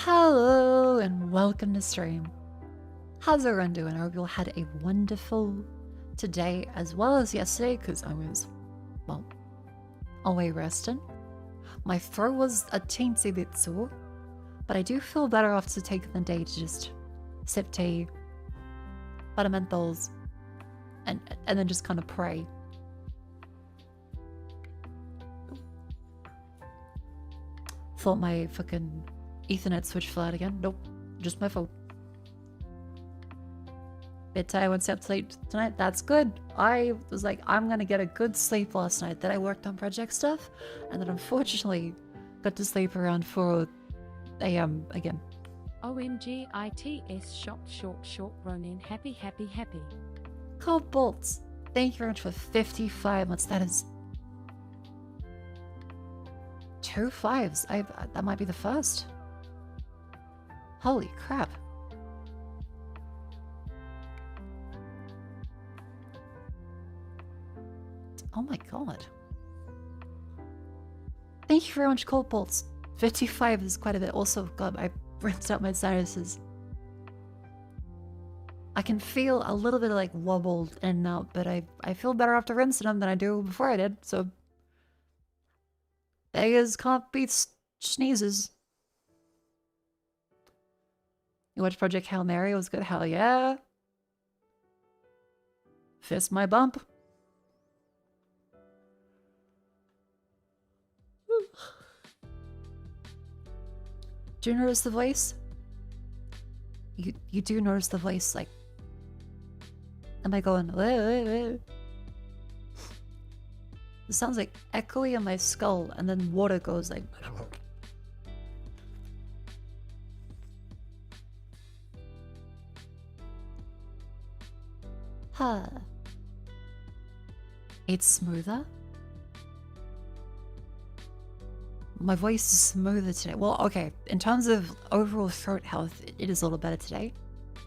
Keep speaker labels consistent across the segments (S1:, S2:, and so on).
S1: Hello and welcome to stream. How's everyone doing? I hope you all had a wonderful today as well as yesterday because I was, well, away resting. My throat was a teensy bit sore, but I do feel better after taking the day to just sip tea, fundamentals, and then just kind of pray. Thought my fucking Ethernet switch fell out again. Nope, just my phone. Bit tired, I went to sleep late tonight. That's good. I was like, I'm gonna get a good sleep last night. Then I worked on project stuff, and then unfortunately got to sleep around 4 a.m. again.
S2: OMG ITS short Ronin happy.
S1: Cold Bolts, thank you very much for 55 months. That is 2 5s. That might be the first. Holy crap. Oh my god. Thank you very much, Cold Bolts. 55 is quite a bit. Also, god, I rinsed out my sinuses. I can feel a little bit of like wobbled in and out, but I feel better after rinsing them than I do before I did, so beggars can't beat sneezes. You watched Project Hail Mary? It was good. Hell yeah. Fist my bump. Do you notice the voice? You do notice the voice, like, am I going, wait. It sounds like echoey in my skull, and then water goes like, huh. It's smoother. My voice is smoother today. Well, okay, in terms of overall throat health, it is a little better today,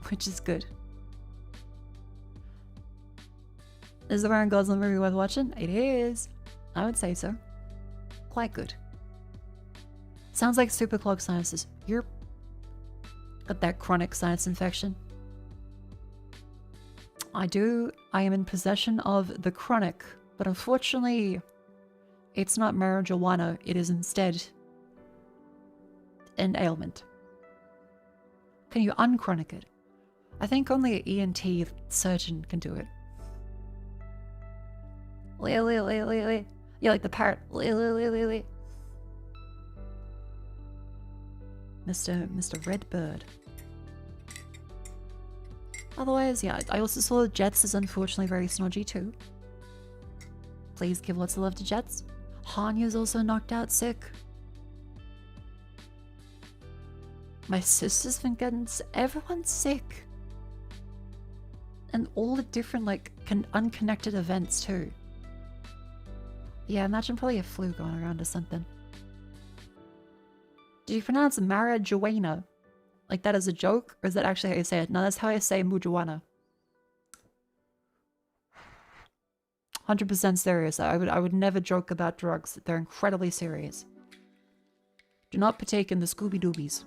S1: which is good. Is the Ryan Gosling movie worth watching? It is. I would say so. Quite good. Sounds like super clogged sinuses. You're got that chronic sinus infection. I am in possession of the chronic, but unfortunately, it's not marijuana, it is instead an ailment. Can you unchronic it? I think only an ENT surgeon can do it. Yeah, like the parrot. Mr. Redbird. Otherwise, yeah, I also saw Jets is unfortunately very snodgy too. Please give lots of love to Jets. Hanya's also knocked out sick. My sister's been getting everyone's sick. And all the different, like, unconnected events too. Yeah, imagine probably a flu going around or something. Did you pronounce marijuana like that as a joke? Or is that actually how you say it? No, that's how I say marijuana. 100% serious. I would never joke about drugs. They're incredibly serious. Do not partake in the Scooby Doobies.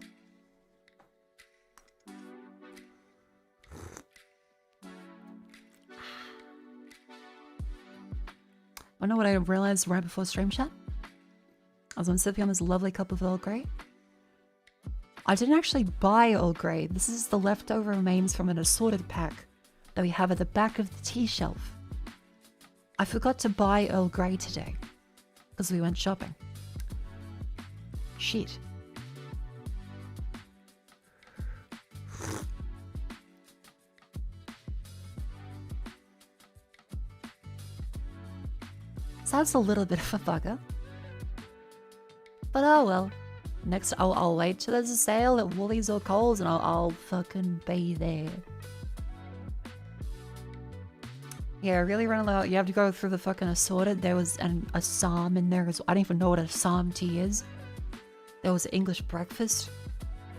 S1: I know what I realized right before stream chat? I was sipping on this lovely cup of Earl Grey. I didn't actually buy Earl Grey. This is the leftover remains from an assorted pack that we have at the back of the tea shelf. I forgot to buy Earl Grey today because we went shopping. Shit. Sounds a little bit of a bugger. But oh well. Next, I'll wait till there's a sale at Woolies or Coles and I'll fucking be there. Yeah, really run out. You have to go through the fucking assorted. There was a Psalm in there as well. I don't even know what a Psalm tea is. There was English breakfast.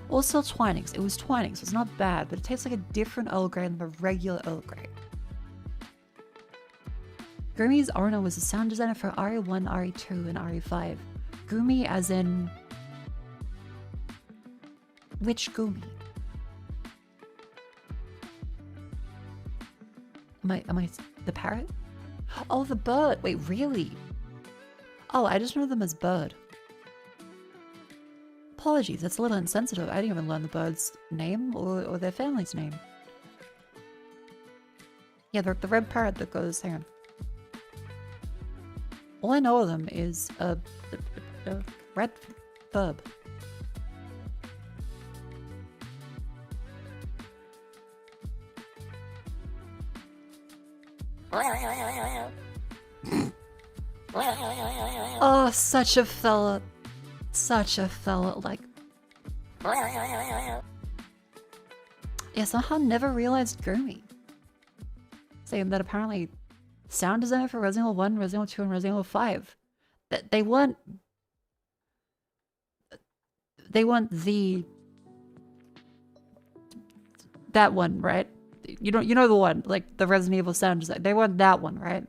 S1: Also Twinings. It was Twinings. It's not bad, but it tastes like a different Earl Grey than the regular Earl Grey. Gumi's owner was the sound designer for RE1, RE2, and RE5. Gumi as in Which Gumi? Am I the parrot? Oh, the bird. Wait, really? Oh, I just know them as bird. Apologies, that's a little insensitive. I didn't even learn the bird's name or their family's name. Yeah, the red parrot that goes, hang on. All I know of them is a red verb. Oh, such a fella. Such a fella, like... Yeah, somehow never realized Gurmy. Saying that apparently sound designer for Resident Evil 1, Resident Evil 2, and Resident Evil 5. That they weren't the... That one, right? You know the one, like the Resident Evil sound design. They weren't that one, right?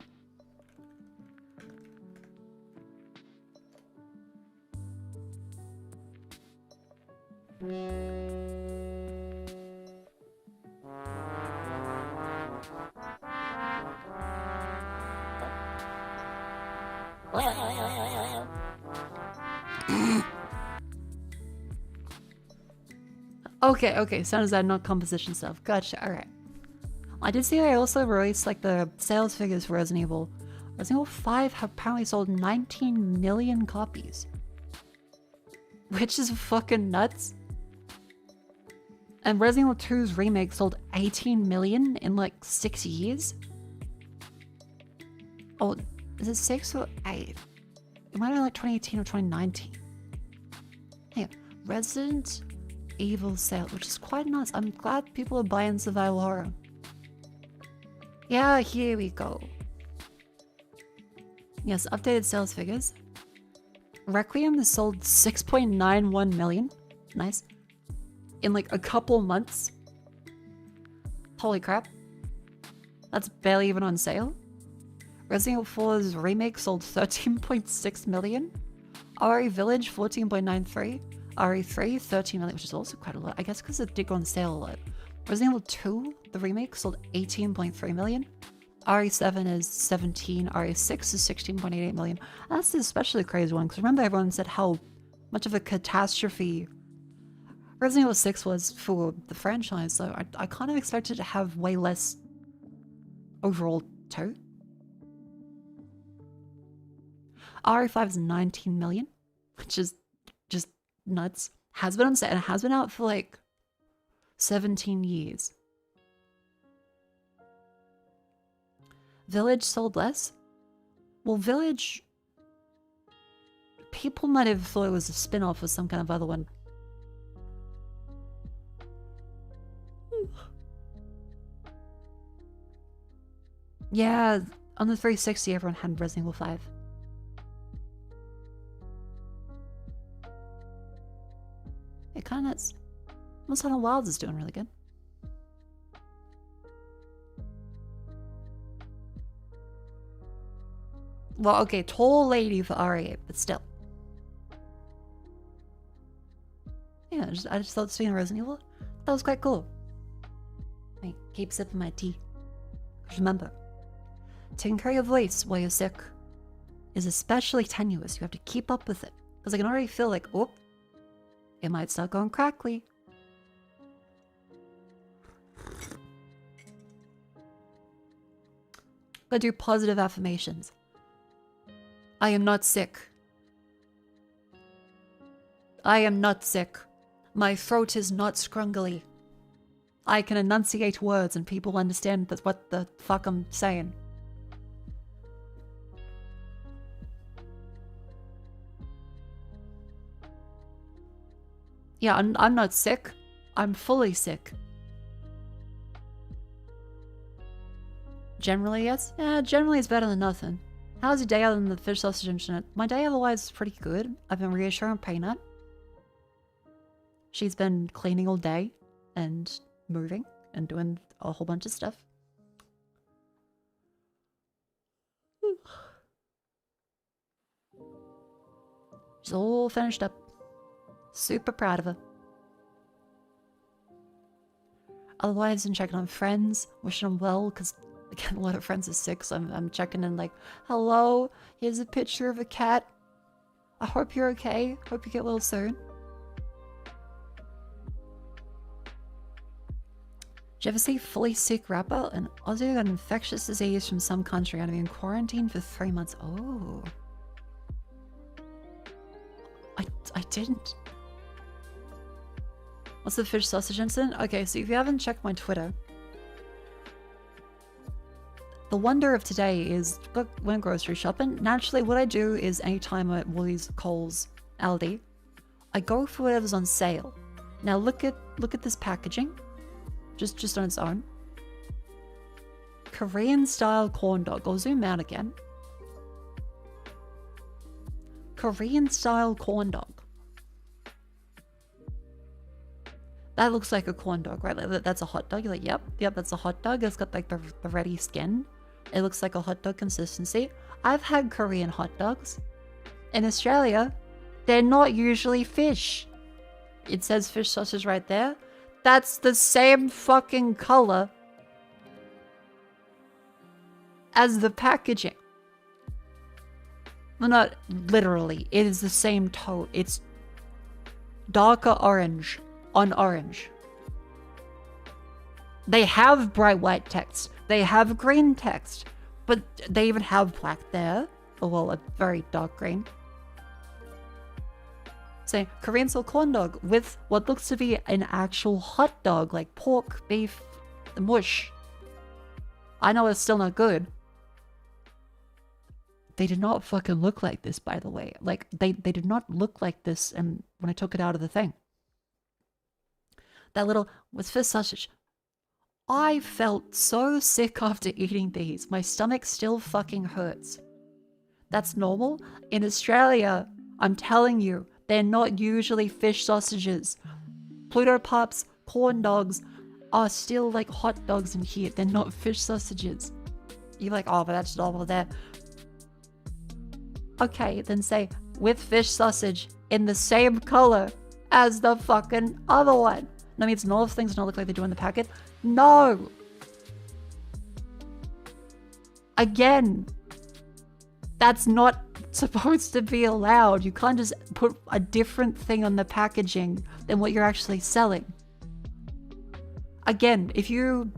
S1: Okay, sound design, not composition stuff. Gotcha, alright. I did see they also released like the sales figures for Resident Evil. Resident Evil 5 have apparently sold 19 million copies. Which is fucking nuts. And Resident Evil 2's remake sold 18 million in like 6 years? Oh, is it 6 or 8? It might have been like 2018 or 2019. Yeah, Resident Evil sale, which is quite nuts. I'm glad people are buying survival horror. Yeah, here we go. Yes, updated sales figures. Requiem has sold 6.91 million. Nice. In like a couple months. Holy crap. That's barely even on sale. Resident Evil 4's remake sold 13.6 million. RE Village 14.93. RE3 13 million, which is also quite a lot. I guess because it did go on sale a lot. Resident Evil 2, the remake, sold 18.3 million. RE7 is 17. RE6 is 16.88 million. That's the especially crazy one, because remember everyone said how much of a catastrophe Resident Evil 6 was for the franchise, so I kind of expected to have way less overall too. RE5 is 19 million, which is just nuts. Has been on set and it has been out for like 17 years. Village sold less? Well, Village... people might have thought it was a spin-off or some kind of other one. Yeah, on the 360 everyone had Resident Evil 5. It kind of nuts. Almost Hunter Wilds is doing really good. Well, okay, tall lady for RE8, but still. Yeah, I just thought speaking of Resident Evil, that was quite cool. I keep sipping my tea. Because remember, taking care of your voice while you're sick is especially tenuous. You have to keep up with it. Because I can already feel like, oh, it might start going crackly. Gotta do positive affirmations. I am not sick. I am not sick. My throat is not scrungly. I can enunciate words and people understand what the fuck I'm saying. Yeah, I'm not sick. I'm fully sick. Generally, yes. Yeah, generally it's better than nothing. How's your day other than the fish sausage incident? My day otherwise is pretty good. I've been reassuring Peanut. She's been cleaning all day and moving and doing a whole bunch of stuff. She's all finished up. Super proud of her. Otherwise, I'm checking on friends, wishing them well, because again, a lot of friends are sick, so I'm checking in like, hello, here's a picture of a cat. I hope you're okay. Hope you get well soon. Did you ever see Fully Sick rapper? An Aussie got infectious disease from some country and been quarantined for 3 months. Oh. I didn't. What's the fish sausage incident? Okay, so if you haven't checked my Twitter, the wonder of today is went grocery shopping. Naturally, what I do is anytime I'm at Woolies, Coles, Aldi, I go for whatever's on sale. Now look at this packaging, just on its own. Korean style corn dog. I'll zoom out again. Korean style corn dog. That looks like a corn dog, right? Like, that's a hot dog. You're like, yep, that's a hot dog. It's got like the ready skin. It looks like a hot dog consistency. I've had Korean hot dogs. In Australia, they're not usually fish. It says fish sausage right there. That's the same fucking color as the packaging. Well, not literally. It is the same tone. It's darker orange on orange. They have bright white text. They have green text. But they even have black there. Oh, well, a very dark green. Say, Korean style corn dog with what looks to be an actual hot dog, like pork, beef, mush. I know it's still not good. They did not fucking look like this, by the way. Like, they did not look like this and when I took it out of the thing. That little, was fish sausage. I felt so sick after eating these. My stomach still fucking hurts. That's normal. In Australia, I'm telling you, they're not usually fish sausages. Pluto Pups, corn dogs are still like hot dogs in here. They're not fish sausages. You're like, oh, but that's normal there. Okay, then say, with fish sausage in the same color as the fucking other one. That means all of things don't look like they do in the packet. No! Again, that's not supposed to be allowed. You can't just put a different thing on the packaging than what you're actually selling. Again, if you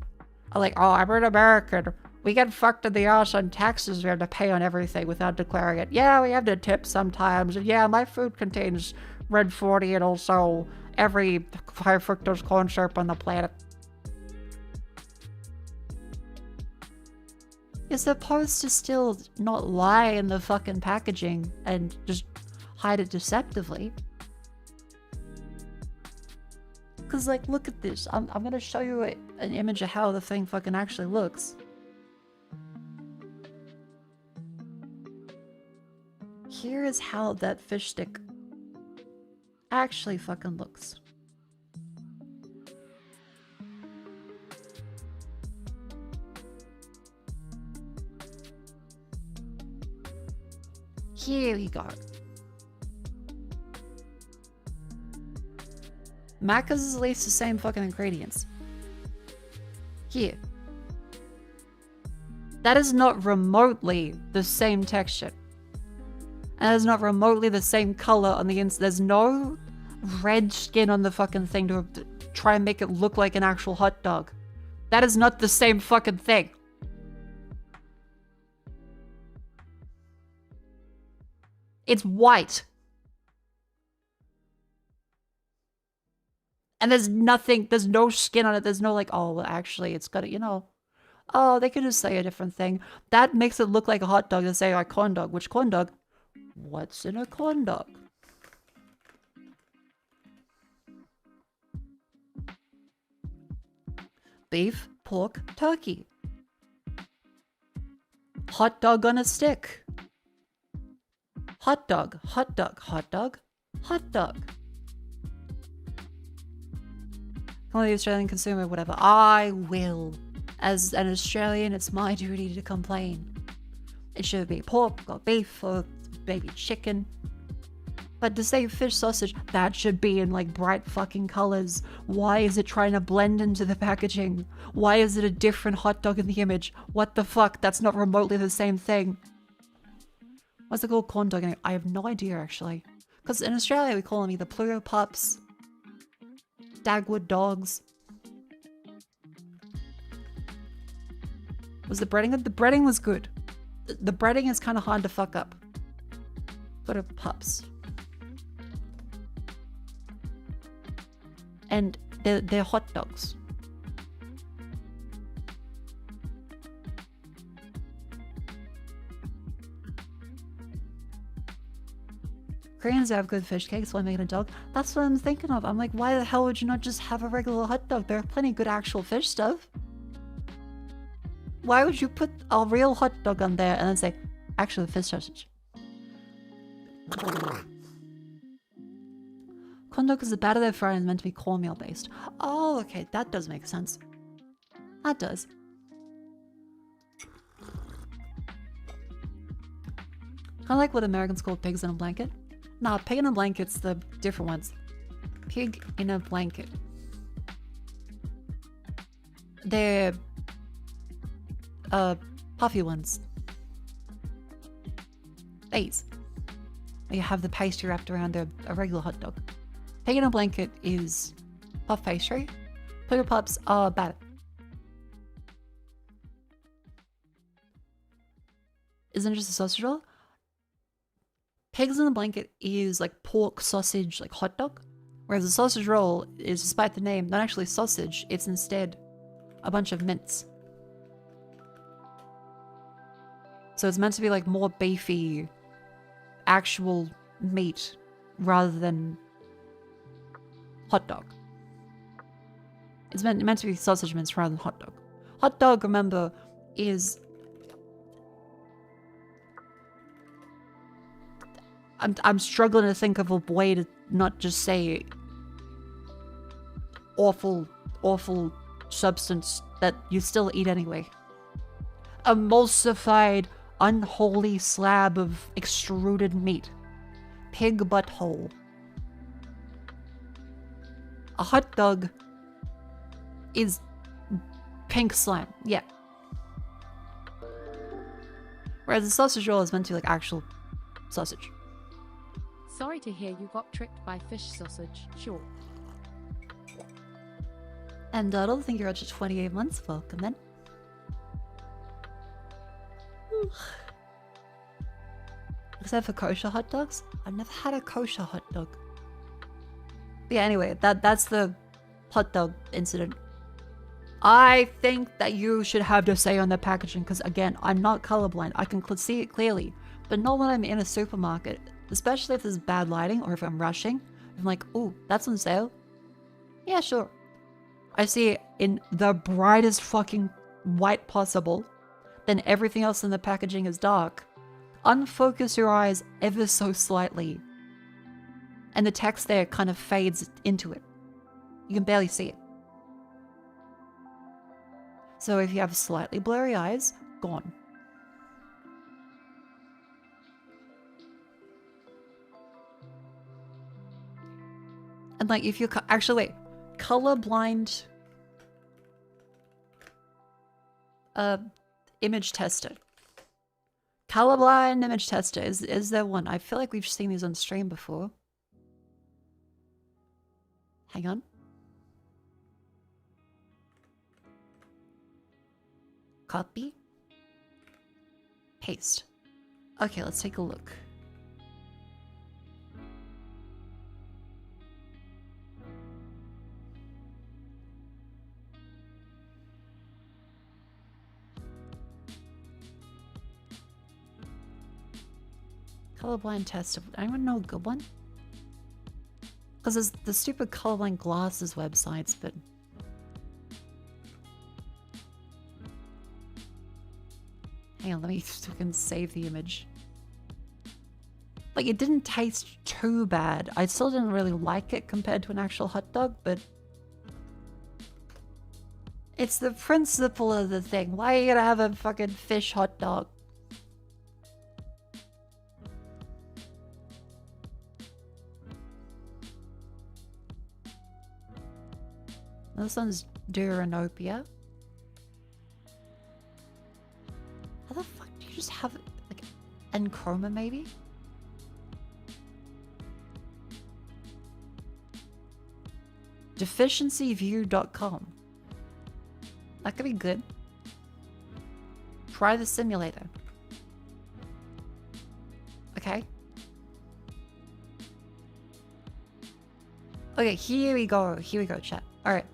S1: are like, oh, I'm an American, we get fucked in the ass on taxes, we have to pay on everything without declaring it. Yeah, we have to tip sometimes. And yeah, my food contains red 40 and also every high fructose corn syrup on the planet. You're supposed to still not lie in the fucking packaging and just hide it deceptively. Because, like, look at this. I'm gonna show you an image of how the thing fucking actually looks. Here is how that fish stick actually fucking looks. Here we go. Mako's is at least the same fucking ingredients. Here. That is not remotely the same texture. And that is not remotely the same color on the inside. There's no red skin on the fucking thing to try and make it look like an actual hot dog. That is not the same fucking thing. It's white. And there's nothing, there's no skin on it. There's no like, oh, well, actually, it's got, you know. Oh, they could just say a different thing. That makes it look like a hot dog to say a corn dog. Which corn dog? What's in a corn dog? Beef, pork, turkey. Hot dog on a stick. Hot dog, hot dog, hot dog, hot dog. Only the Australian consumer, whatever. I will. As an Australian, it's my duty to complain. It should be pork or beef or maybe chicken. But to say fish sausage, that should be in like bright fucking colors. Why is it trying to blend into the packaging? Why is it a different hot dog in the image? What the fuck? That's not remotely the same thing. What's it called? Corn dog? I have no idea actually. Because in Australia we call them either Pluto pups, Dagwood dogs. Was the breading good? The breading was good. The breading is kind of hard to fuck up. Pluto pups. And they're hot dogs. Koreans have good fish cakes while making a dog. That's what I'm thinking of. I'm like, why the hell would you not just have a regular hot dog? There are plenty of good actual fish stuff. Why would you put a real hot dog on there and then say, actually fish sausage? Corn dog is the batter they're fried and meant to be cornmeal based. Oh, okay, that does make sense. That does. Kind of like what Americans call pigs in a blanket. Nah, pig in a blanket's the different ones. Pig in a blanket. They're puffy ones. These. You have the pastry wrapped around a regular hot dog. Pig in a blanket is puff pastry. Pluto pups are batter. Isn't it just a sausage roll? Pigs in a blanket is like pork sausage, like hot dog. Whereas a sausage roll is, despite the name, not actually sausage. It's instead a bunch of mince. So it's meant to be like more beefy, actual meat rather than hot dog. It's meant to be sausage mince rather than hot dog. Hot dog, remember, is... I'm struggling to think of a way to not just say awful substance that you still eat anyway. Emulsified, unholy slab of extruded meat. Pig butthole. A hot dog is pink slime, yeah. Whereas a sausage roll is meant to be like actual sausage.
S2: Sorry to hear you got tricked by fish sausage. Sure.
S1: And Doddle, thank you for 28 months. Welcome then. Except for kosher hot dogs? I've never had a kosher hot dog. But yeah, anyway, that's the hot dog incident. I think that you should have to say on the packaging, because again, I'm not colorblind. I can see it clearly, but not when I'm in a supermarket, especially if there's bad lighting or if I'm rushing. I'm like, oh, that's on sale. Yeah, sure. I see it in the brightest fucking white possible. Then everything else in the packaging is dark. Unfocus your eyes ever so slightly. And the text there kind of fades into it. You can barely see it. So if you have slightly blurry eyes, gone. And like if you actually wait, colorblind image tester. Colorblind image tester, is there one? I feel like we've seen these on stream before. Hang on. Copy. Paste. Okay, let's take a look. Colorblind test. Anyone know a good one? Because there's the stupid colorblind glasses websites, but... Hang on, let me fucking save the image. Like, it didn't taste too bad. I still didn't really like it compared to an actual hot dog, but... It's the principle of the thing. Why are you gonna have a fucking fish hot dog? This one's Duranopia. How the fuck do you just have it? Like, Enchroma maybe? Deficiencyview.com. That could be good. Try the simulator. Okay. Okay, here we go. Here we go, chat. Alright.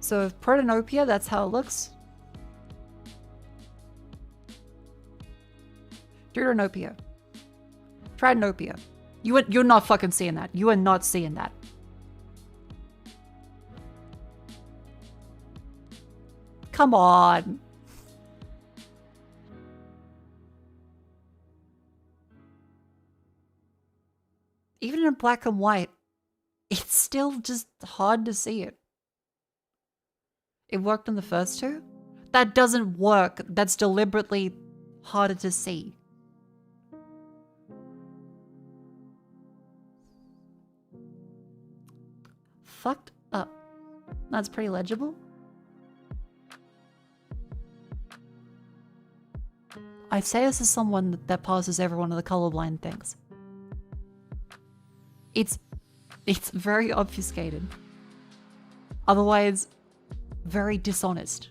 S1: So, protanopia, that's how it looks. Deuteranopia. Tritanopia. You're not fucking seeing that. You are not seeing that. Come on. Even in black and white, it's still just hard to see it. It worked on the first two? That doesn't work. That's deliberately harder to see. Fucked up. That's pretty legible. I say this as someone that passes every one of the colorblind things. It's very obfuscated. Otherwise, very dishonest.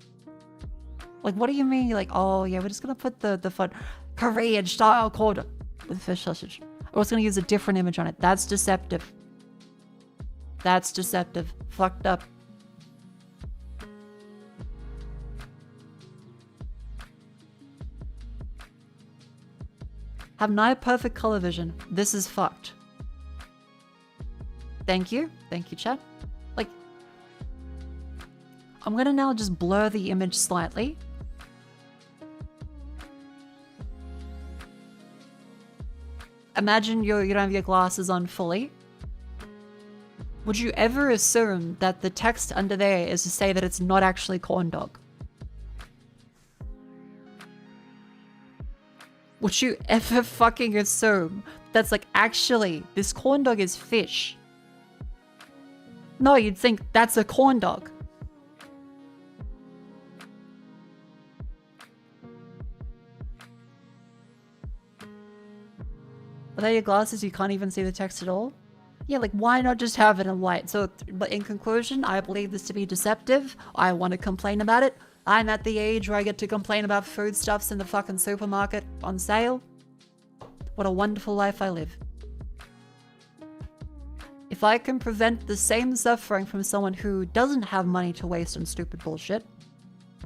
S1: Like, what do you mean? You're like, oh yeah, we're just gonna put the fun Korean style quarter with fish sausage. We're just gonna use a different image on it. That's deceptive. That's deceptive. Fucked up. Have nigh perfect color vision. This is fucked. Thank you. Thank you, chat. Like, I'm gonna now just blur the image slightly. Imagine you don't have your glasses on fully. Would you ever assume that the text under there is to say that it's not actually corn dog? Would you ever fucking assume that's like, actually, this corn dog is fish? No, you'd think that's a corn dog. Are they your glasses? You can't even see the text at all? Yeah, like, why not just have it in white? So, but in conclusion, I believe this to be deceptive. I want to complain about it. I'm at the age where I get to complain about foodstuffs in the fucking supermarket on sale. What a wonderful life I live. If I can prevent the same suffering from someone who doesn't have money to waste on stupid bullshit,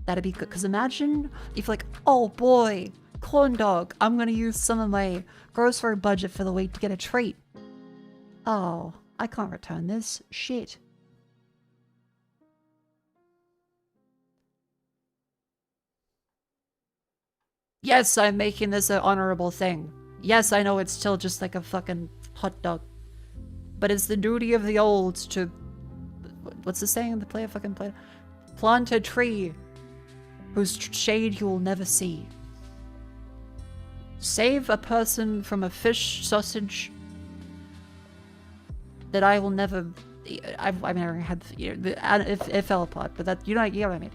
S1: that'd be good. Because imagine if like, oh boy, corn dog, I'm gonna use some of my grocery budget for the week to get a treat. Oh, I can't return this. Shit. Yes, I'm making this an honorable thing. Yes, I know it's still just like a fucking hot dog. But it's the duty of the old to... What's the saying? The player fucking play? Plant a tree whose shade you will never see. Save a person from a fish sausage that I will never... I've never had... It fell apart, but that... You know what I mean.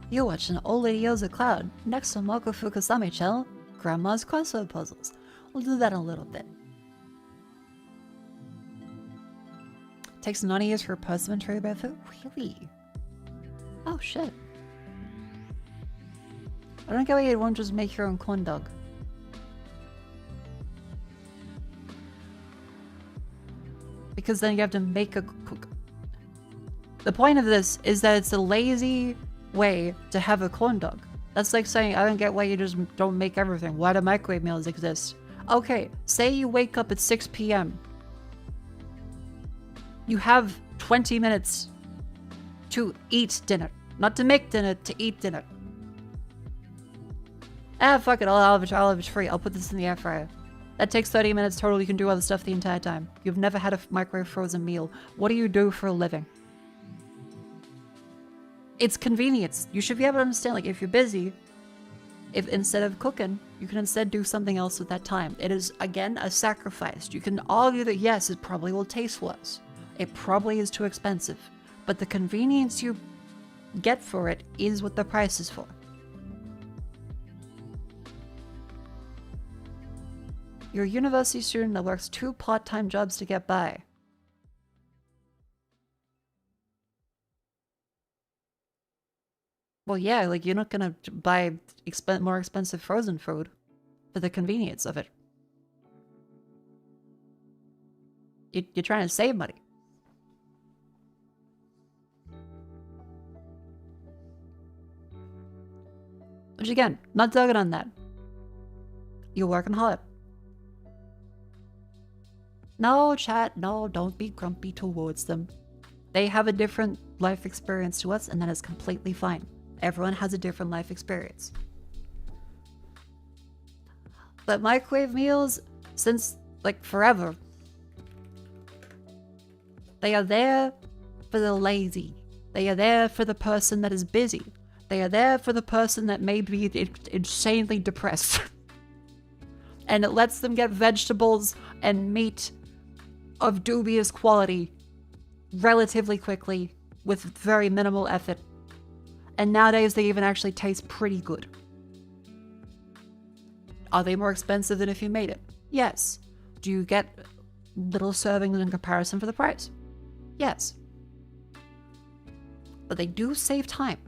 S1: You're watching Old Lady Yoza Cloud, next on Mako Fukusami channel, Grandma's Crossword Puzzles. We'll do that in a little bit. Takes 90 years for a persimmon tree to bear fruit? Really? Oh shit. I don't get why you won't just make your own corn dog. Because then you have to make a cook. The point of this is that it's a lazy way to have a corn dog. That's like saying, I don't get why you just don't make everything. Why do microwave meals exist? Okay, say you wake up at 6 p.m. You have 20 minutes to eat dinner. Not to make dinner, to eat dinner. Ah, fuck it, I'll have it free. I'll put this in the air fryer. That takes 30 minutes total. You can do other stuff the entire time. You've never had a microwave frozen meal. What do you do for a living? It's convenience. You should be able to understand, like, if you're busy, if instead of cooking, you can instead do something else with that time. It is, again, a sacrifice. You can argue that, yes, it probably will taste worse. It probably is too expensive. But the convenience you get for it is what the price is for. You're a university student that works 2 part-time jobs to get by. Well, yeah, like, you're not gonna buy more expensive frozen food for the convenience of it. You're trying to save money. Which, again, not dogging on that. You're working hard. No, chat, no, don't be grumpy towards them. They have a different life experience to us, and that is completely fine. Everyone has a different life experience. But microwave meals, since, like, forever, they are there for the lazy. They are there for the person that is busy. They are there for the person that may be insanely depressed. And it lets them get vegetables and meat of dubious quality relatively quickly with very minimal effort. And nowadays they even actually taste pretty good. Are they more expensive than if you made it? Yes. Do you get little servings in comparison for the price? Yes. But they do save time.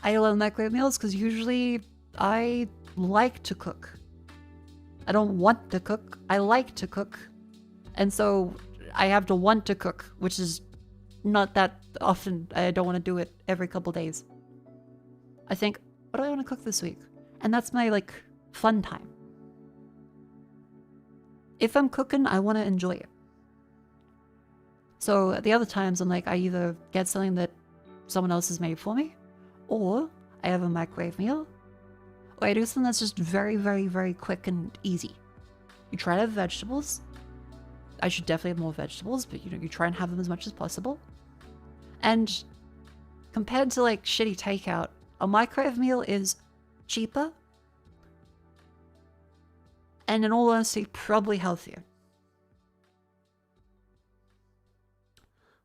S1: I love microwave meals because usually I like to cook. I don't want to cook, I like to cook. And so I have to want to cook, which is not that often. I don't want to do it every couple days. I think, what do I want to cook this week? And that's my, like, fun time. If I'm cooking, I want to enjoy it. So the other times I'm like, I either get something that someone else has made for me, or I have a microwave meal, or I do something that's just very, very, very quick and easy. You try to have vegetables. I should definitely have more vegetables, but you try and have them as much as possible. And compared to, like, shitty takeout, a microwave meal is cheaper and, in all honesty, probably healthier.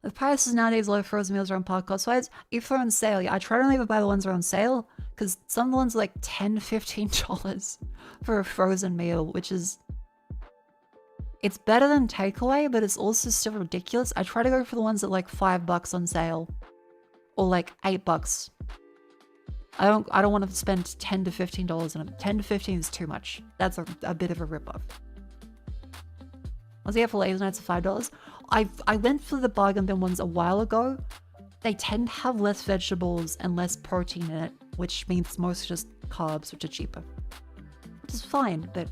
S1: With prices nowadays, a lot of frozen meals are on par cost-wise. If they're on sale, yeah, I try to only buy the ones that are on sale, because some of the ones are like $10, $15 for a frozen meal, which is... It's better than takeaway, but it's also still ridiculous. I try to go for the ones that are like $5 on sale, or like $8. I don't want to spend $10 to $15 on them. 10 to 15 is too much. That's a bit of a rip-off. Was the for Laser Nights at $5? I went for the bargain bin ones a while ago. They tend to have less vegetables and less protein in it, which means mostly just carbs, which are cheaper. Which is fine, but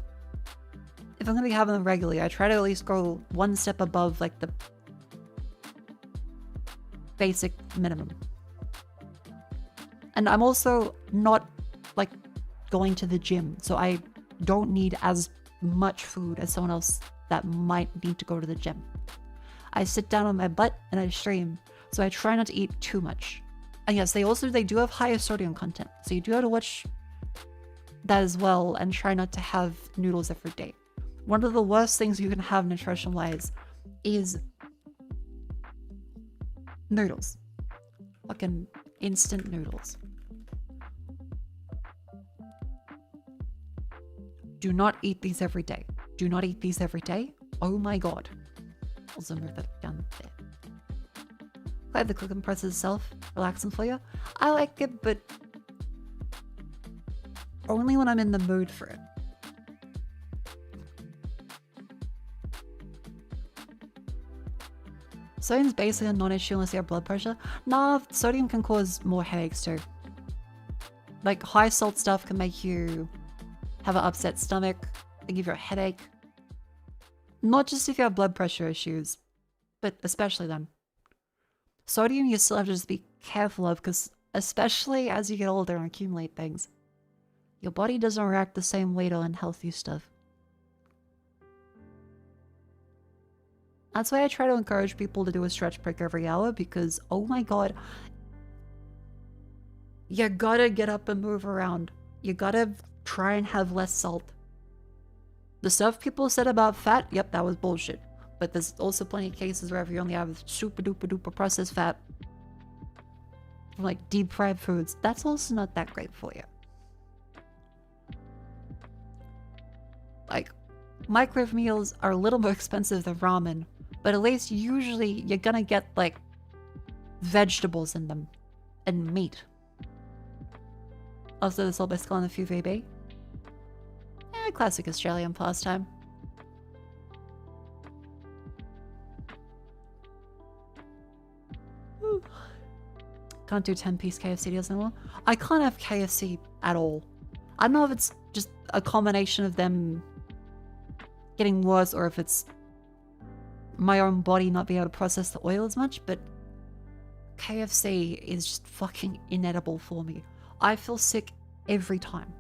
S1: if I'm going to be having them regularly, I try to at least go one step above, like, the basic minimum. And I'm also not, like, going to the gym, so I don't need as much food as someone else that might need to go to the gym. I sit down on my butt and I stream, so I try not to eat too much. And yes, they do have higher sodium content, so you do have to watch that as well and try not to have noodles every day. One of the worst things you can have nutrition-wise is noodles. Fucking instant noodles. Do not eat these every day. Do not eat these every day. Oh my god. Also move that down there. Glad the cooking process itself relaxing for you. I like it, but only when I'm in the mood for it. Sodium's basically a non-issue unless you have blood pressure. Nah, sodium can cause more headaches too. Like, high salt stuff can make you have an upset stomach, and give you a headache. Not just if you have blood pressure issues, but especially then. Sodium you still have to just be careful of, because especially as you get older and accumulate things, your body doesn't react the same way to unhealthy stuff. That's why I try to encourage people to do a stretch break every hour, because, oh my god, you gotta get up and move around. You gotta try and have less salt. The stuff people said about fat, yep, that was bullshit. But there's also plenty of cases where if you only have super duper duper processed fat from like deep fried foods, that's also not that great for you. Like, microwave meals are a little more expensive than ramen, but at least usually you're gonna get like vegetables in them and meat. Also, there's all basically on the FUVB. Classic Australian pastime. Ooh. Can't do 10-piece KFC deals anymore. I can't have KFC at all. I don't know if it's just a combination of them getting worse or if it's my own body not being able to process the oil as much, but KFC is just fucking inedible for me. I feel sick every time.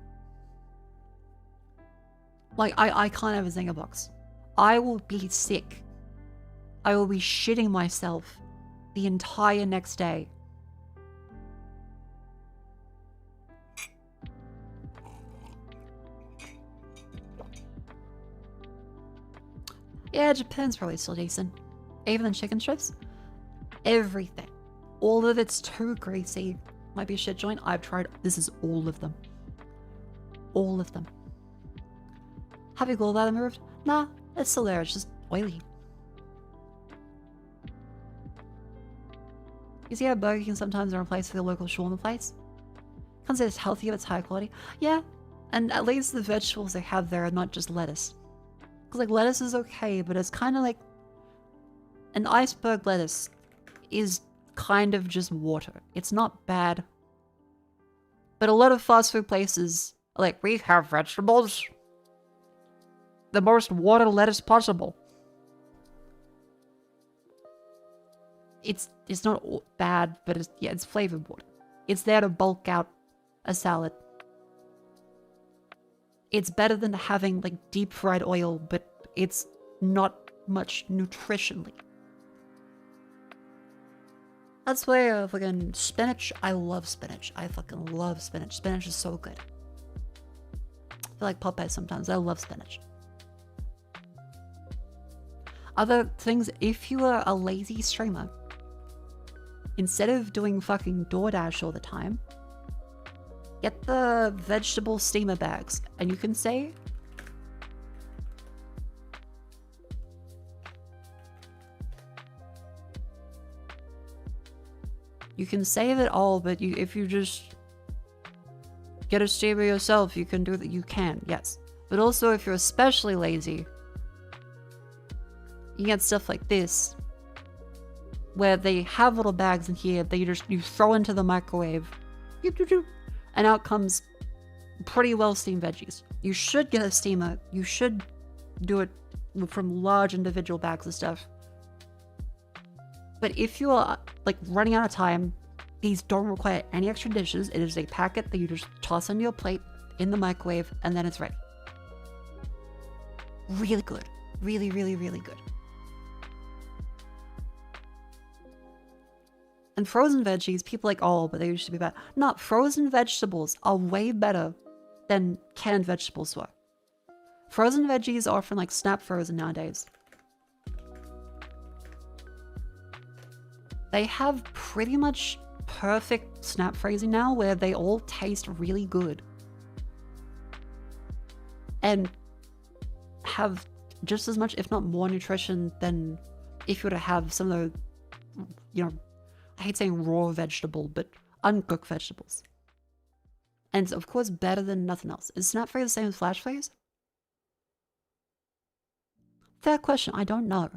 S1: Like, I can't have a Zinger box. I will be sick. I will be shitting myself the entire next day. Yeah, Japan's probably still decent. Even the chicken strips. Everything. All of it's too greasy. Might be a shit joint. I've tried. This is all of them. All of them. Have you gallbladder removed? Nah, it's still there. It's just oily. You see how Burger King sometimes are replaced with a local shawarma place? Can't say it's healthy, but it's high quality. Yeah, and at least the vegetables they have there are not just lettuce. Because like lettuce is okay, but it's kind of like an iceberg lettuce is kind of just water. It's not bad. But a lot of fast food places are like, we have vegetables. The most water lettuce possible. It's not bad, but it's flavored water. It's there to bulk out a salad. It's better than having like deep fried oil, but it's not much nutritionally. That's why fucking spinach. I love spinach. I fucking love spinach. Spinach is so good. I feel like Popeye sometimes. I love spinach. Other things, if you are a lazy streamer, instead of doing fucking DoorDash all the time, get the vegetable steamer bags, and you can say, you can save it all, but if you just get a steamer yourself, you can do that. You can, yes. But also, if you're especially lazy, you get stuff like this, where they have little bags in here that you throw into the microwave, and out comes pretty well steamed veggies. You should get a steamer. You should do it from large individual bags of stuff. But if you are like running out of time, these don't require any extra dishes. It is a packet that you just toss on your plate in the microwave, and then it's ready. Really good. Really, really, really good. And frozen veggies, people are like, oh, but they used to be bad. No, frozen vegetables are way better than canned vegetables were. Frozen veggies are often like snap frozen nowadays. They have pretty much perfect snap freezing now where they all taste really good. And have just as much, if not more nutrition than if you were to have some of the, you know, I hate saying raw vegetable, but uncooked vegetables. And it's of course better than nothing else. Is snap freeze the same as flash freeze? Fair question, I don't know.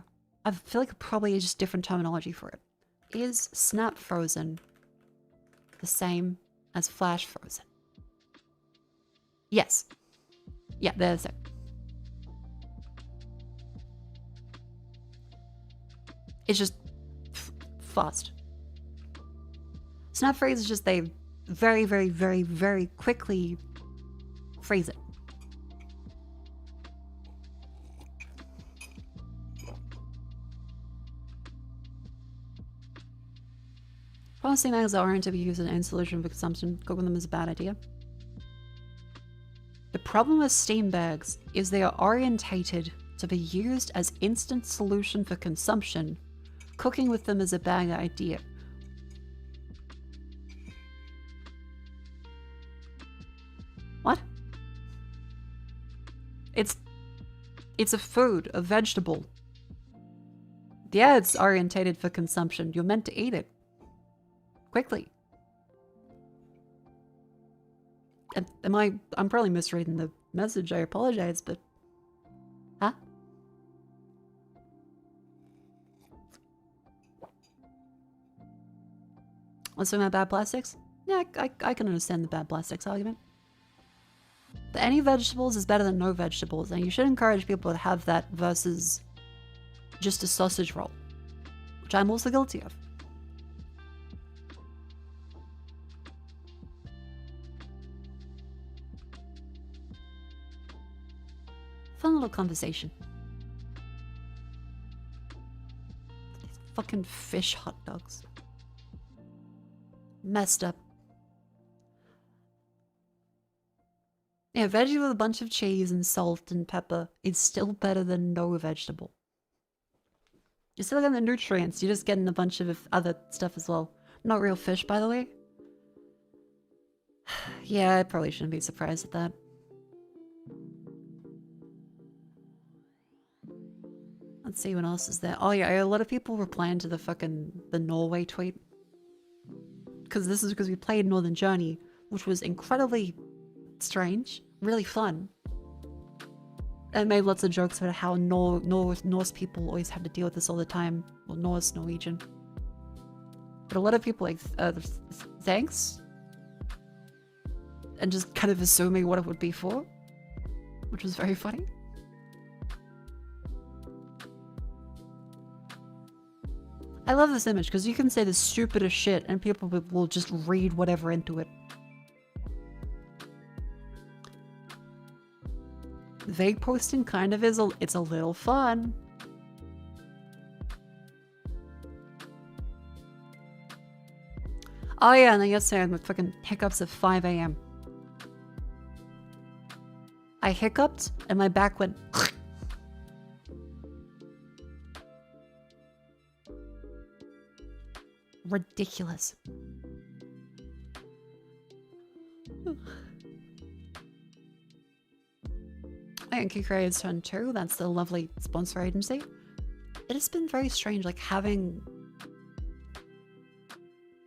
S1: I feel like it probably is just different terminology for it. Is snap frozen the same as flash frozen? Yes. Yeah, they're the same. It's just fast. Snap freeze is just they very, very, very, very quickly freeze it. Processing bags that aren't to be used in solution for consumption, cooking them is a bad idea. The problem with steam bags is they are orientated to be used as instant solution for consumption. Cooking with them is a bad idea. What? It's a food, a vegetable. Yeah, it's orientated for consumption. You're meant to eat it. Quickly. I'm probably misreading the message, I apologize, but... Huh? What's about bad plastics? Yeah, I can understand the bad plastics argument. But any vegetables is better than no vegetables, and you should encourage people to have that versus just a sausage roll, which I'm also guilty of. Fun little conversation. These fucking fish hot dogs. Messed up. Yeah, veggie with a bunch of cheese and salt and pepper is still better than no vegetable. You're still getting the nutrients, you're just getting a bunch of other stuff as well. Not real fish, by the way. Yeah, I probably shouldn't be surprised at that. Let's see what else is there. Oh yeah, a lot of people replying to the Norway tweet. Because this is because we played Northern Journey, which was incredibly strange, really fun. And made lots of jokes about how Norse people always have to deal with this all the time. Well, Norwegian. But a lot of people like, thanks? And just kind of assuming what it would be for. Which was very funny. I love this image because you can say the stupidest shit and people will just read whatever into it. Vague posting kind of is it's a little fun. Oh yeah, and then yesterday I had my fucking hiccups at 5 AM. I hiccuped and my back went ridiculous. And Kikray turn 2, that's the lovely sponsor agency. It has been very strange, like having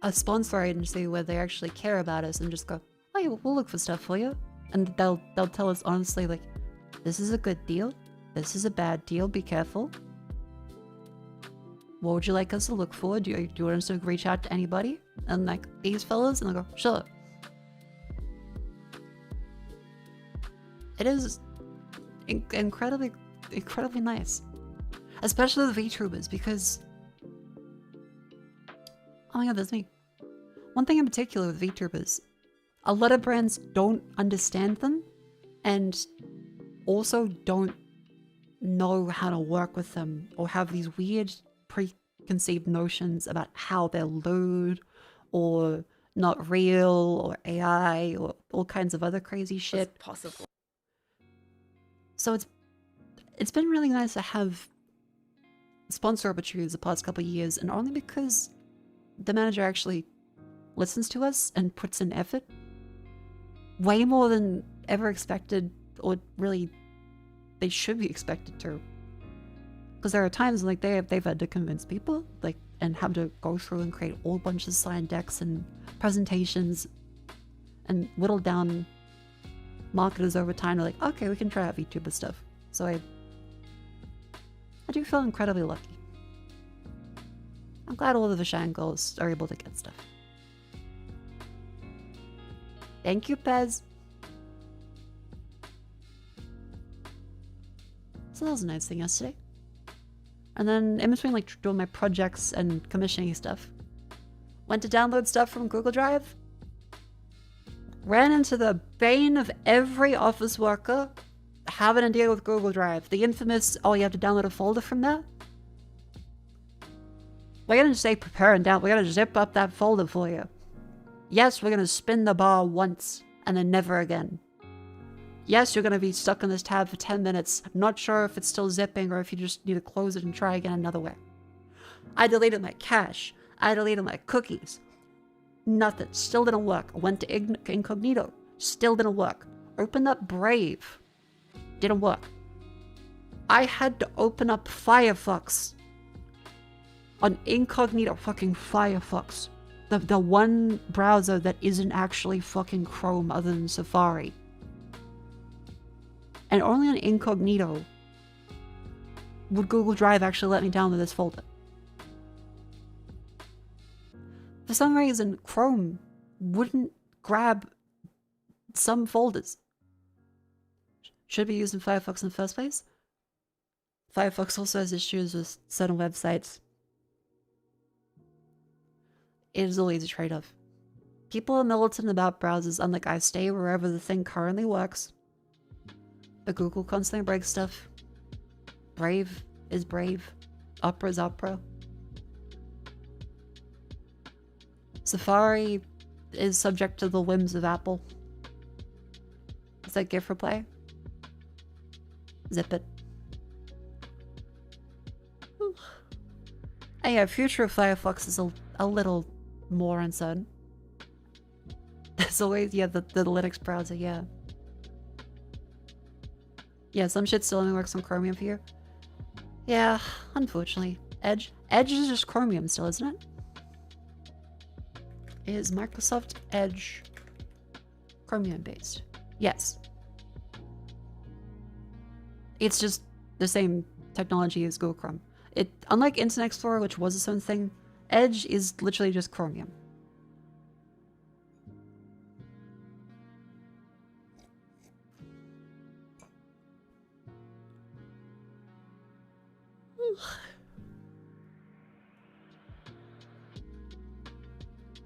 S1: a sponsor agency where they actually care about us and just go, oh yeah, we'll look for stuff for you. And they'll tell us honestly, like, this is a good deal, this is a bad deal, be careful. What would you like us to look for? Do you want us to reach out to anybody? And like, these fellas, and they'll go, sure. It is incredibly nice. Especially the VTubers, because... Oh my god, that's me. One thing in particular with VTubers, a lot of brands don't understand them, and also don't know how to work with them, or have these weird preconceived notions about how they're lewd, or not real, or AI, or all kinds of other crazy shit.
S3: It's possible.
S1: So it's been really nice to have sponsor opportunities the past couple of years, and only because the manager actually listens to us and puts in effort. Way more than ever expected, or really they should be expected to. Because there are times like they've had to convince people, like, and have to go through and create a whole bunch of slide decks and presentations and whittle down marketers over time. They're like, okay, we can try out VTuber stuff. So I do feel incredibly lucky. I'm glad all of the Shine girls are able to get stuff. Thank you, Pez. So that was a nice thing yesterday. And then in between like doing my projects and commissioning stuff, went to download stuff from Google Drive, ran into the bane of every office worker having to deal with Google Drive. The infamous, oh, you have to download a folder from there. We're gonna say preparing down. We're gonna zip up that folder for you. Yes, we're gonna spin the bar once and then never again. Yes, you're gonna be stuck on this tab for 10 minutes. Not sure if it's still zipping or if you just need to close it and try again another way. I deleted my cache. I deleted my cookies. Nothing. Still didn't work. I went to incognito. Still didn't work. Opened up Brave. Didn't work. I had to open up Firefox. On incognito fucking Firefox. The one browser that isn't actually fucking Chrome other than Safari. And only on incognito would Google Drive actually let me download this folder. For some reason, Chrome wouldn't grab some folders. Should be using Firefox in the first place. Firefox also has issues with certain websites. It is always a trade-off. People are militant about browsers, unlike I stay wherever the thing currently works. But Google constantly breaks stuff. Brave is Brave. Opera is Opera. Safari is subject to the whims of Apple. Is that GIF replay? Zip it. And yeah, future of Firefox is a little more uncertain. There's always, yeah, the Linux browser, yeah. Yeah, some shit still only works on Chromium for you. Yeah, unfortunately. Edge is just Chromium still, isn't it? Is Microsoft Edge Chromium based? Yes. It's just the same technology as Google Chrome. Unlike Internet Explorer, which was its own thing, Edge is literally just Chromium.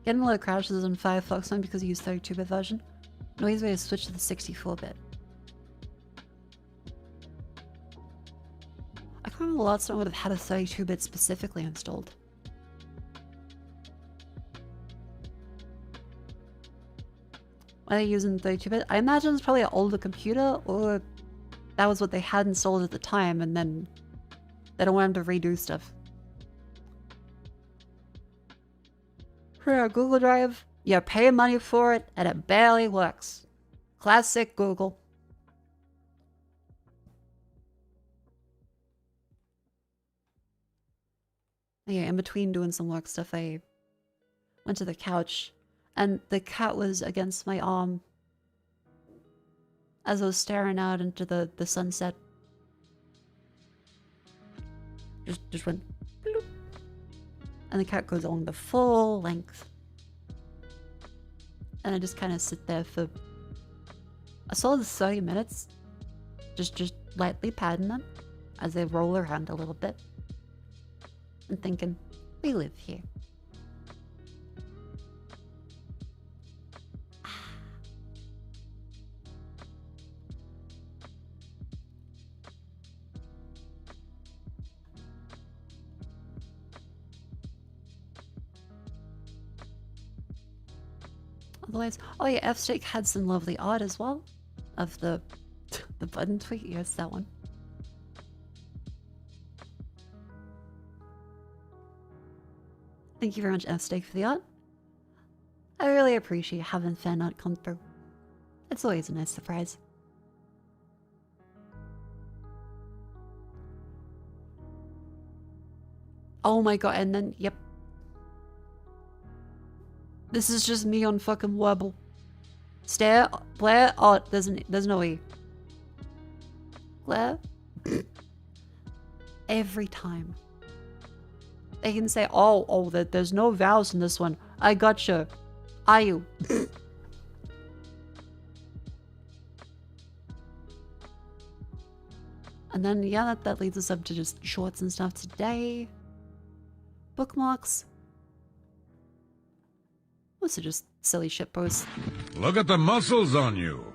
S1: Getting a lot of crashes on Firefox not because you use 32-bit version. No easy way to switch to the 64-bit. I can't remember the last time I would have had a 32-bit specifically installed. Why are they using 32-bit? I imagine it's probably an older computer, or that was what they had installed at the time, and then they don't want them to redo stuff. For Google Drive, you pay money for it, and it barely works. Classic Google. Yeah, in between doing some work stuff, I went to the couch, and the cat was against my arm as I was staring out into the sunset. Just went bloop. And the cat goes along the full length. And I just kind of sit there for a solid 30 minutes. Just lightly patting them as they roll around a little bit. And thinking, we live here. Otherwise, oh yeah, F-Stake had some lovely art as well of the button tweet. Yes, that one. Thank you very much, F-Stake, for the art. I really appreciate having fan art come through. It's always a nice surprise. Oh my god, and then, yep. This is just me on fucking Webble. Stare, Blair, oh, there's no E. Blair? Every time. They can say, oh, there's no vowels in this one. I gotcha. Are you? And then, yeah, that leads us up to just shorts and stuff today. Bookmarks. Also just silly shit posts.
S3: Look at the muscles on you.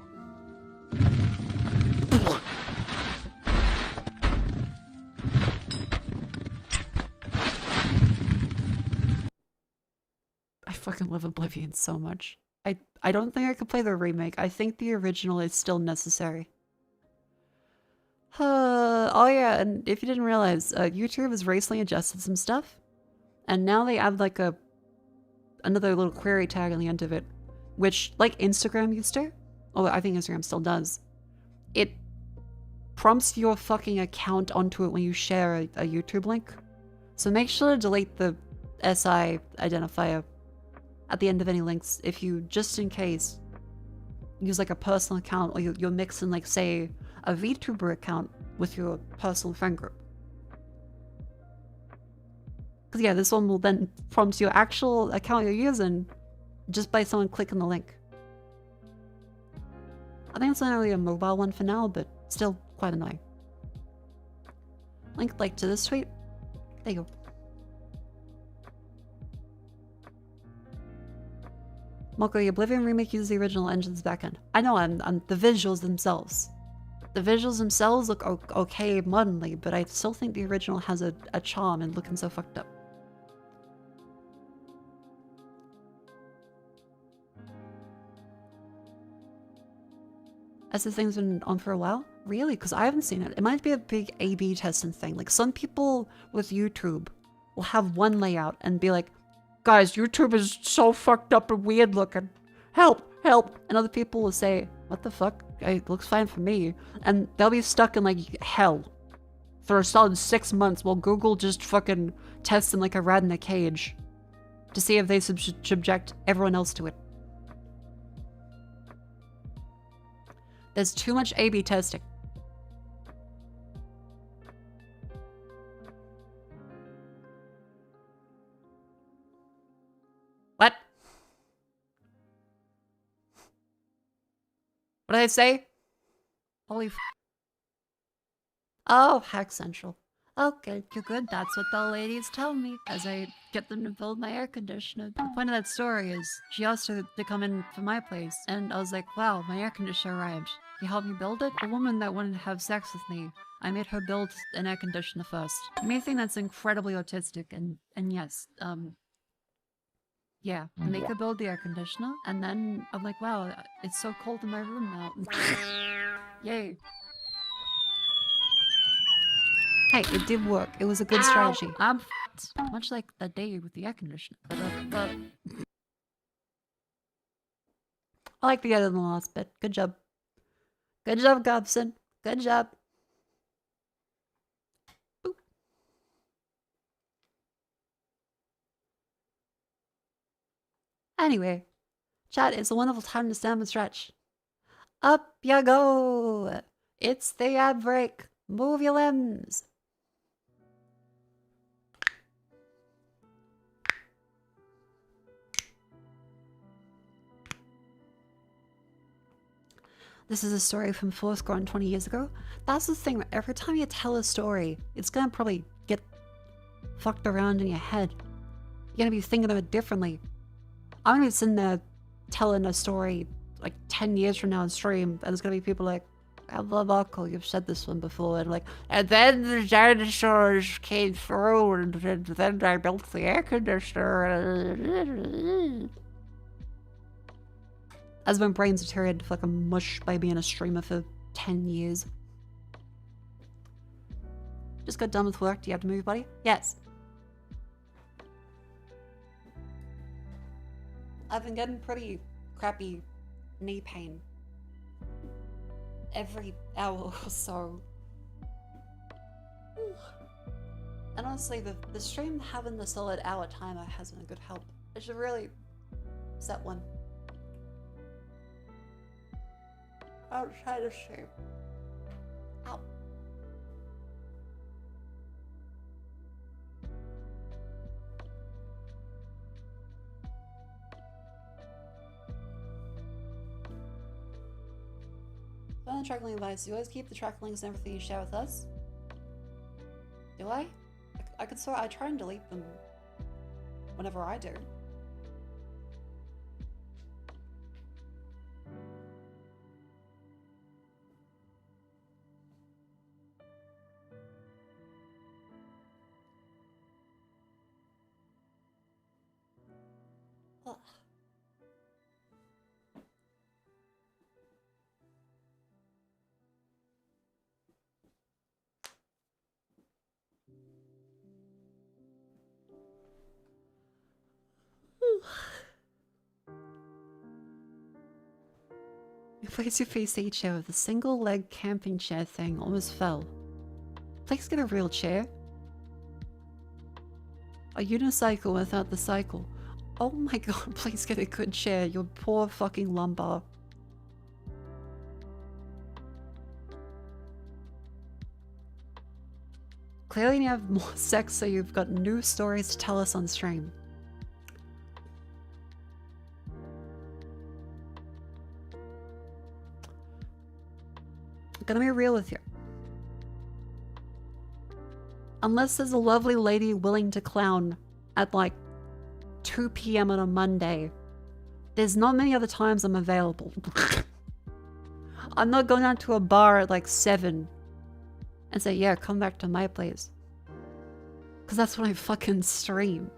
S1: fucking love Oblivion so much. I don't think I could play the remake. I think the original is still necessary. Oh yeah, and if you didn't realize, YouTube has recently adjusted some stuff. And now they add like another little query tag on the end of it. Which, like Instagram used to, although I think Instagram still does, it prompts your fucking account onto it when you share a YouTube link. So make sure to delete the SI identifier at the end of any links if you, just in case, use like a personal account or you're mixing like, say, a VTuber account with your personal friend group. Because yeah, this one will then prompt your actual account you're using just by someone clicking the link. I think it's only a mobile one for now, but still quite annoying. Link like to this tweet. There you go. Mako, the Oblivion remake uses the original engine's backend. I know, I'm the visuals themselves. The visuals themselves look okay modernly, but I still think the original has a charm in looking so fucked up. Has this thing's been on for a while? Really? Because I haven't seen it. It might be a big A/B testing thing. Like some people with YouTube will have one layout and be like, guys, YouTube is so fucked up and weird looking. Help, help. And other people will say, what the fuck? It looks fine for me. And they'll be stuck in like hell for a solid 6 months while Google just fucking tests them like a rat in a cage to see if they subject everyone else to it. There's too much A/B testing. What? What did I say? Holy f. Oh, Hack Central. Okay, you're good. That's what the ladies tell me as I get them to build my air conditioner. The point of that story is she asked her to come in for my place, and I was like, wow, my air conditioner arrived. You help me build it? The woman that wanted to have sex with me, I made her build an air conditioner first. You may think that's incredibly autistic, and yes, yeah, I make her build the air conditioner, and then I'm like, wow, it's so cold in my room now. Yay. Hey, it did work. It was a good strategy. I'm f***ed. Much like that day with the air conditioner. But I like the other than the last bit. Good job. Good job, Gobson. Good job. Boop. Anyway, chat, it's a wonderful time to stand and stretch. Up ya go. It's the ad break. Move your limbs. This is a story from Fourscore 20 years ago. That's the thing, every time you tell a story, it's gonna probably get fucked around in your head. You're gonna be thinking of it differently. I'm gonna be sitting there telling a story like 10 years from now on stream, and there's gonna be people like, I love Mako, you've said this one before, and like, and then the dinosaurs came through, and then I built the air conditioner. As my brain's deteriorated to fucking mush by being a streamer for 10 years. Just got done with work. Do you have to move, buddy? Yes. I've been getting pretty crappy knee pain every hour or so. And honestly, the stream having the solid hour timer has been a good help. I should really set one. Outside of stream. Ow. On the tracking advice, you always keep the track links and everything you share with us. Do I? I could swear I try and delete them whenever I do. Ugh. Place your PC chair with a single leg camping chair thing almost fell. Please get a real chair. A unicycle without the cycle. Oh my god, please get a good chair, your poor fucking lumbar. Clearly you have more sex, so you've got new stories to tell us on stream. I'm gonna be real with you. Unless there's a lovely lady willing to clown at like 2 p.m. on a Monday, there's not many other times I'm available. I'm not going out to a bar at like 7 and say, yeah, come back to my place. Because that's when I fucking stream.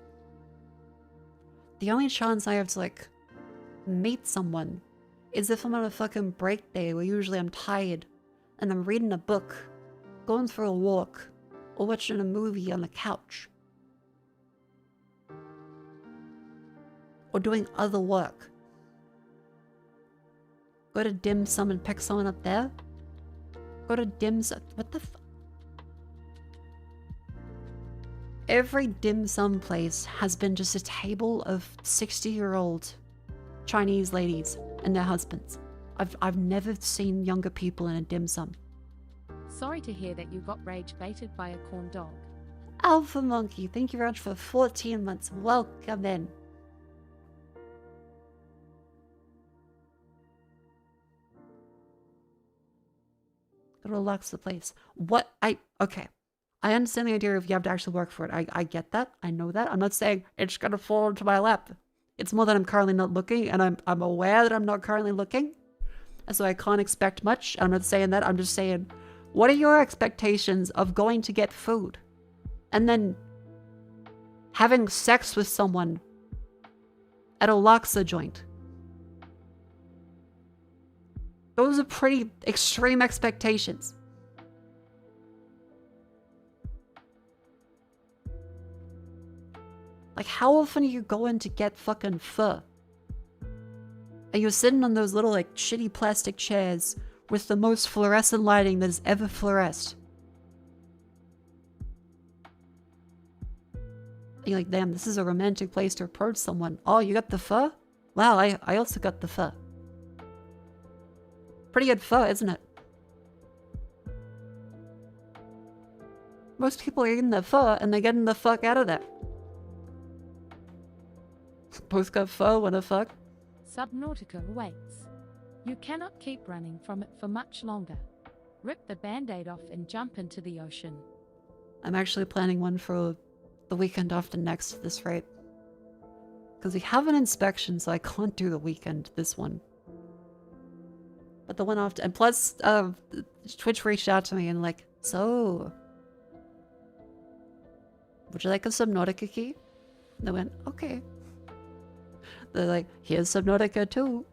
S1: The only chance I have to like meet someone is if I'm on a fucking break day where usually I'm tired and I'm reading a book, going for a walk, or watching a movie on the couch. Or doing other work. Go to dim sum and pick someone up there. Go to dim sum. What the fuck? Every dim sum place has been just a table of 60-year-old Chinese ladies and their husbands. I've never seen younger people in a dim sum.
S2: Sorry to hear that you got rage baited by a corn dog.
S1: Alpha Monkey, thank you very much for 14 months. Welcome in. Gotta relax the place. What? Okay. I understand the idea of you have to actually work for it. I get that. I know that. I'm not saying it's gonna fall into my lap. It's more that I'm currently not looking, and I'm aware that I'm not currently looking. And so I can't expect much. I'm not saying that. I'm just saying, what are your expectations of going to get food? And then having sex with someone at a laksa joint? Those are pretty extreme expectations. Like, how often are you going to get fucking pho? And you're sitting on those little, like, shitty plastic chairs with the most fluorescent lighting that has ever fluoresced. And you're like, damn, this is a romantic place to approach someone. Oh, you got the pho? Wow, I also got the pho. Pretty good pho, isn't it? Most people are eating their pho and they're getting the fuck out of there. Both got pho, what the fuck?
S2: Subnautica waits. You cannot keep running from it for much longer. Rip the band-aid off and jump into the ocean.
S1: I'm actually planning one for the weekend after next at this rate. Because we have an inspection, so I can't do the weekend, this one. But the one after, and plus, Twitch reached out to me and like, so, would you like a Subnautica key? And I went, okay. They're like, here's Subnautica too.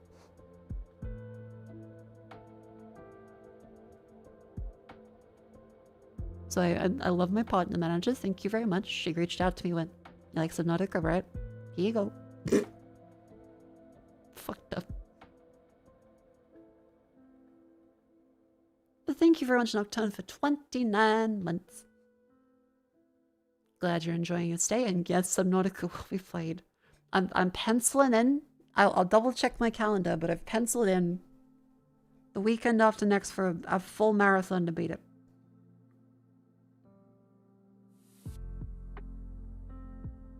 S1: So I love my partner manager. Thank you very much. She reached out to me, went, you like Subnautica, right? Here you go. Fucked up. But thank you very much, Nocturne, for 29 months. Glad you're enjoying your stay, and yes, Subnautica will be played. I'm penciling in. I'll double check my calendar, but I've penciled in the weekend after next for a full marathon to beat it.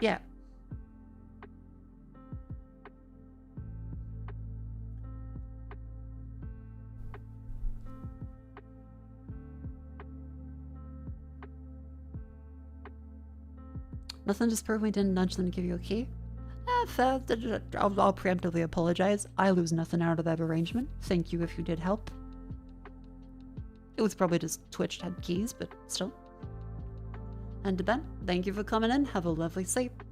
S1: Yeah. Nothing just prove we didn't nudge them to give you a key. Fair. I'll preemptively apologize. I lose nothing out of that arrangement. Thank you if you did help. It was probably just Twitch had keys, but still. And to Ben, thank you for coming in. Have a lovely sleep.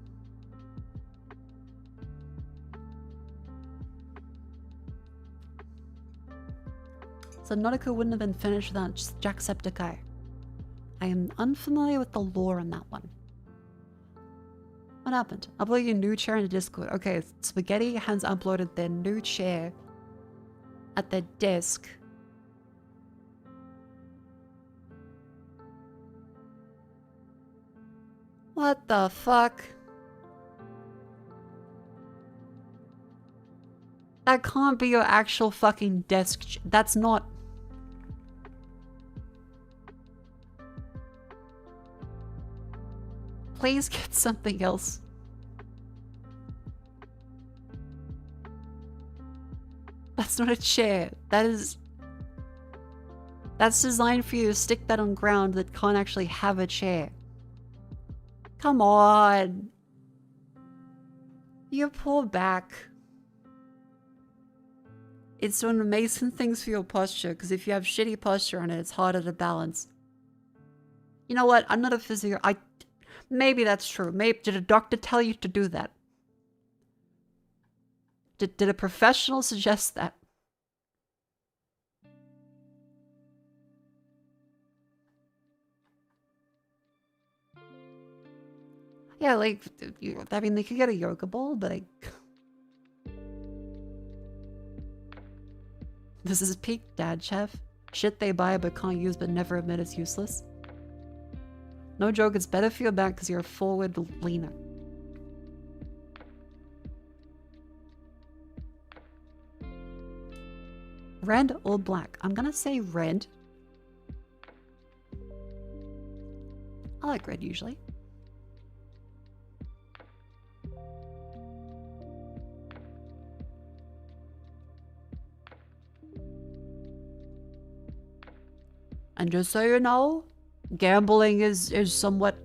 S1: Subnautica wouldn't have been finished without Jacksepticeye. I am unfamiliar with the lore on that one. What happened? Upload your new chair into Discord. Okay, Spaghetti has uploaded their new chair at their desk. What the fuck? That can't be your actual fucking desk. That's not... Please get something else. That's not a chair. That's designed for you to stick that on ground that can't actually have a chair. Come on. Your poor back. It's doing amazing things for your posture, because if you have shitty posture on it, it's harder to balance. You know what? I'm not a physio. Maybe that's true. Maybe did a doctor tell you to do that? Did a professional suggest that? Yeah, like, I mean, they could get a yoga ball, but This is peak dad chef. Shit they buy but can't use but never admit it's useless. No joke, it's better for your back because you're a forward leaner. Red or black? I'm gonna say red. I like red usually. And just so you know, gambling is somewhat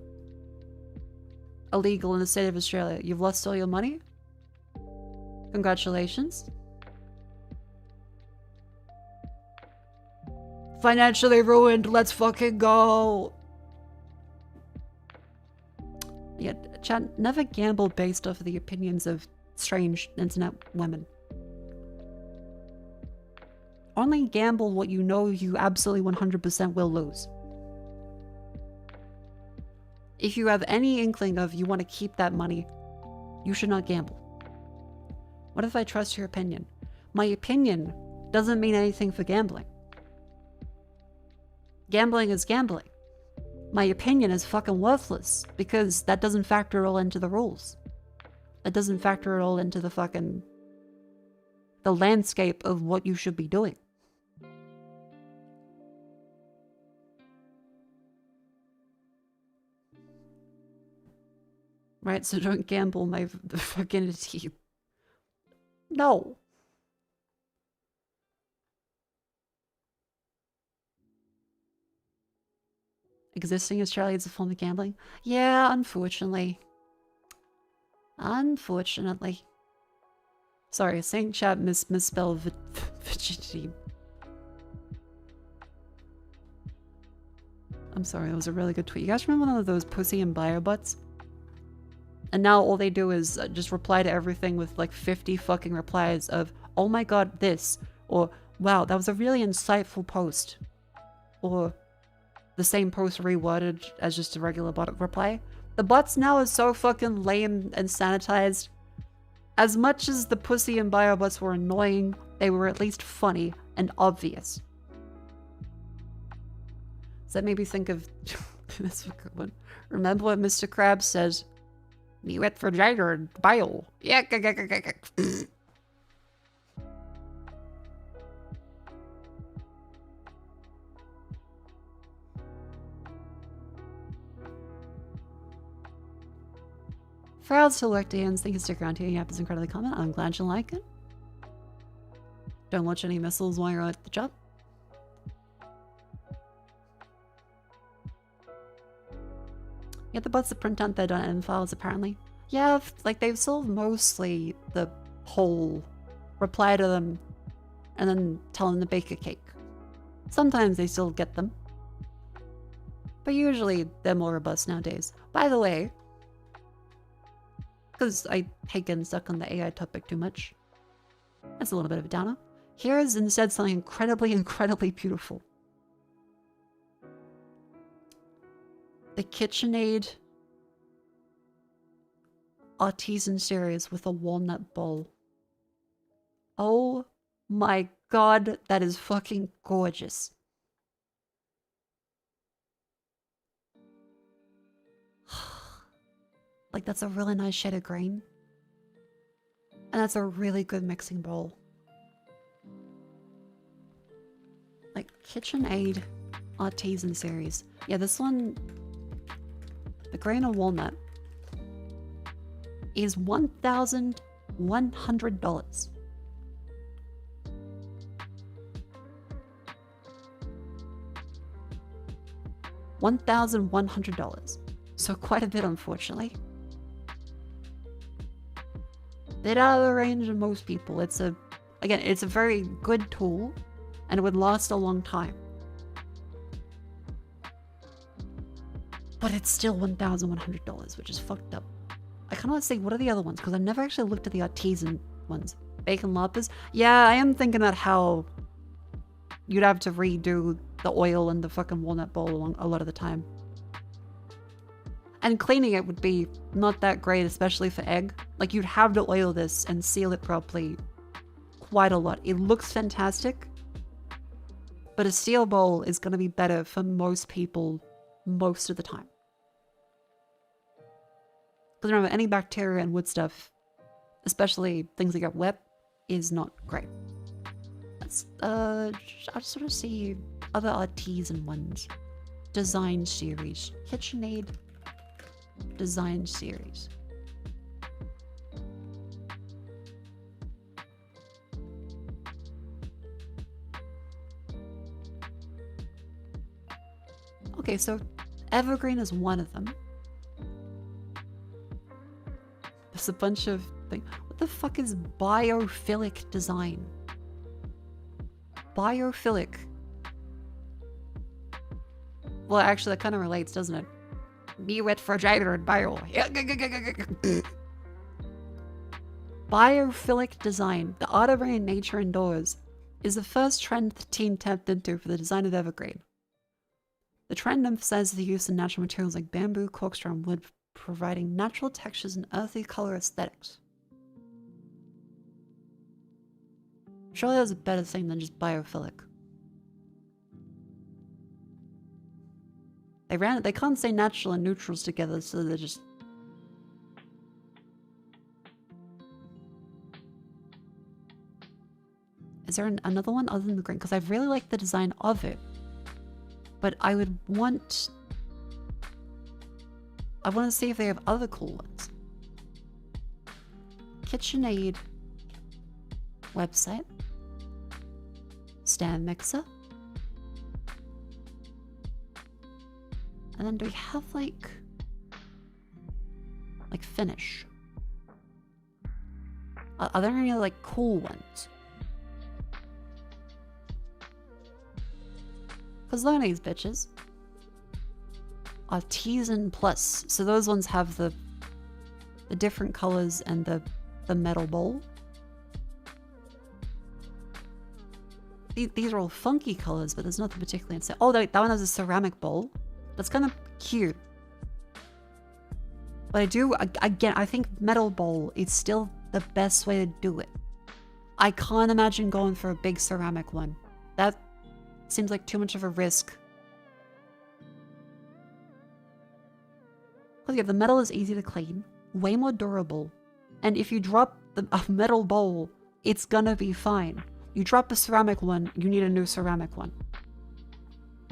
S1: illegal in the state of Australia. You've lost all your money? Congratulations. Financially ruined, let's fucking go! Yeah, chat, never gamble based off of the opinions of strange internet women. Only gamble what you know you absolutely 100% will lose. If you have any inkling of you want to keep that money, you should not gamble. What if I trust your opinion? My opinion doesn't mean anything for gambling. Gambling is gambling. My opinion is fucking worthless because that doesn't factor all into the rules. That doesn't factor it all into the landscape of what you should be doing. Right, so don't gamble my virginity. No. Existing Australia is a form of gambling? Yeah, unfortunately. Unfortunately. Sorry, Saint Chat misspelled virginity. I'm sorry, that was a really good tweet. You guys remember one of those pussy and bio butts? And now all they do is just reply to everything with like 50 fucking replies of, oh my god, this, or wow, that was a really insightful post, or the same post reworded as just a regular bot reply. The bots now are so fucking lame and sanitized. As much as the pussy and bio bots were annoying, they were at least funny and obvious. Does that make me think of this is a good one. Remember what Mr. Krabs says? Me wet for Jagger and bio. Yeah. Proud to work to hands. Thank you, stick around here. Yap is incredibly common. I'm glad you like it. Don't watch any missiles while you're at the job. Get the bots that print out their .env files, apparently. Yeah, like they've solved mostly the whole reply to them and then tell them to bake a cake. Sometimes they still get them. But usually they're more robust nowadays. By the way, because I hate getting stuck on the AI topic too much. That's a little bit of a downer. Here is instead something incredibly beautiful. The KitchenAid artisan series with a walnut bowl. Oh my god, that is fucking gorgeous. Like, that's a really nice shade of green. And that's a really good mixing bowl. Like, KitchenAid Artisan series. Yeah, this one, the grain of walnut, is $1,100. $1,100. So quite a bit, unfortunately. Bit out of the range of most people. It's a very good tool, and it would last a long time. But it's still $1,100, which is fucked up. I kind of want to say, what are the other ones? Because I've never actually looked at the artisan ones. Bacon lattes? Yeah, I am thinking about how you'd have to redo the oil and the fucking walnut bowl a lot of the time. And cleaning it would be not that great, especially for egg. Like, you'd have to oil this and seal it properly quite a lot. It looks fantastic, but a steel bowl is going to be better for most people most of the time. Because remember, any bacteria and wood stuff, especially things that get wet, is not great. Let's, I just sort of see other artisan ones. Design series. KitchenAid design series. Okay, so evergreen is one of them. There's a bunch of things. What the fuck is biophilic design? Biophilic. Well, actually, that kind of relates, doesn't it? Be wet fragile and bio. Biophilic design, the art of bringing nature indoors, is the first trend the team tapped into for the design of evergreen. The trend emphasizes the use of natural materials like bamboo, corkscrew, and wood, providing natural textures and earthy color aesthetics. Surely there's a better thing than just biophilic. They can't say natural and neutrals together, so they're just... Is there another one other than the green? Because I really like the design of it. But I would want... I want to see if they have other cool ones. KitchenAid website. Stand mixer. And then do we have like finish? Are there any like cool ones? Because look at these bitches. Artisan Plus. So those ones have the different colors and the metal bowl. These are all funky colors, but there's nothing particularly insane. Oh, that one has a ceramic bowl. That's kind of cute. But I think metal bowl is still the best way to do it. I can't imagine going for a big ceramic one. That seems like too much of a risk. Because yeah, the metal is easy to clean, way more durable, and if you drop a metal bowl, it's gonna be fine. You drop a ceramic one, you need a new ceramic one.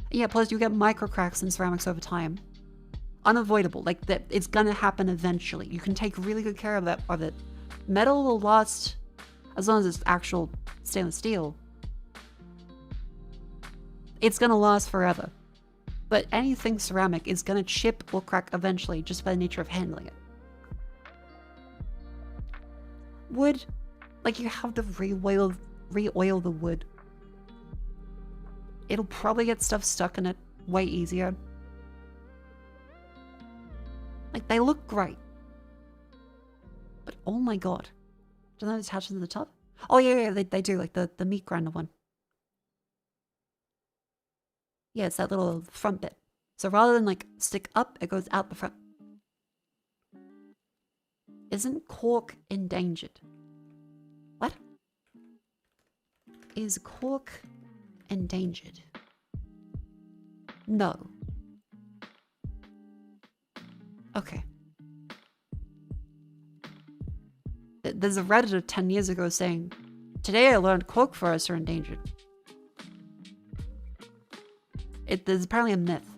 S1: Yeah, plus you get micro cracks in ceramics over time. Unavoidable, like that, it's gonna happen eventually. You can take really good care of it. Metal will last as long as it's actual stainless steel. It's gonna last forever. But anything ceramic is gonna chip or crack eventually, just by the nature of handling it. Wood, like you have to re-oil the wood. It'll probably get stuff stuck in it way easier. Like, they look great. But oh my god. Do they attach them to the top? Oh yeah, they do, like the meat grinder one. Yeah, it's that little front bit. So rather than like stick up, it goes out the front. Isn't cork endangered? What? Is cork endangered? No. Okay. There's a Redditor 10 years ago saying, today I learned cork forests are endangered. There's apparently a myth.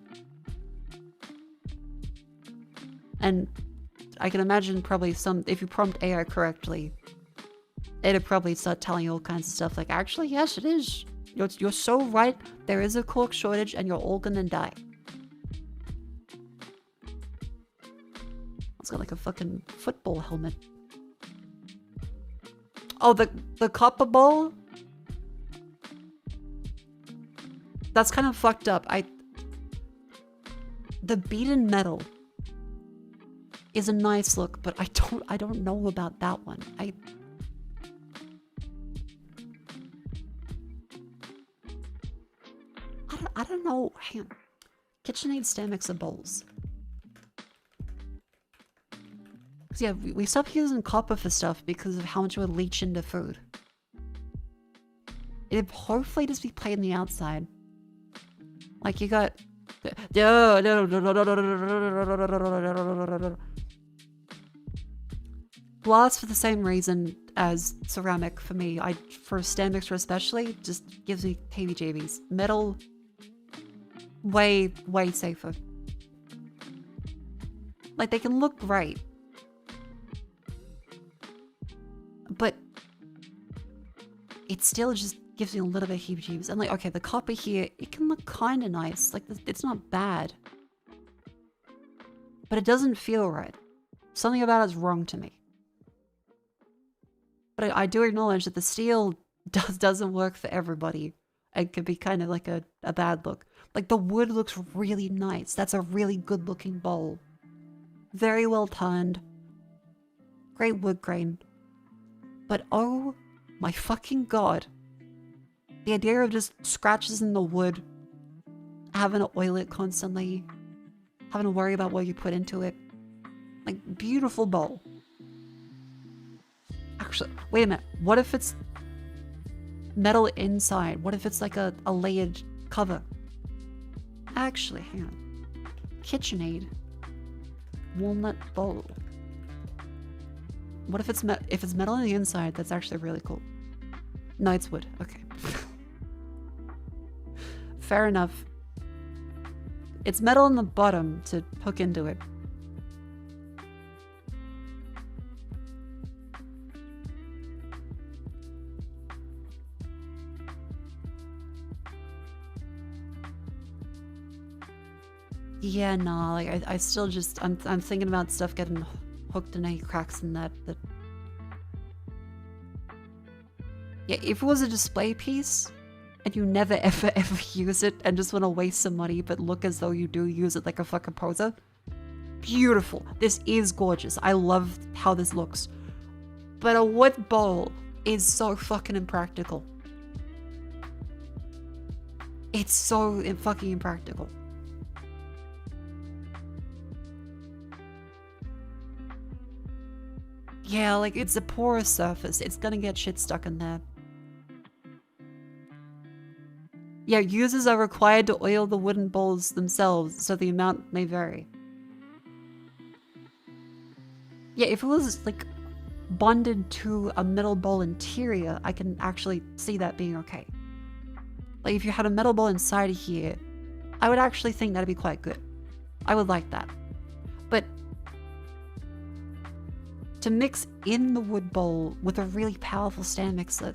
S1: And I can imagine probably if you prompt AI correctly, it'd probably start telling you all kinds of stuff like, actually, yes, it is. You're so right. There is a cork shortage and you're all gonna die. It's got like a fucking football helmet. Oh, the copper bowl? That's kind of fucked up. The beaten metal is a nice look, but I don't know about that one. I don't know. Hang on. KitchenAid stand mixer bowls. Yeah, we stopped using copper for stuff because of how much it would leach into food. It'd hopefully just be played on the outside. Like you got... Glass for the same reason as ceramic for me. For stand mixer especially, just gives me heebie-jeebies. Metal, way safer. Like they can look great. But it still just gives me a little bit of heebie-jeebies. And like, okay, the copper here, it can look kind of nice. Like, it's not bad. But it doesn't feel right. Something about it's wrong to me. But I do acknowledge that the steel doesn't work for everybody. It could be kind of like a bad look. Like, the wood looks really nice. That's a really good-looking bowl. Very well turned. Great wood grain. But oh my fucking god. The idea of just scratches in the wood, having to oil it constantly, having to worry about what you put into it. Like, beautiful bowl. Actually, wait a minute. What if it's metal inside? What if it's like a layered cover? Actually, hang on. KitchenAid walnut bowl. What if it's metal on the inside? That's actually really cool. No, it's wood. Okay. Fair enough. It's metal on the bottom to hook into it. Yeah, no, like I still just I'm thinking about stuff getting hooked in any cracks in that. Yeah, if it was a display piece and you never ever use it and just want to waste some money but look as though you do use it like a fucking poser, beautiful. This is gorgeous. I love how this looks. But a wood bowl is so fucking impractical. It's so fucking impractical. Yeah, like it's a porous surface. It's gonna get shit stuck in there. Yeah, users are required to oil the wooden bowls themselves, so the amount may vary. Yeah, if it was like bonded to a metal bowl interior, I can actually see that being okay. Like if you had a metal bowl inside of here, I would actually think that'd be quite good. I would like that. But to mix in the wood bowl with a really powerful stand mixer,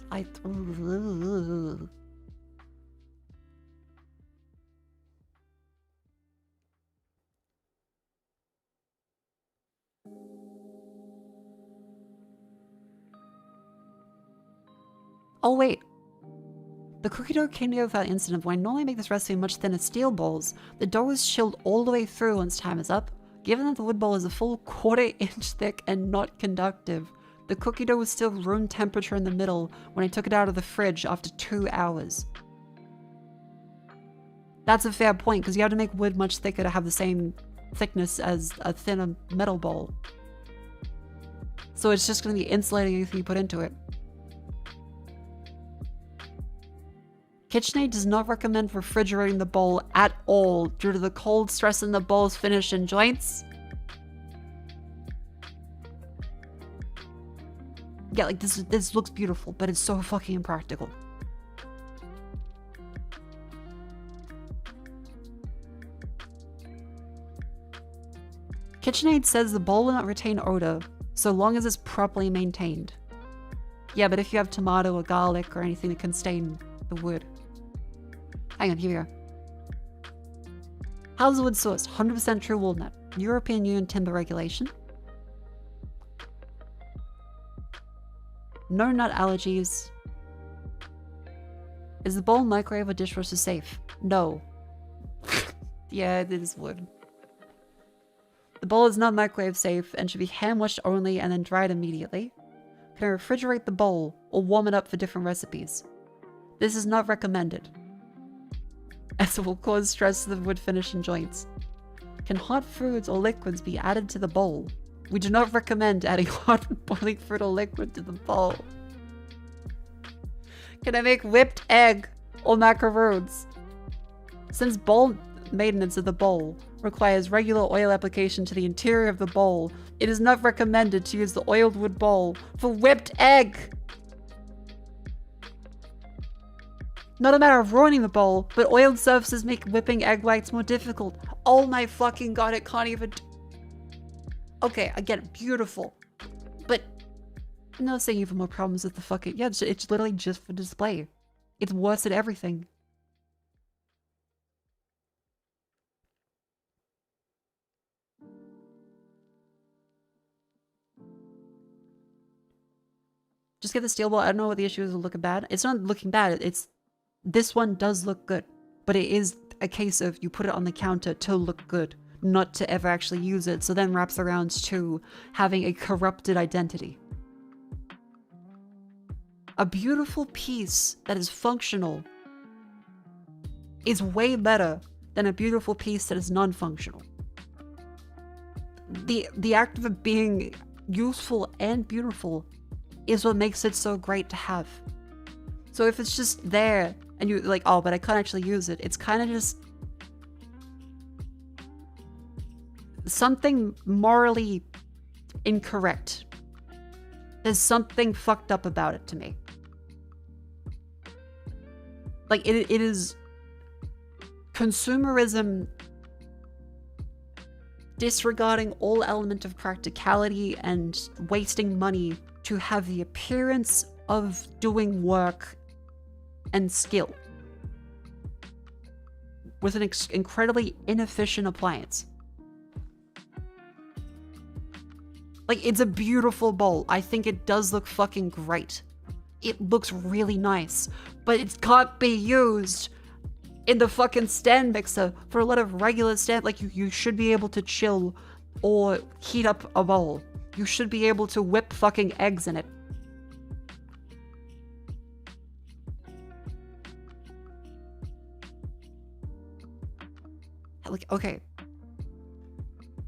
S1: Oh wait. The cookie dough came together without incident. When I normally make this recipe in much thinner steel bowls, the dough is chilled all the way through once time is up. Given that the wood bowl is a full 1/4 inch thick and not conductive, the cookie dough was still room temperature in the middle when I took it out of the fridge after 2 hours. That's a fair point, because you have to make wood much thicker to have the same thickness as a thinner metal bowl. So it's just going to be insulating anything you put into it. KitchenAid does not recommend refrigerating the bowl at all due to the cold stress in the bowl's finish and joints. Yeah, like this looks beautiful, but it's so fucking impractical. KitchenAid says the bowl will not retain odor so long as it's properly maintained. Yeah, but if you have tomato or garlic or anything that can stain the wood. Hang on, here we are. How's the wood sourced? 100% true walnut. European Union timber regulation. No nut allergies. Is the bowl, microwave, or dishwasher safe? No. Yeah, it is wood. The bowl is not microwave safe and should be hand washed only and then dried immediately. Can I refrigerate the bowl or warm it up for different recipes? This is not recommended, as it will cause stress to the wood finish and joints. Can hot foods or liquids be added to the bowl? We do not recommend adding hot boiling fruit or liquid to the bowl. Can I make whipped egg or macaroons? Since bowl maintenance of the bowl requires regular oil application to the interior of the bowl, it is not recommended to use the oiled wood bowl for whipped egg. Not a matter of ruining the bowl, but oiled surfaces make whipping egg whites more difficult. Oh my fucking god, it can't even... Okay, again, beautiful. But I'm not saying even more problems with the fucking... Yeah, it's literally just for display. It's worse at everything. Just get the steel bowl. I don't know what the issue is with looking bad. It's not looking bad. It's... This one does look good. But it is a case of you put it on the counter to look good, not to ever actually use it. So then wraps around to having a corrupted identity. A beautiful piece that is functional is way better than a beautiful piece that is non-functional. The act of it being useful and beautiful is what makes it so great to have. So if it's just there and you're like, oh, but I can't actually use it, it's kind of just something morally incorrect. There's something fucked up about it to me. Like, it is consumerism disregarding all element of practicality and wasting money to have the appearance of doing work and skill with an incredibly inefficient appliance. Like, it's a beautiful bowl. I think it does look fucking great. It looks really nice, but it can't be used in the fucking stand mixer for a lot of regular stand. Like, you should be able to chill or heat up a bowl. You should be able to whip fucking eggs in it. Like, okay.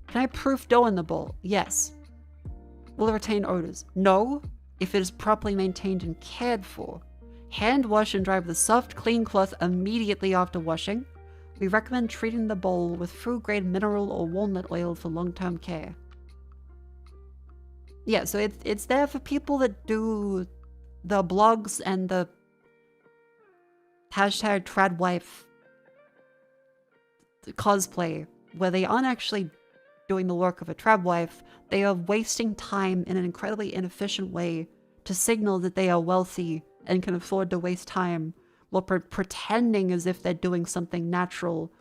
S1: Can I proof dough in the bowl? Yes. Will it retain odors? No, if it is properly maintained and cared for. Hand wash and dry with a soft, clean cloth immediately after washing. We recommend treating the bowl with food-grade mineral or walnut oil for long-term care. Yeah, so it's there for people that do the blogs and the hashtag tradwife cosplay, where they aren't actually doing the work of a tradwife. They are wasting time in an incredibly inefficient way to signal that they are wealthy and can afford to waste time while pretending as if they're doing something natural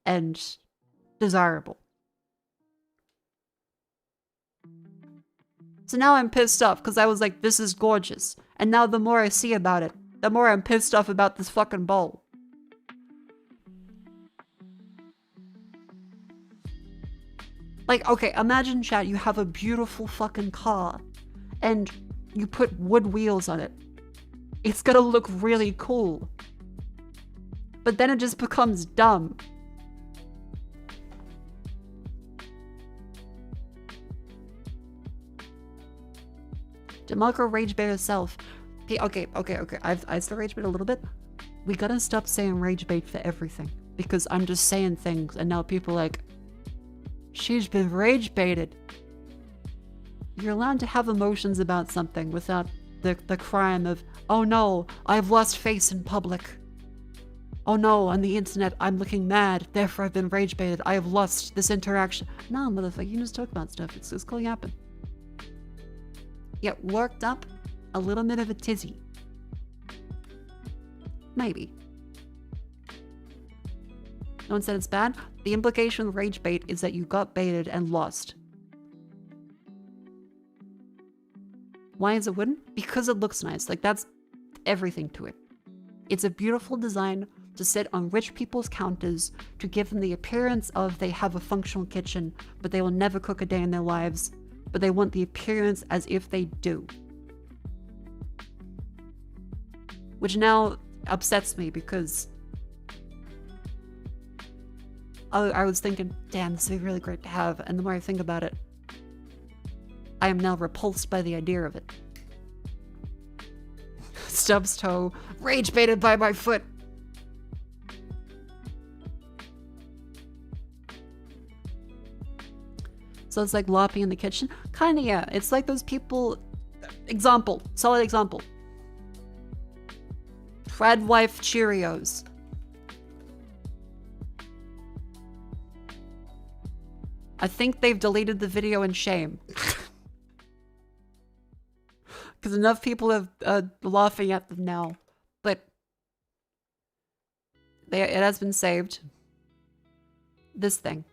S1: and desirable. So now I'm pissed off because I was like, this is gorgeous. And now the more I see about it, the more I'm pissed off about this fucking bowl. Like, okay, imagine, chat, you have a beautiful fucking car and you put wood wheels on it. It's gonna look really cool. But then it just becomes dumb. Did Mako rage bait herself? Okay. I've still rage bait a little bit. we gotta stop saying rage bait for everything, because I'm just saying things and now people are like, she's been rage baited. You're allowed to have emotions about something without the crime of, oh no, I've lost face in public. Oh no, on the internet I'm looking mad, therefore I've been rage baited. I have lost this interaction. No, motherfucker, you can just talk about stuff. It's called yapping. Get worked up, a little bit of a tizzy. Maybe. No one said it's bad. The implication of rage bait is that you got baited and lost. Why is it wooden? Because it looks nice. Like, that's everything to it. It's a beautiful design to sit on rich people's counters to give them the appearance of they have a functional kitchen, but they will never cook a day in their lives, but they want the appearance as if they do. Which now upsets me because I was thinking, damn, this would be really great to have, and the more I think about it, I am now repulsed by the idea of it. Stubbs toe, rage baited by my foot. So it's like lopping in the kitchen? Kinda, yeah. It's like those people... Example. Solid example. Fred wife Cheerios. I think they've deleted the video in shame. Because enough people have laughing at them now. But it has been saved. This thing.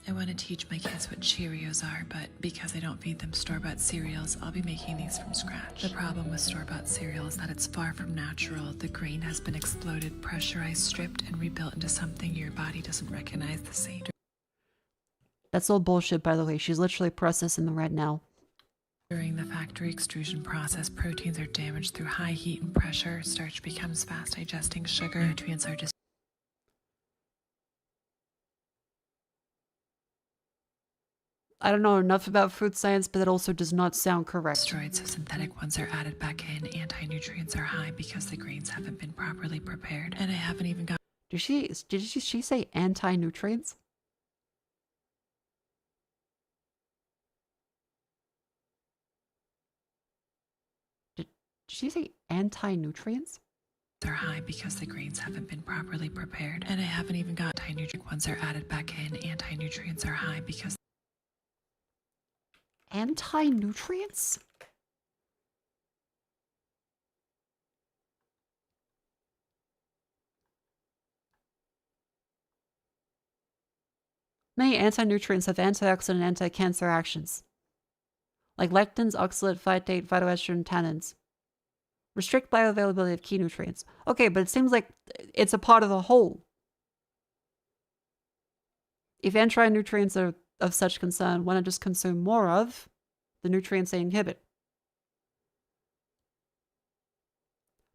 S4: I want to teach my kids what Cheerios are, but because I don't feed them store-bought cereals, I'll be making these from scratch. The problem with store-bought cereal is that it's far from natural. The grain has been exploded, pressurized, stripped, and rebuilt into something your body doesn't recognize the same.
S1: That's all bullshit, by the way. She's literally processing them right now.
S4: During the factory extrusion process, proteins are damaged through high heat and pressure. Starch becomes fast-digesting sugar. Nutrients are
S1: I don't know enough about food science, but that also does not sound correct.
S4: destroyed, so synthetic ones are added back in. Anti-nutrients are high because the grains haven't been properly prepared. And I haven't even got...
S1: Did she say anti-nutrients? Did she say anti-nutrients?
S4: are high because the grains haven't been properly prepared. And I haven't even got anti-nutrient ones are added back in. Anti-nutrients are high because...
S1: Anti-nutrients? Many anti-nutrients have antioxidant and anti-cancer actions, like lectins, oxalate, phytate, phytoestrogen, tannins. Restrict bioavailability of key nutrients. Okay, but it seems like it's a part of the whole. If anti-nutrients are of such concern, why not just consume more of the nutrients they inhibit?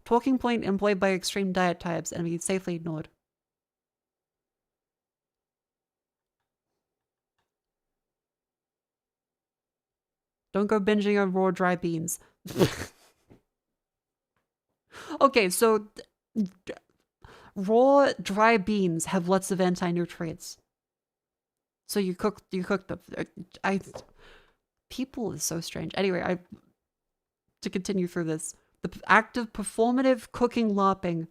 S1: Talking point employed by extreme diet types and be safely ignored. Don't go binging on raw dry beans. Okay, so raw dry beans have lots of anti-nutrients. So you cook them. People is so strange. Anyway, to continue through this, the act of performative cooking lopping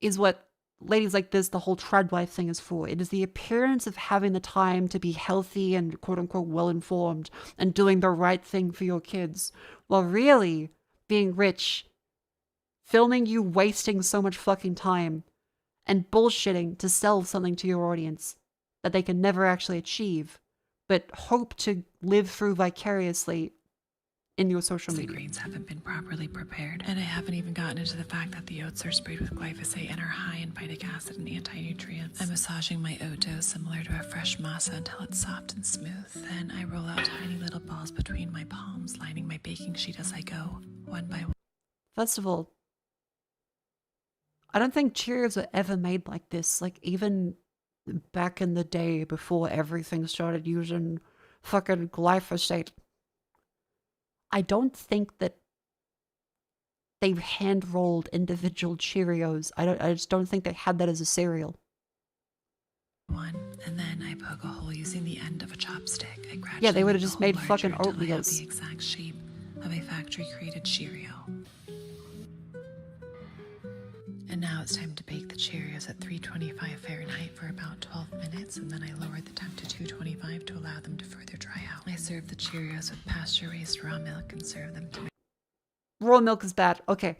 S1: is what ladies like this, the whole trad wife thing is for. It is the appearance of having the time to be healthy and quote unquote well informed and doing the right thing for your kids, while really being rich, filming you wasting so much fucking time and bullshitting to sell something to your audience that they can never actually achieve, but hope to live through vicariously in your social media.
S4: The grains haven't been properly prepared, and I haven't even gotten into the fact that the oats are sprayed with glyphosate and are high in phytic acid and anti-nutrients. I'm massaging my oat dough similar to a fresh masa until it's soft and smooth. Then I roll out tiny little balls between my palms, lining my baking sheet as I go, one by one.
S1: First of all, I don't think Cheerios were ever made like this. Like, even back in the day before everything started using fucking glyphosate, I don't think that they hand-rolled individual Cheerios. I just don't think they had that as a cereal.
S4: One, and then I poke a hole using the end of a chopstick. I gradually
S1: Yeah, they would have
S4: make
S1: just
S4: the hole
S1: made
S4: larger
S1: fucking
S4: until I have
S1: oatmeals.
S4: the exact shape of a factory-created Cheerio. And now it's time to bake the Cheerios at 325 Fahrenheit for about 12 minutes, and then I lowered the temp to 225 to allow them to further dry out. I serve the Cheerios with pasture-raised raw milk and serve them to
S1: Raw milk is bad. Okay.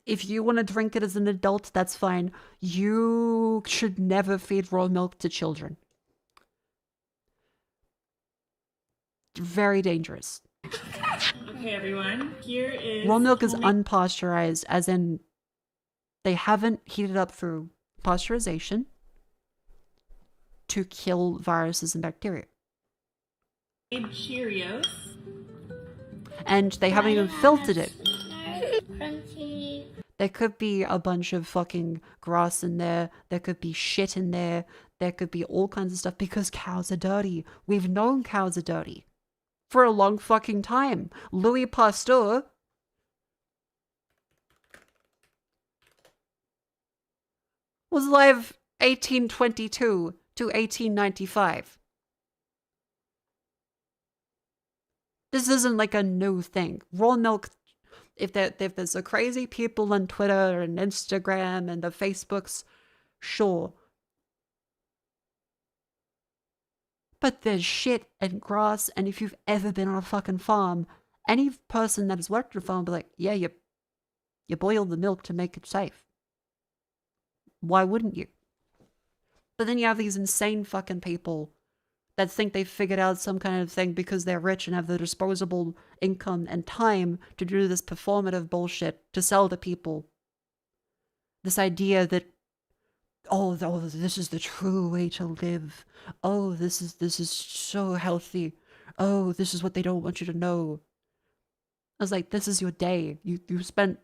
S1: If you want to drink it as an adult, that's fine. You should never feed raw milk to children. Very dangerous.
S5: Okay, everyone, here is...
S1: Raw milk is unpasteurized, as in they haven't heated up through pasteurization to kill viruses and bacteria.
S5: Cheerios.
S1: And they haven't even filtered it.
S6: Crunchy.
S1: There could be a bunch of fucking grass in there. There could be shit in there. There could be all kinds of stuff because cows are dirty. We've known cows are dirty for a long fucking time. Louis Pasteur was alive 1822 to 1895. This isn't like a new thing. Raw milk, if there's a crazy people on Twitter and Instagram and the Facebooks, sure. But there's shit and grass, and if you've ever been on a fucking farm, any person that has worked on a farm will be like, yeah, you boil the milk to make it safe. Why wouldn't you? But then you have these insane fucking people that think they've figured out some kind of thing because they're rich and have the disposable income and time to do this performative bullshit to sell to people. This idea that, oh, this is the true way to live. Oh, this is so healthy. Oh, this is what they don't want you to know. I was like, this is your day. You spent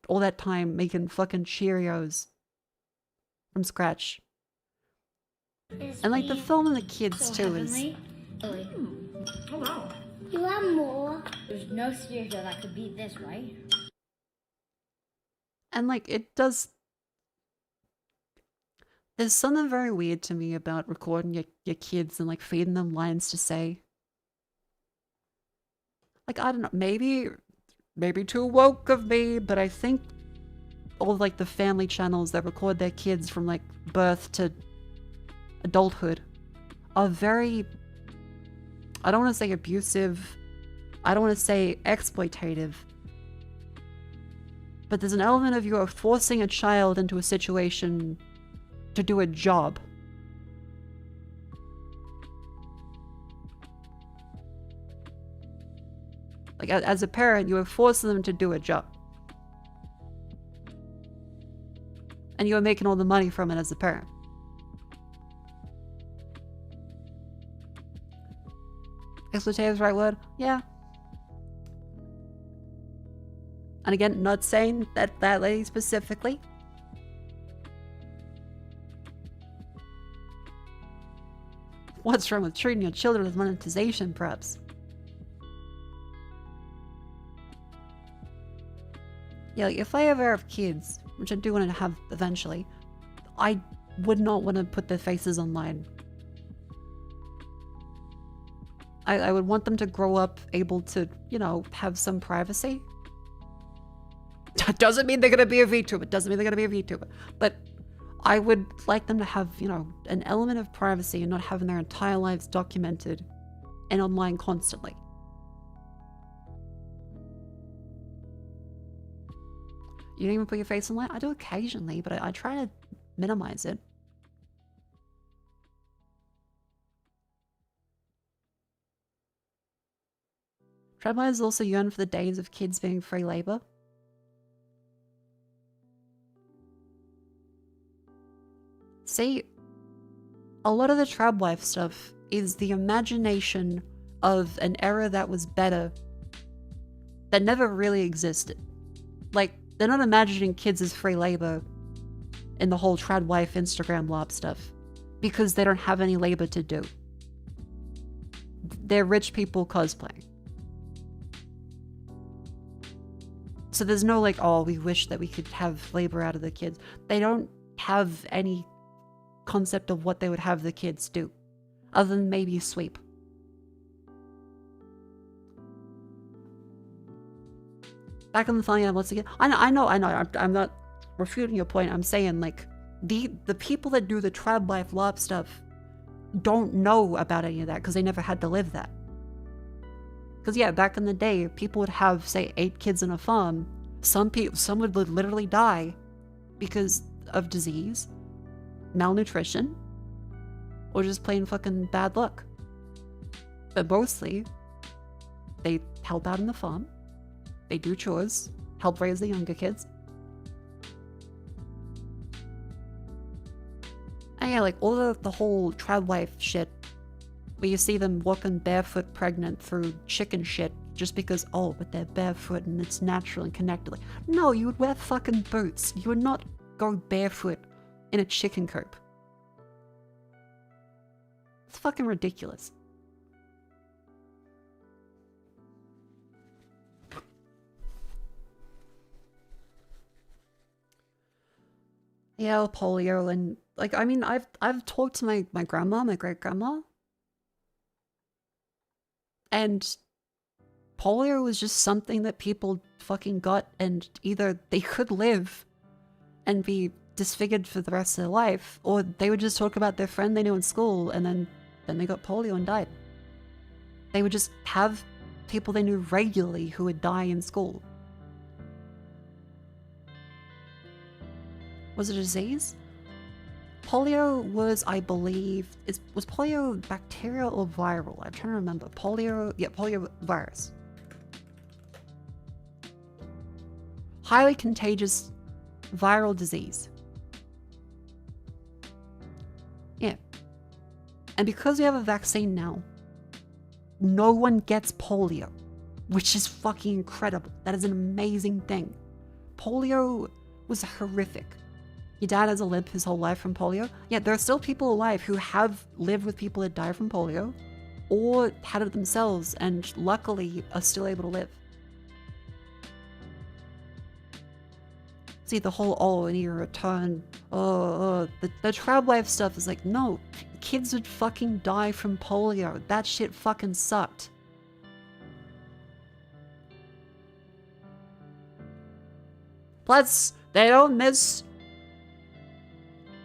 S1: all that time making fucking Cheerios from scratch. And like the film and the kids
S6: So
S1: too is...
S6: heavenly. Really.
S5: Oh, wow.
S6: You have more. There's no cereal that could beat this, right?
S1: And like it does... There's something very weird to me about recording your kids and like feeding them lines to say. Like, I don't know, maybe too woke of me, but I think all like the family channels that record their kids from like birth to adulthood are very, I don't want to say abusive, I don't want to say exploitative, but there's an element of you are forcing a child into a situation to do a job. Like, as a parent, you are forcing them to do a job. And you are making all the money from it as a parent. Exploitative is the right word? Yeah. And again, not saying that lady specifically. What's wrong with treating your children with monetization, perhaps? Yeah, like if I ever have kids, which I do want to have eventually, I would not want to put their faces online. I would want them to grow up able to, you know, have some privacy. That doesn't mean they're going to be a VTuber. It doesn't mean they're going to be a VTuber. But I would like them to have, you know, an element of privacy and not having their entire lives documented and online constantly. You don't even put your face online? I do occasionally, but I try to minimize it. Travelers also yearn for the days of kids being free labor. See, a lot of the Trab Wife stuff is the imagination of an era that was better that never really existed. Like, they're not imagining kids as free labor in the whole Trad Wife Instagram lob stuff because they don't have any labor to do. They're rich people cosplaying. So there's no like, oh, we wish that we could have labor out of the kids. They don't have any concept of what they would have the kids do, other than maybe sweep. Back on the phone once again. I know. I'm not refuting your point. I'm saying like the people that do the trad life LARP stuff don't know about any of that because they never had to live that. Because yeah, back in the day, people would have say 8 kids in a farm. Some would literally die because of disease, malnutrition, or just plain fucking bad luck. But mostly, they help out in the farm. They do chores, help raise the younger kids. And yeah, like all the whole trad life shit, where you see them walking barefoot pregnant through chicken shit just because, oh, but they're barefoot and it's natural and connected. Like, no, you would wear fucking boots. You would not go barefoot in a chicken coop. It's fucking ridiculous. Yeah, polio, and like, I mean, I've talked to my grandma, my great grandma, and polio was just something that people fucking got, and either they could live and be disfigured for the rest of their life, or they would just talk about their friend they knew in school, and then they got polio and died. They would just have people they knew regularly who would die in school. Was it a disease? Polio was, I believe, was polio bacterial or viral? I'm trying to remember. Polio virus. Highly contagious viral disease. Yeah. And because we have a vaccine now, no one gets polio, which is fucking incredible. That is an amazing thing. Polio was horrific. Your dad has a limp his whole life from polio. Yeah, there are still people alive who have lived with people that died from polio or had it themselves and luckily are still able to live. See, the whole, oh, I need a return, the trad life stuff is like, no, kids would fucking die from polio. That shit fucking sucked. Plus, they don't miss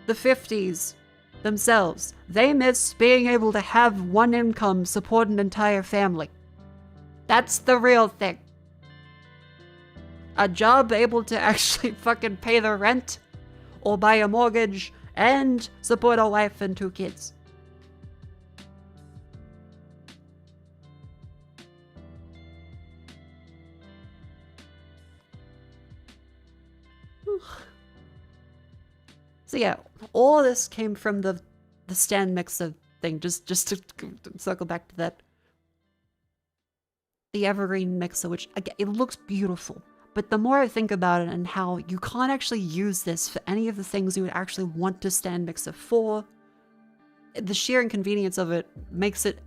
S1: the 50s themselves. They miss being able to have one income support an entire family. That's the real thing. A job able to actually fucking pay the rent or buy a mortgage and support a wife and 2 kids. So yeah, all this came from the stand mixer thing, just to circle back to that. The evergreen mixer, which again, it looks beautiful, but the more I think about it and how you can't actually use this for any of the things you would actually want to stand mixer for, the sheer inconvenience of it makes it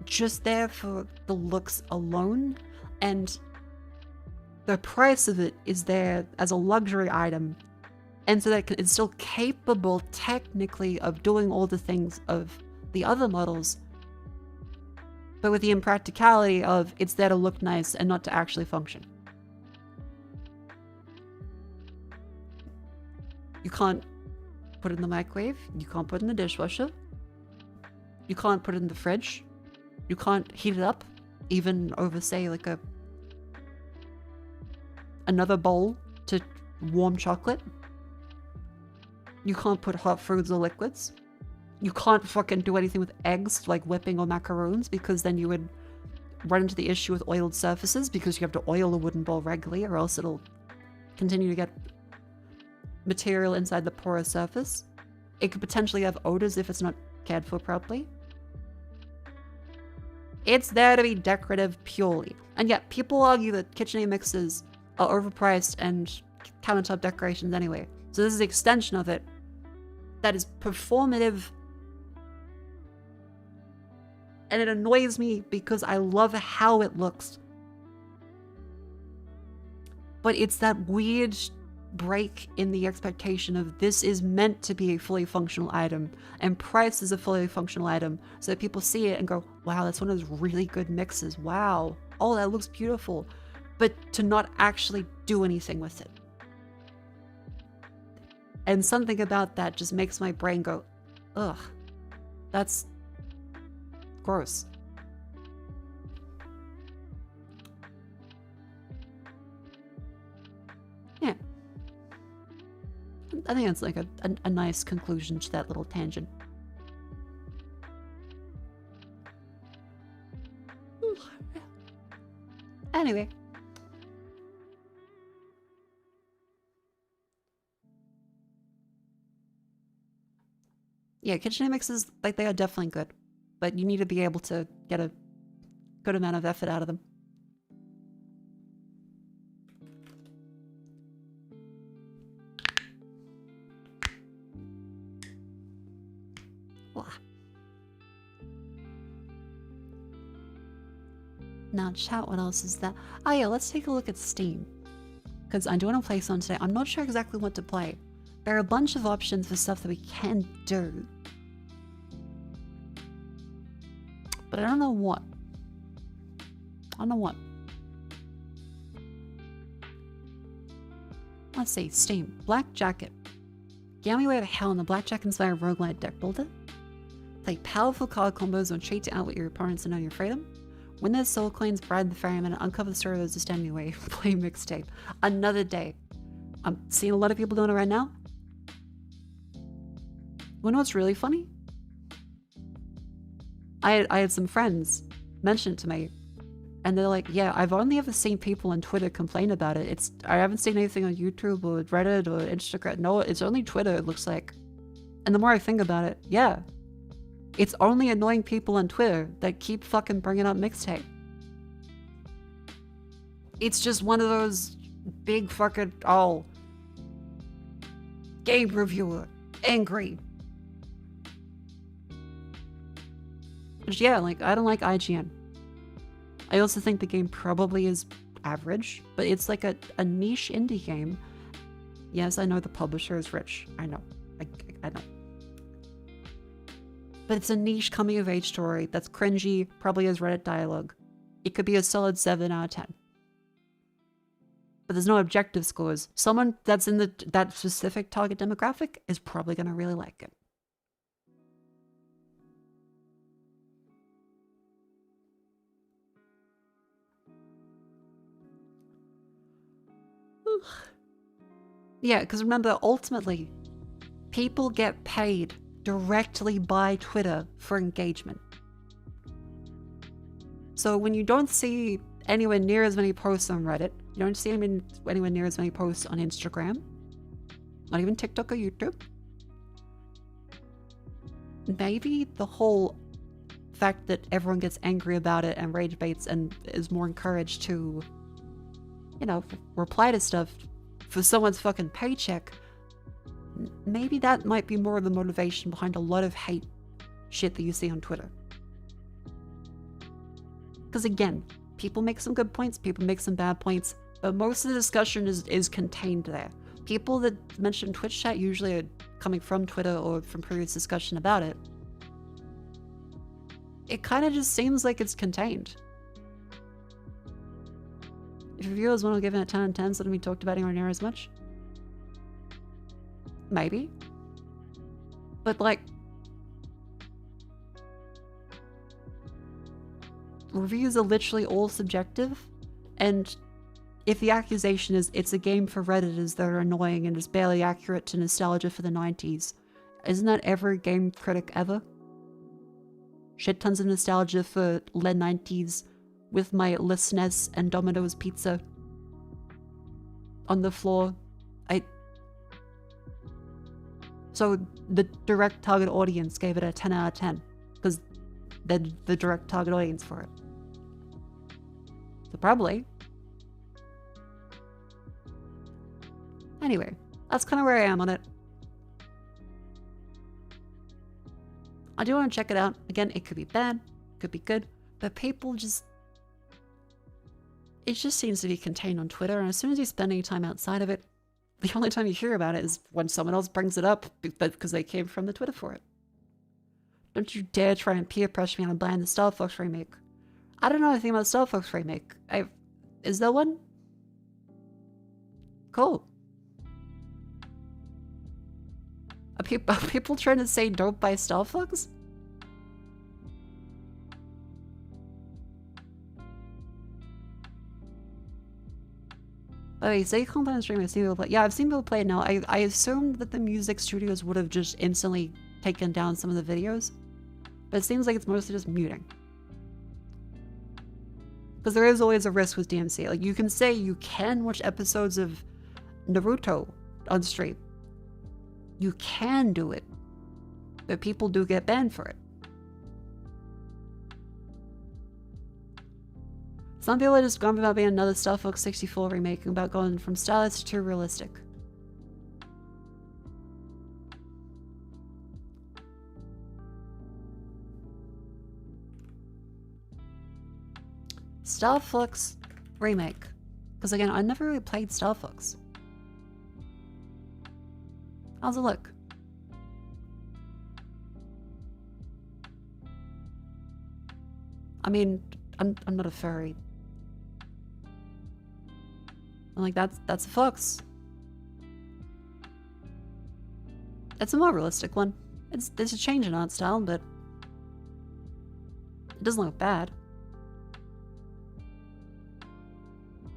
S1: just there for the looks alone, and the price of it is there as a luxury item. And so that it's still capable, technically, of doing all the things of the other models, but with the impracticality of it's there to look nice and not to actually function. You can't put it in the microwave. You can't put it in the dishwasher. You can't put it in the fridge. You can't heat it up, even over, say, like another bowl to warm chocolate. You can't put hot foods or liquids. You can't fucking do anything with eggs, like whipping or macaroons, because then you would run into the issue with oiled surfaces, because you have to oil a wooden bowl regularly, or else it'll continue to get material inside the porous surface. It could potentially have odors if it's not cared for properly. It's there to be decorative purely. And yet, people argue that KitchenAid mixers are overpriced and countertop decorations anyway. So this is the extension of it that is performative, and it annoys me because I love how it looks. But it's that weird break in the expectation of this is meant to be a fully functional item and priced as a fully functional item, so that people see it and go, wow, that's one of those really good mixes. Wow. Oh, that looks beautiful. But to not actually do anything with it. And something about that just makes my brain go, ugh, that's gross. Yeah. I think that's like a nice conclusion to that little tangent. Anyway. Yeah, KitchenAid mixes, like, they are definitely good. But you need to be able to get a good amount of effort out of them. Now, chat, what else is that? Oh yeah, let's take a look at Steam. Because I do want to play some today. I'm not sure exactly what to play. There are a bunch of options for stuff that we can do. But I don't know what. I don't know what. Let's see, Steam. Black Jacket. Get me way to hell in the Blackjack inspired roguelite deck builder. Play powerful card combos and cheat to outwit your opponents and know your freedom. Win those soul coins, bribe the ferryman, and uncover the story of those who stand in your way. Play mixtape. Another day. I'm seeing a lot of people doing it right now. You know what's really funny? I had some friends mention it to me, and they're like, yeah, I've only ever seen people on Twitter complain about it. I haven't seen anything on YouTube or Reddit or Instagram. No, it's only Twitter, it looks like. And the more I think about it, yeah. It's only annoying people on Twitter that keep fucking bringing up mixtape. It's just one of those big fucking, oh, game reviewer, angry. But yeah, like, I don't like IGN. I also think the game probably is average, but it's like a niche indie game. Yes, I know the publisher is rich. I know. I know. But it's a niche coming-of-age story that's cringy, probably has Reddit dialogue. It could be a solid 7 out of 10. But there's no objective scores. Someone that's in that specific target demographic is probably going to really like it. Yeah, because remember, ultimately, people get paid directly by Twitter for engagement. So when you don't see anywhere near as many posts on Reddit, you don't see anywhere near as many posts on Instagram, not even TikTok or YouTube, maybe the whole fact that everyone gets angry about it and rage baits and is more encouraged to, you know, reply to stuff for someone's fucking paycheck, maybe that might be more of the motivation behind a lot of hate shit that you see on Twitter. Because again, people make some good points, people make some bad points, but most of the discussion is contained there. People that mention Twitch chat usually are coming from Twitter or from previous discussion about it. It kind of just seems like it's contained. If reviewers want to give it a 10 out of 10 so that we talked about anywhere near as much, maybe. But like, reviews are literally all subjective, and if the accusation is it's a game for Redditors that are annoying and is barely accurate to nostalgia for the 90s, isn't that every game critic ever? Shit tons of nostalgia for late 90s with my SNES and Domino's pizza on the floor. So the direct target audience gave it a 10 out of 10 because they're the direct target audience for it. So probably. Anyway, that's kind of where I am on it. I do want to check it out. Again, it could be bad, could be good, but people just... it just seems to be contained on Twitter, and as soon as you spend any time outside of it, the only time you hear about it is when someone else brings it up because they came from the Twitter for it. Don't you dare try and peer pressure me on buying the Star Fox remake. I don't know anything about the Star Fox remake. Is there one? Cool. Are people trying to say don't buy Star Fox? Okay, so you can't play on stream. I've seen people play. Yeah, I've seen people play it now. I assumed that the music studios would have just instantly taken down some of the videos. But it seems like it's mostly just muting. Because there is always a risk with DMC. Like, you can say you can watch episodes of Naruto on stream. You can do it. But people do get banned for it. Some people are just grumpy about being another Star Fox 64 remake, about going from stylish to realistic. Star Fox remake. Because again, I never really played Star Fox. How's it look? I mean, I'm not a furry. I'm like, that's a fox. It's a more realistic one. There's a change in art style, but it doesn't look bad.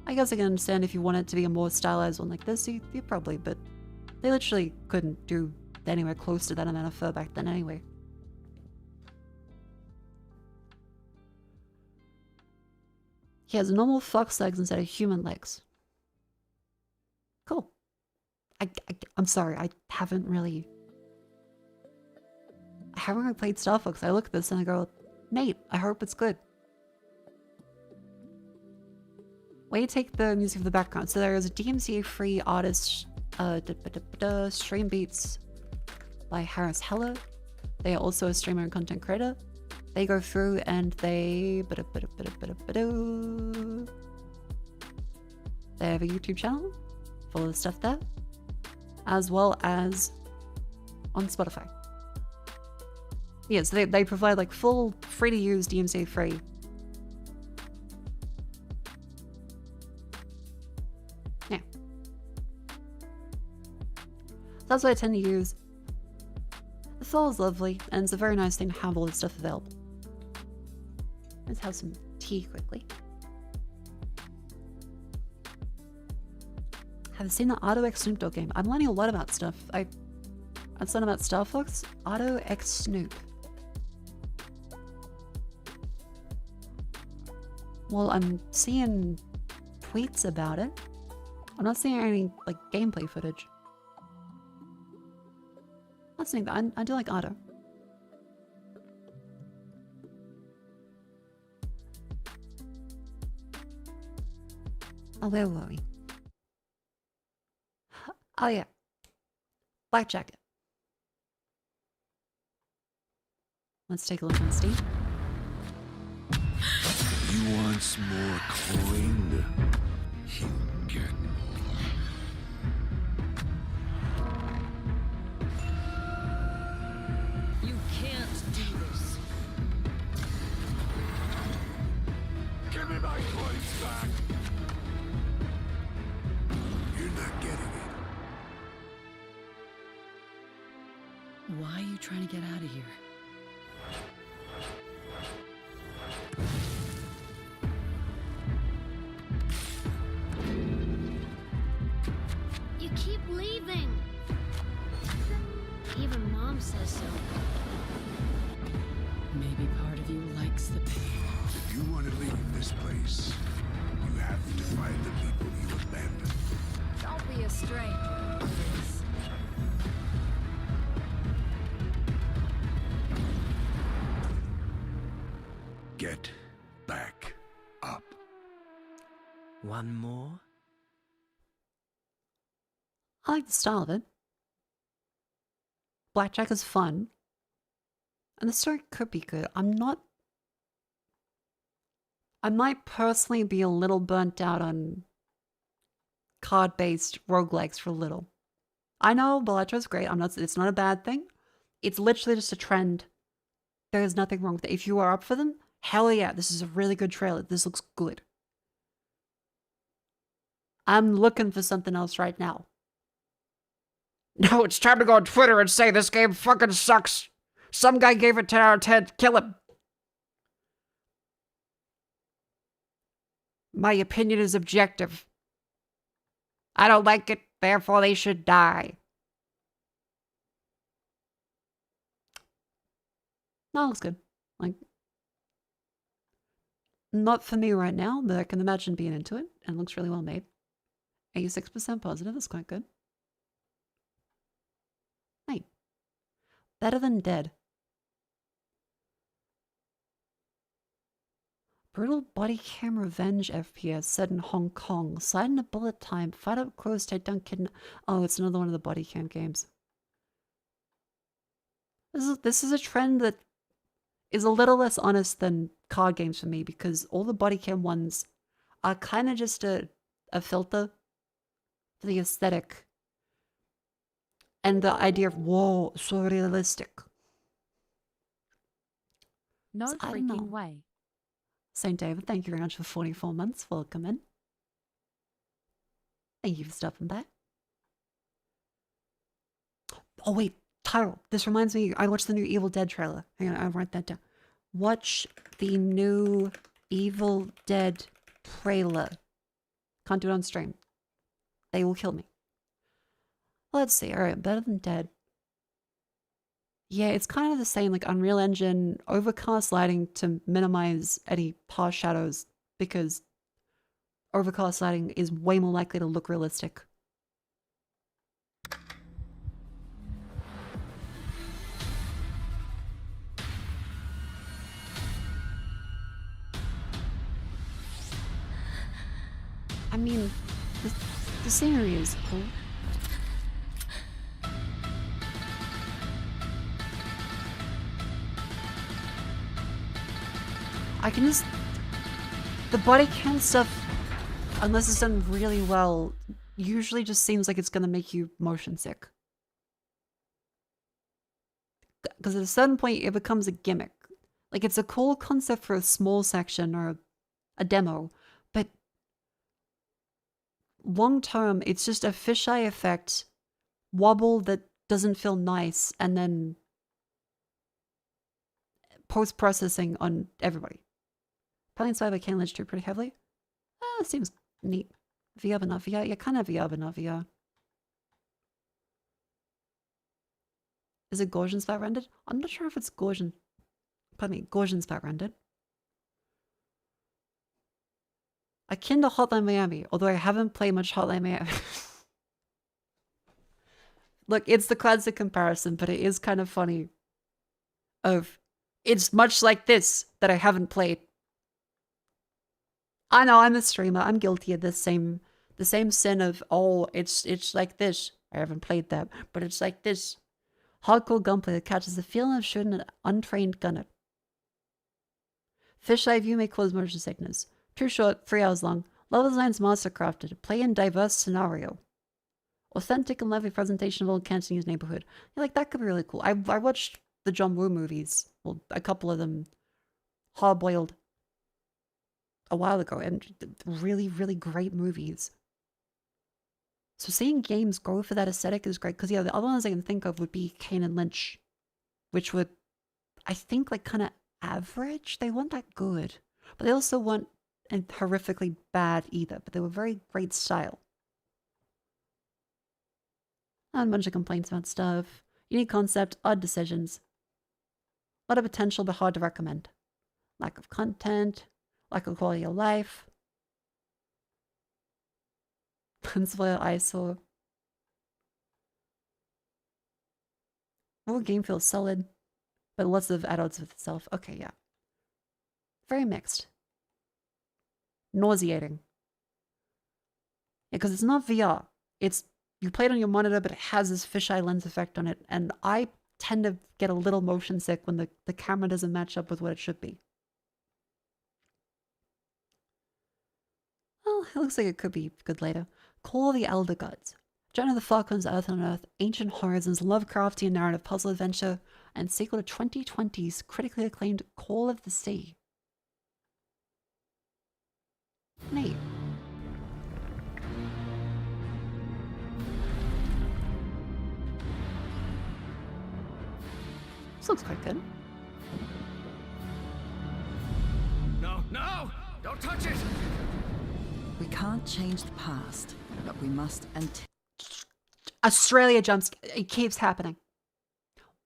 S1: I guess I can understand if you want it to be a more stylized one like this, you probably, but they literally couldn't do anywhere close to that amount of fur back then anyway. He has normal fox legs instead of human legs. Cool. I'm sorry, I haven't really played Star Fox. I look at this and I go, Nate, I hope it's good. Where you take the music of the background. So there is a DMCA-free artist, Stream Beats by Harris Heller. They are also a streamer and content creator. They go through and they have a YouTube channel, full of stuff there, as well as on Spotify. Yes, they provide like full free to use DMCA free. Yeah. That's what I tend to use. The fall is lovely, and it's a very nice thing to have all this stuff available. Let's have some tea quickly. Have you seen the Auto X Snoop Dogg game? I'm learning a lot about stuff. I've learned about Star Fox, Auto X Snoop. Well, I'm seeing tweets about it. I'm not seeing any like gameplay footage. That's something that I do like Auto. Oh, where were we? Oh yeah, Black Jacket. Let's take a look on Steam.
S3: You want some more coin? You get
S7: You can't do this.
S3: Give me my coins back! You're not getting it.
S7: Why are you trying to get out of here?
S6: You keep leaving. Even Mom says so.
S7: Maybe part of you likes the pain.
S3: If you want to leave this place, you have to find the people you abandoned.
S7: Don't be a stranger, please.
S3: Get back up.
S7: One more?
S1: I like the style of it. Blackjack is fun. And the story could be good. I'm not I might personally be a little burnt out on card-based roguelikes for a little. I know Bellatra's great. It's not a bad thing. It's literally just a trend. There is nothing wrong with it. If you are up for them, hell yeah, this is a really good trailer. This looks good. I'm looking for something else right now. No, it's time to go on Twitter and say this game fucking sucks. Some guy gave it 10 out of 10. Kill him. My opinion is objective. I don't like it, therefore they should die. No, it looks good. Like, not for me right now, but I can imagine being into it, and it looks really well made. 86% positive, that's quite good. Hey. Better than Dead. Brutal body cam revenge FPS set in Hong Kong. Slide in a bullet time. Fight up close, take down kidnap. Oh, it's another one of the body cam games. This is a trend that is a little less honest than card games for me, because all the body cam ones are kind of just a filter for the aesthetic and the idea of, whoa, so realistic.
S2: No
S1: So, I don't know.
S2: freaking way.
S1: St. David, thank you very much for 44 months. Welcome in. Thank you for stopping by. Oh, wait. Tyrell, this reminds me. I watched the new Evil Dead trailer. Hang on, I'll write that down. Watch the new Evil Dead trailer. Can't do it on stream. They will kill me. Let's see. All right, Better Than Dead. Yeah, it's kind of the same, like Unreal Engine, overcast lighting to minimize any harsh shadows, because overcast lighting is way more likely to look realistic. I mean, the scenery is cool. I can just... The body cam stuff, unless it's done really well, usually just seems like it's gonna make you motion sick. Because at a certain point, it becomes a gimmick. Like, it's a cool concept for a small section or a demo, but long term, it's just a fisheye effect, wobble that doesn't feel nice, and then post-processing on everybody. Probably inspired by Ken Lynch too pretty heavily. It seems neat. VR but not VR. Yeah, kind of VR but not VR. Is it Gaussian spot rendered? I'm not sure if it's Gaussian. Pardon me, Gaussian spot rendered. Akin to Hotline Miami, although I haven't played much Hotline Miami. Look, it's the classic comparison, but it is kind of funny. It's much like this that I haven't played. I know, I'm a streamer. I'm guilty of the same sin of, oh, it's like this. I haven't played that, but it's like this. Hardcore gunplay that catches the feeling of shooting an untrained gunner. Fisheye view may cause motion sickness. Too short, 3 hours long. Level design's mastercrafted. Play in diverse scenario. Authentic and lively presentation of old Cantonese neighborhood. Yeah, like, that could be really cool. I watched the John Woo movies. Well, a couple of them. Hard-boiled. A while ago, and really, really great movies. So seeing games go for that aesthetic is great, because yeah, the other ones I can think of would be Kane and Lynch, which would, I think, like, kind of average. They weren't that good, but they also weren't horrifically bad either, but they were very great style. And a bunch of complaints about stuff. Unique concept, odd decisions. A lot of potential, but hard to recommend. Lack of content. Lack of quality of life. Unspoiled eyesore. Overall game feels solid, but lots of add-ons with itself. Okay, yeah. Very mixed. Nauseating. Yeah, because it's not VR. It's, you play it on your monitor, but it has this fisheye lens effect on it, and I tend to get a little motion sick when the camera doesn't match up with what it should be. it looks like it could be good later. Call of the Elder Gods. Journey of the Falcons, Earth on Earth, Ancient Horizons, Lovecraftian narrative puzzle adventure, and sequel to 2020's critically acclaimed Call of the Sea. Neat. This looks quite good.
S3: No, no! Don't touch it!
S7: We can't change the past, but we must
S1: Australia jumps. It keeps happening.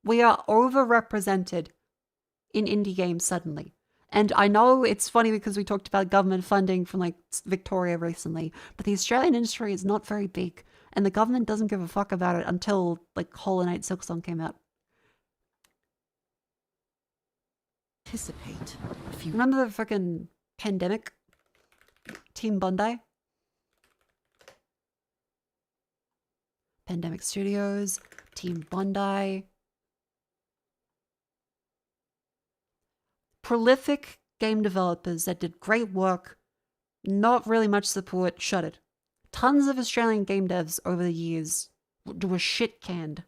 S1: We are overrepresented in indie games suddenly. And I know it's funny because we talked about government funding from like Victoria recently, but the Australian industry is not very big, and the government doesn't give a fuck about it until like Hollow Knight Silksong came out.
S7: anticipate a few.
S1: Remember the freaking pandemic? Team Bondi? Pandemic Studios, Team Bondi. Prolific game developers that did great work, not really much support, shuttered. Tons of Australian game devs over the years were shit canned.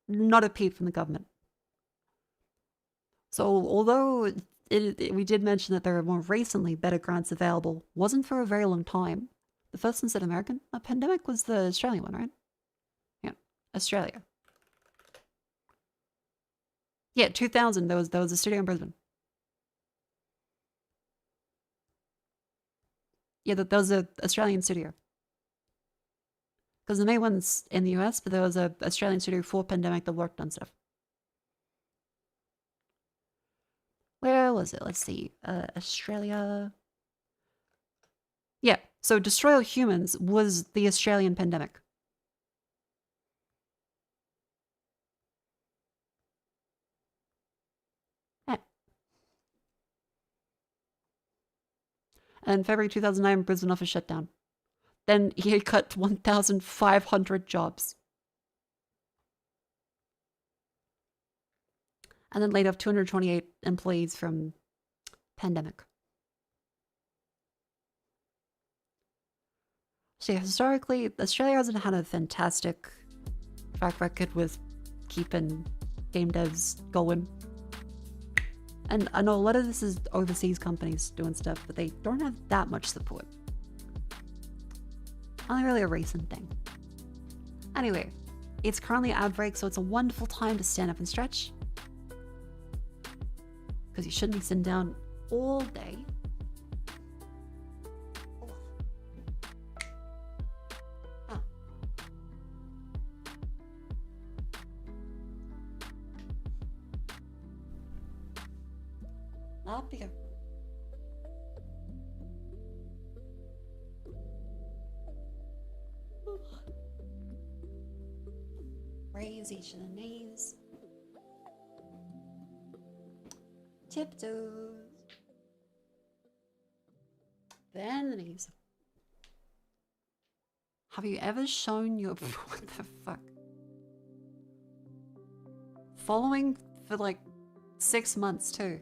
S1: Not a peep from the government. So although we did mention that there are more recently better grants available, wasn't for a very long time. The first one said American. A pandemic was the Australian one, right? Yeah, Australia. Yeah, 2000. There was a studio in Brisbane. Yeah, there was an Australian studio. Because the main one's in the US, but there was an Australian studio for pandemic that worked on stuff. Where was it? Let's see. Australia. Yeah, so Destroy All Humans was the Australian pandemic. Yeah. And February 2009, Brisbane office shut down. Then he had cut 1,500 jobs. And then laid off 228 employees from pandemic. So yeah, historically, Australia hasn't had a fantastic track record with keeping game devs going. And I know a lot of this is overseas companies doing stuff, but they don't have that much support. Only really a recent thing. Anyway, it's currently ad break, so it's a wonderful time to stand up and stretch. Because you shouldn't be sitting down all day. Oh. Not beer. Raise each of the knees. Tiptoes. Bend the knees. Have you ever shown your... What the fuck? Following for like 6 months too.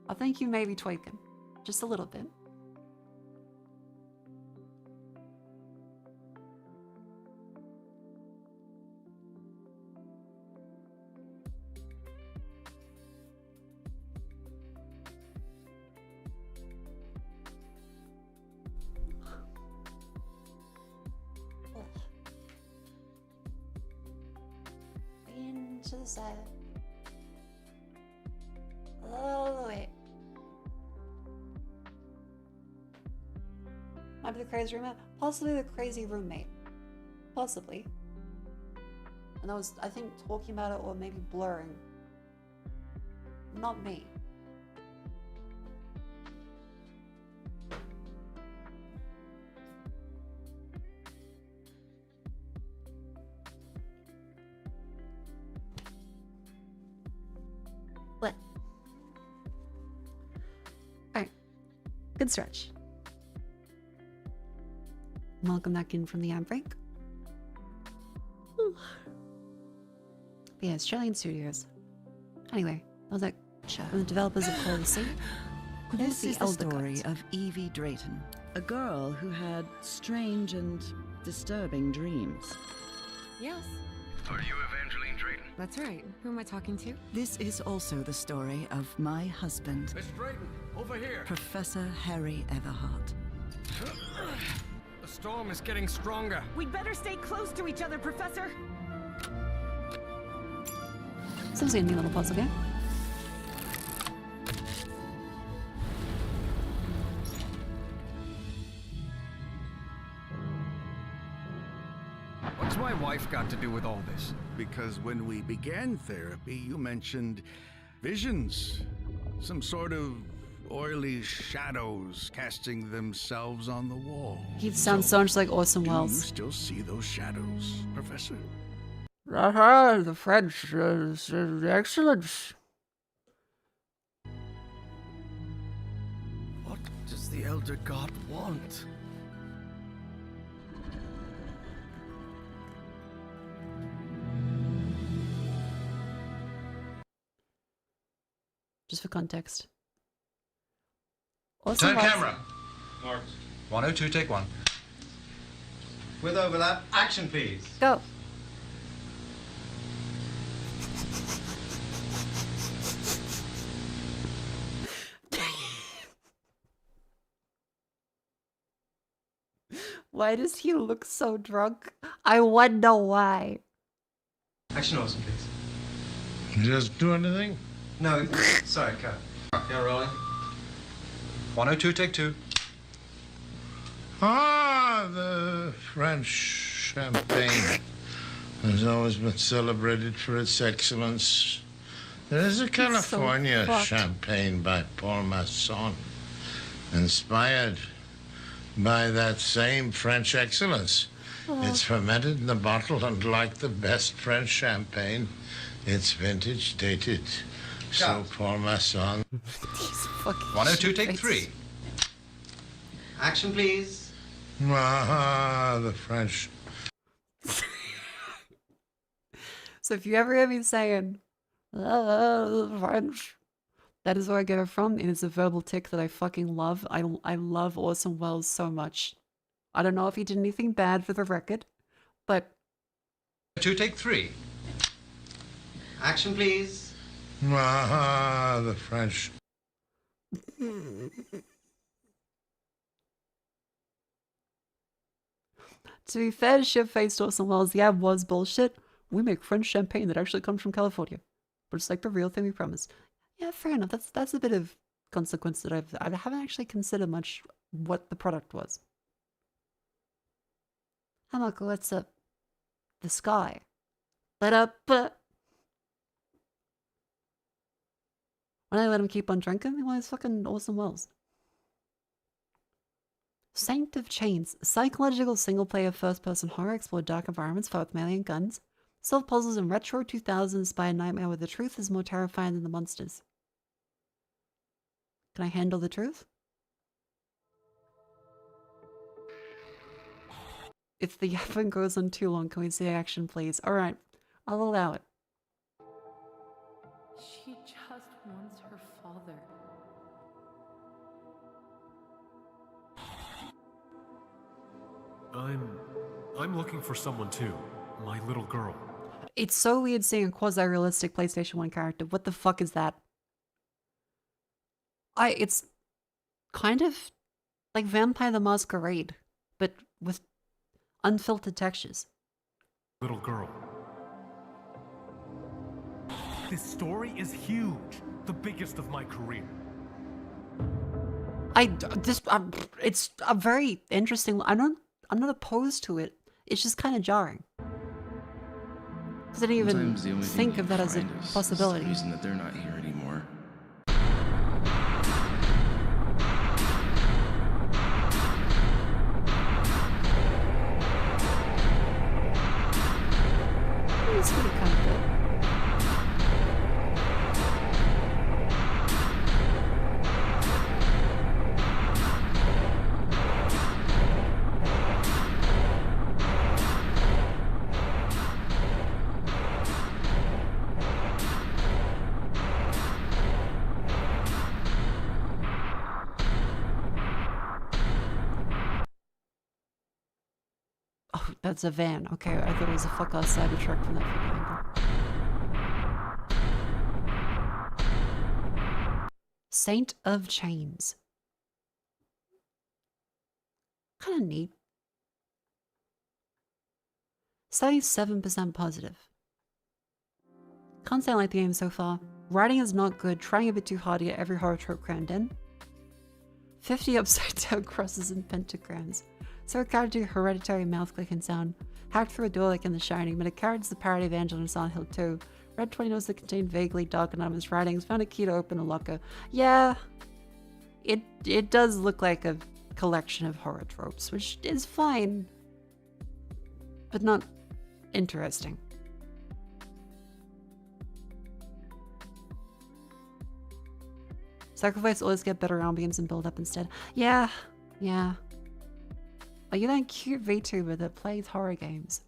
S1: I think you may be tweaking. Just a little bit. To the side. All the way. Might be the crazy roommate. Possibly the crazy roommate. Possibly. And I was, I think, talking about it or maybe blurring. Not me. What? Alright. Good stretch. Welcome back in from the ad break. Yeah, Australian studios. Anyway, that was like the developers of Call of the Sea.
S7: This is the
S1: elder
S7: story
S1: gods.
S7: of Evie Drayton, a girl who had strange and disturbing dreams.
S8: Yes,
S3: Are you Evangeline Drayton?
S8: that's right. Who am I talking to?
S7: This is also the story of my husband,
S9: Miss Drayton, over here.
S7: Professor Harry Everhart.
S9: The storm is getting stronger.
S10: We'd better stay close to each other, Professor.
S1: Seems like a neat little puzzle game.
S9: What's my wife got to do with all this?
S3: Because when we began therapy, you mentioned visions. Some sort of oily shadows casting themselves on the wall.
S1: He sounds so much like Orson
S3: Do you
S1: Welles.
S3: still see those shadows, Professor?
S1: The French, excellence.
S9: What does the Elder God want?
S1: Just for context. Orson
S11: Turn
S1: Welles.
S11: camera. Mark. 102, take one. With overlap, action please.
S1: Go. Why does he look so drunk? I wonder why.
S11: Action awesome please.
S3: Just do anything?
S11: No, sorry, cut. Yeah, rolling. 102, take two.
S3: Ah, the French champagne has always been celebrated for its excellence. There is a California
S1: fucked.
S3: champagne by Paul Masson, inspired by that same French excellence. It's fermented in the bottle, and like the best French champagne, it's vintage dated. So
S11: Cut.
S3: Paul Masson.
S1: These fucking
S11: 102, take
S1: shitface.
S11: three. Action please.
S3: Ah, the French.
S1: So if you ever hear me saying, French, that is where I get it from. It is a verbal tick that I fucking love. I love Orson Welles so much. I don't know if he did anything bad for the record, but
S11: 2, take three. Action please.
S3: Ah, the French.
S1: to be fair to shit-faced Orson Welles, the ad was bullshit. We make French champagne that actually comes from California. But it's like the real thing we promise. Yeah, fair enough. That's a bit of consequence that I haven't actually considered much what the product was. Hi, Mako, what's up? The sky. Lit up. When I let him keep on drinking, well, it's fucking Orson Welles. Saint of Chains, psychological single-player first-person horror, explore dark environments fought with melee and guns, solve puzzles in retro 2000-inspired nightmare where the truth is more terrifying than the monsters. Can I handle the truth? If the yapping goes on too long, can we see action, please? Alright, I'll allow it.
S10: She just wants her father.
S12: I'm looking for someone too. My little girl.
S1: It's so weird seeing a quasi-realistic PlayStation 1 character. What the fuck is that? It's kind of like Vampire the Masquerade, but with unfiltered textures.
S12: Little girl. This story is huge. The biggest of my career.
S1: It's a very interesting. I'm not opposed to it. It's just kind of jarring. Because I didn't even think of that as a possibility.
S13: The reason that they're not here anymore.
S1: It's really kind of good. that's a van. Okay, I thought it was a fuck-ass Cybertruck from that fucking angle. Saint of Chains. Kind of neat. 77% positive. Can't say I like the game so far. Writing is not good, trying a bit too hard to get every horror trope crammed in. 50 upside down crosses and pentagrams. So a character do hereditary mouth clicking sound. Hacked through a door like in The Shining, but a character's the parody of Angela in Silent Hill 2. Read 20 notes that contain vaguely dark anonymous writings. Found a key to open a locker. Yeah, it does look like a collection of horror tropes, which is fine, but not interesting. Sacrifice always get better ambience and build up instead. Yeah. Are you that cute VTuber that plays horror games?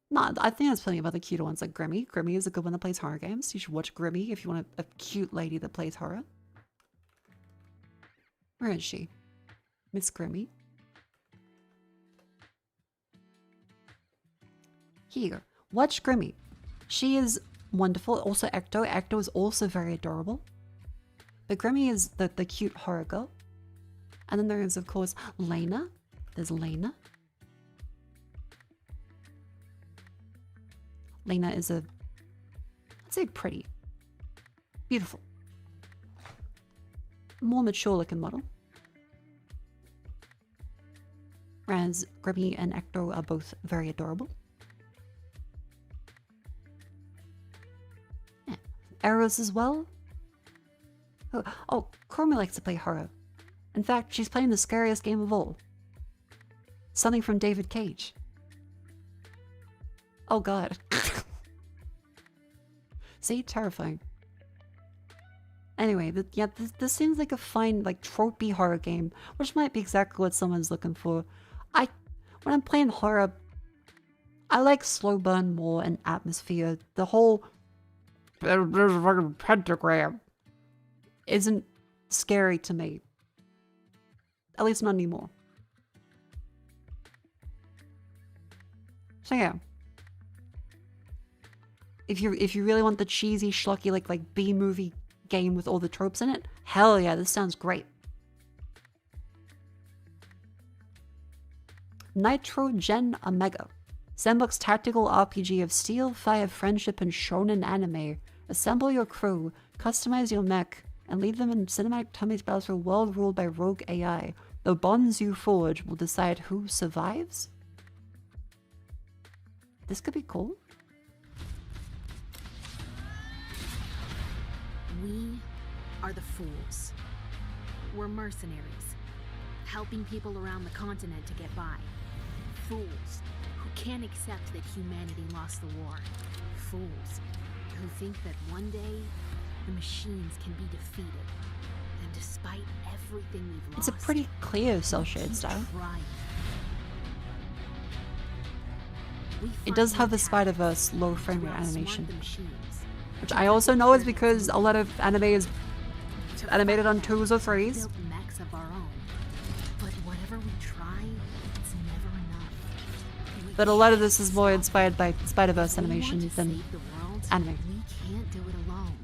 S1: No, I think there's plenty of other cuter ones like Grimmy. Grimmy is a good one that plays horror games. You should watch Grimmy if you want a cute lady that plays horror. Where is she? Miss Grimmy. Here you go. Watch Grimmy. She is wonderful. Also Ecto. Ecto is also very adorable. But Grimmy is the cute horror girl. And then there is, of course, Lena. There's Lena. Lena is a, I'd say pretty. Beautiful. More mature looking model. Whereas Grimmy and Ecto are both very adorable. Yeah. Eros as well. Oh, Chroma likes to play horror. In fact, she's playing the scariest game of all. Something from David Cage. Oh god. See? Terrifying. Anyway, yeah, this seems like a fine, like, tropey horror game, which might be exactly what someone's looking for. When I'm playing horror, I like slow burn more and atmosphere. The whole there's a fucking pentagram isn't scary to me. At least not anymore. So yeah. If you really want the cheesy, schlocky, like B-movie game with all the tropes in it, hell yeah, this sounds great. Nitro Gen Omega. Zenbox tactical RPG of steel, fire, friendship, and shonen anime. Assemble your crew, customize your mech, and lead them in cinematic tummies battles for a world ruled by rogue AI. The bonds you forge will decide who survives? This could be cool.
S14: We are the fools. We're mercenaries, helping people around the continent to get by. Fools who can't accept that humanity lost the war. Fools who think that one day the machines can be defeated. And despite everything we've lost,
S1: it's a pretty clear cel-shaded style. It does have the Spider-Verse low frame rate animation, which I also know is because a lot of anime is animated on 2s or 3s. But a lot of this is more inspired by Spider-Verse animation than anime.
S14: We can't do it alone.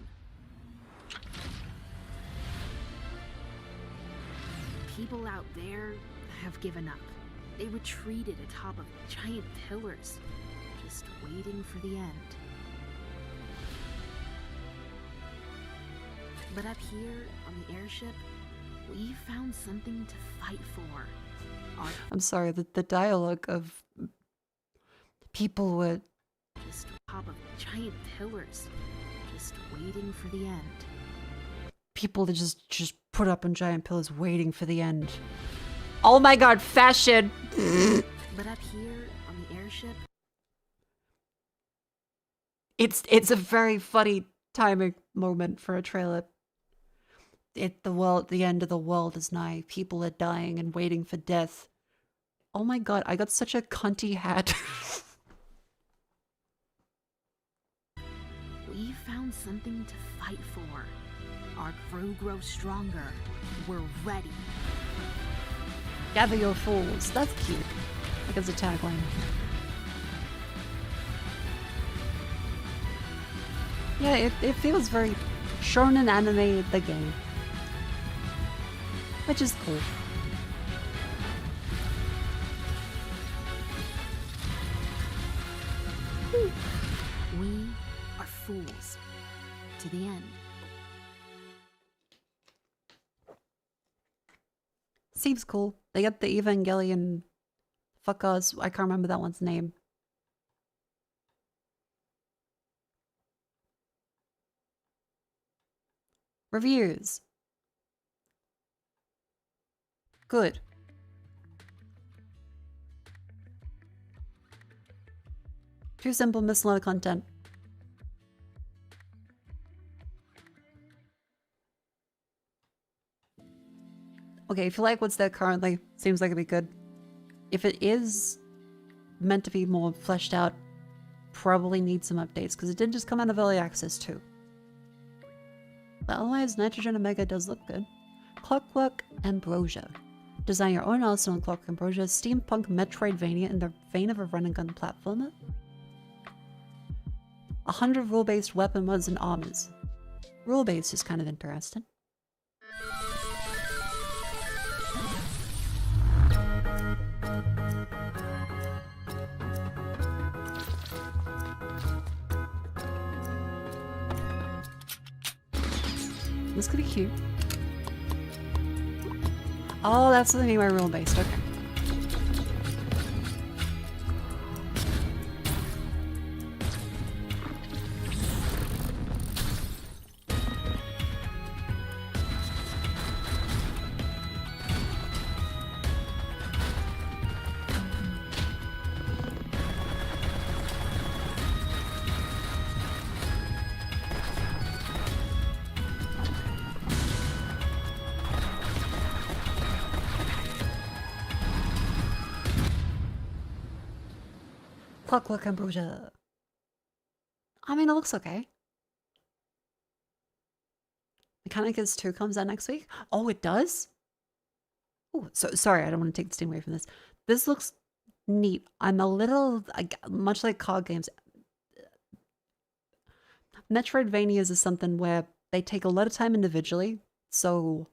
S14: People out there have given up. They retreated atop of giant pillars, just waiting for the end. But up here on the airship, we found something to fight for.
S1: I'm sorry, the dialogue of people were
S14: just atop of giant pillars, just waiting for the end.
S1: People that just put up on giant pillars waiting for the end. Oh my god, fashion!
S14: But up here on the airship,
S1: it's a very funny timing moment for a trailer. The end of the world is nigh. People are dying and waiting for death. Oh my god, I got such a cunty hat.
S14: We found something to fight for. Our crew grows stronger. We're ready.
S1: Gather your fools. That's cute. Like as a tagline. Yeah, it feels very shonen anime the game. Which is cool.
S14: We are fools. To the end.
S1: Seems cool. They got the Evangelion fuckers. I can't remember that one's name. Reviews. Good. Too simple, miss a lot of content. Okay, if you like what's there currently, seems like it'd be good. If it is meant to be more fleshed out, probably needs some updates, because it did just come out of early access too. But otherwise, Nitrogen Omega does look good. Clockwork Ambrosia. Design your own arsenal in Clockwork Ambrosia, steampunk Metroidvania in the vein of a run-and-gun platformer. 100 rule-based weapon mods and armors. Rule-based is kind of interesting. This could be cute. Oh, that's what I mean by rule-based. Okay. Clockwork Ambrosia. I mean, it looks okay. Mechanicus 2 comes out next week. Oh, it does? Oh, so sorry, I don't want to take the steam away from this. This looks neat. I'm a little, much like card games. Metroidvanias is something where they take a lot of time individually. So,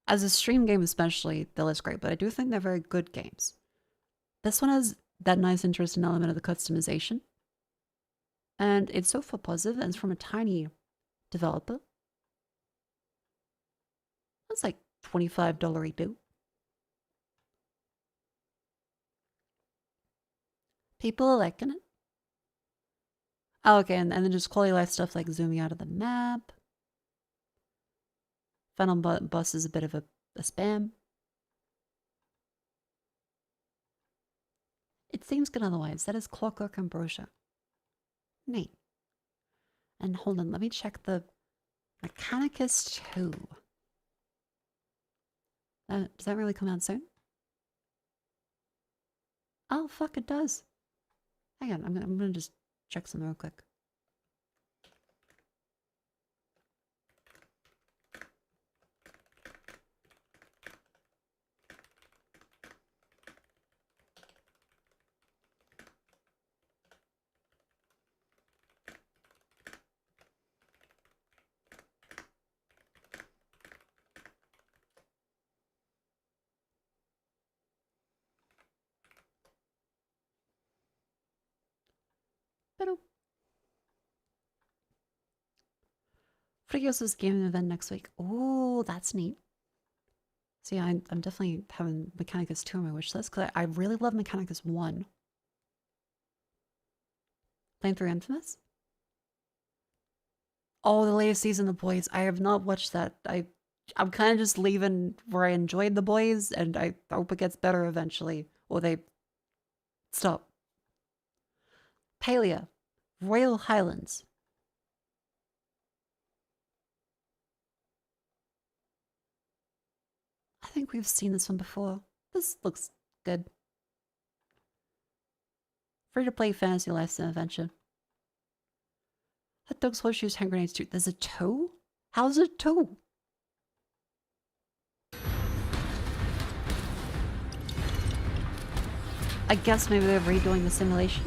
S1: as a stream game especially, they look great. But I do think they're very good games. This one has that nice interesting element of the customization. And it's so far positive, and it's from a tiny developer. That's like $25 redo. People are liking it. Oh, okay, and then just quality life stuff like zooming out of the map. Final boss is a bit of a spam. It seems good otherwise. That is Clockwork Ambrosia. Neat. And hold on, let me check the Mechanicus 2. Does that really come out soon? Oh, fuck, it does. Hang on, I'm gonna just check something real quick. Frigioso's gaming event next week. Oh, that's neat. So yeah, I'm definitely having Mechanicus 2 on my wish list because I really love Mechanicus 1. Playing through Infamous? Oh, the latest season of Boys. I have not watched that. I'm kind of just leaving where I enjoyed The Boys, and I hope it gets better eventually. Or they stop. Palia. Royal Highlands. I think we've seen this one before. This looks good. Free-to-play fantasy lifestyle adventure. Hot dogs, horseshoes, hand grenades too. There's a toe? How's it a toe? I guess maybe they're redoing the simulation.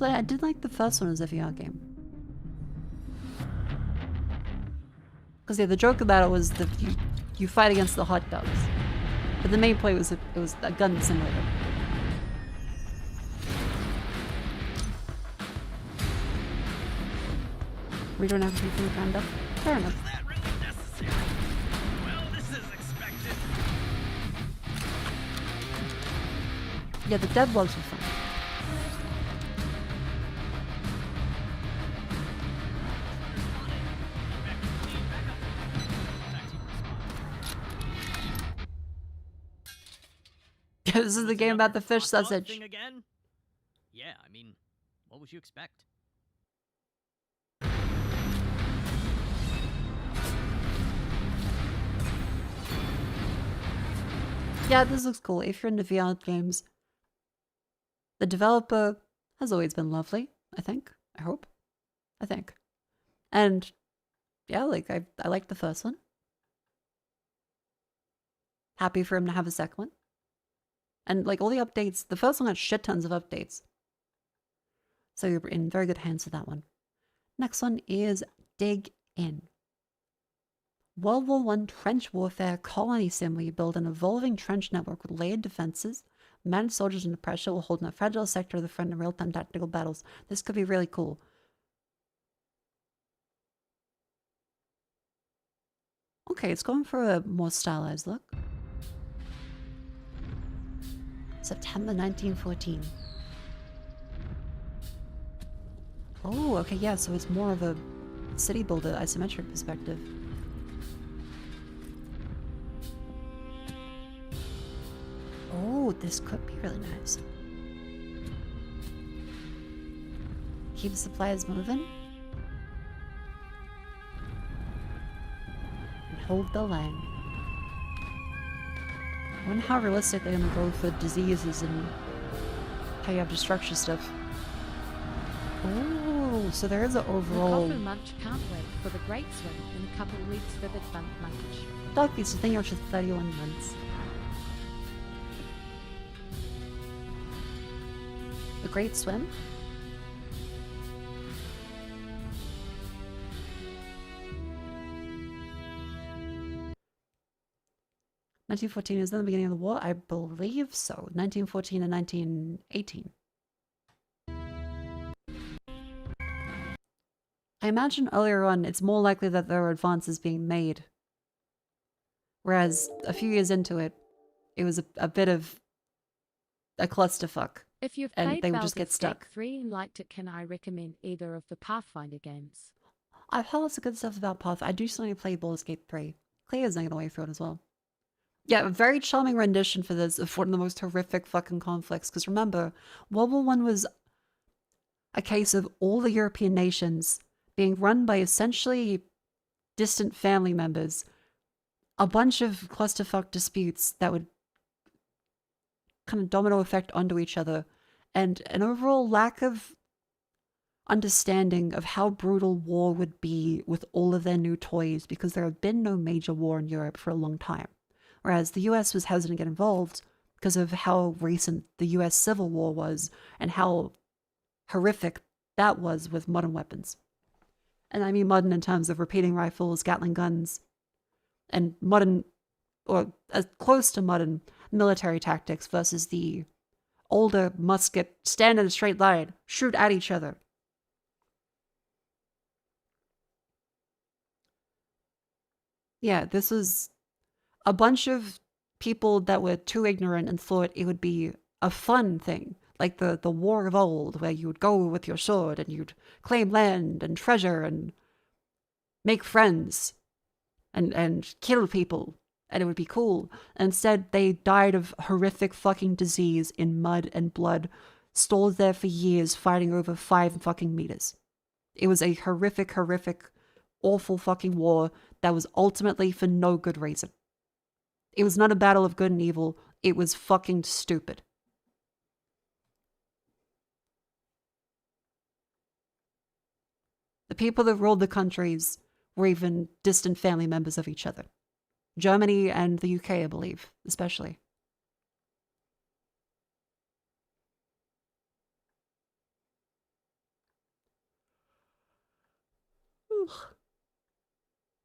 S1: I did like the first one as a VR game. Because yeah, the joke about it was that you fight against the hot dogs. But the main play was it was a gun simulator. We don't have to from the ground up. Fair enough. Yeah, the dev logs were fun. This is the game about the fish sausage.
S15: Again? Yeah, I mean, what would you expect?
S1: Yeah, this looks cool. If you're into VR games, the developer has always been lovely, I think. I hope. I think. And yeah, like I liked the first one. Happy for him to have a second one. And like all the updates, the first one had shit tons of updates. So you're in very good hands with that one. Next one is Dig In. World War I trench warfare colony sim where you build an evolving trench network with layered defenses, manage soldiers under pressure while holding a fragile sector of the front in real-time tactical battles. This could be really cool. Okay, it's going for a more stylized look. September 1914. Oh, okay, yeah, so it's more of a city builder isometric perspective. Oh, this could be really nice. Keep supplies moving. And hold the line. I wonder how realistic they're gonna go for diseases and how you have to structure stuff. Oh, so there is an overall...
S2: The Coffin Munch can't wait for the great swim in a couple of weeks for the fun munch.
S1: Dog piece, I think you're just 31 months. A great swim? (1914) is then the beginning of the war? I believe so. 1914 and 1918. I imagine earlier on, it's more likely that there are advances being made. Whereas a few years into it, it was a bit of a clusterfuck.
S2: If you've
S1: and
S2: played
S1: they would just get
S2: Baldur's
S1: stuck.
S2: Gate 3 and liked it, can I recommend either of the Pathfinder games?
S1: I've heard lots of good stuff about Path. I do still need to play Baldur's Gate 3. Clear's not gonna wait for it as well. Yeah, a very charming rendition for this of one of the most horrific fucking conflicts. Because remember, World War I was a case of all the European nations being run by essentially distant family members. A bunch of clusterfuck disputes that would kind of domino effect onto each other. And an overall lack of understanding of how brutal war would be with all of their new toys, because there had been no major war in Europe for a long time. Whereas the US was hesitant to get involved because of how recent the US Civil War was and how horrific that was with modern weapons. And I mean modern in terms of repeating rifles, Gatling guns, and modern, or as close to modern, military tactics versus the older musket, stand in a straight line, shoot at each other. Yeah, this was a bunch of people that were too ignorant and thought it would be a fun thing, like the war of old, where you would go with your sword and you'd claim land and treasure and make friends and kill people, and it would be cool. Instead, they died of horrific fucking disease in mud and blood, stored there for years, fighting over 5 fucking meters. It was a horrific, awful fucking war that was ultimately for no good reason. It was not a battle of good and evil. It was fucking stupid. The people that ruled the countries were even distant family members of each other. Germany and the UK, I believe, especially.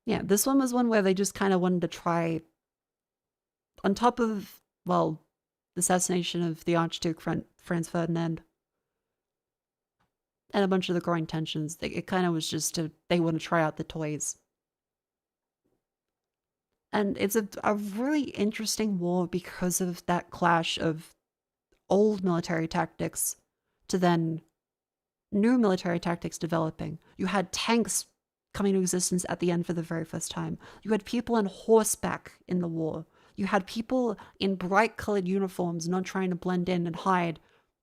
S1: Yeah, this one was one where they just kind of wanted to try, on top of, well, the assassination of the Archduke Franz Ferdinand and a bunch of the growing tensions, it kind of was just they want to try out the toys. And it's a really interesting war because of that clash of old military tactics to then new military tactics developing. You had tanks coming into existence at the end for the very first time. You had people on horseback in the war. You had people in bright colored uniforms not trying to blend in and hide,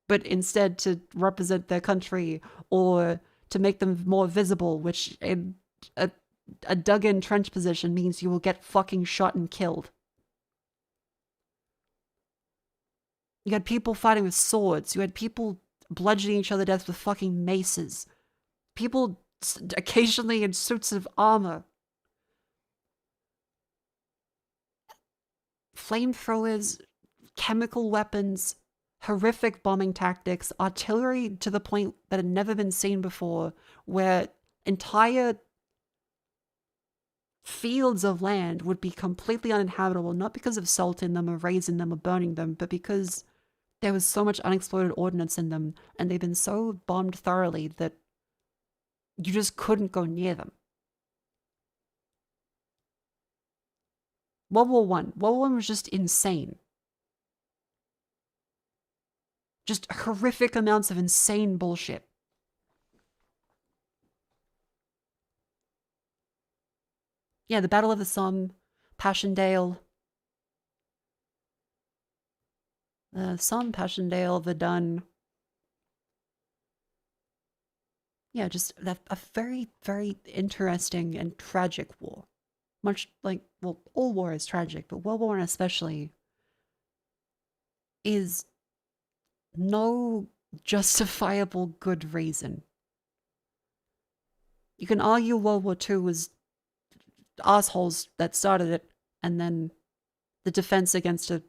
S1: but instead to represent their country or to make them more visible, which in a dug-in trench position means you will get fucking shot and killed. You had people fighting with swords. You had people bludgeoning each other to death with fucking maces. People occasionally in suits of armor. Flamethrowers, chemical weapons, horrific bombing tactics, artillery to the point that had never been seen before, where entire fields of land would be completely uninhabitable, not because of salt in them or raising them or burning them, but because there was so much unexploded ordnance in them, and they've been so bombed thoroughly that you just couldn't go near them. World War I. World War I was just insane. Just horrific amounts of insane bullshit. Yeah, the Battle of the Somme, Passchendaele. Somme, Passchendaele, Verdun. Yeah, just a very, very interesting and tragic war. Much like, well, all war is tragic, but World War I especially is no justifiable good reason. You can argue World War II was assholes that started it, and then the defense against a,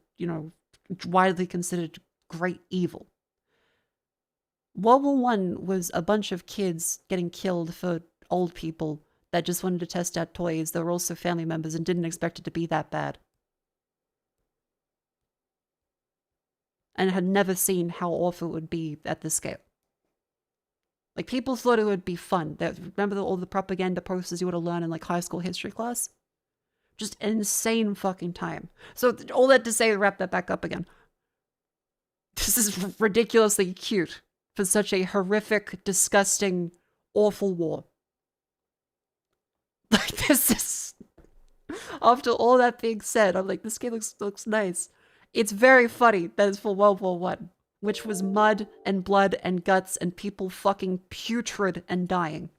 S1: widely considered great evil. World War I was a bunch of kids getting killed for old people that just wanted to test out toys that were also family members and didn't expect it to be that bad. And had never seen how awful it would be at this scale. Like, people thought it would be fun. Remember all the propaganda posters you would have learned in, like, high school history class? Just an insane fucking time. So, all that to say, to wrap that back up again. This is ridiculously cute for such a horrific, disgusting, awful war. Like, this is... After all that being said, I'm like, this game looks nice. It's very funny that it's for World War I, which was mud and blood and guts and people fucking putrid and dying.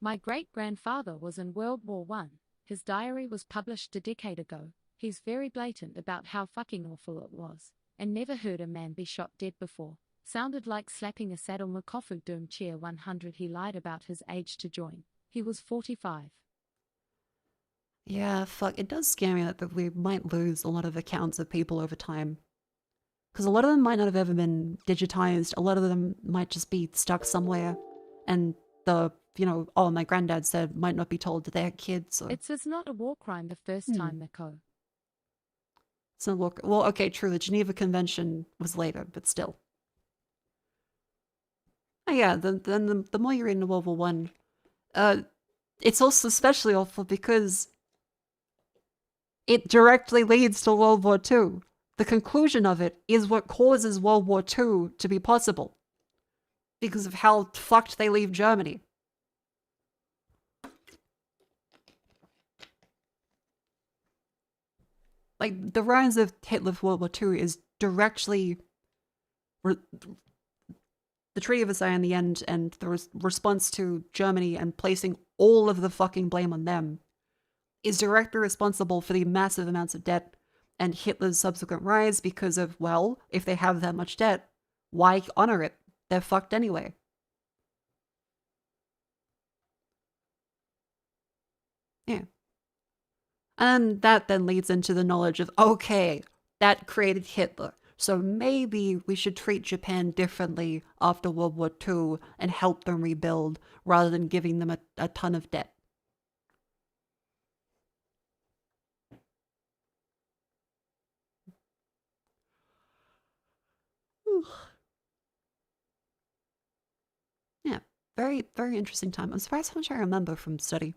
S2: My great-grandfather was in World War I. His diary was published a decade ago. He's very blatant about how fucking awful it was, and never heard a man be shot dead before. Sounded like slapping a saddle Makofu Doom Cheer 100. He lied about his age to join. He was 45.
S1: Yeah, fuck. It does scare me that we might lose a lot of accounts of people over time. Because a lot of them might not have ever been digitized. A lot of them might just be stuck somewhere. And the, oh, my granddad said might not be told that they had kids. Or...
S2: It's not a war crime the first time, Mako.
S1: It's not a war... Well, okay, true. The Geneva Convention was later, but still. Oh, yeah, then the more you read into World War I, it's also especially awful because it directly leads to World War II. The conclusion of it is what causes World War II to be possible. Because of how fucked they leave Germany. Like, the rise of Hitler for World War II is directly... the Treaty of Versailles in the end, and the response to Germany and placing all of the fucking blame on them, is directly responsible for the massive amounts of debt and Hitler's subsequent rise because of, well, if they have that much debt, why honor it? They're fucked anyway. Yeah. And that then leads into the knowledge of, okay, that created Hitler. So maybe we should treat Japan differently after World War II and help them rebuild rather than giving them a ton of debt. Yeah, very, very interesting time. I'm surprised how much I remember from study.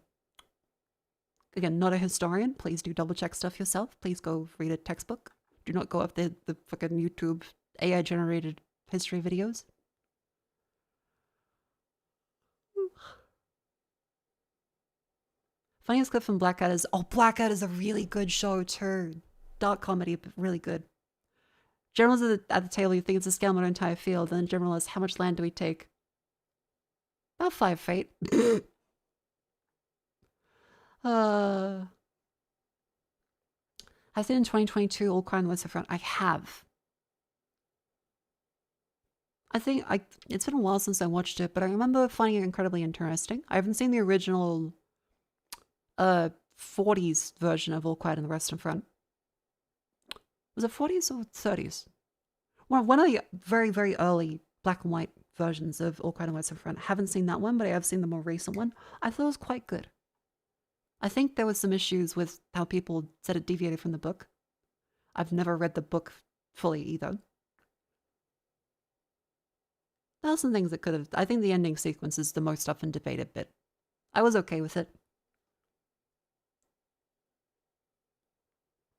S1: Again, not a historian. Please do double check stuff yourself. Please go read a textbook. Do not go off the fucking YouTube AI generated history videos. Funniest clip from Blackout is, oh, Blackout is a really good show too. Dark comedy, but really good. Generals at the table, you think it's a scale on an entire field, and then general is, how much land do we take? About 5 feet. I've seen in 2022 All Crime West Front. I have. I think it's been a while since I watched it, but I remember finding it incredibly interesting. I haven't seen the original 40s version of All Quiet on the Western Front. Was it 40s or 30s? Well, one of the very, very early black and white versions of All Quiet on the Western Front. I haven't seen that one, but I have seen the more recent one. I thought it was quite good. I think there was some issues with how people said it deviated from the book. I've never read the book fully either. There are some things that could have... I think the ending sequence is the most often debated bit. I was okay with it.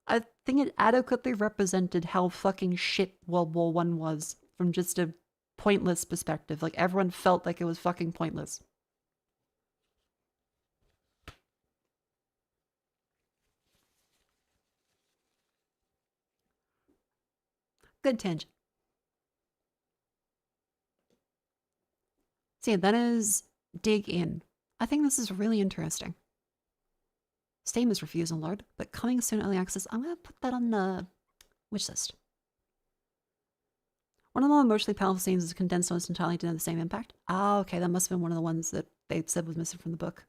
S1: I think it adequately represented how fucking shit World War I was from just a pointless perspective. Like, everyone felt like it was fucking pointless. Good tangent. So yeah, that is Dig In. I think this is really interesting. Steam is refusing load, but coming soon early access. I'm going to put that on the wish list. One of the more emotionally powerful scenes is condensed almost entirely to have the same impact. Ah, okay, that must have been one of the ones that they said was missing from the book.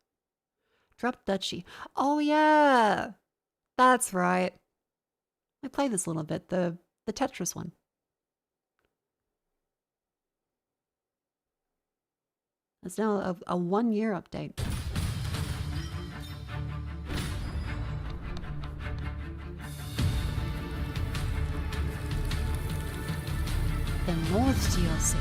S1: Drop Dutchie. Oh yeah! That's right. I played this a little bit, the Tetris one. It's now a 1-year update. The North DLC.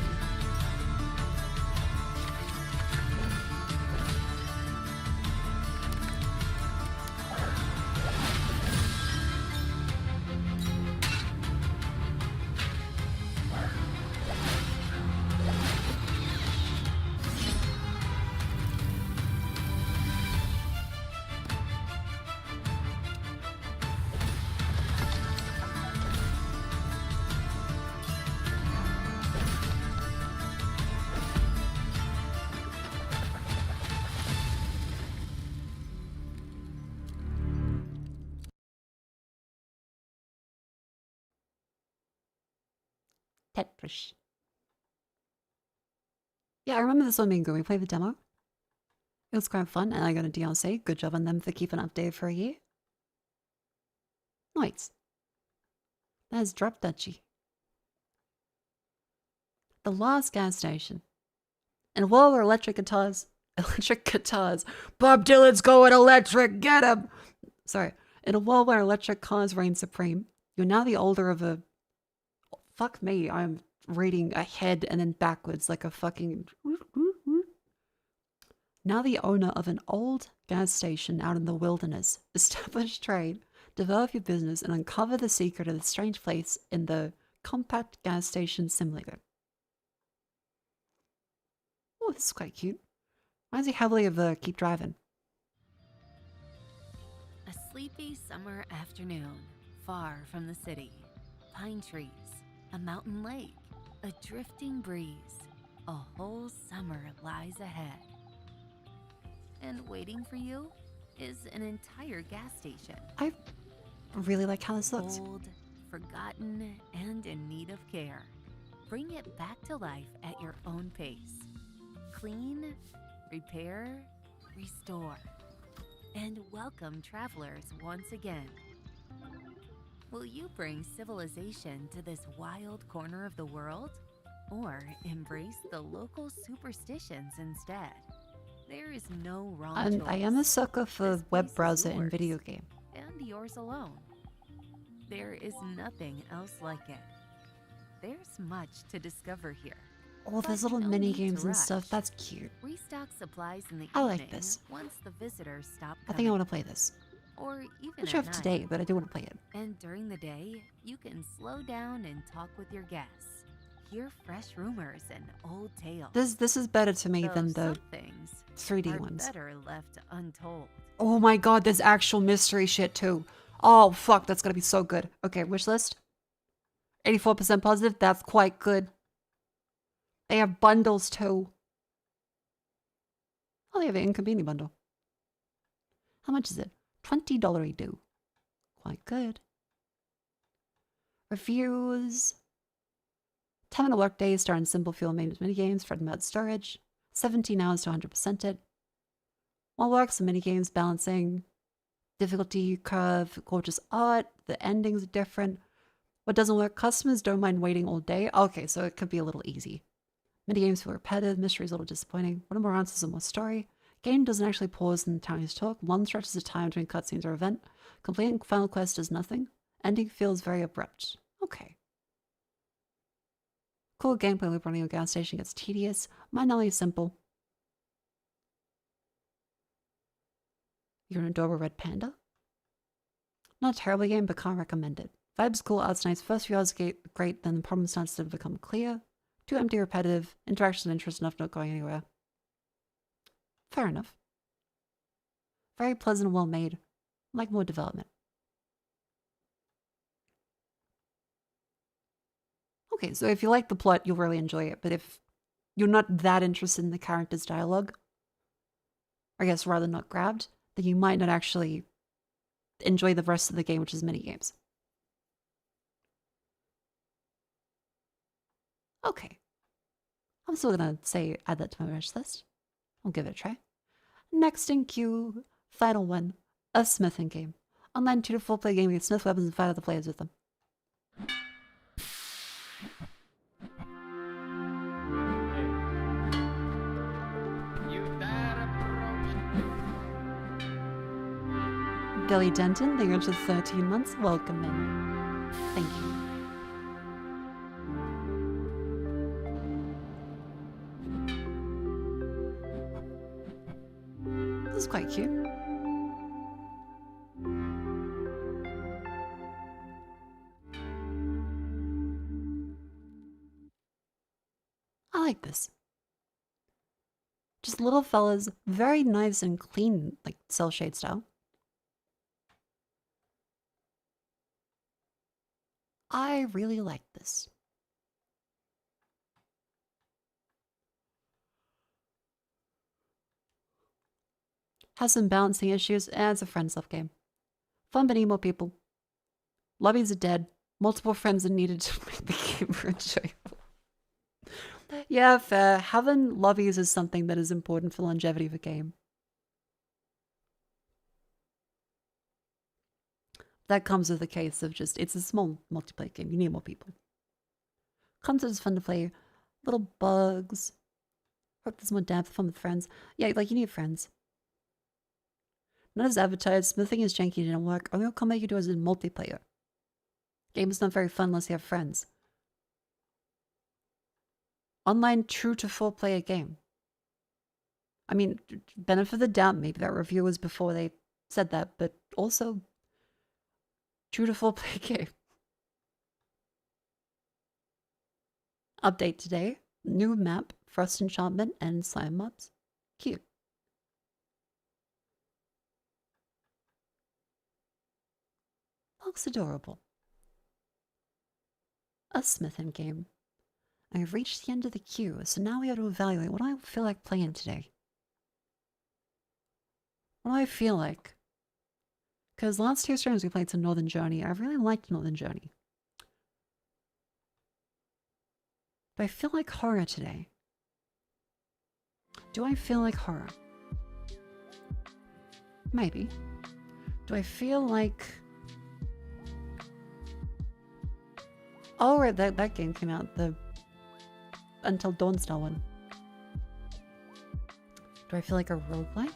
S1: Tetris. Yeah, I remember this one being good. We played the demo. It was quite fun, and I got a DLC. Good job on them for keeping updated for a year. Nice. That is Drop Dutchie. The last gas station. In a world where electric guitars, Bob Dylan's going electric, get him! Sorry. In a world where electric cars reign supreme, you're now the older of a... Fuck me, I'm reading ahead and then backwards like a fucking... Now the owner of an old gas station out in the wilderness. Establish trade, develop your business, and uncover the secret of the strange place in the compact gas station simulator. Oh, this is quite cute. Reminds me heavily of Keep Driving.
S14: A sleepy summer afternoon, far from the city. Pine trees, a mountain lake, a drifting breeze. A whole summer lies ahead. And waiting for you is an entire gas station.
S1: I really like how this looks.
S14: Old, forgotten, and in need of care. Bring it back to life at your own pace. Clean, repair, restore.
S16: and welcome travelers once again. Will you bring civilization to this wild corner of the world? Or embrace the local superstitions instead? There is no wrong choice.
S1: I am a sucker for
S16: This
S1: web
S16: place is
S1: browser in
S16: yours,
S1: video game.
S16: and yours alone. There is nothing else like it. There's much to discover here.
S1: Oh, there's
S16: But
S1: little
S16: no
S1: mini
S16: need to
S1: games and stuff.
S16: rush.
S1: That's cute.
S16: Restock supplies in the
S1: I like
S16: evening
S1: this.
S16: once the visitors stop
S1: I
S16: coming.
S1: think I want to play this.
S16: Or even
S1: Not sure
S16: at
S1: if
S16: night.
S1: today, but I do want to play it.
S16: And during the day, you can slow down and talk with your guests. Hear fresh rumors and old tales.
S1: This is better to me
S16: Though
S1: than the
S16: some things
S1: 3D
S16: are
S1: ones.
S16: better left untold.
S1: Oh my god, there's actual mystery shit too. Oh fuck, that's gonna be so good. Okay, wish list. 84% positive, that's quite good. They have bundles too. Oh, they have an inconvenient bundle. How much is it? $20 due. Quite good. Reviews. 10-minute work days, starting simple fuel maintenance minigames, Fred mode storage. 17 hours to 100% it. While works, the minigames balancing. Difficulty curve, gorgeous art. The endings are different. What doesn't work? Customers don't mind waiting all day. Okay, so it could be a little easy. Minigames feel repetitive. Mystery is a little disappointing. One or more answers and more story. Game doesn't actually pause in the time you talk. One stretches of time between cutscenes or event. Completing final quest does nothing. Ending feels very abrupt. Okay. Cool gameplay loop running a gas station gets tedious. Mine only is simple. You're an adorable red panda. Not a terrible game, but can't recommend it. Vibes cool, art's nice. First few hours great, then the problem starts to become clear. Too empty, repetitive. Interaction and interest enough, not going anywhere. Fair enough. Very pleasant and well made. Like more development. Okay, so if you like the plot, you'll really enjoy it. But if you're not that interested in the character's dialogue, or I guess rather not grabbed, then you might not actually enjoy the rest of the game, which is minigames. Okay. I'm still gonna say add that to my wish list. I'll give it a try. Next in queue, final one, a smithing game. Online 2 to 4 player game with smith weapons and fight other players with them. Billy Denton, thank you for 13 months. Welcome in. Thank you. This is quite cute. I like this. Just little fellas, very nice and clean, like cell shade style. I really like this. Has some balancing issues, and it's a friends love game. Fun but need more people. Lobbies are dead. Multiple friends are needed to make the game more enjoyable. Yeah, fair. Having lobbies is something that is important for longevity of a game. That comes with the case of just, it's a small multiplayer game. You need more people. Concept is fun to play. Little bugs. Hope there's more depth, fun with friends. Yeah, like you need friends. Not as advertised, smithing is janky, didn't work. Only combat you do is in multiplayer. Game is not very fun unless you have friends. Online true to 4 player game. I mean, benefit of the doubt, maybe that review was before they said that, but also true to 4 player game. Update today. New map, Frost Enchantment, and slime mobs. Cute. Looks adorable. A smithing game. I have reached the end of the queue, so now we have to evaluate what do I feel like playing today. What do I feel like? Because last 2 streams we played some Northern Journey. I really liked Northern Journey. But I feel like horror today. Do I feel like horror? Maybe. Do I feel like... Oh, right, that game came out. The Until Dawn Star one. Do I feel like a roguelike?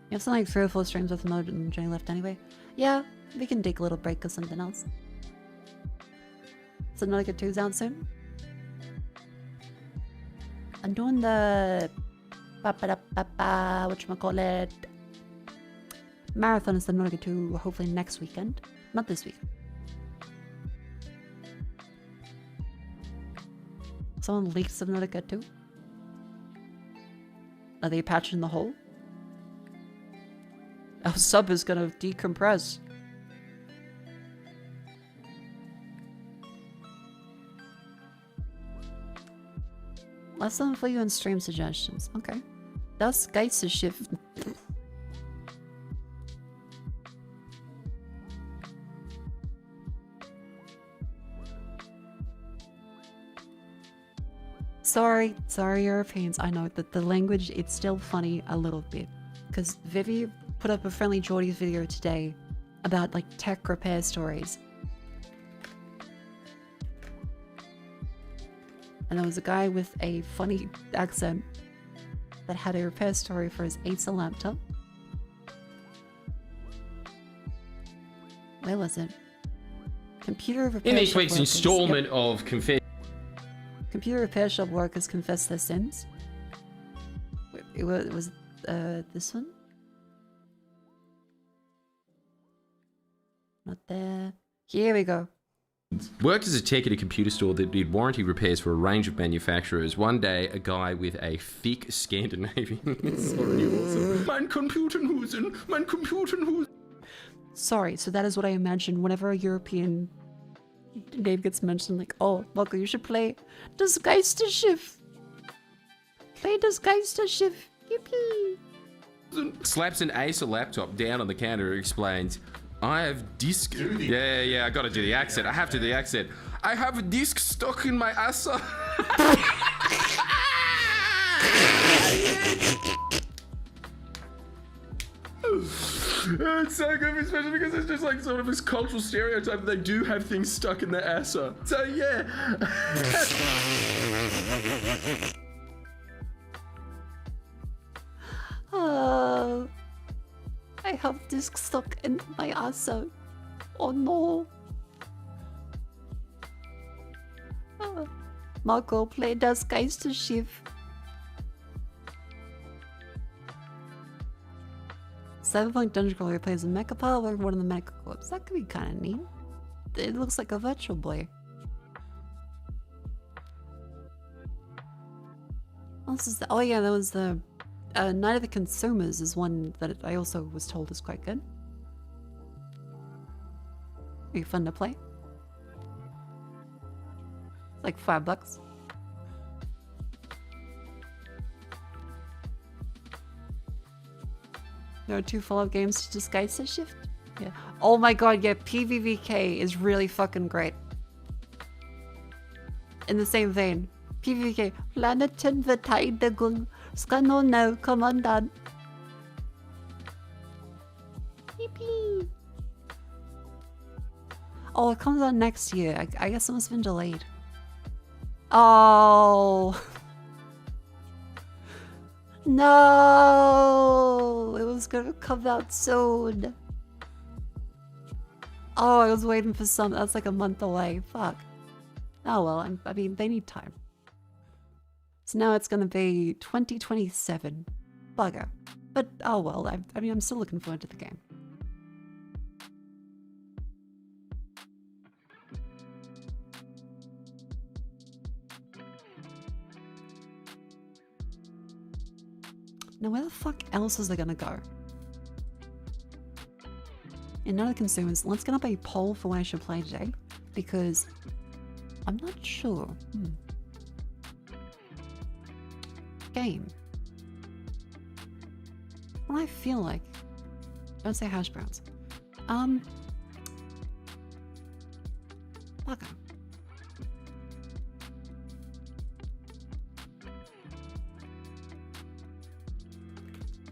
S1: You have something like 3 or 4 streams with mode and journey left anyway? Yeah, we can take a little break or something else. So not like a 2's out soon? I'm doing the whatchamacallit marathon is the Nautica 2 hopefully next weekend. Not this weekend. Someone leaks the Nautica 2? Are they patching the hole? Our sub is gonna decompress. Lesson for you and stream suggestions. Okay. Das Geistesschiff. Sorry, Europeans. I know that the language, it's still funny a little bit. Because Vivi put up a Friendly Geordies video today about like tech repair stories. And there was a guy with a funny accent that had a repair story for his Acer laptop. Where was it? Computer repair
S17: In this
S1: shop
S17: week's
S1: workers.
S17: installment
S1: Yep.
S17: of Confess.
S1: Computer repair shop workers confess their sins. It was this one? Not there. Here we go.
S17: Worked as a tech at a computer store that did warranty repairs for a range of manufacturers. One day, a guy with a thick Scandinavian. It's already awesome. Mein Computerhusen, mein Computerhusen.
S1: Sorry, so that is what I imagine whenever a European name gets mentioned. Like, oh, Mako, you should play Das Geisterschiff. Play Das Geisterschiff. Yippee.
S17: Slaps an Acer laptop down on the counter and explains, I have disk. Yeah, I gotta do the accent. I have to do the accent. I have a disk stuck in my Acer. It's so good, especially because it's just like sort of this cultural stereotype that they do have things stuck in their Acer. So yeah.
S1: I have disc stuck in my Acer. Oh no. Mako, play Das Geisterschiff. Cyberpunk Dungeon Crawler plays a mecha pal or one of the mecha corps. That could be kind of neat. It looks like a virtual boy. What else is that? Oh yeah, there was the Night of the Consumers is one that I also was told is quite good. Be fun to play. It's like $5. There are 2 follow-up games to disguise the shift. Yeah. Oh my god, yeah, PvVK is really fucking great. In the same vein, PvVK, Planeten Verteidigung, ska nå kommandant. Yippee! Oh, it comes out next year. I guess it must have been delayed. Oh. No, it was gonna come out soon. Oh, I was waiting for some. That's like a month away. Fuck. Oh well, I mean, they need time. So now it's gonna be 2027. Bugger. But oh well, I mean, I'm still looking forward to the game. Now where the fuck else is they gonna go? And none of the consumers, let's get up a poll for what I should play today, because I'm not sure. Game. What I feel like. Don't say hash browns. Bugger.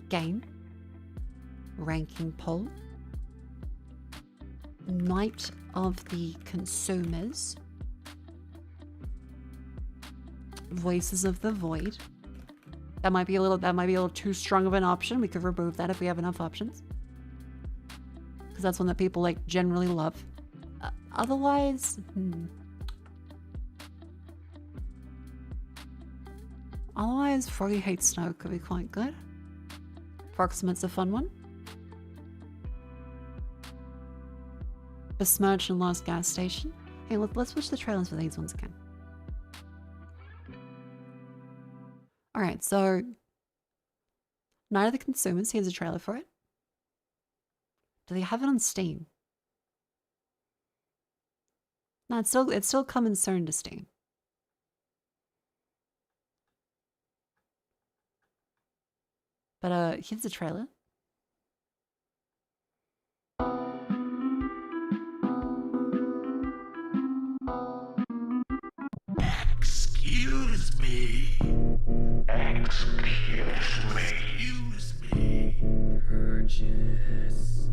S1: game, ranking poll, night of the consumers, voices of the void. That might be a little too strong of an option. We could remove that if we have enough options, because that's one that people like generally love. Otherwise, otherwise, Froggy Hates Snow could be quite good. Approximate's a fun one. Besmirch and Last Gas Station. Hey, let's watch the trailers for these ones again. Alright, so Night of the Consumers, here's a trailer for it. Do they have it on Steam? No, it's still coming soon to Steam. But here's the trailer.
S18: Excuse me. Excuse me. Purchase.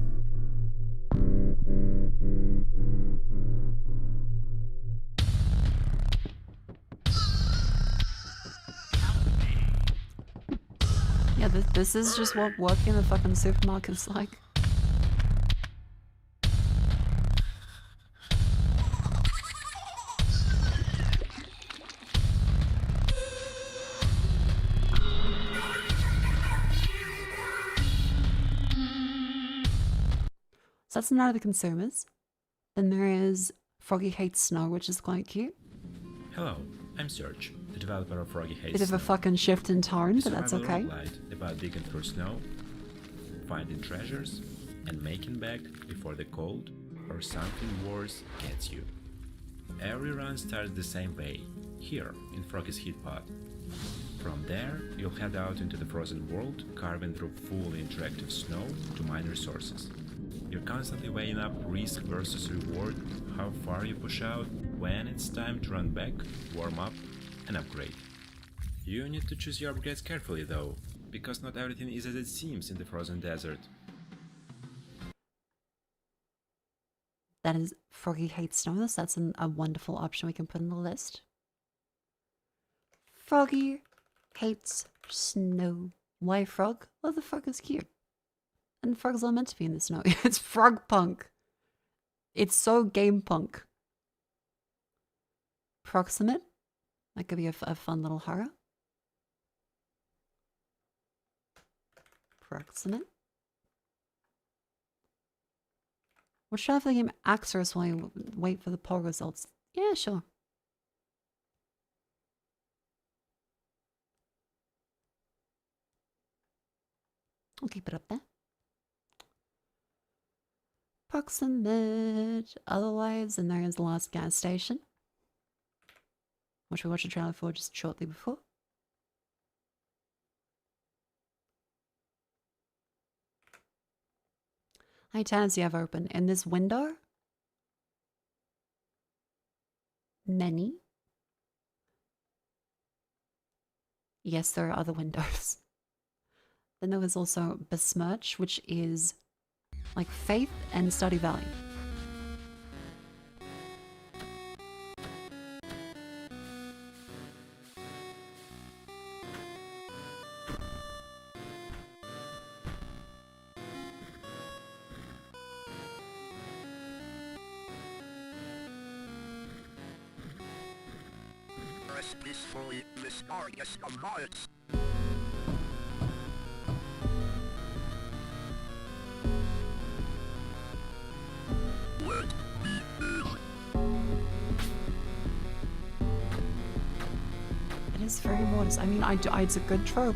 S1: Yeah, this is just what working in the fucking supermarket's like. So that's Night of the Consumers. Then there is Froggy Hates Snow, which is quite cute.
S19: Hello, I'm Serge, the developer of Froggy Hates
S1: Bit of a fucking shift in tone, but that's okay.
S19: Roguelite about digging through snow, finding treasures, and making back before the cold or something worse gets you. Every run starts the same way, here in Froggy's heat pod. From there, you'll head out into the frozen world, carving through fully interactive snow to mine resources. You're constantly weighing up risk versus reward, how far you push out, when it's time to run back, warm up, and upgrade. You need to choose your upgrades carefully though, because not everything is as it seems in the frozen desert.
S1: That is Froggy Hates Snow. That's a wonderful option we can put in the list. Froggy Hates Snow. Why frog? Well, the frog is cute. And frogs are meant to be in the snow. It's frog punk. It's so game punk. Proximate. That could be a fun little horror. Proximate. We'll try for the game Axorus while you wait for the poll results. Yeah, sure. I'll keep it up there. Proximate. Otherwise, and there is the Last Gas Station, which we watched a trailer for just shortly before. How many tabs do you have open? In this window? Many. Yes, there are other windows. Then there was also Besmirch, which is like Faith and Stardew Valley.
S18: Peacefully mysterious amounts.
S1: It is very modest. I mean, it's a good trope.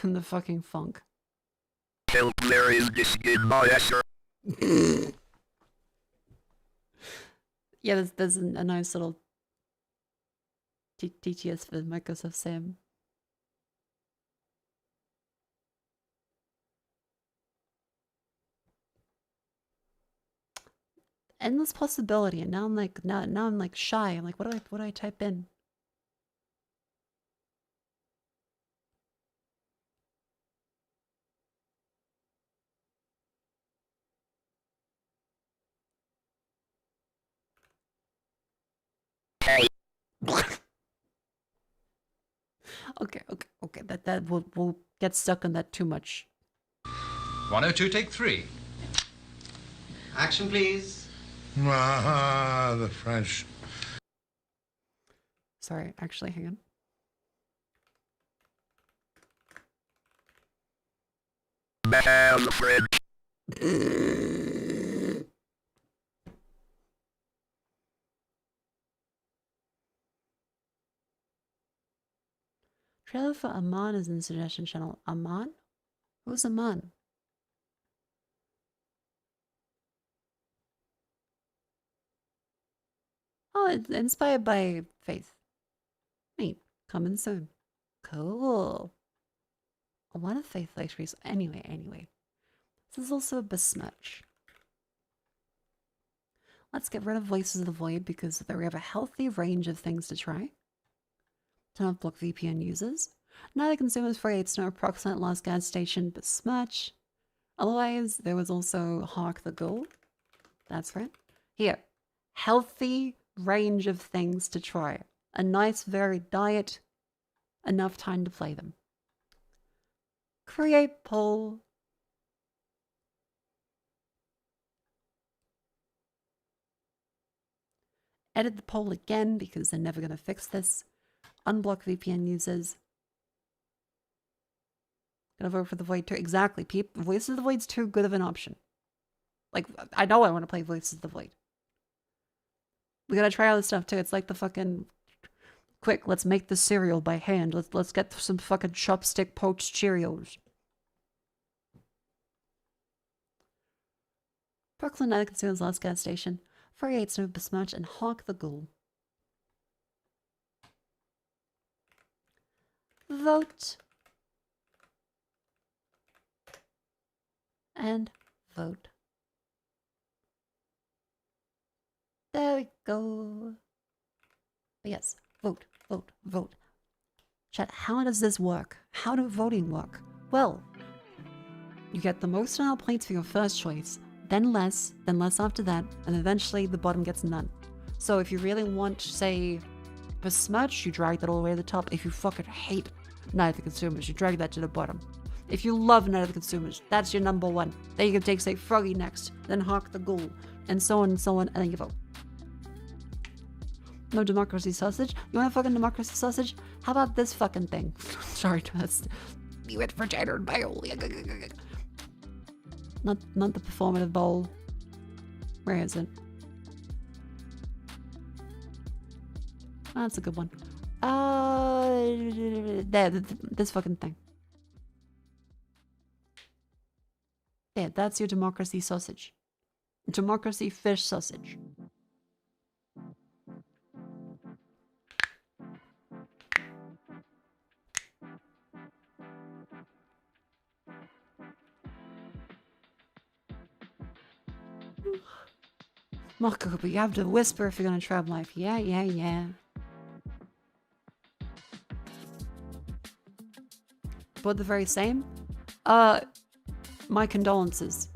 S1: in the fucking funk.
S18: Help, there is this in my essence.
S1: Yeah, there's a nice little TTS for Microsoft Sam. Endless possibility, and now I'm like now I'm like shy. I'm like, what do I type in? Okay. That we'll get stuck on that too much.
S11: 102, take 3. Action, please.
S3: Ah, the French.
S1: Sorry, actually, hang on.
S18: Bam, the French.
S1: Trailer for Aman is in the suggestion channel. Aman? Who's Aman? Oh, it's inspired by Faith. Neat. Coming soon. Cool. A lot of Faith lectures. Anyway. This is also a besmirch. Let's get rid of Voices of the Void because we have a healthy range of things to try. Turn off block VPN users. Neither consumers free. It's no approximate last gas station besmirch. Otherwise, there was also Hark the Ghoul. That's right. Here. Healthy range of things to try. A nice varied diet. Enough time to play them. Create poll. Edit the poll again because they're never going to fix this. Unblock VPN users. Gonna vote for the Void too. Exactly. Voices of the Void's too good of an option. Like, I know I want to play Voices of the Void. We gotta try all this stuff too. It's like the fucking... Quick, let's make the cereal by hand. Let's get some fucking chopstick poached Cheerios. Brooklyn Night Consumer's last gas station. 48 Snow Besmirch and Hawk the Ghoul. Vote. And vote. There we go. But yes, vote. Chat, how does this work? How does voting work? Well, you get the most amount of points for your first choice, then less after that, and eventually the bottom gets none. So if you really want, say, besmirch, you drag that all the way to the top. If you fucking hate Night of the Consumers, you drag that to the bottom. If you love Night of the Consumers, that's your number one. Then you can take, say, Froggy next, then Hawk the Ghoul, and so on, and then you vote. No democracy sausage? You want a fucking democracy sausage? How about this fucking thing? Sorry, that's... You went for Jader Bowl. Not the performative bowl. Where is it? Oh, that's a good one. There, this fucking thing. There, that's your democracy sausage. Democracy fish sausage. Mako, but you have to whisper if you're gonna trap life. Yeah. Both the very same? My condolences.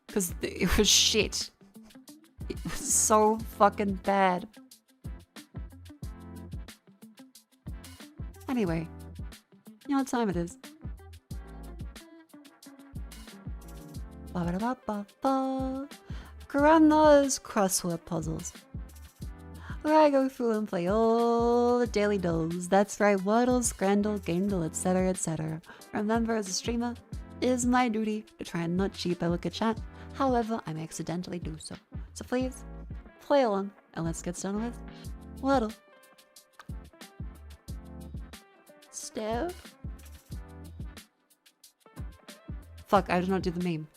S1: Because it was shit. It was so fucking bad. Anyway, you know what time it is. Grandma's crossword puzzles. Where I go through and play all the daily does. That's right, Waddle, Scrandle, Gamedle, etc, etc. Remember, as a streamer, it is my duty to try and not cheat by look at chat. However, I may accidentally do so. So please, play along, and let's get started with Waddle. Steph? Fuck, I did not do the meme.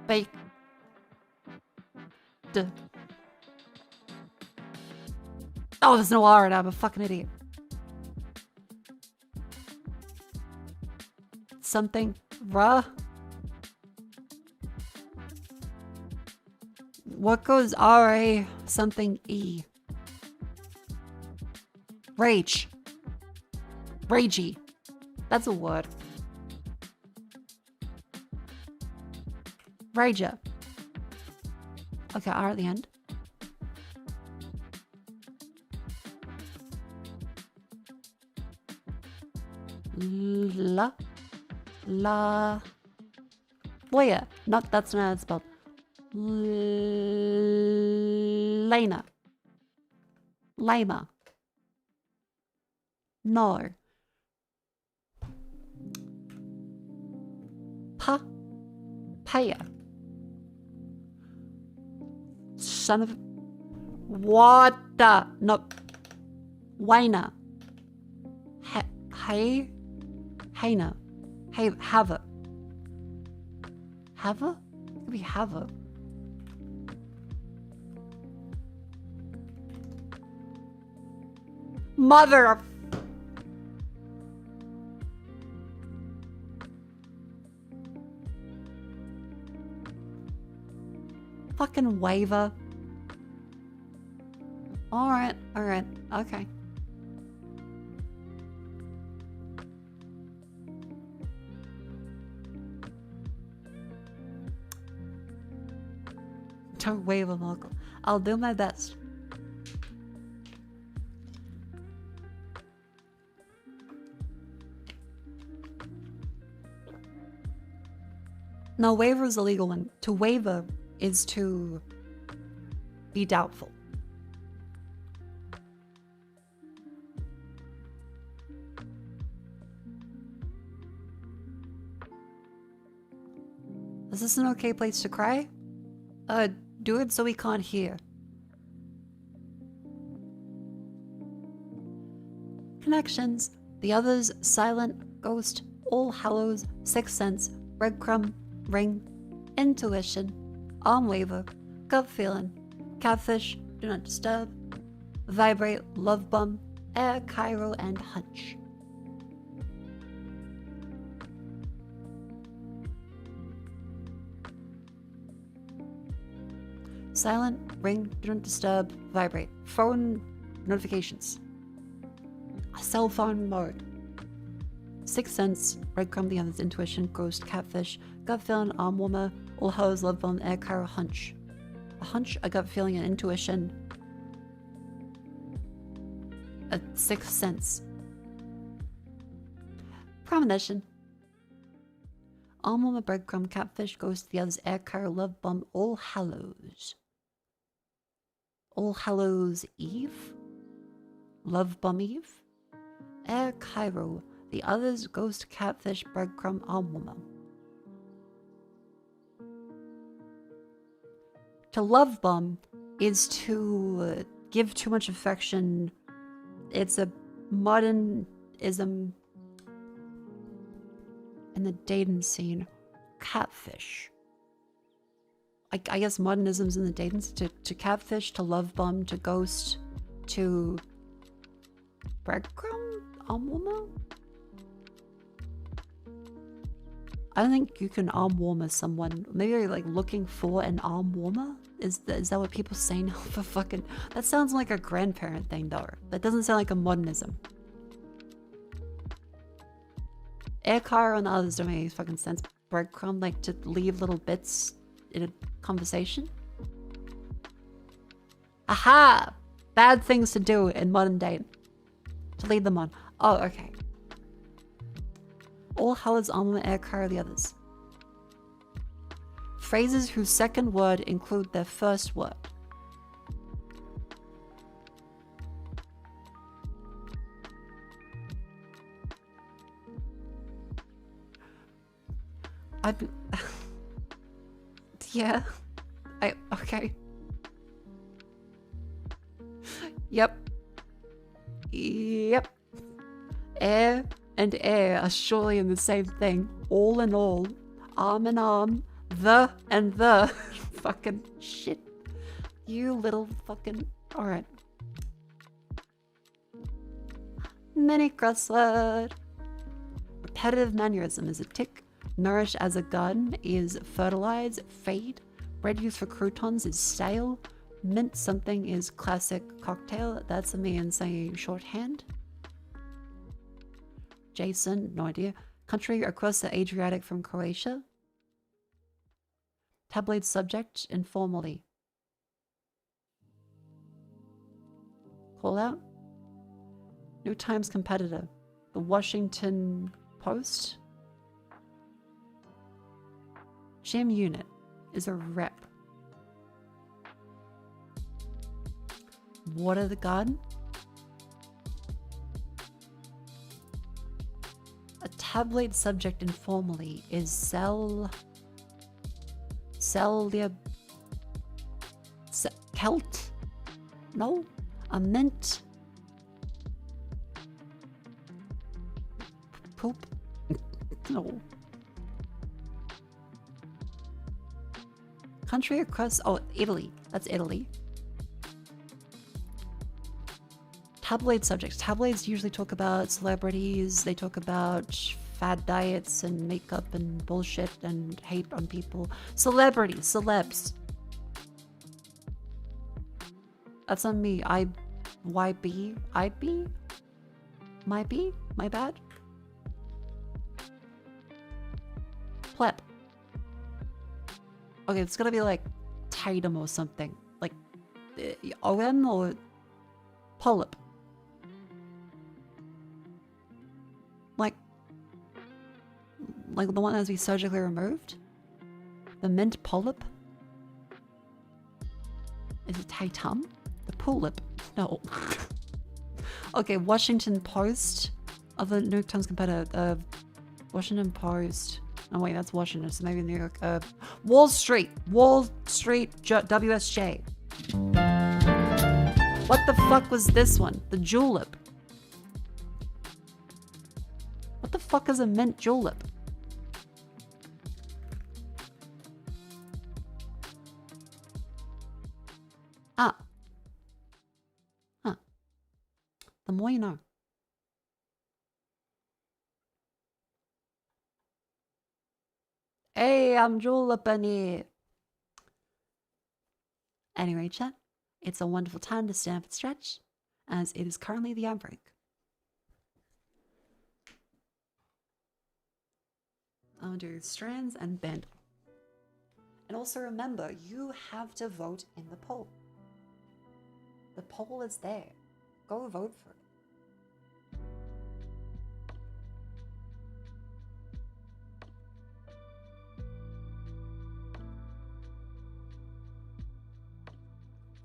S1: Bake. Duh. Oh, there's no R in it. I'm a fucking idiot. Something. Ruh. What goes R-A something E? Rage. Ragey. That's a word. Rager. Okay, R at the end. La. La. Lawyer. Not, that's not how it's spelled. Lena. Lama. No. Pa. Paya. Son of... What the... No. Waina. Hey. Haina. Hey, have it. Have it? It could be have it. Mother of... Fucking waiver. Alright, okay. Don't waiver, Mako. I'll do my best. No, waiver is a legal one. To waiver is to be doubtful. Is this an okay place to cry? Do it so we can't hear. Connections. The others, silent, ghost, all hallows, sixth sense, breadcrumb, ring, intuition, arm waver, gut feeling, catfish, do not disturb, vibrate, love bum, air, Cairo, and hunch. Silent, ring, do not disturb, vibrate, phone notifications, cell phone mode, sixth sense, breadcrumb, the others, intuition, ghost, catfish, gut feeling, arm warmer, all hoes, love bomb, air, Cairo, hunch. A hunch, a gut feeling, an intuition, a sixth sense. Premonition. Arm warmer, breadcrumb, catfish, ghost, the others, air, Cairo, love bomb, all hallows. All Hallows Eve? Love Bum Eve? Air Cairo, the others, ghost, catfish, breadcrumb, arm warmer. To love bomb is to give too much affection. It's a modernism in the dating scene. Catfish. I guess modernism's in the dating scene. To catfish, to love bomb, to ghost, to breadcrumb, arm warmer. I don't think you can arm warmer someone. Maybe you're like looking for an arm warmer? Is that what people say now for fucking... That sounds like a grandparent thing though. That doesn't sound like a modernism. Air car and others don't make any fucking sense. Breadcrumb, like to leave little bits in a conversation. Aha! Bad things to do in modern day. To lead them on. Oh, okay. All Hallows, armor, air car, the others. Phrases whose second word include their first word. Yeah. Okay. Yep. Air and air are surely in the same thing. All in all, arm in arm, the and the. Fucking shit. You little fucking... Alright. Mini crossword. Repetitive mannerism is a tick. Nourish as a garden is fertilize, fade. Bread used for croutons is stale. Mint something is classic cocktail. That's a me and saying shorthand. Jason, no idea. Country across the Adriatic from Croatia. Tabloid subject, informally. Call out. New Times competitor. The Washington Post. Gym unit is a rep. Water the garden. A tabloid subject informally is Celt? No? A mint? Poop? No. Country across... Oh, Italy. That's Italy. Tabloid subjects. Tabloids usually talk about celebrities. They talk about fad diets and makeup and bullshit and hate on people. Celebrities. Celebs. That's on me. YB? IB? My B? My bad? Pleb. Okay, it's gonna be like Tatum or something. Like OM or polyp. Like the one that has to be surgically removed? The mint polyp? Is it Tatum? The polyp? No. Okay, Washington Post. Other New York Times competitor. Washington Post. Oh wait, that's Washington, so maybe New York. Wall Street. Wall Street WSJ. What the fuck was this one? The julep. What the fuck is a mint julep? Ah. Huh. The more you know. Hey, I'm juleping here. Anyway, chat, it's a wonderful time to stand up and stretch, as it is currently the outbreak. I'll do strands and bend. And also remember, you have to vote in the poll. The poll is there. Go vote for it.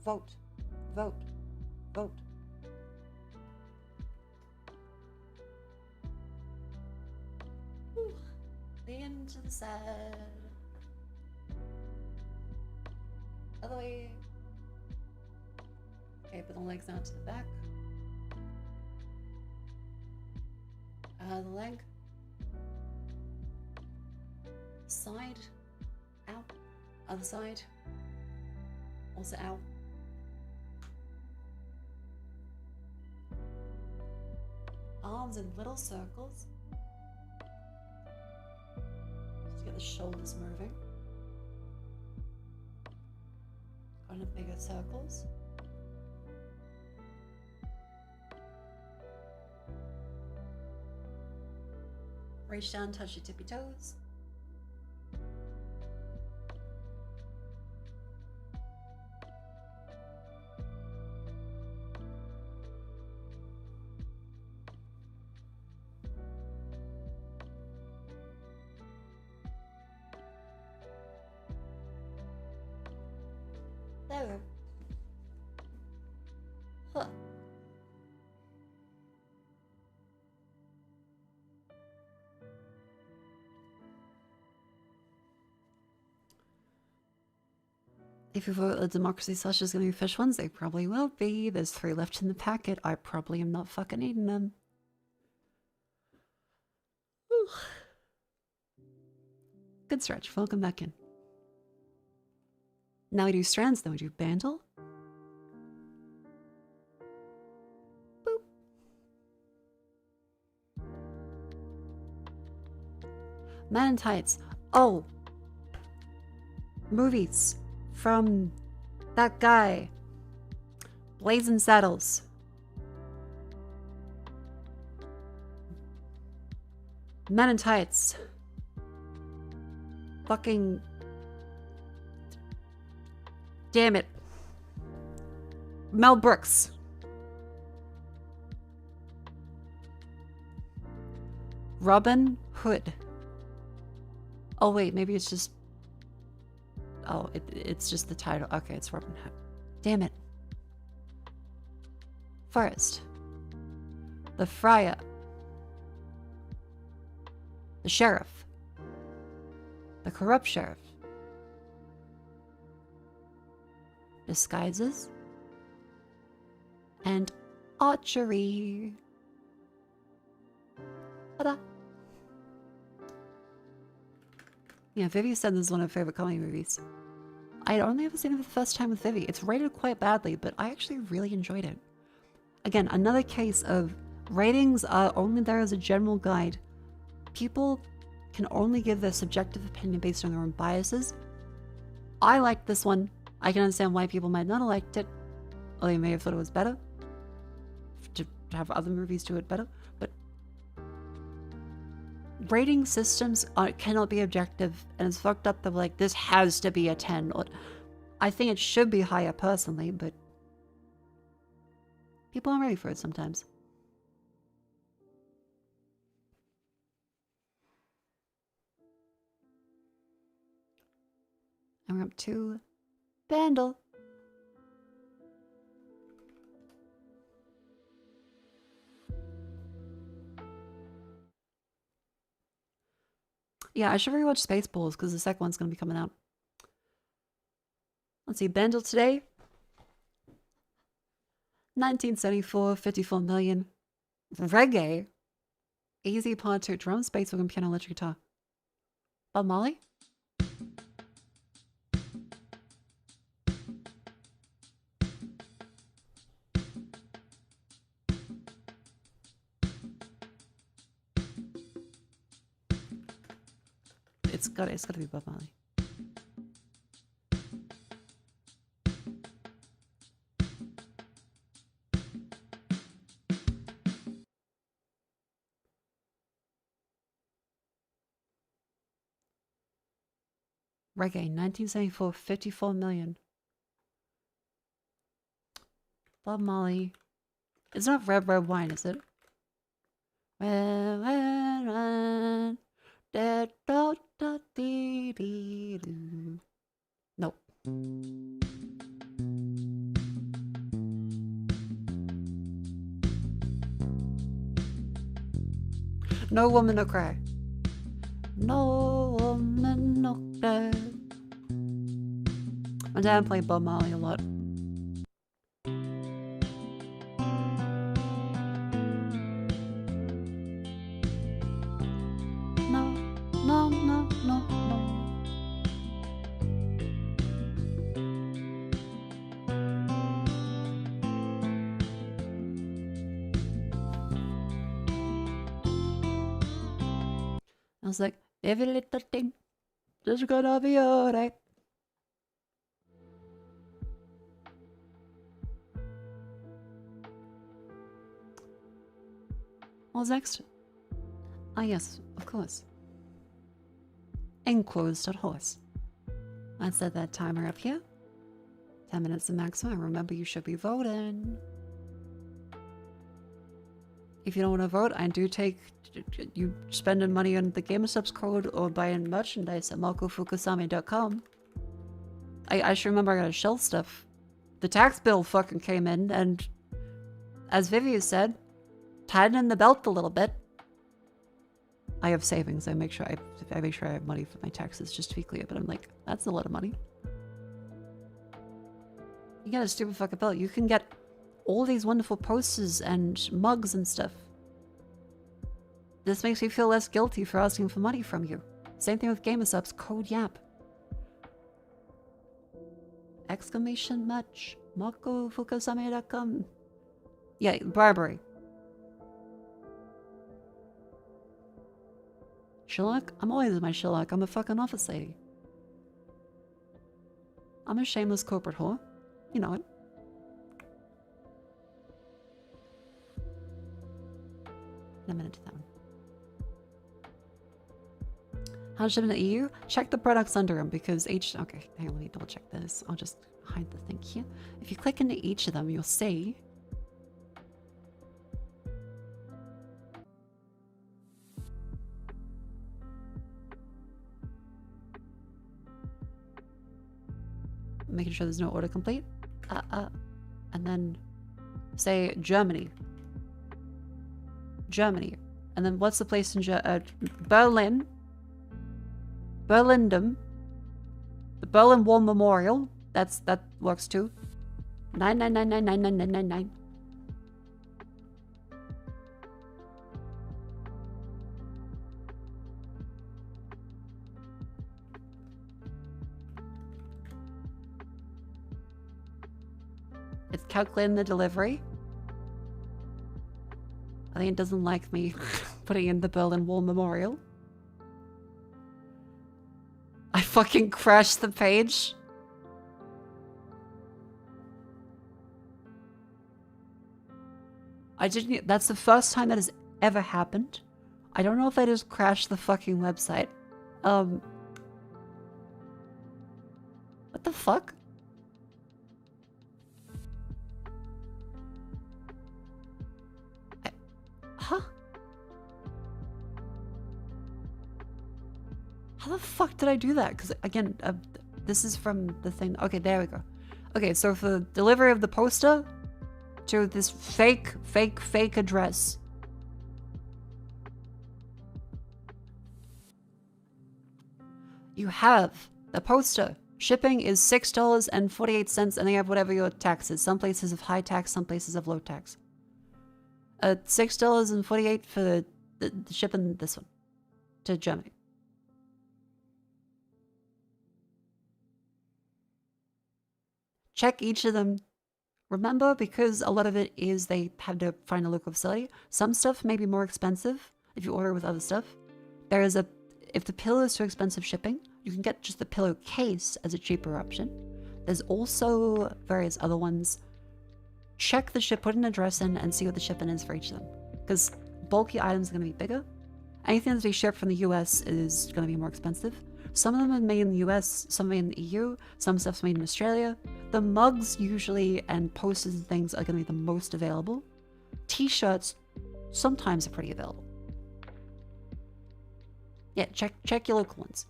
S1: Vote. Vote. Vote. Whew. Lean to the side. Other way. Okay, put the legs out to the back. The leg. Side. Out. Other side. Also out. Arms in little circles. Just get the shoulders moving. Go into bigger circles. Reach down, touch your tippy toes. There we go. Huh. If you vote a democracy sausage is going to be fish ones, they probably will be. There's 3 left in the packet. I probably am not fucking eating them. Good stretch. Welcome back in. Now we do strands, then we do bandle. Boop. Man in Tights. Oh. Movies from that guy. Blazing Saddles. Men in Tights. Fucking... Damn it. Mel Brooks. Robin Hood. Oh wait, maybe it's just... Oh, it's just the title. Okay, it's Robin Hood. Damn it. First. The Friar. The Sheriff. The Corrupt Sheriff. Disguises. And archery. Ta-da. Yeah, Vivi said this is one of her favorite comedy movies. I only ever seen it for the first time with Vivi. It's rated quite badly, but I actually really enjoyed it. Again, another case of ratings are only there as a general guide. People can only give their subjective opinion based on their own biases. I liked this one. I can understand why people might not have liked it. Or they may have thought it was better. To have other movies do it better. But rating systems cannot be objective. And it's fucked up that like, this has to be a 10. Or, I think it should be higher personally, but people aren't ready for it sometimes. And we're up to Bandle. Yeah, I should rewatch Spaceballs because the second one's going to be coming out. Let's see, Bandle today. 1974, 54 million. Reggae. Easy part 2, drum, space, organ, piano, electric guitar. Bob Marley? It's gotta be Bob Marley. Reggae, 1974, 54 million. Bob Marley. It's not Red Red Wine, is it? Red Red Wine. Nope. No Woman No Cry. No Woman No Cry. My dad played Bob Marley a lot. I was like, every little thing is gonna be alright. What's next? Ah, yes, of course. Enclosed.horse. I set that timer up here. 10 minutes the maximum. Remember, you should be voting. If you don't want to vote, I do take you spending money on the GamerSubs code or buying merchandise at MakoFukusami.com. I just remember I got to shelf stuff. The tax bill fucking came in, and as Vivi said, tighten the belt a little bit. I have savings. I make sure I have money for my taxes, just to be clear. But I'm like, that's a lot of money. You got a stupid fucking belt. You can get all these wonderful posters and mugs and stuff. This makes me feel less guilty for asking for money from you. Same thing with gamer subs, code YAP. Exclamation much. Mako fukasame.com. Yeah, bribery. Sherlock? I'm always my Sherlock. I'm a fucking office lady. I'm a shameless corporate whore. You know it. In a minute to that one. How to ship in the EU? Check the products under them because each... Okay, hang on, let me double check this. I'll just hide the thing here. If you click into each of them, you'll see... Making sure there's no autocomplete. And then say Germany. Germany. And then what's the place in Berlin? Berlindum. The Berlin Wall Memorial. That works too. 999999999. It's calculating the delivery. I think it doesn't like me putting in the Berlin Wall Memorial. I fucking crashed the page. I didn't... That's the first time that has ever happened. I don't know if I just crashed the fucking website. What the fuck? Huh? How the fuck did I do that? Because again, this is from the thing. Okay, there we go. Okay, so for the delivery of the poster to this fake address. You have the poster. Shipping is $6.48, and they have whatever your tax is. Some places have high tax, some places have low tax. $6.48 for the shipping this one to Germany. Check each of them. Remember, because a lot of it is they have to find a local facility. Some stuff may be more expensive if you order with other stuff. There is if the pillow is too expensive shipping, you can get just the pillowcase as a cheaper option. There's also various other ones. Check the ship, put an address in, and see what the shipping is for each of them. Because bulky items are going to be bigger. Anything that's shipped from the US is going to be more expensive. Some of them are made in the US, some are made in the EU, some stuff's made in Australia. The mugs usually and posters and things are going to be the most available. T-shirts sometimes are pretty available. Yeah, check your local ones.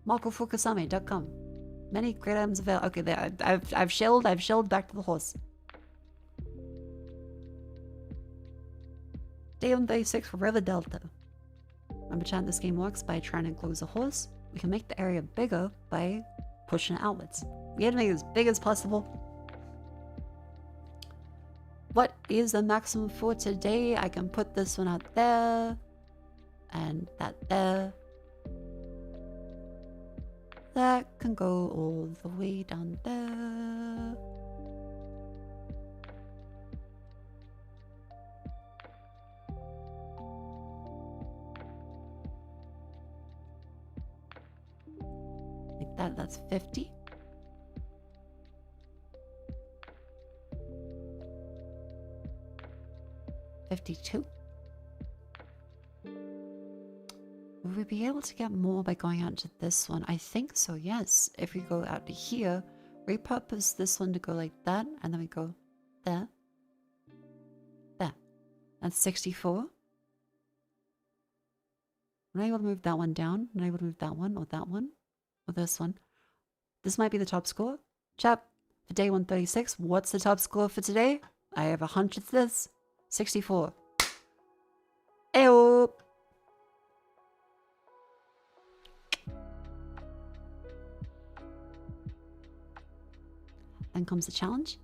S1: MakoFukasame.com. Many great items available. Okay, there. I've shelled back to the horse. Day 136 for River Delta. Remember, chat, this game works by trying to enclose a horse. We can make the area bigger by pushing it outwards. We have to make it as big as possible. What is the maximum for today? I can put this one out there. And that there. That can go all the way down there. Like that's 50. $52. Will we be able to get more by going out to this one? I think so, yes. If we go out to here, repurpose this one to go like that, and then we go there. There. That's 64. I'm not able to move that one down. I'm not able to move that one, or this one. This might be the top score. Chat, for day 136, what's the top score for today? I have a hunch it's this. 64. Ew. Then comes the challenge.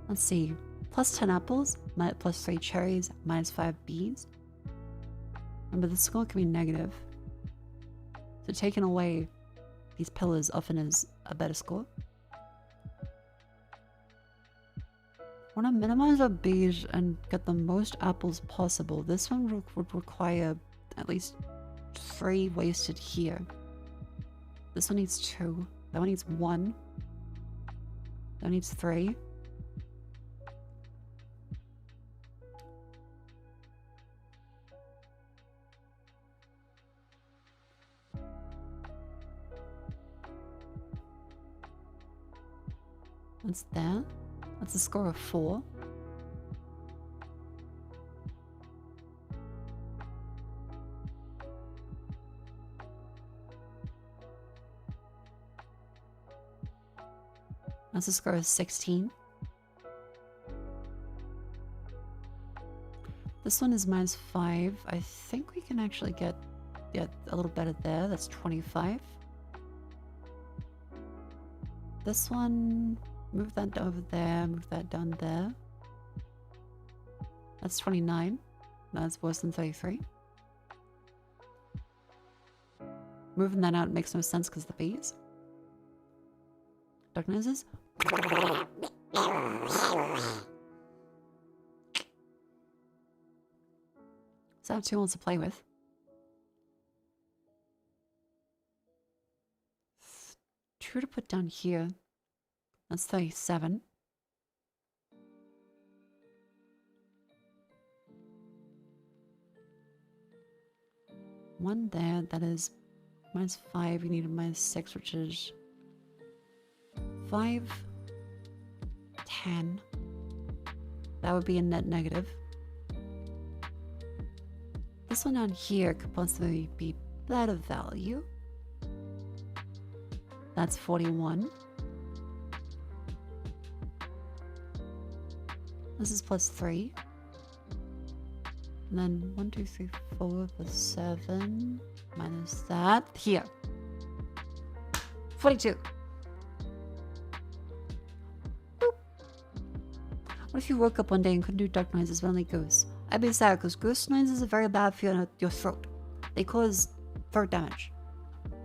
S1: Let's see. Plus 10 apples, plus 3 cherries, minus 5 bees. Remember, the score can be negative. So taking away these pillars often is a better score. Want to minimize our bees and get the most apples possible. This one would require at least 3 wasted here. This one needs 2. That one needs 1. That one needs 3. What's there? That's a score of 4. That's a score of 16. This one is minus 5. I think we can actually get a little better there. That's 25. This one, move that over there, move that down there. That's 29. No, that's worse than 33. Moving that out makes no sense because the bees. Duck noses. So I have 2 ones to play with. 2 to put down here. That's 37. One there, that is minus 5. We need a minus 6, which is 5, 10. That would be a net negative. This one down here could possibly be better value. That's 41. This is plus 3. And then 1, 2, 3, 4 plus 7 minus that. Here. 42. Boop. What if you woke up one day and couldn't do duck noises but only goose? I'd be sad because goose noises are very bad for your throat. They cause throat damage.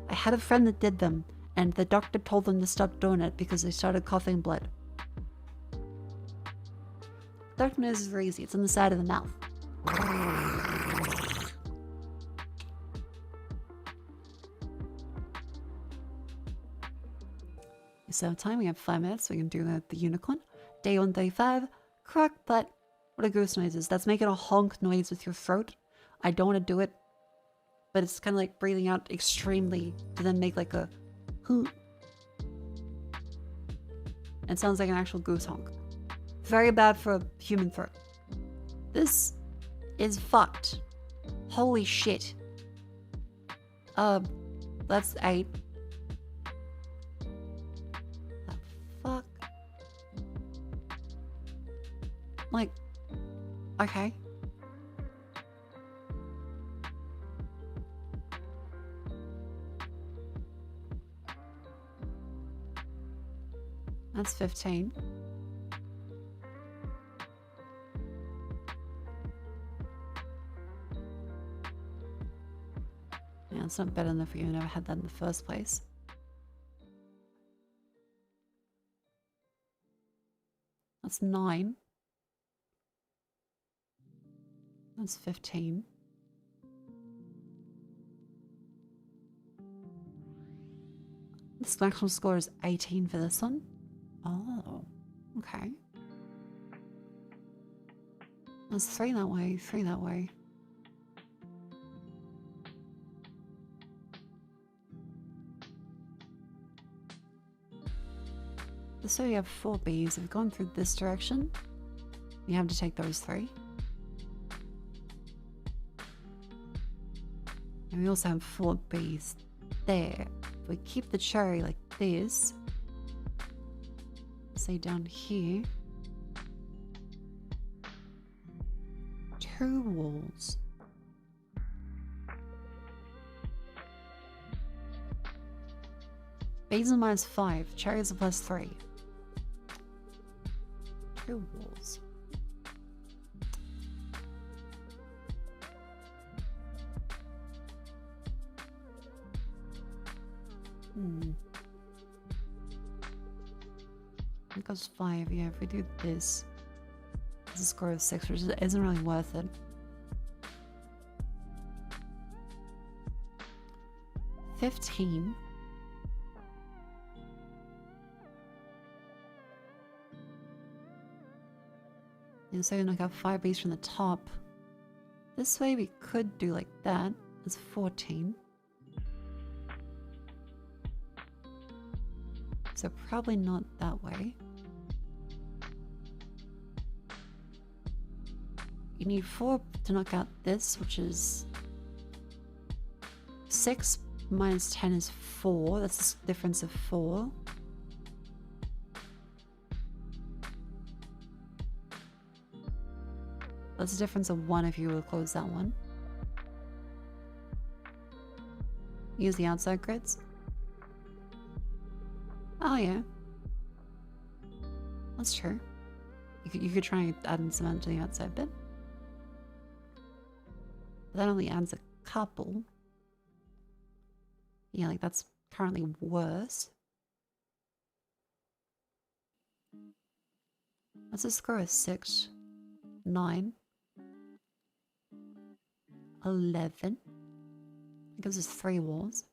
S1: I had a friend that did them, and the doctor told them to stop doing it because they started coughing blood. Duck nose is very easy. It's on the side of the mouth. So time, we have 5 minutes. We can do the unicorn. Day 135. Crock butt. What are goose noises? That's making a honk noise with your throat. I don't want to do it, but it's kind of like breathing out extremely to then make like a hoot. It sounds like an actual goose honk. Very bad for a human throat. This is fucked. Holy shit. That's 8. The fuck? Like, okay. That's 15. Yeah, it's not better than if you never had that in the first place. That's 9. That's 15. This maximum score is 18 for this one. Oh, okay. That's 3 that way, 3 that way. So you have 4 bees. If you've gone through this direction, you have to take those 3. And we also have 4 bees there. If we keep the cherry like this, say down here, 2 walls. Bees are -5, cherries are +3. 2 walls. It goes 5, yeah, if we do this, it's a score of 6, which isn't really worth it. 15. And so we knock out 5 bees from the top. This way we could do like that. That's 14. So probably not that way. You need 4 to knock out this, which is 6 minus 10 is 4. That's a difference of 4. That's a difference of 1 if you will close that one. Use the outside grids. Oh yeah. That's true. You could try and add in cement to the outside bit. But that only adds a couple. Yeah, like that's currently worse. That's a score of 6, 9, 11. It gives us 3 walls.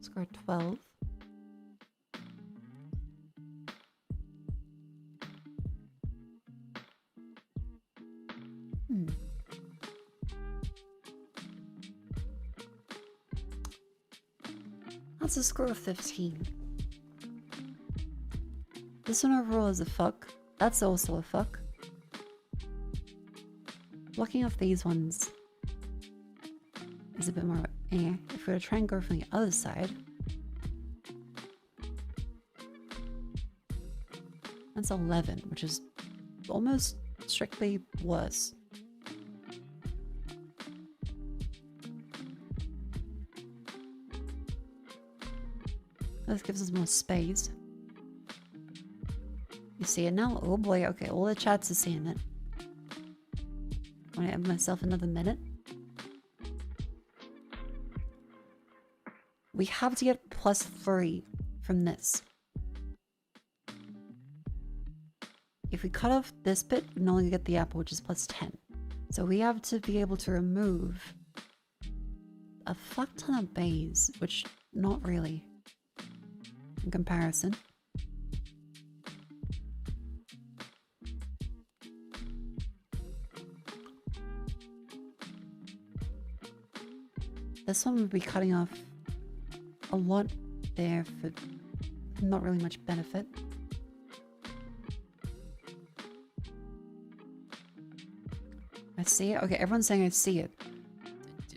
S1: Score 12. That's a score of 15. This one overall is a fuck. That's also a fuck. Blocking off these ones is a bit more eh. If we were to try and go from the other side, that's 11, which is almost strictly worse. This gives us more space. You see it now? Oh boy, okay, all the chats are seeing it. I'm gonna give myself another minute. We have to get +3 from this. If we cut off this bit, we can only get the apple, which is +10. So we have to be able to remove a fuck ton of bays, which not really in comparison. This one would be cutting off a lot there for not really much benefit. I see it? Okay, everyone's saying I see it.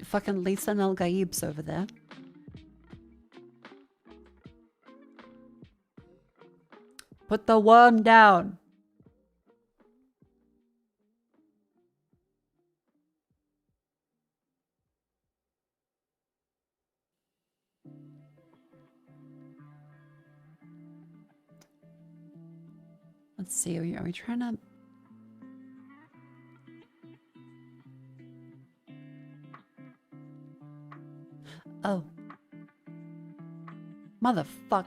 S1: Fucking Lisa Nel Gaib's over there. Put the worm down. Let's see, are we trying to... Oh. Motherfuck.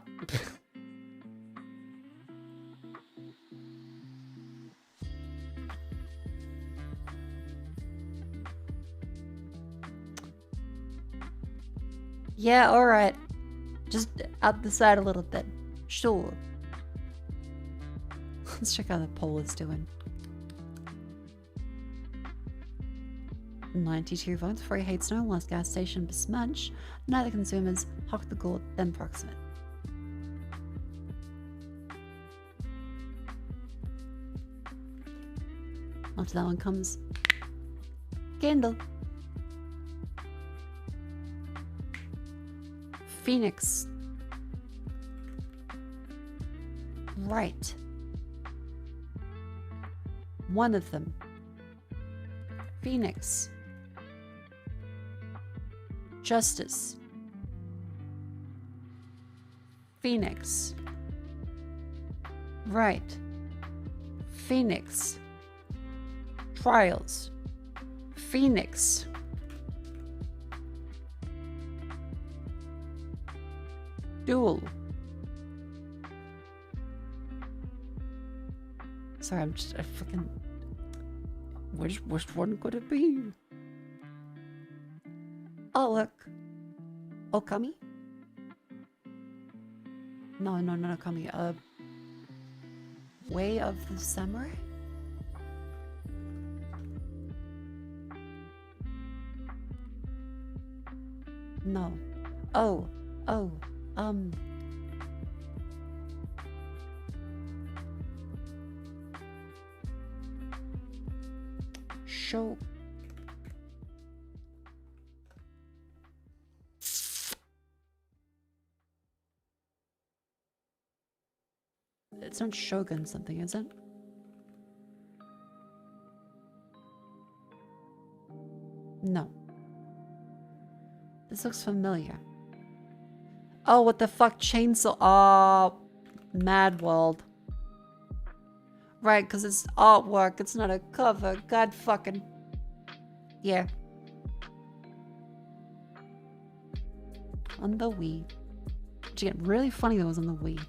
S1: Yeah, alright. Just out the side a little bit. Sure. Let's check how the poll is doing. 92 votes. Free hates no. Last gas station besmudge. Neither consumers. Hock the gourd, then proximate. After that one comes Candle. Phoenix. Right. One of them. Phoenix. Justice. Phoenix. Right. Phoenix. Trials. Phoenix. Duel. Sorry, I fucking... Which one could it be? Oh, look. Okami? No, not Okami. Way of the Samurai? No. Oh. Show. It's not Shogun something, is it? No. This looks familiar. Oh, what the fuck? Chainsaw. Oh, Mad World. Right, because it's artwork. It's not a cover. God fucking. Yeah. On the Wii. Which again, really funny that it was on the Wii.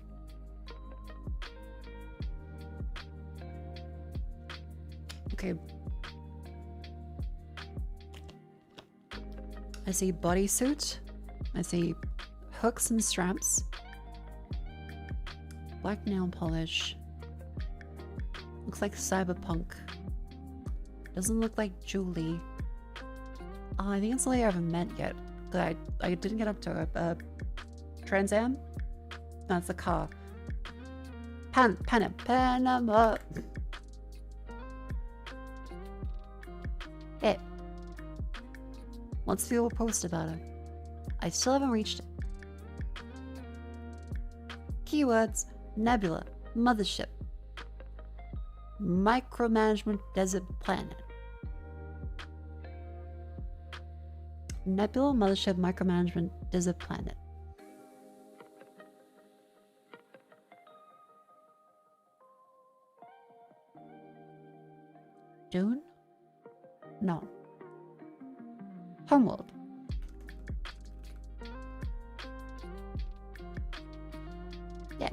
S1: Okay. I see bodysuit. I see hooks and straps. Black nail polish. Looks like cyberpunk. Doesn't look like Julie. Oh, I think it's something I haven't met yet. I didn't get up to it. Trans Am? No, it's the car. Panama. Hey. Let's do a post about it. I still haven't reached it. Keywords: Nebula, Mothership, Micromanagement Desert Planet. Nebula, Mothership, Micromanagement Desert Planet. Dune? No. Homeworld. Yeah.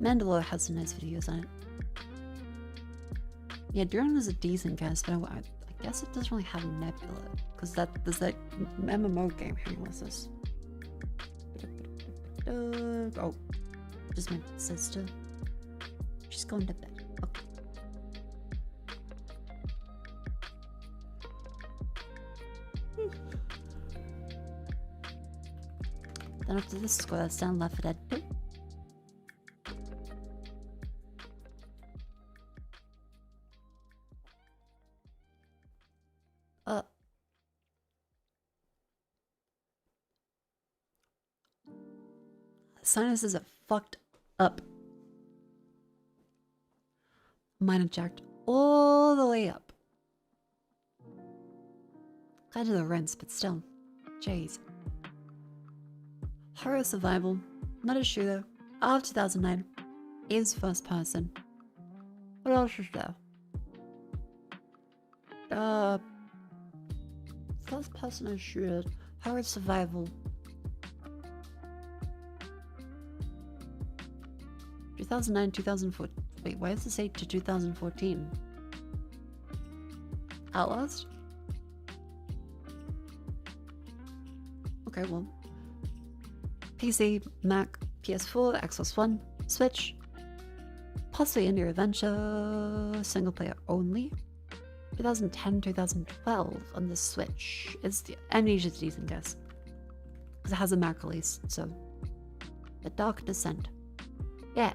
S1: Mandalore has some nice videos on it. Yeah, Dune is a decent guess, but I guess it doesn't really have Nebula, because there's that MMO game. Hang on, what's this? Oh, just my sister. She's going to bed. Okay. Then after this, score that's down Left 4 Dead 2. Sinuses are fucked up. Mine are jacked all the way up. Glad to the rents, but still. Jeez. Horror survival, not a shooter, of 2009, is first person. What else is there? First person is shooter, horror survival. 2009, 2004. Wait, why does it say to 2014? Outlast? Okay, well. PC, Mac, PS4, Xbox One, Switch. Possibly Indie Adventure, single player only. 2010, 2012 on the Switch. Amnesia's a decent guess. Because it has a Mac release, so. The Dark Descent. Yeah.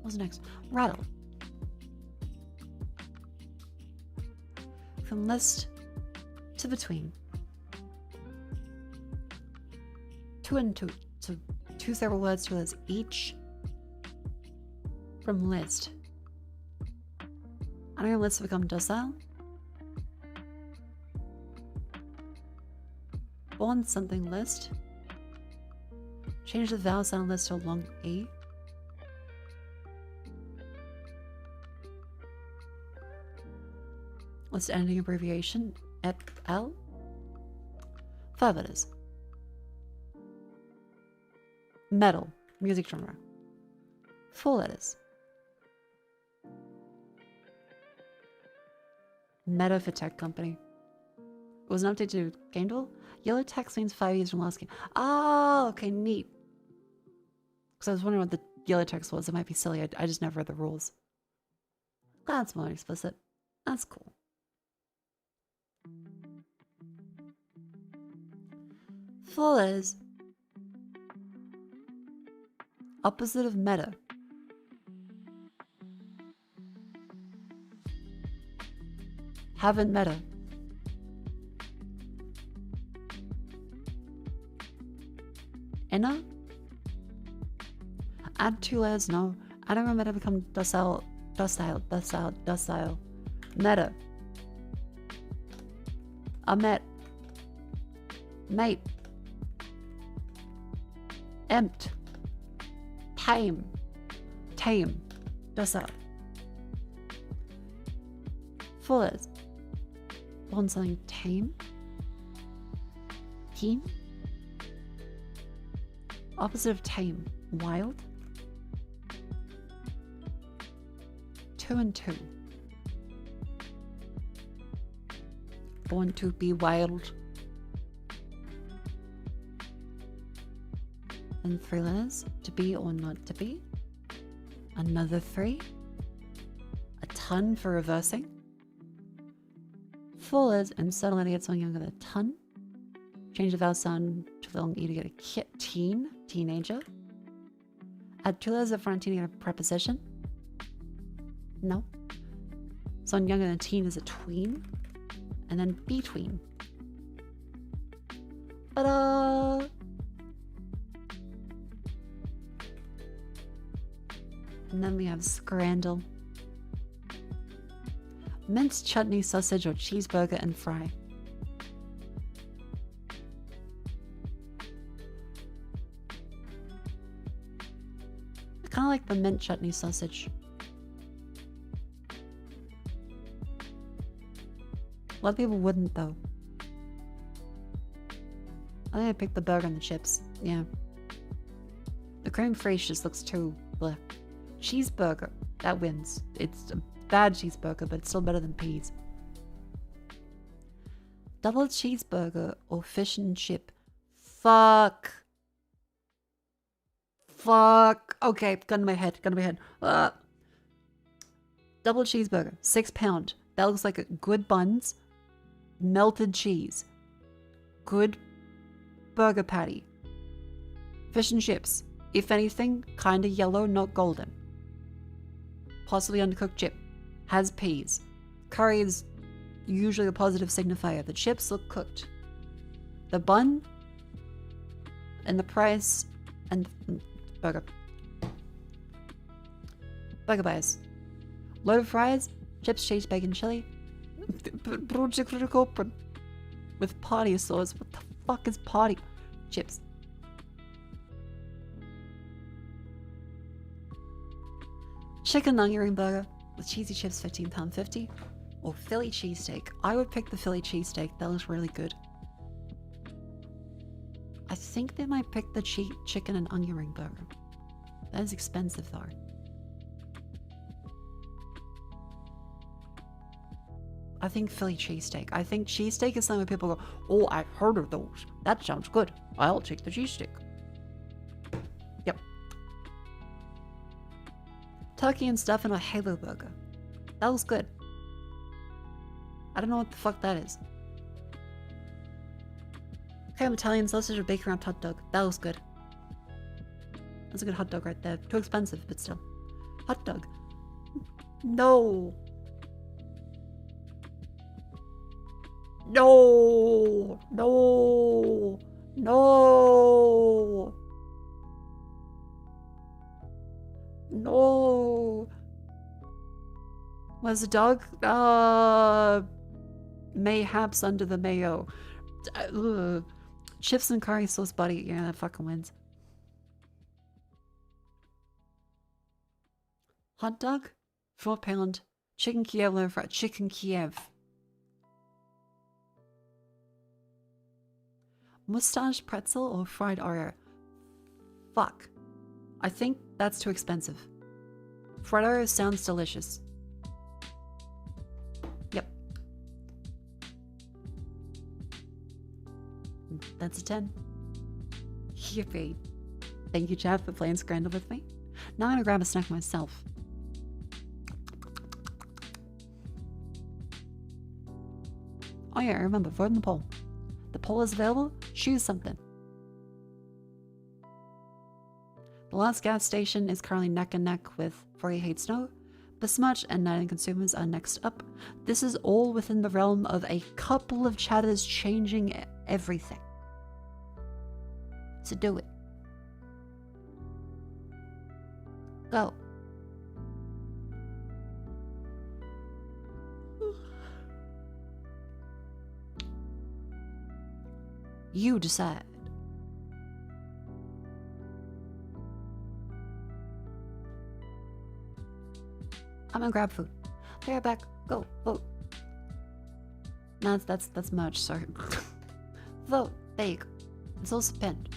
S1: What's next? Rattle. From list to between. 2 and 2. So 2 several words, 2 words each. From list. Anagram lists become docile. Bond something list. Change the vowel sound list to a long A. List ending abbreviation FL. 5 letters. Metal, music genre. 4 letters. Meta for tech company. It was an update to Gaindle. Yellow text means 5 years from last game. Oh, okay, neat. Because I was wondering what the yellow text was. It might be silly. I just never read the rules. Glad it's more explicit. That's cool. Full is opposite of meta. Haven't meta. Inner? Add 2 layers, no. I don't remember meta become docile. Meta. I met. Mate. Empt. Tame. Tame. Docile. Full is. Want something tame? Team? Opposite of tame. Wild? 2 and 2. Born to be wild. And 3 letters. To be or not to be. Another 3. A ton for reversing. 4 letters and suddenly get something younger than a ton. Change the vowel sound to the long E to get a teen, teenager. Add 2 letters at front teen to get a preposition. No. Someone younger than a teen is a tween. And then between. Ta-da! And then we have scrandle. Minced chutney, sausage, or cheeseburger and fry. I kind of like the mint chutney sausage. A lot of people wouldn't though. I think I picked the burger and the chips. Yeah. The creme fraiche just looks too bleh. Cheeseburger. That wins. It's a bad cheeseburger, but it's still better than peas. Double cheeseburger or fish and chip. Fuck. Fuck. Okay, gun in my head. Double cheeseburger. 6 pound. That looks like a good buns. Melted cheese. Good burger patty. Fish and chips. If anything, kinda yellow, not golden. Possibly undercooked chip. Has peas. Curry is usually a positive signifier. The chips look cooked. The bun and the price and burger. Burger bias. Low fries, chips, cheese, bacon, chili. With party sauce. What the fuck is party? Chips. Chicken onion ring burger with cheesy chips, £15.50. Or Philly cheesesteak. I would pick the Philly cheesesteak. That looks really good. I think they might pick the chicken and onion ring burger. That is expensive though. I think Philly cheesesteak. I think cheesesteak is something where people go, oh, I've heard of those. That sounds good. I'll take the cheesesteak. Yep. Turkey and stuff in a Halo burger. That looks good. I don't know what the fuck that is. Ham Italian sausage or bacon wrapped hot dog. That looks good. That's a good hot dog right there. Too expensive, but still. Hot dog. No. No. No. No. No. Was the dog? Mayhaps under the mayo. Chips and curry sauce, buddy. Yeah, that fucking wins. Hot dog, 4 pound. Chicken Kiev, low fat chicken Kiev. Mustache pretzel or fried Oreo? Fuck. I think that's too expensive. Fried Oreo sounds delicious. Yep. That's a 10. Yippee. Thank you, Chad, for playing Scrandle with me. Now I'm gonna grab a snack myself. Oh yeah, I remember, vote in the poll. The poll is available. Choose something. The last gas station is currently neck and neck with For You Hate Snow. Besmudge and Night and Consumers are next up. This is all within the realm of a couple of chatters changing everything. So do it. Go. You decide. I'm gonna grab food. Be right back. Go. Vote. No, that's much. Sorry. Vote. There you go. It's also pinned.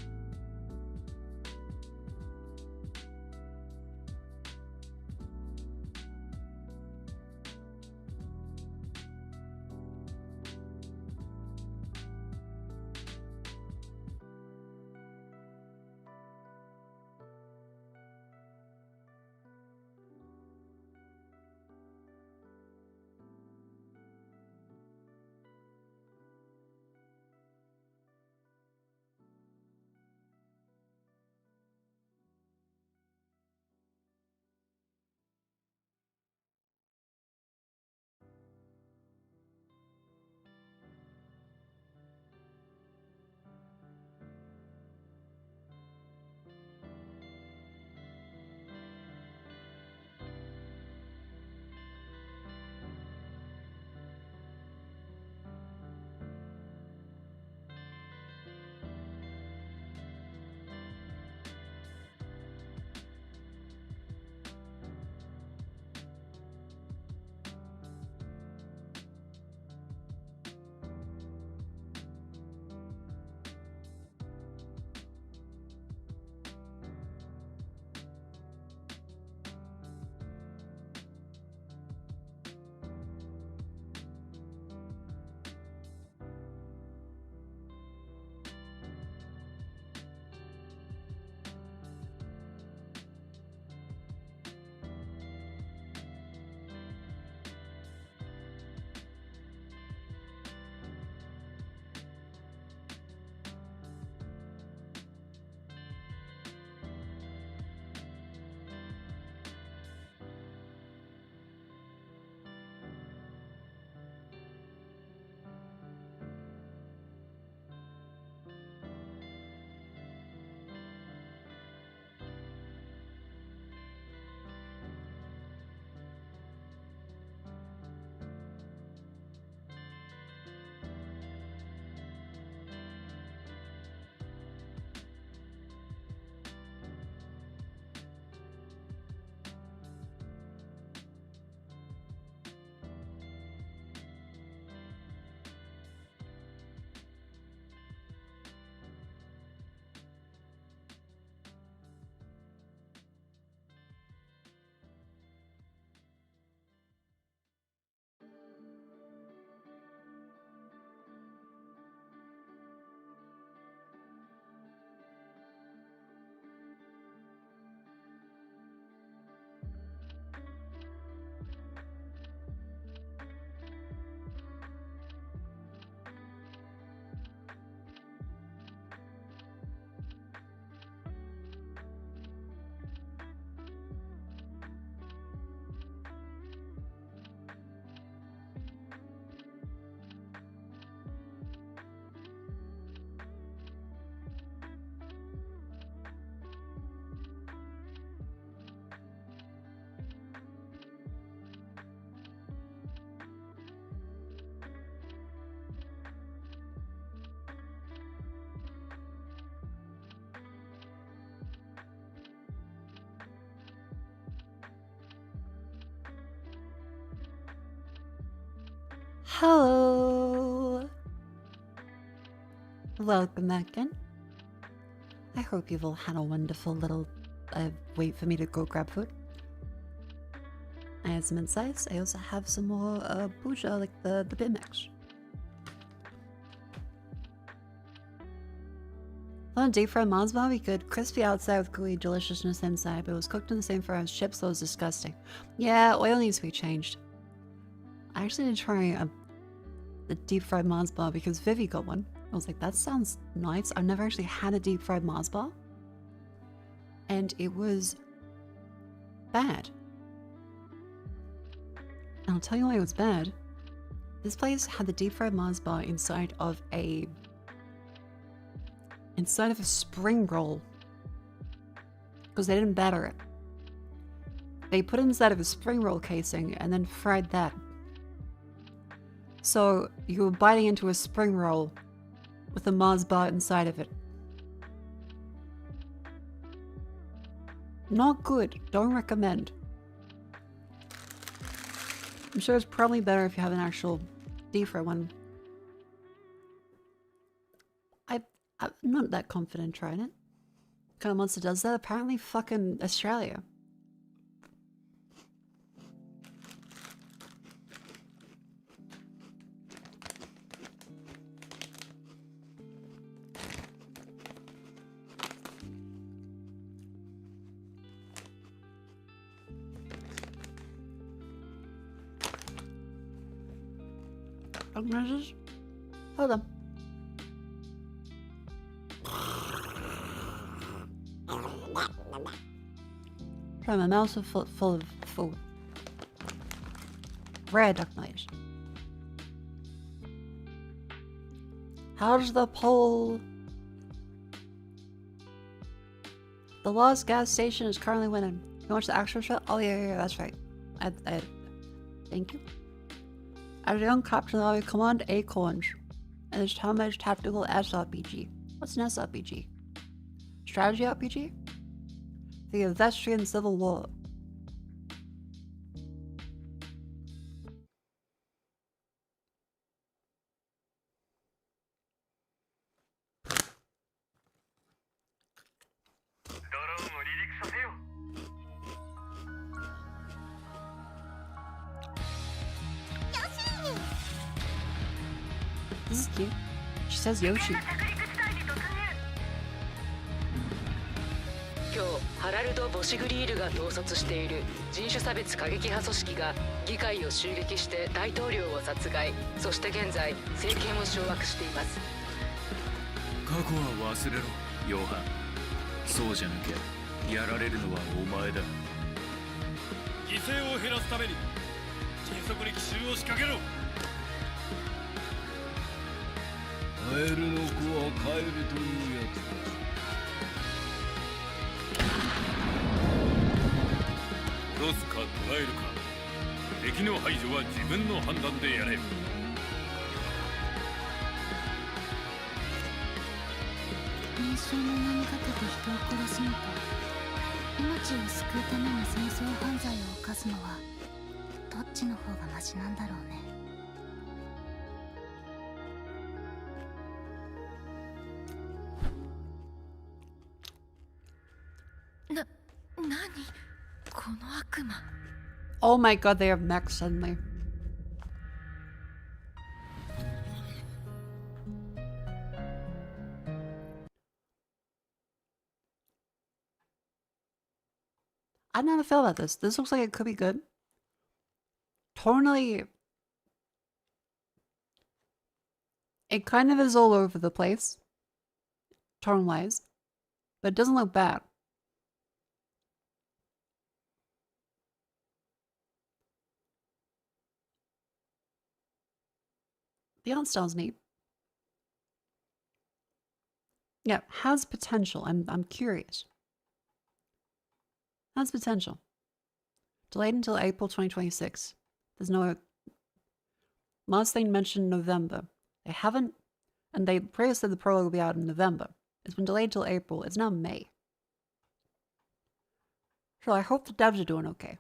S1: Hello. Welcome back in. I hope you've all had a wonderful little wait for me to go grab food. I had some insights. I also have some more buja, like the Bimax. On a deep fried Mars bar, we could crispy outside with gooey deliciousness inside, but it was cooked in the same fry as chips, so it was disgusting. Yeah, oil needs to be changed. I actually did try a deep fried Mars bar because Vivi got one. I was like, that sounds nice. I've never actually had a deep fried Mars bar. And it was bad. And I'll tell you why it was bad. This place had the deep fried Mars bar inside of a spring roll. Because they didn't batter it. They put it inside of a spring roll casing and then fried that. So you were biting into a spring roll with a Mars bar inside of it. Not good. Don't recommend. I'm sure it's probably better if you have an actual deep fried one. I'm not that confident trying it. What kind of monster does that? Apparently fucking Australia. Hold on. Sorry, my mouth's full of food. Rare duck noise. How's the poll? The Lost gas station is currently winning. You watch the actual show? Oh yeah, that's right. Thank you. As a young captain, I would command acorns, and it's how much tactical SRPG. What's an SRPG? Strategy RPG? The Vestrian Civil War. This is cute. She says Yoshi.
S20: 今日ハラルド・ボシグリールが統率している人種差別過激派組織が議会を襲撃して大統領を殺害、そして現在政権を掌握しています。
S21: 過去は忘れろ、ヨハン。そうじゃなきゃやられるのはお前だ。犠牲を減らすために迅速に奇襲を仕掛けろ。カエルの子はカエルというやつだ。殺すか捕らえるか、敵の排除は自分の判断でやれ。
S14: 民衆の名にかけて人を殺すのと、命を救うために戦争犯罪を犯すのはどっちの方がマシなんだろうね。
S1: Oh my god, they have mechs suddenly. I don't know how to feel about this. This looks like it could be good. Tonally, it kind of is all over the place, tone-wise, but it doesn't look bad. The art style's neat. Yeah, has potential. I'm curious. Has potential. Delayed until April 2026. There's no... Last thing mentioned November. They haven't... And they previously said the prologue will be out in November. It's been delayed till April. It's now May. So I hope the devs are doing okay.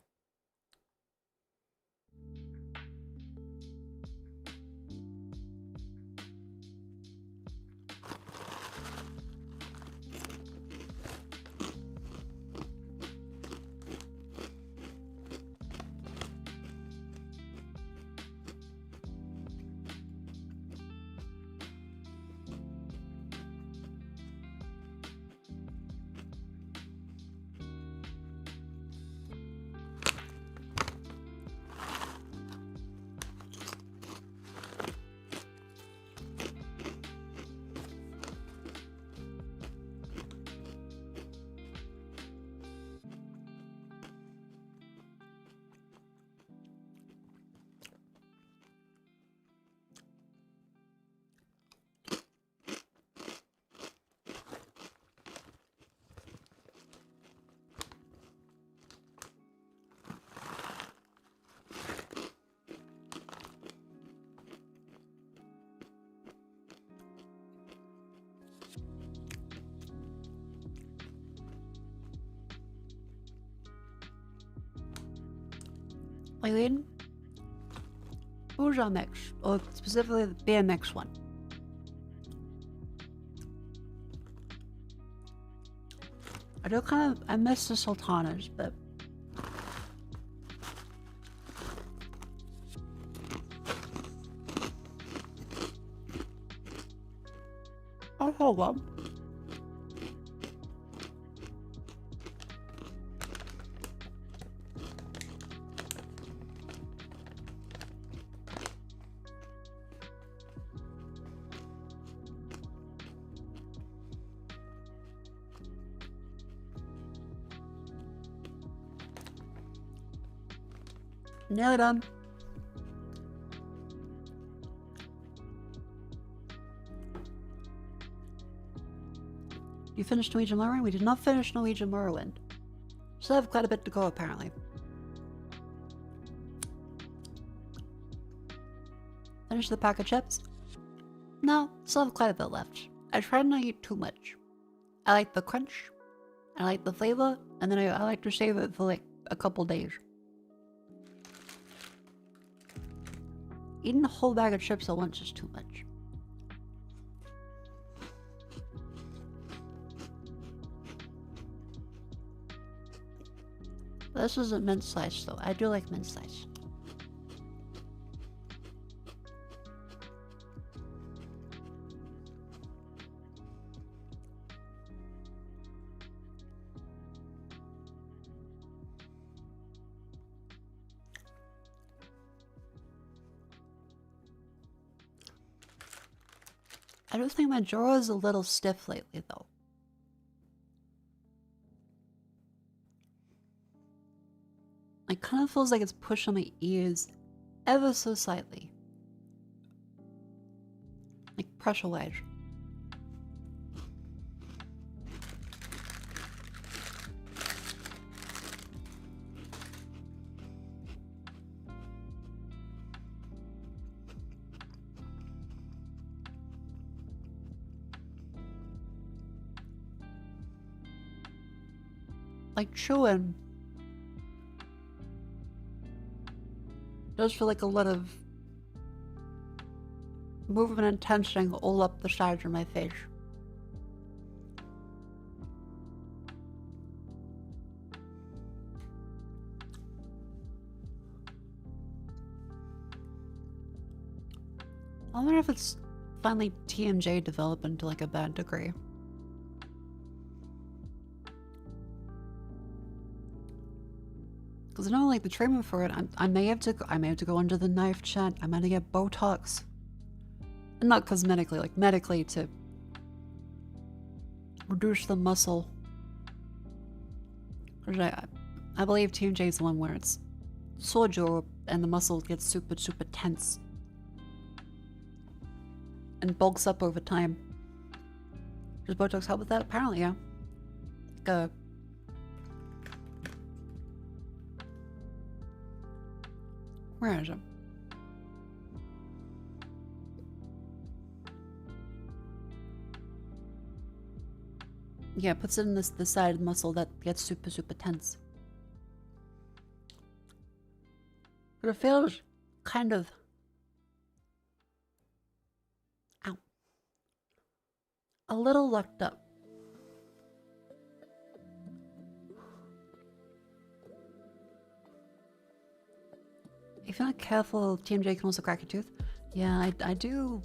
S1: Eileen? Who's our mix? Or specifically the BMX one? I miss the sultanas, but I'll hold on. Nearly done. You finished Norwegian Morrowind? We did not finish Norwegian Morrowind. Still have quite a bit to go, apparently. Finish the pack of chips? No, still have quite a bit left. I try not to eat too much. I like the crunch, I like the flavor, and then I like to save it for like a couple days. Eating a whole bag of chips at once is too much. This isn't mint slice though. I do like mint slice. I do think my jaw is a little stiff lately though. It kind of feels like it's pushed on my ears ever so slightly. Like pressure wedge. Like chewing. Does feel like a lot of movement and tension all up the sides of my face. I wonder if it's finally TMJ developed into like a bad degree. Because I know, like, the treatment for it, I may have to go under the knife, chat. I might get Botox, and not cosmetically, like medically, to reduce the muscle. I believe TMJ is the one where it's sore jaw and the muscle gets super tense and bulks up over time. Does Botox help with that? Apparently, yeah. Like where is it? Yeah, it puts it in the side muscle that gets super tense. But it feels kind of... Ow. A little locked up. If you're not careful, TMJ can also crack your tooth. Yeah, I do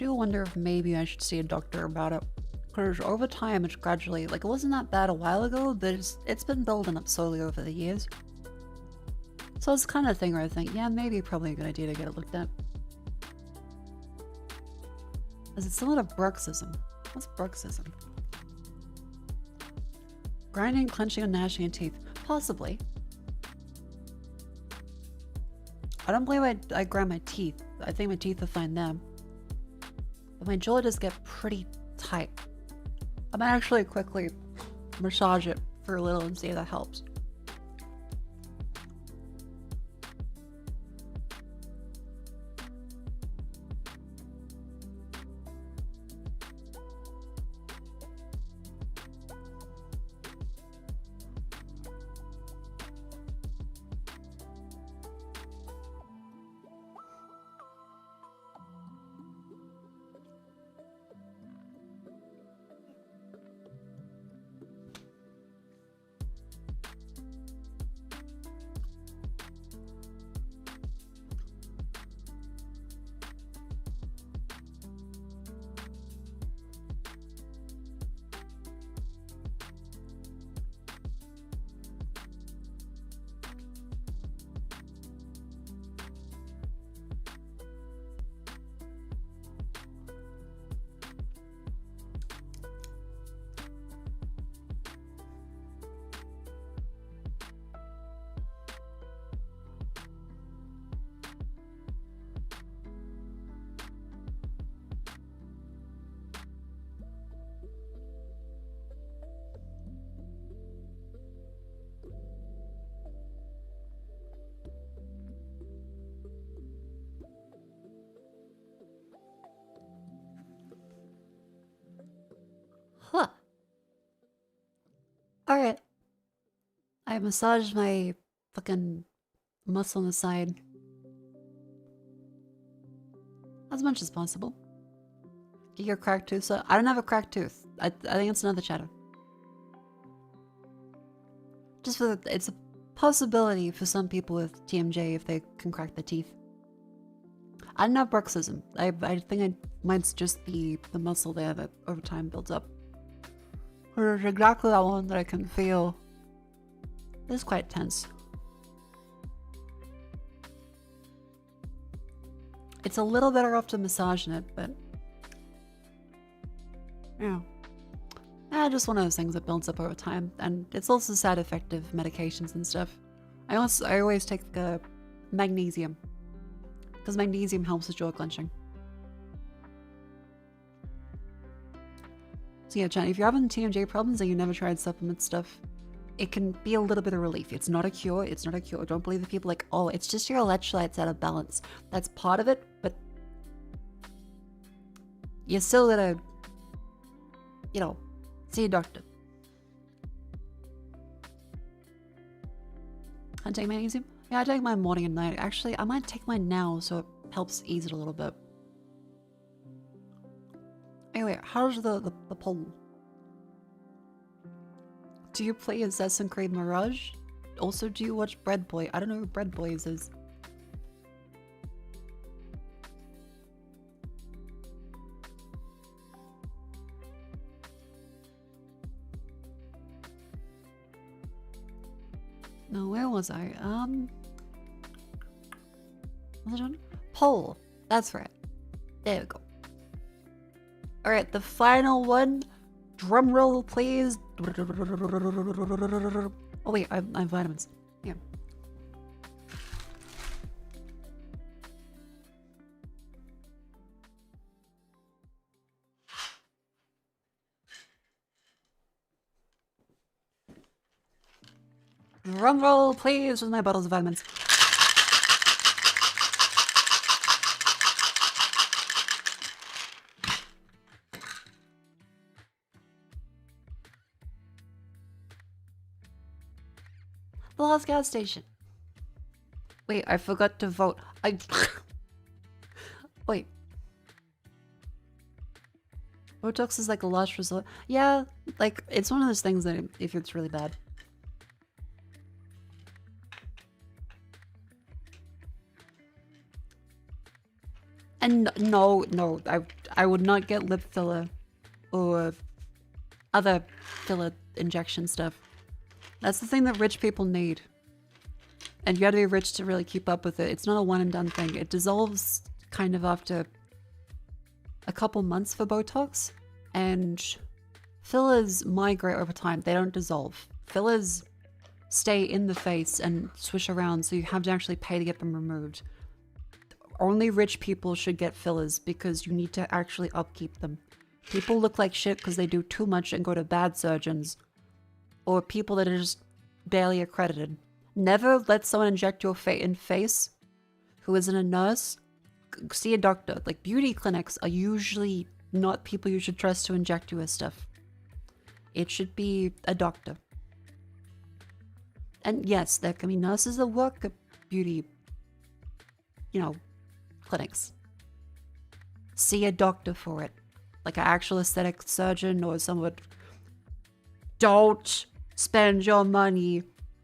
S1: wonder if maybe I should see a doctor about it. Because over time, it's gradually, like, it wasn't that bad a while ago, but it's been building up slowly over the years. So it's the kind of thing where I think, yeah, maybe probably a good idea to get it looked at. Is it similar to bruxism? What's bruxism? Grinding, clenching, and gnashing your teeth. Possibly. I don't believe I grind my teeth. I think my teeth are fine then. But my jaw does get pretty tight. I might actually quickly massage it for a little and see if that helps. I massage my fucking muscle on the side as much as possible. Get your cracked tooth. So I don't have a cracked tooth. I think it's another shadow. Just for it's a possibility for some people with TMJ if they can crack the teeth. I don't have bruxism. I think it might just be the muscle there that over time builds up. Or exactly that one that I can feel. It's quite tense. It's a little better off to massaging it, but yeah. Just one of those things that builds up over time, and it's also a side effect of medications and stuff. I always take magnesium, because magnesium helps with jaw clenching. So yeah, Jen, if you're having TMJ problems and you never tried supplement stuff, it can be a little bit of relief. It's not a cure. It's not a cure. Don't believe the people like, oh, it's just your electrolytes out of balance. That's part of it, but you still gotta, you know, see a doctor. I take magnesium? Yeah, I take mine morning and night. Actually, I might take mine now so it helps ease it a little bit. Anyway, how's the poll? Do you play Assassin's Creed Mirage? Also, do you watch Bread Boy? I don't know who Bread Boy is. No, where was I? Was it on? Poll. That's right. There we go. Alright, the final one. Drum roll, please. Oh wait, I have vitamins. Yeah. Drum roll, please, with my bottles of vitamins. The last gas station. Wait, I forgot to vote. Wait. Botox is like a last resort. Yeah, like, it's one of those things that if it's really bad. And no, I would not get lip filler or other filler injection stuff. That's the thing that rich people need. And you gotta be rich to really keep up with it. It's not a one and done thing. It dissolves kind of after a couple months for Botox. And fillers migrate over time. They don't dissolve. Fillers stay in the face and swish around, so you have to actually pay to get them removed. Only rich people should get fillers because you need to actually upkeep them. People look like shit because they do too much and go to bad surgeons. Or people that are just barely accredited. Never let someone inject your face who isn't a nurse. See a doctor. Like, beauty clinics are usually not people you should trust to inject you with stuff. It should be a doctor. And yes, there can be nurses that work at beauty, you know, clinics. See a doctor for it. Like an actual aesthetic surgeon or someone. Don't spend your money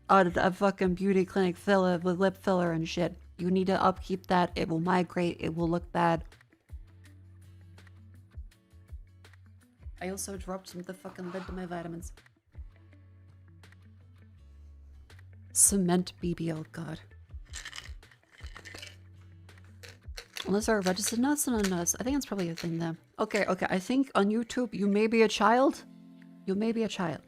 S1: on a fucking beauty clinic filler with lip filler and shit. You need to upkeep that. It will migrate. It will look bad. I also dropped some of the fucking lid to my vitamins. Cement BBL, god. Unless they're a registered nurse and a nurse. I think that's probably a thing there. Okay, I think on YouTube, you may be a child. You may be a child.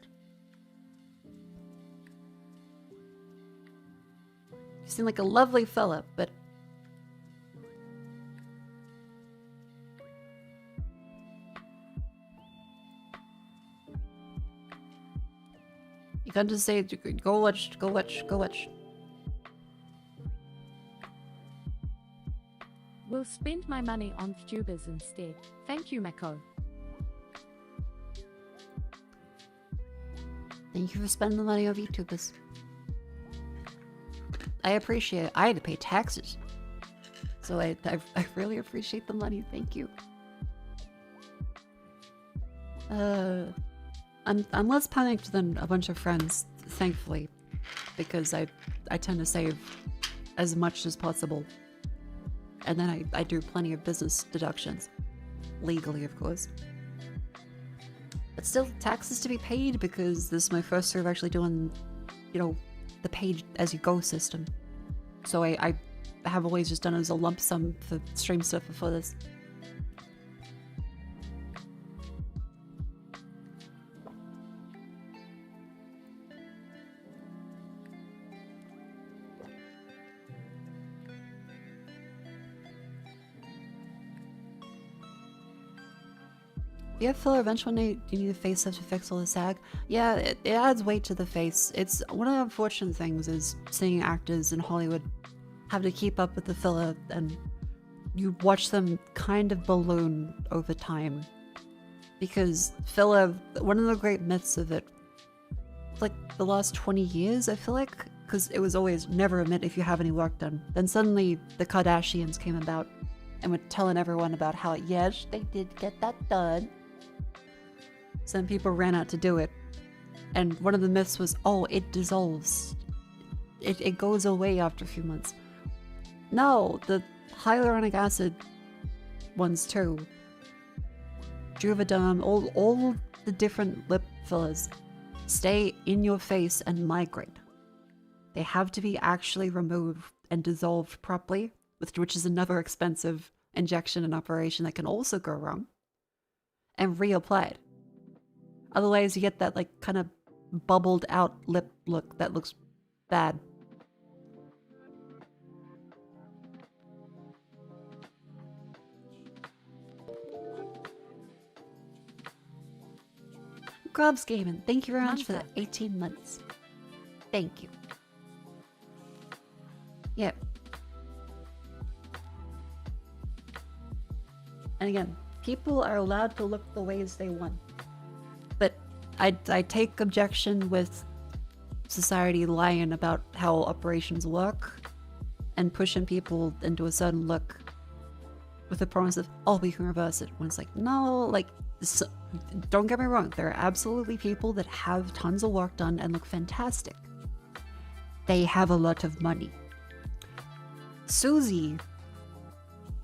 S1: You seem like a lovely fella, but... You can't just say, go watch.
S2: Will spend my money on vtubers instead. Thank you, Mako.
S1: Thank you for spending the money on VTubers. I appreciate it. I had to pay taxes. So I really appreciate the money. Thank you. I'm less panicked than a bunch of friends, thankfully, because I tend to save as much as possible. And then I do plenty of business deductions. Legally, of course. But still, taxes to be paid because this is my first year of actually doing, you know, the pay-as-you-go system. So I have always just done it as a lump sum for stream stuff before this. You have filler eventually you need a facelift to fix all the sag. Yeah, it adds weight to the face. It's one of the unfortunate things is seeing actors in Hollywood have to keep up with the filler, and you watch them kind of balloon over time. Because filler, one of the great myths of it, like the last 20 years, I feel like, because it was always never admit if you have any work done. Then suddenly the Kardashians came about and were telling everyone about how, yes, they did get that done. Some people ran out to do it. And one of the myths was, oh, it dissolves. It goes away after a few months. No, the hyaluronic acid ones too. Juvederm, all the different lip fillers stay in your face and migrate. They have to be actually removed and dissolved properly, which is another expensive injection and operation that can also go wrong, and reapplied. Otherwise, you get that like kind of bubbled out lip look that looks bad. Grubs Gaming, thank you very much for the 18 months. Thank you. Yep. And again, people are allowed to look the ways they want. But I take objection with society lying about how operations work and pushing people into a certain look with the promise of, oh, we can reverse it. When it's like, no, like, so, don't get me wrong, there are absolutely people that have tons of work done and look fantastic. They have a lot of money. Susie,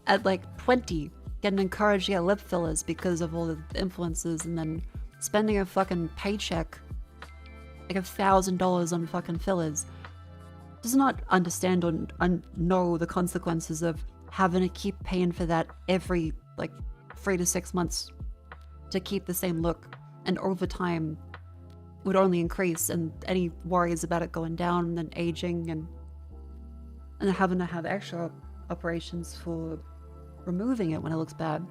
S1: at like 20, getting encouraged to get lip fillers because of all the influences, and then spending a fucking paycheck, like $1,000 on fucking fillers, does not understand or know the consequences of having to keep paying for that every like 3 to 6 months to keep the same look, and over time would only increase, and any worries about it going down and then aging and having to have extra operations for removing it when it looks bad.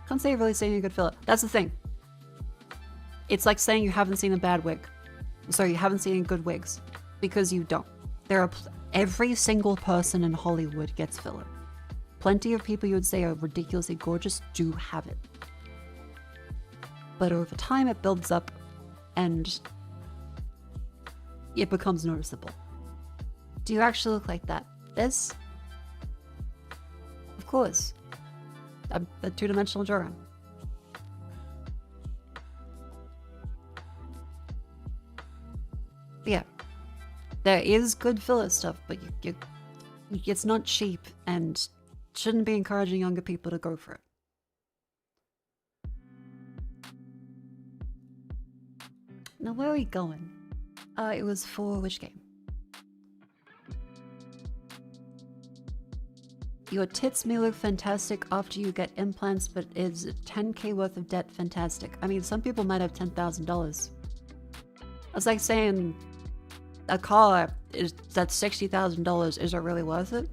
S1: Can't say you've really seen a good filler. That's the thing. It's like saying you haven't seen a bad wig. Sorry, you haven't seen any good wigs. Because you don't. There are every single person in Hollywood gets filler. Plenty of people you would say are ridiculously gorgeous do have it. But over time it builds up and it becomes noticeable. Do you actually look like that? This? Of course. I'm a two-dimensional drawing. Yeah. There is good filler stuff, but it's not cheap and shouldn't be encouraging younger people to go for it. Now, where are we going? It was for which game? Your tits may look fantastic after you get implants, but is 10k worth of debt fantastic? I mean, some people might have $10,000. It's like saying a car that's $60,000, is it really worth it?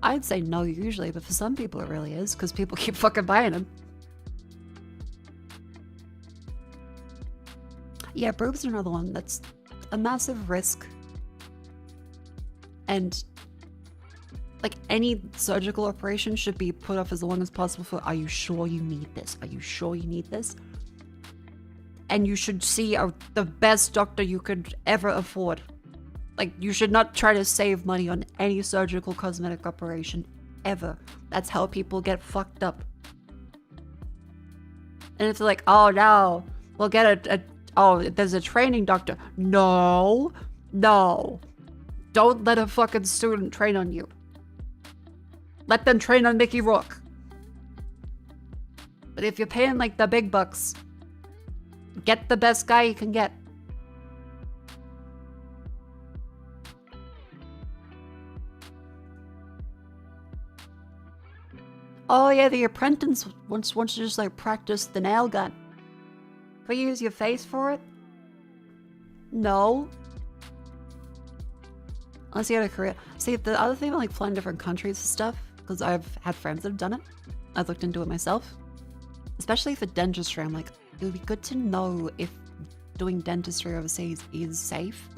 S1: I'd say no usually, but for some people it really is, because people keep fucking buying them. Yeah, boobs are another one that's a massive risk. And like any surgical operation should be put off as long as possible for, are you sure you need this? Are you sure you need this? and you should see the best doctor you could ever afford. Like, you should not try to save money on any surgical cosmetic operation ever. That's how people get fucked up. And it's like, oh no, we'll get there's a training doctor. No. Don't let a fucking student train on you. Let them train on Mickey Rourke. But if you're paying like the big bucks, get the best guy you can get. Oh yeah, the apprentice wants to just like practice the nail gun. Can you use your face for it? No. Unless you go to Korea. See, the other thing about like flying different countries and stuff, because I've had friends that have done it. I've looked into it myself. Especially for dentistry, I'm like, it would be good to know if doing dentistry overseas is safe.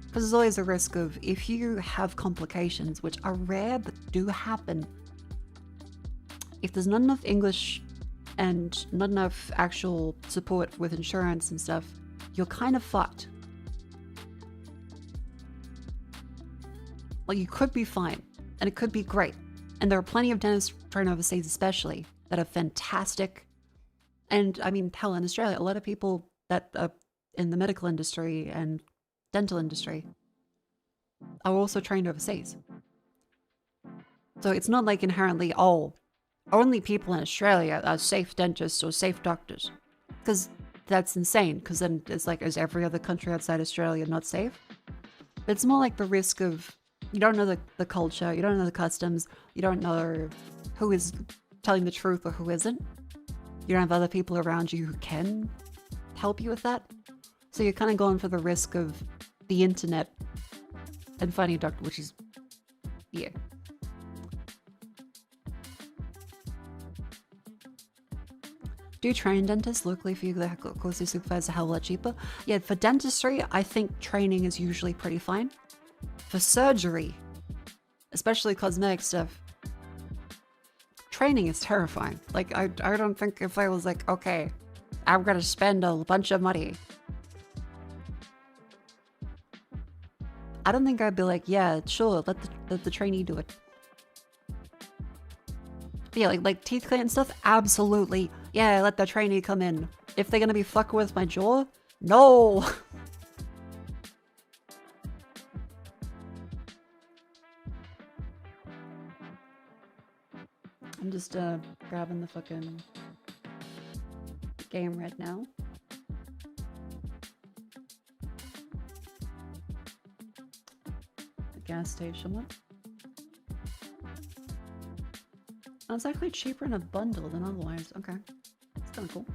S1: Because there's always a risk of, if you have complications, which are rare but do happen, if there's not enough English and not enough actual support with insurance and stuff, you're kind of fucked. Like, you could be fine, and it could be great. And there are plenty of dentists trained overseas especially that are fantastic. And I mean, hell, in Australia, a lot of people that are in the medical industry and dental industry are also trained overseas. So it's not like inherently, oh, only people in Australia are safe dentists or safe doctors. Because that's insane, because then it's like, is every other country outside Australia not safe? But it's more like the risk of, you don't know the culture, you don't know the customs, you don't know who is telling the truth or who isn't. You don't have other people around you who can help you with that. So you're kind of going for the risk of the internet and finding a doctor, which is, yeah. Do train dentists locally for you? Of course, your supervisors are a hell of a lot cheaper. Yeah, for dentistry, I think training is usually pretty fine. For surgery, especially cosmetic stuff, training is terrifying. Like, I don't think if I was like, okay, I'm gonna spend a bunch of money, I don't think I'd be like, yeah, sure, let the trainee do it. But yeah, like teeth cleaning stuff, absolutely. Yeah, let the trainee come in. If they're gonna be fucking with my jaw, no. I'm just grabbing the fucking game right now. The gas station one. Oh, it's actually cheaper in a bundle than otherwise. Okay. It's kind of cool.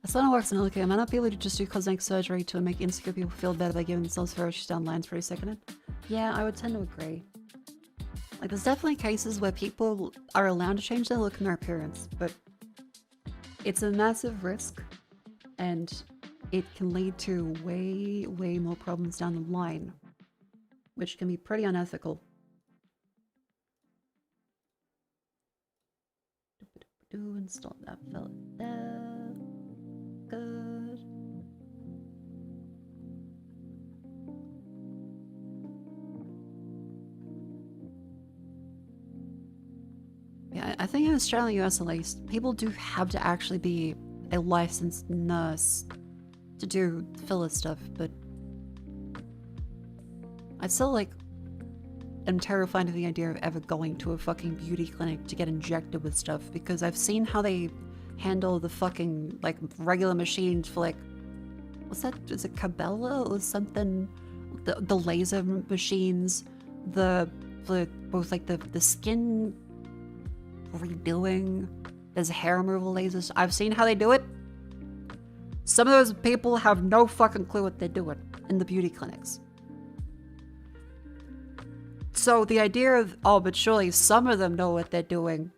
S1: That's not how it works in healthcare. I might not be able to just do cosmetic surgery to make insecure people feel better by giving themselves ferocious down lines pretty sickening. Yeah, I would tend to agree. Like, there's definitely cases where people are allowed to change their look and their appearance, but it's a massive risk, and it can lead to way, way more problems down the line, which can be pretty unethical. Install that fella there. Good. Yeah, I think in Australia, US at least, people do have to actually be a licensed nurse to do filler stuff, but I still am terrified of the idea of ever going to a fucking beauty clinic to get injected with stuff, because I've seen how they handle the fucking regular machines for what's that? Is it Cabela or something? The laser machines, both the skin redoing. There's hair removal lasers. I've seen how they do it. Some of those people have no fucking clue what they're doing in the beauty clinics. So the idea of, oh, but surely some of them know what they're doing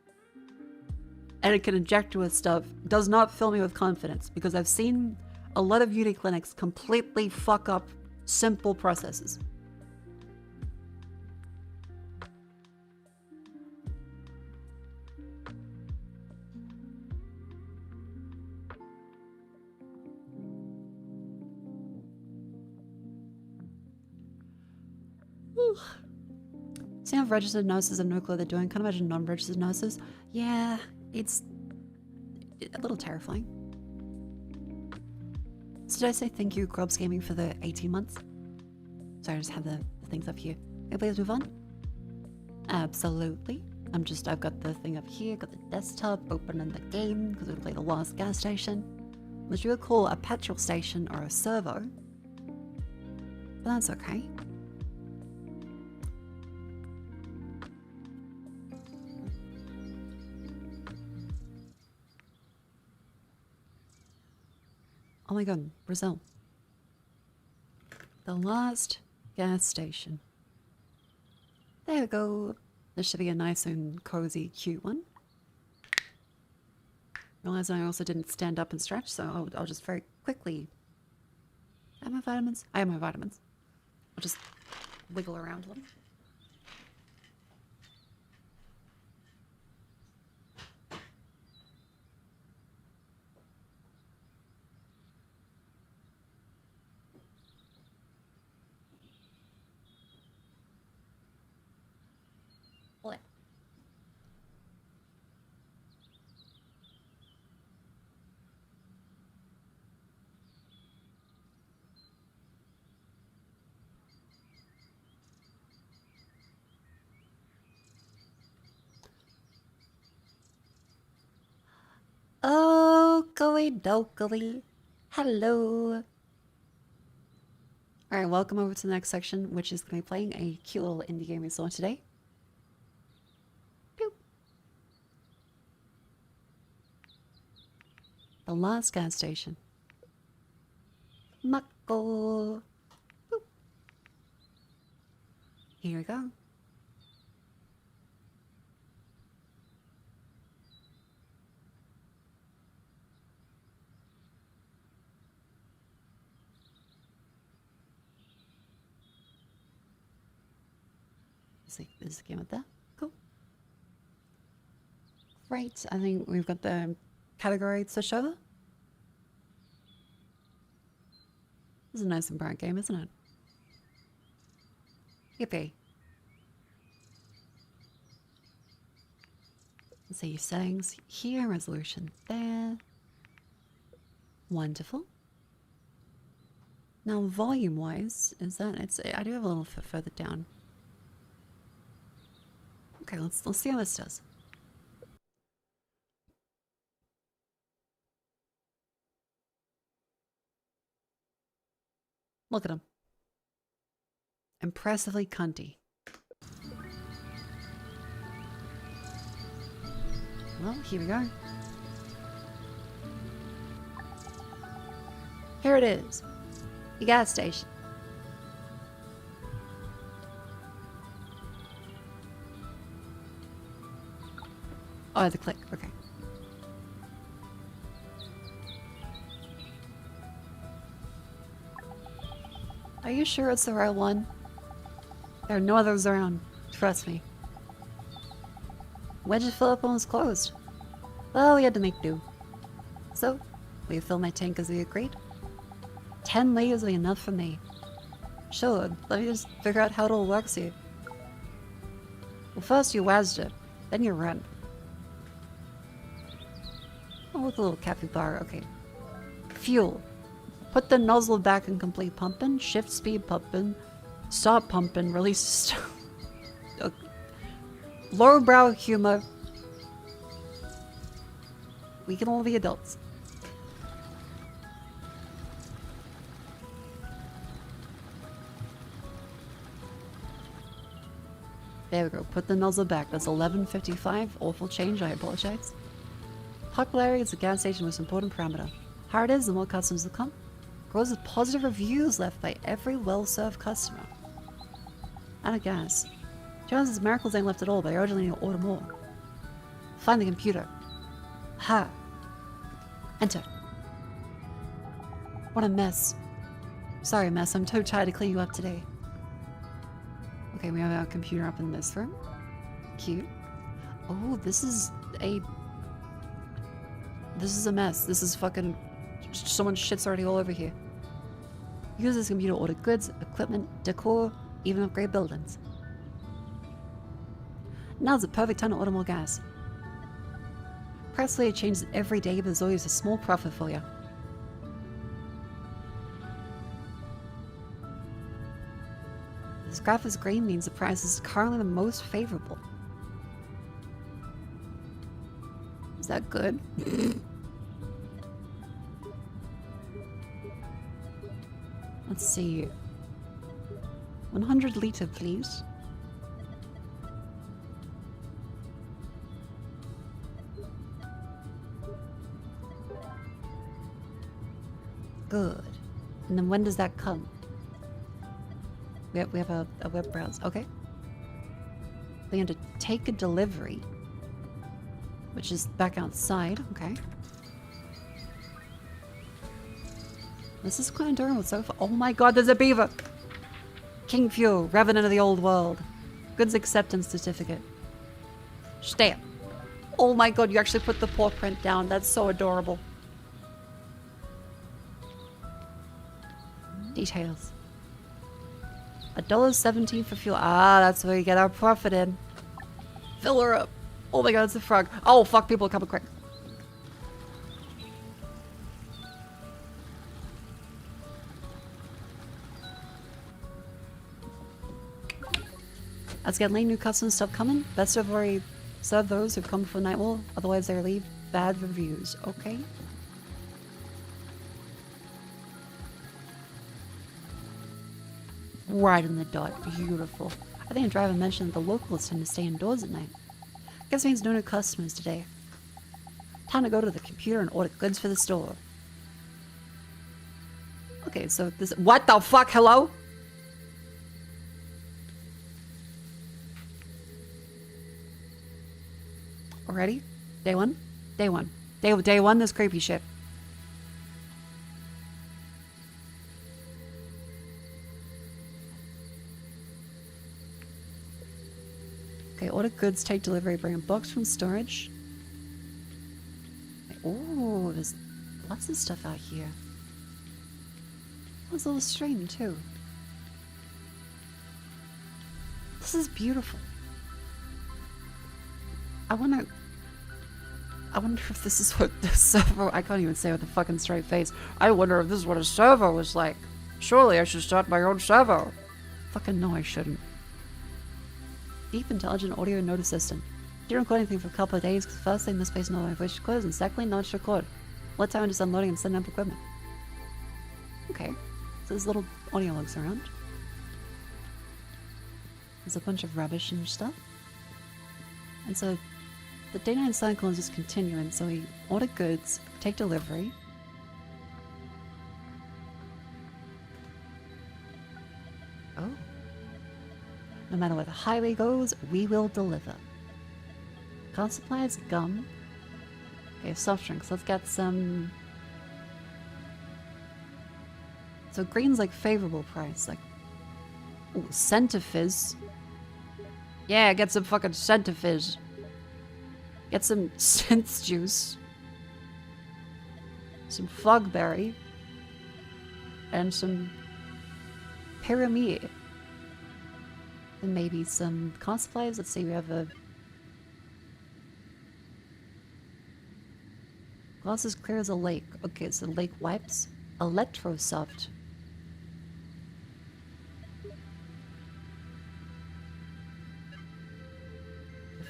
S1: and it can inject you with stuff, does not fill me with confidence, because I've seen a lot of beauty clinics completely fuck up simple processes. See how registered nurses have no clue what they're doing? Can't imagine non-registered nurses. Yeah, it's a little terrifying. So did I say thank you, Grubs Gaming, for the 18 months? Sorry, I just have the things up here. Can we please move on? Absolutely. I've got the thing up here, got the desktop, opening the game, because we're gonna play the last gas station. Which we would call a petrol station or a servo. But that's okay. Oh my god, Brazil. The last gas station. There we go. This should be a nice and cozy, cute one. Realize I also didn't stand up and stretch, so I'll just very quickly... I have my vitamins? I have my vitamins. I'll just wiggle around a little. What? Oakley dokley. Hello. Alright, welcome over to the next section, which is going to be playing a cute little indie game we saw today. Pew. The last gas station. Mako. Boop. Here we go. Is the game with that? Cool. Right, I think we've got the category to show. This is a nice and bright game, isn't it? Yippee. Let's see, settings here, resolution there. Wonderful. Now, volume-wise, is that I do have a little further down. Okay, let's see how this does. Look at him. Impressively cunty. Well, here we go. Here it is. The gas station. Oh, the click. Okay. Are you sure it's the right one? There are no others around. Trust me. Why'd you fill up when it was closed? Well, we had to make do. So, will you fill my tank as we agreed? 10 liters will be enough for me. Sure, let me just figure out how it all works here. Well, first you wazzed it, then you run. Oh, with a little capybara, okay. Fuel. Put the nozzle back and complete pumping. Shift speed pumping. Stop pumping. Release. Lowbrow humor. We can all be adults. There we go. Put the nozzle back. That's 11:55. Awful change. I apologize. Popularity is the gas station's most important parameter. Higher it is, the more customers will come. Grows with positive reviews left by every well-served customer. Out of gas. Jones's miracles ain't left at all, but I urgently need to order more. Find the computer. Ha. Enter. What a mess. Sorry, mess. I'm too tired to clean you up today. Okay, we have our computer up in this room. Cute. Oh, this is a mess. This is fucking... Someone's shit's already all over here. Use this computer to order goods, equipment, decor, even upgrade buildings. Now's the perfect time to order more gas. Price later changes every day, but there's always a small profit for you. This graph is green means the price is currently the most favorable. Is that good? Let's see. 100 liter, please. Good. And then when does that come? We have a web browser. Okay. We have to take a delivery, which is back outside. Okay. This is quite adorable so far. Oh my god, there's a beaver! King Fuel, Revenant of the Old World. Goods acceptance certificate. Stamp. Oh my god, you actually put the paw print down. That's so adorable. Details. $1.17 for fuel. Ah, that's where we get our profit in. Fill her up. Oh my god, it's a frog. Oh fuck, people are coming quick. Let's get late new custom stuff coming. Best of already serve those who've come before Nightwall. Otherwise they leave bad reviews. Okay. Right in the dot. Beautiful. I think a driver mentioned that the locals tend to stay indoors at night. Guess means no new customers today. Time to go to the computer and order goods for the store. Okay, so this... What the fuck? Hello? Already? Day one? Day one. Day one, this creepy shit. Okay, order goods, take delivery, bring a box from storage. Oh, there's lots of stuff out here. There's a little stream too. This is beautiful. I wonder if this is what the server... I can't even say with a fucking straight face. I wonder if this is what a server was like. Surely I should start my own server. Fucking no, I shouldn't. Deep intelligent audio note system. Didn't record anything for a couple of days because firstly, in this place no my voice recorders, and secondly, not to record. Let time just unloading and setting up equipment. Okay. So there's little audio logs around. There's a bunch of rubbish and stuff. And so the day-night cycle is just continuing, so we order goods, take delivery. Oh. No matter where the highway goes, we will deliver. Car supplies, gum. Okay, soft drinks. Let's get some... So green's like favorable price, like... Ooh, Centifizz. Yeah, get some fucking Centifizz. Get some synth juice. Some fogberry. And some pyramid. And maybe some car supplies. Let's see, we have a... Glass as clear as a lake. Okay, so lake wipes. Electrosoft.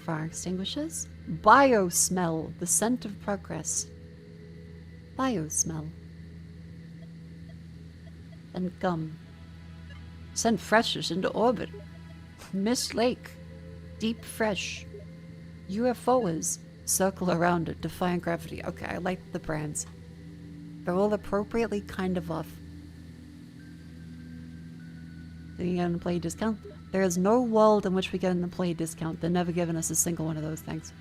S1: Fire extinguishers. Biosmell, the scent of progress. Biosmell. And gum. Send freshness into orbit. Mist Lake. Deep fresh. UFOs. Circle around it, defying gravity. Okay, I like the brands. They're all appropriately kind of off. Did you get an employee discount? There is no world in which we get an employee discount. They've never given us a single one of those things.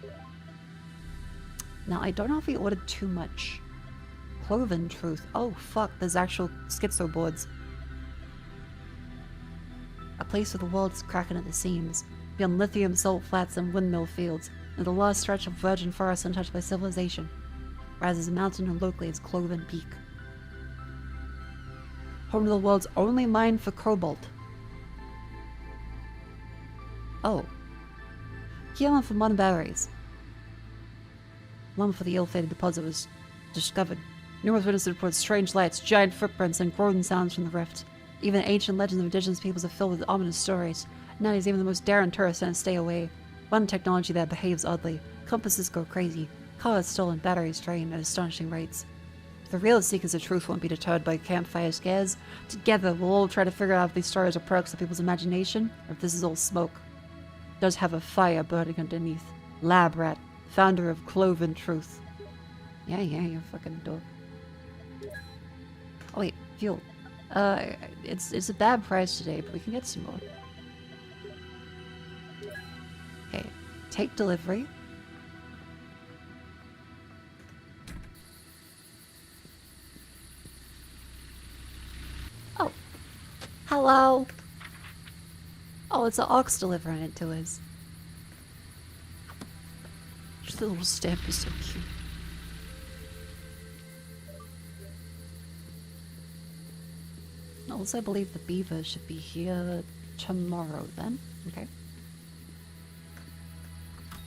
S1: Now, I don't know if we ordered too much. Cloven Truth. Oh, fuck. There's actual schizo boards. A place where the world is cracking at the seams. Beyond lithium salt flats and windmill fields. And the last stretch of virgin forest untouched by civilization. Rises a mountain and locally is Cloven Peak. Home to the world's only mine for cobalt. Oh. Key element for modern batteries. One for the ill-fated deposit was discovered. Numerous witnesses report strange lights, giant footprints, and growling sounds from the rift. Even ancient legends of indigenous peoples are filled with ominous stories. Nowadays, even the most daring tourists tend to stay away. One technology that behaves oddly. Compasses go crazy. Cars stolen, batteries drained at astonishing rates. The real seekers of truth won't be deterred by campfire scares. Together, we'll all try to figure out if these stories are products of people's imagination, or if this is all smoke. It does have a fire burning underneath. Lab rat, founder of Cloven Truth. Yeah, you're fucking dope. Oh wait, fuel. It's a bad price today, but we can get some more. Okay, take delivery. Oh, hello. Oh, it's an ox delivering it to us. Just the little stamp is so cute. Also, I believe the beaver should be here tomorrow then. Okay.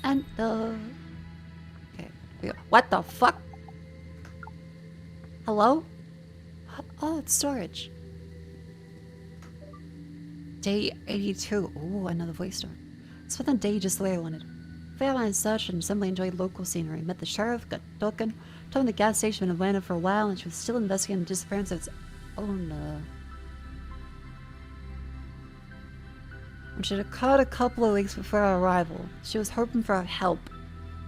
S1: And okay. What the fuck? Hello? Oh, it's storage. Day 82. Ooh, another voice door. Spent the day just the way I wanted. Failed my search and simply enjoyed local scenery. Met the sheriff, got token, told him the gas station in Atlanta for a while, and she was still investigating the disappearance of its owner. Which had occurred a couple of weeks before our arrival. She was hoping for our help.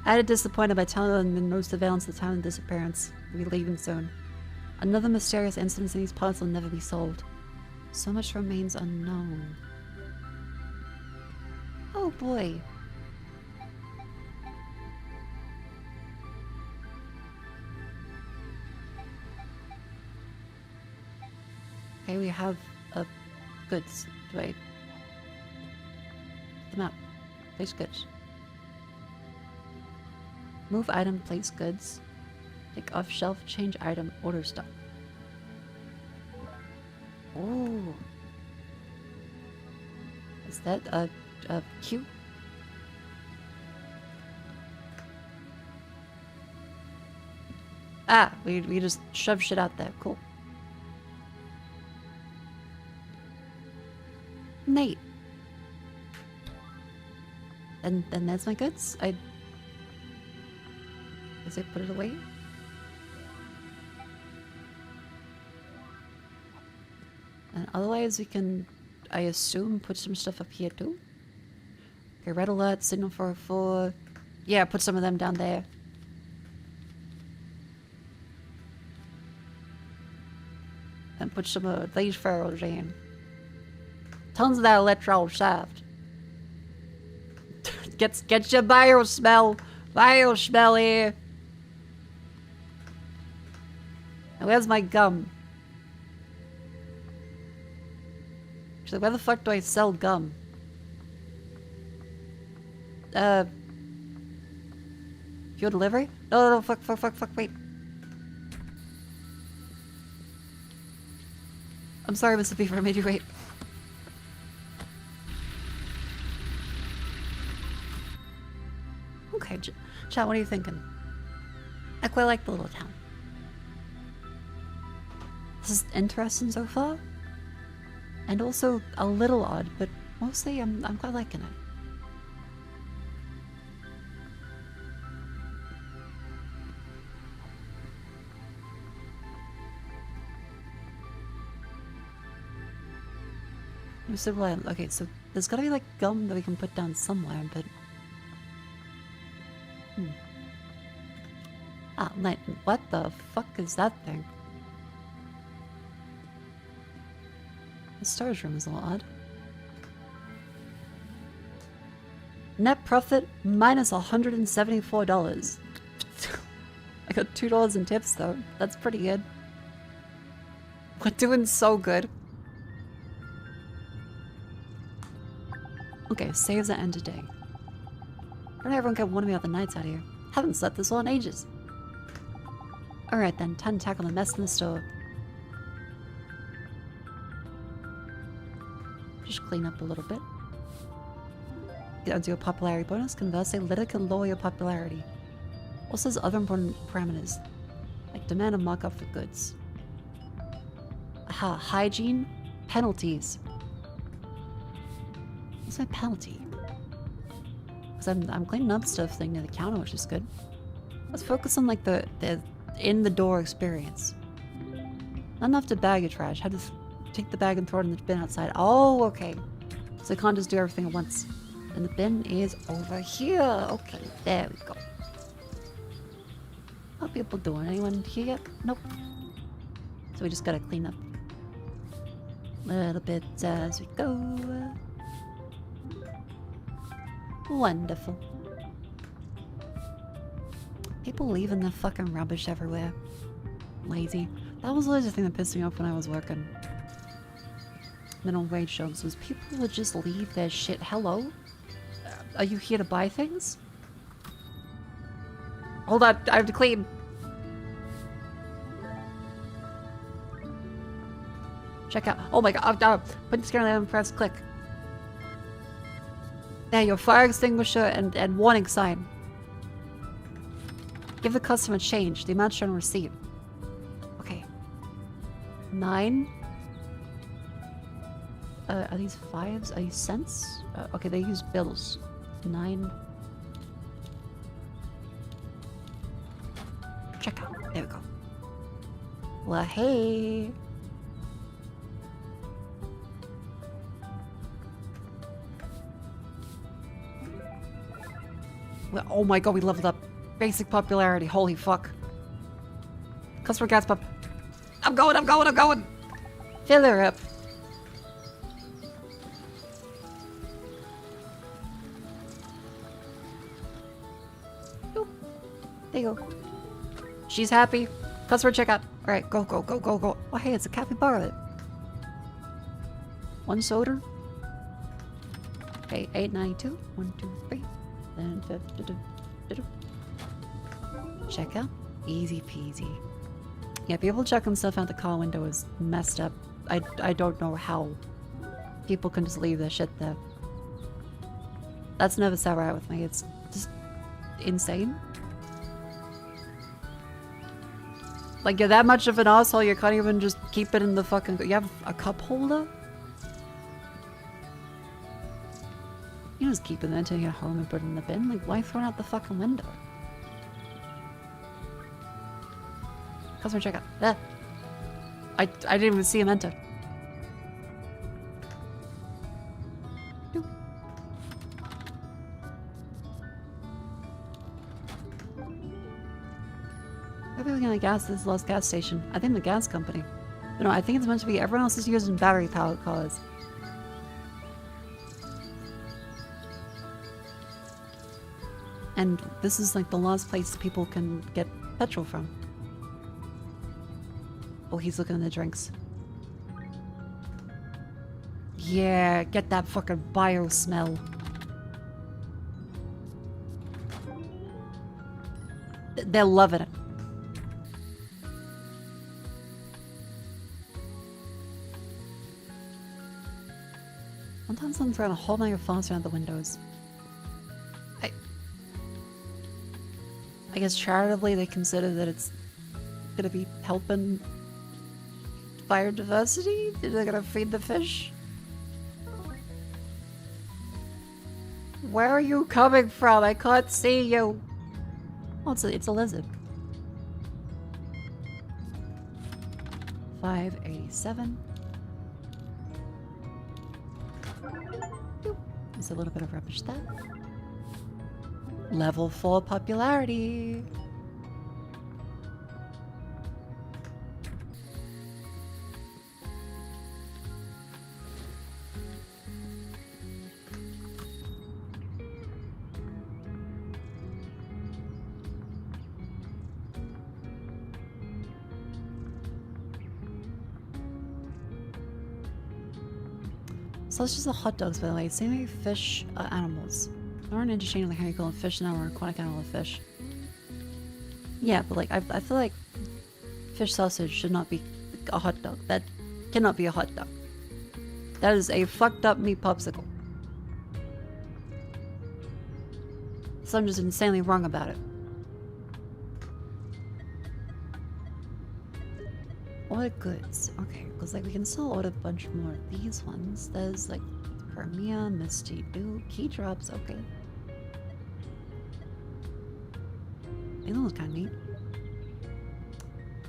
S1: I had disappointed by telling her there had been no surveillance at the time of the disappearance. We'd be leaving soon. Another mysterious incident in these parts will never be solved. So much remains unknown. Oh boy. Okay, we have goods. Wait. Them out. Place goods. Move item, place goods. Take off shelf, change item, order stock. Oh. Is that a queue? Ah, we just shove shit out there. Cool. Nate. And that's my goods. I guess I put it away. And otherwise we can, I assume, put some stuff up here too. Okay, red alert, signal 404. Yeah, put some of them down there. And put some of these ferals in. Tons of that electro shaft. Get your bio smell here. Now where's my gum? Actually, where the fuck do I sell gum? Fuel delivery? No, fuck, wait. I'm sorry, Mr. Beaver, I made you wait. Okay, chat, what are you thinking? I quite like the little town. This is interesting so far. And also a little odd, but mostly I'm quite liking it. Okay, so there's gotta be like gum that we can put down somewhere, but ah, what the fuck is that thing? The storage room is a little odd. Net profit minus $174. I got $2 in tips though. That's pretty good. We're doing so good. Okay, saves at end of day. Why don't everyone get one of me other nights out here? Haven't slept this well in ages. Alright then, time to tackle the mess in the store. Just clean up a little bit. do a popularity bonus. Conversely, litter can lower your popularity. Also, there's other important parameters, like demand a markup for goods. Aha, hygiene, penalties. What's my penalty? Because I'm cleaning up stuff thing near the counter, which is good. Let's focus on like the in the door experience. Not enough to bag your trash. How to take the bag and throw it in the bin outside. Oh, okay. So you can't just do everything at once. And the bin is over here. Okay, there we go. How are people doing? Anyone here yet? Nope. So we just gotta clean up a little bit as we go. Wonderful. People leaving their fucking rubbish everywhere. Lazy. That was always the thing that pissed me off when I was working minimum wage jobs, was people would just leave their shit. Hello? Are you here to buy things? Hold on, I have to clean. Check out. Oh my god, put the scanner and press click. There, your fire extinguisher and warning sign. Give the customer change, the amount shown on receipt. Okay. 9. Are these 5s? Are these cents? Okay, they use bills. 9. Check out. There we go. Well, hey. Well, oh my god, we leveled up. Basic popularity. Holy fuck. Customer gas pump. I'm going! Fill her up. Oop. There you go. She's happy. Customer checkout. Alright, go. Oh, hey, it's a capybara. 1 soda. Okay, 8.92. 1, 2, 3. Then check out. Easy peasy. Yeah, people checking stuff out the car window is messed up. I don't know how people can just leave their shit there. That's never sat right with me. It's just insane. Like, you're that much of an asshole, you can't even just keep it in the fucking... You have a cup holder? You just keep it there until you get home and put it in the bin. Like, why throw it out the fucking window? Customer checkout. Ah. I didn't even see him enter. Doop. Maybe we're gonna gas this last gas station. I think the gas company. But no, I think it's meant to be everyone else is using battery powered cars. And this is like the last place people can get petrol from. Oh, he's looking at the drinks. Yeah, get that fucking bio smell. They're loving it. Sometimes I'm throwing a whole bunch of phones around the windows. I guess charitably they consider that it's gonna be helping biodiversity? They're gonna feed the fish? Where are you coming from? I can't see you. Oh, it's a lizard. 587. There's a little bit of rubbish there. Level 4 popularity. So it's just the hot dogs, by the way. Same way fish are animals. Or an interchangeably how you call a fish now or an aquatic animal a fish. Yeah, but like I feel like fish sausage should not be a hot dog. That cannot be a hot dog. That is a fucked up meat popsicle. So I'm just insanely wrong about it. Order goods. Okay, because like we can still order a bunch more of these ones. There's like Permia, Misty Dew, key drops. Okay. They look kind of neat.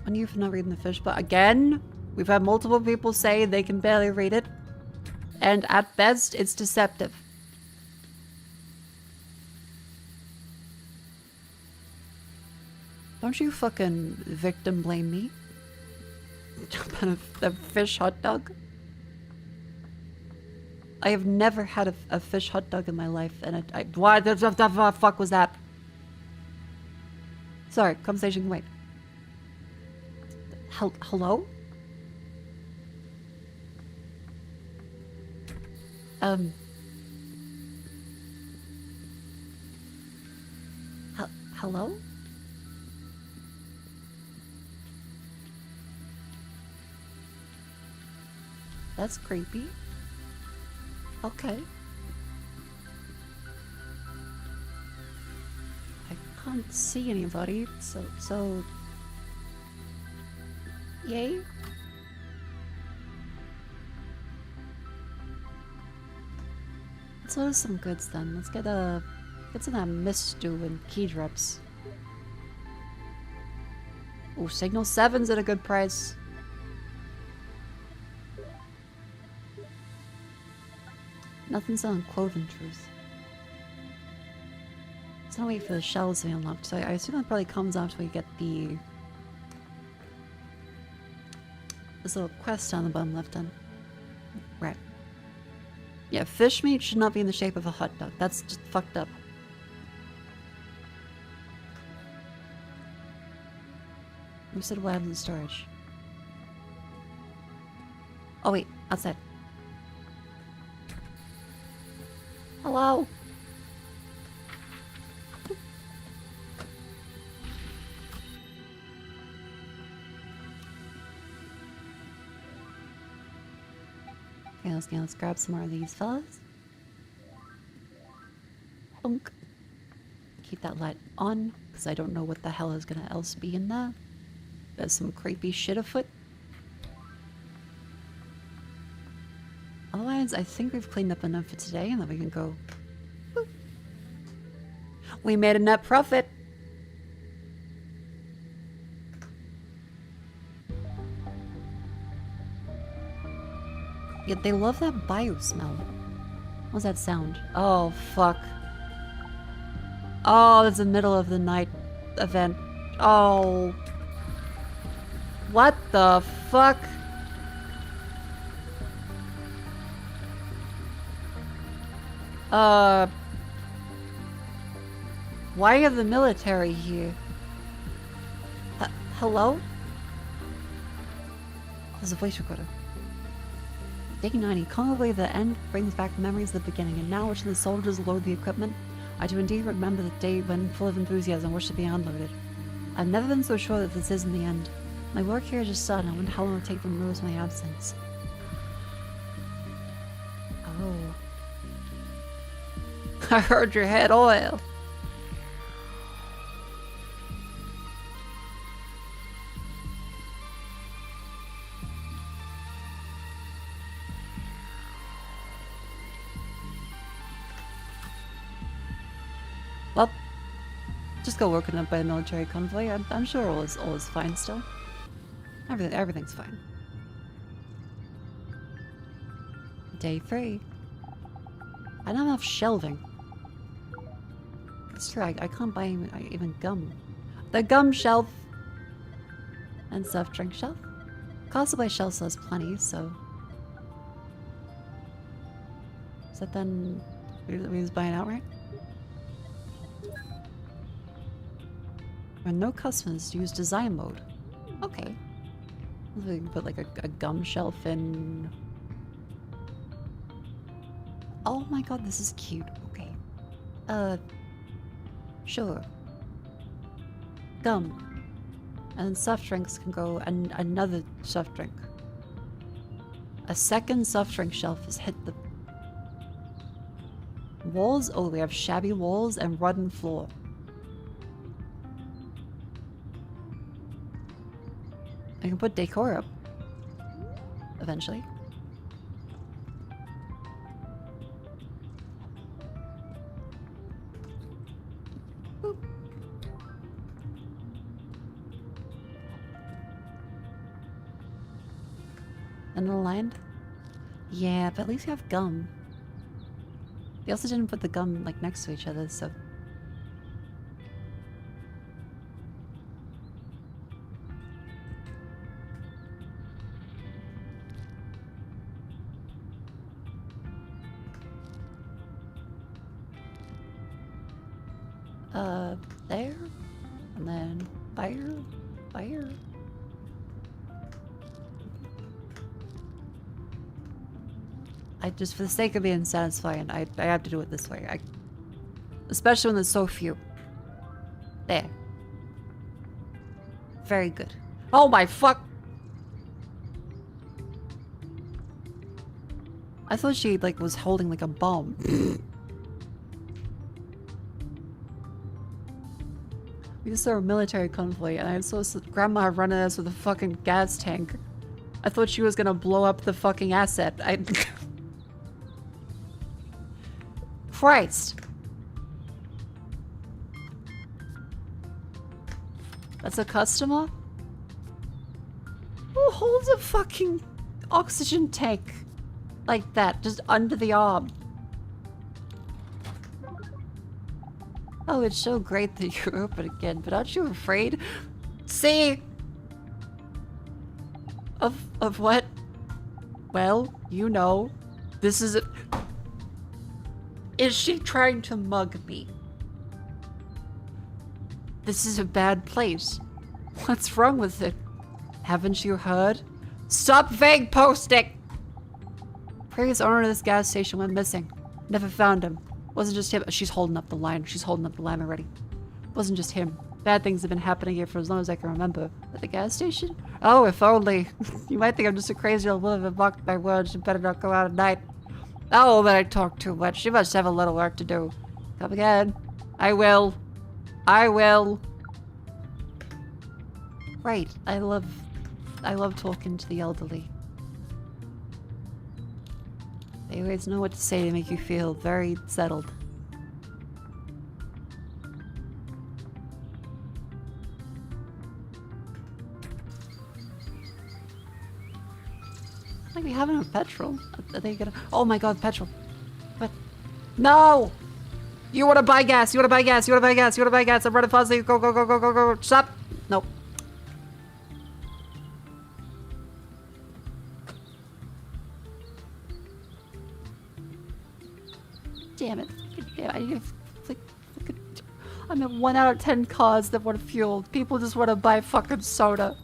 S1: On you for not reading the fish, but again, we've had multiple people say they can barely read it. And at best, it's deceptive. Don't you fucking victim blame me. About a fish hot dog? I have never had a fish hot dog in my life, and why the fuck was that? Sorry, conversation can wait. Hello? Hello? That's creepy. Okay. I can't see anybody, so... Yay? Let's order some goods then. Let's get some of that mist stew and key drops. Oh, Signal 7's at a good price. Nothing's on clothing truth. Let's not wait for the shells to be unlocked. So I assume that probably comes after we get this little quest on the bottom left done. Right. Yeah, fish meat should not be in the shape of a hot dog. That's just fucked up. Who said what in storage? Oh wait, outside. Hello? Okay, let's grab some more of these fellas. Bonk. Keep that light on, because I don't know what the hell is gonna else be in there. There's some creepy shit afoot. Otherwise, I think we've cleaned up enough for today, and then we can go. Boop. We made a net profit. Yeah, they love that bio smell. What's that sound? Oh, fuck. Oh, it's the middle of the night event. Oh. What the fuck? Why are the military here? Hello? There's a voice recorder. Day 90. Can't believe the end brings back memories of the beginning, and now watching the soldiers load the equipment, I do indeed remember the day when, full of enthusiasm, wished to be unloaded. I've never been so sure that this isn't the end. My work here just started, and I wonder how long it'll take them to notice my absence. Oh. I heard your head oil. Well, just go working up by a military convoy. I'm sure all is fine still. Everything's fine. Day 3. I don't have enough shelving. It's true, I can't buy even gum. The gum shelf and soft drink shelf. Cost to buy shelf still has plenty, so. Is that then we just buying outright? When no customers, use design mode. Okay. We can put like a gum shelf in. Oh my god, this is cute. Okay. Sure. Gum. And soft drinks can go another soft drink. A second soft drink shelf has hit the Walls? Oh, we have shabby walls and rotten floor. I can put decor up. Eventually. Boop. Underlined? Yeah, but at least we have gum. We also didn't put the gum like next to each other, so. There, and then fire. I just, for the sake of being satisfying, I have to do it this way. Especially when there's so few. There. Very good. Oh my fuck! I thought she like was holding like a bomb. We just saw a military convoy and I saw grandma running us with a fucking gas tank. I thought she was gonna blow up the fucking asset. Christ! That's a customer? Who holds a fucking oxygen tank like that, just under the arm? Oh, it's so great that you're open again, but aren't you afraid? See? Of what? Well, you know. This is a... Is she trying to mug me? This is a bad place. What's wrong with it? Haven't you heard? Stop vague posting! Previous owner of this gas station went missing. Never found him. Wasn't just him. She's holding up the line. She's holding up the line already. Wasn't just him. Bad things have been happening here for as long as I can remember. At the gas station? Oh, if only. You might think I'm just a crazy old woman and mocked my words and better not go out at night. Oh, but I talk too much. She must have a little work to do. Come again. I will. I will. Right. I love talking to the elderly. They always know what to say to make you feel very settled. Like we have enough petrol. Are they gonna? Oh my god, petrol! What? No! You want to buy gas? You want to buy gas? You want to buy gas? You want to buy gas? I'm running fast. Go, go, go, go, go, go! Stop! Nope. Damn it. I'm at 1 out of 10 cars that want fuel. People just want to buy fucking soda.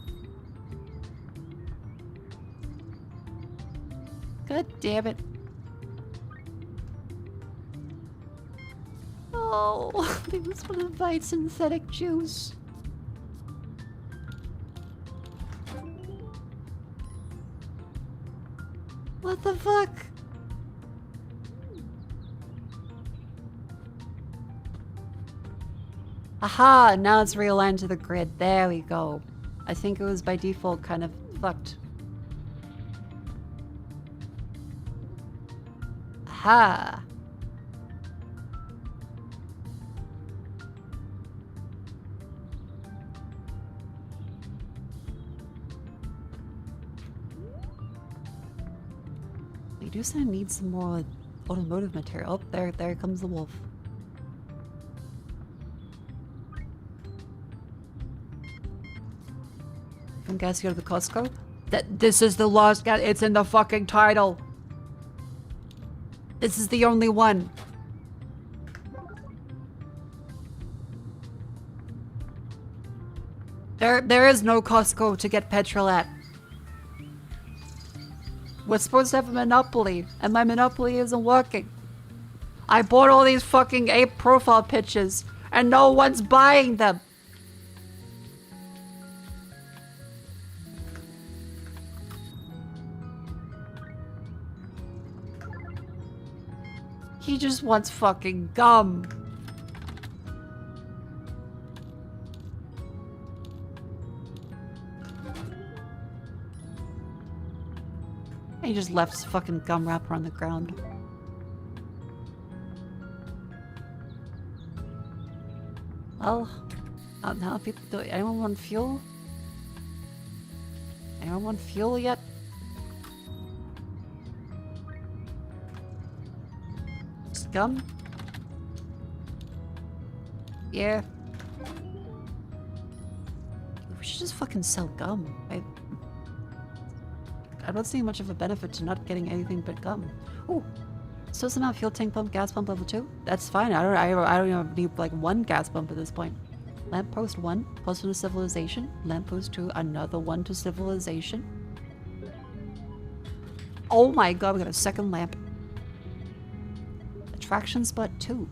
S1: God damn it. Oh, they just want to buy synthetic juice. What the fuck? Aha! Now it's realigned to the grid. There we go. I think it was by default kind of fucked. Aha! We do say I need some more automotive material. Oh, there comes the wolf. From gas here to the Costco? This is the lost gas. It's in the fucking title. This is the only one. There is no Costco to get petrol at. We're supposed to have a monopoly, and my monopoly isn't working. I bought all these fucking ape profile pictures, and no one's buying them. He just wants fucking gum. He just left his fucking gum wrapper on the ground. Well, now people do. Anyone want fuel? Anyone want fuel yet? Just gum? Yeah. We should just fucking sell gum. I'm not seeing much of a benefit to not getting anything but gum. Ooh, so somehow fuel tank pump, gas pump level 2. That's fine. I don't even need like one gas pump at this point. Lamppost 1, plus 1 to civilization. Lamppost 2, another 1 to civilization. Oh my god, we got a second lamp. Attraction spot 2.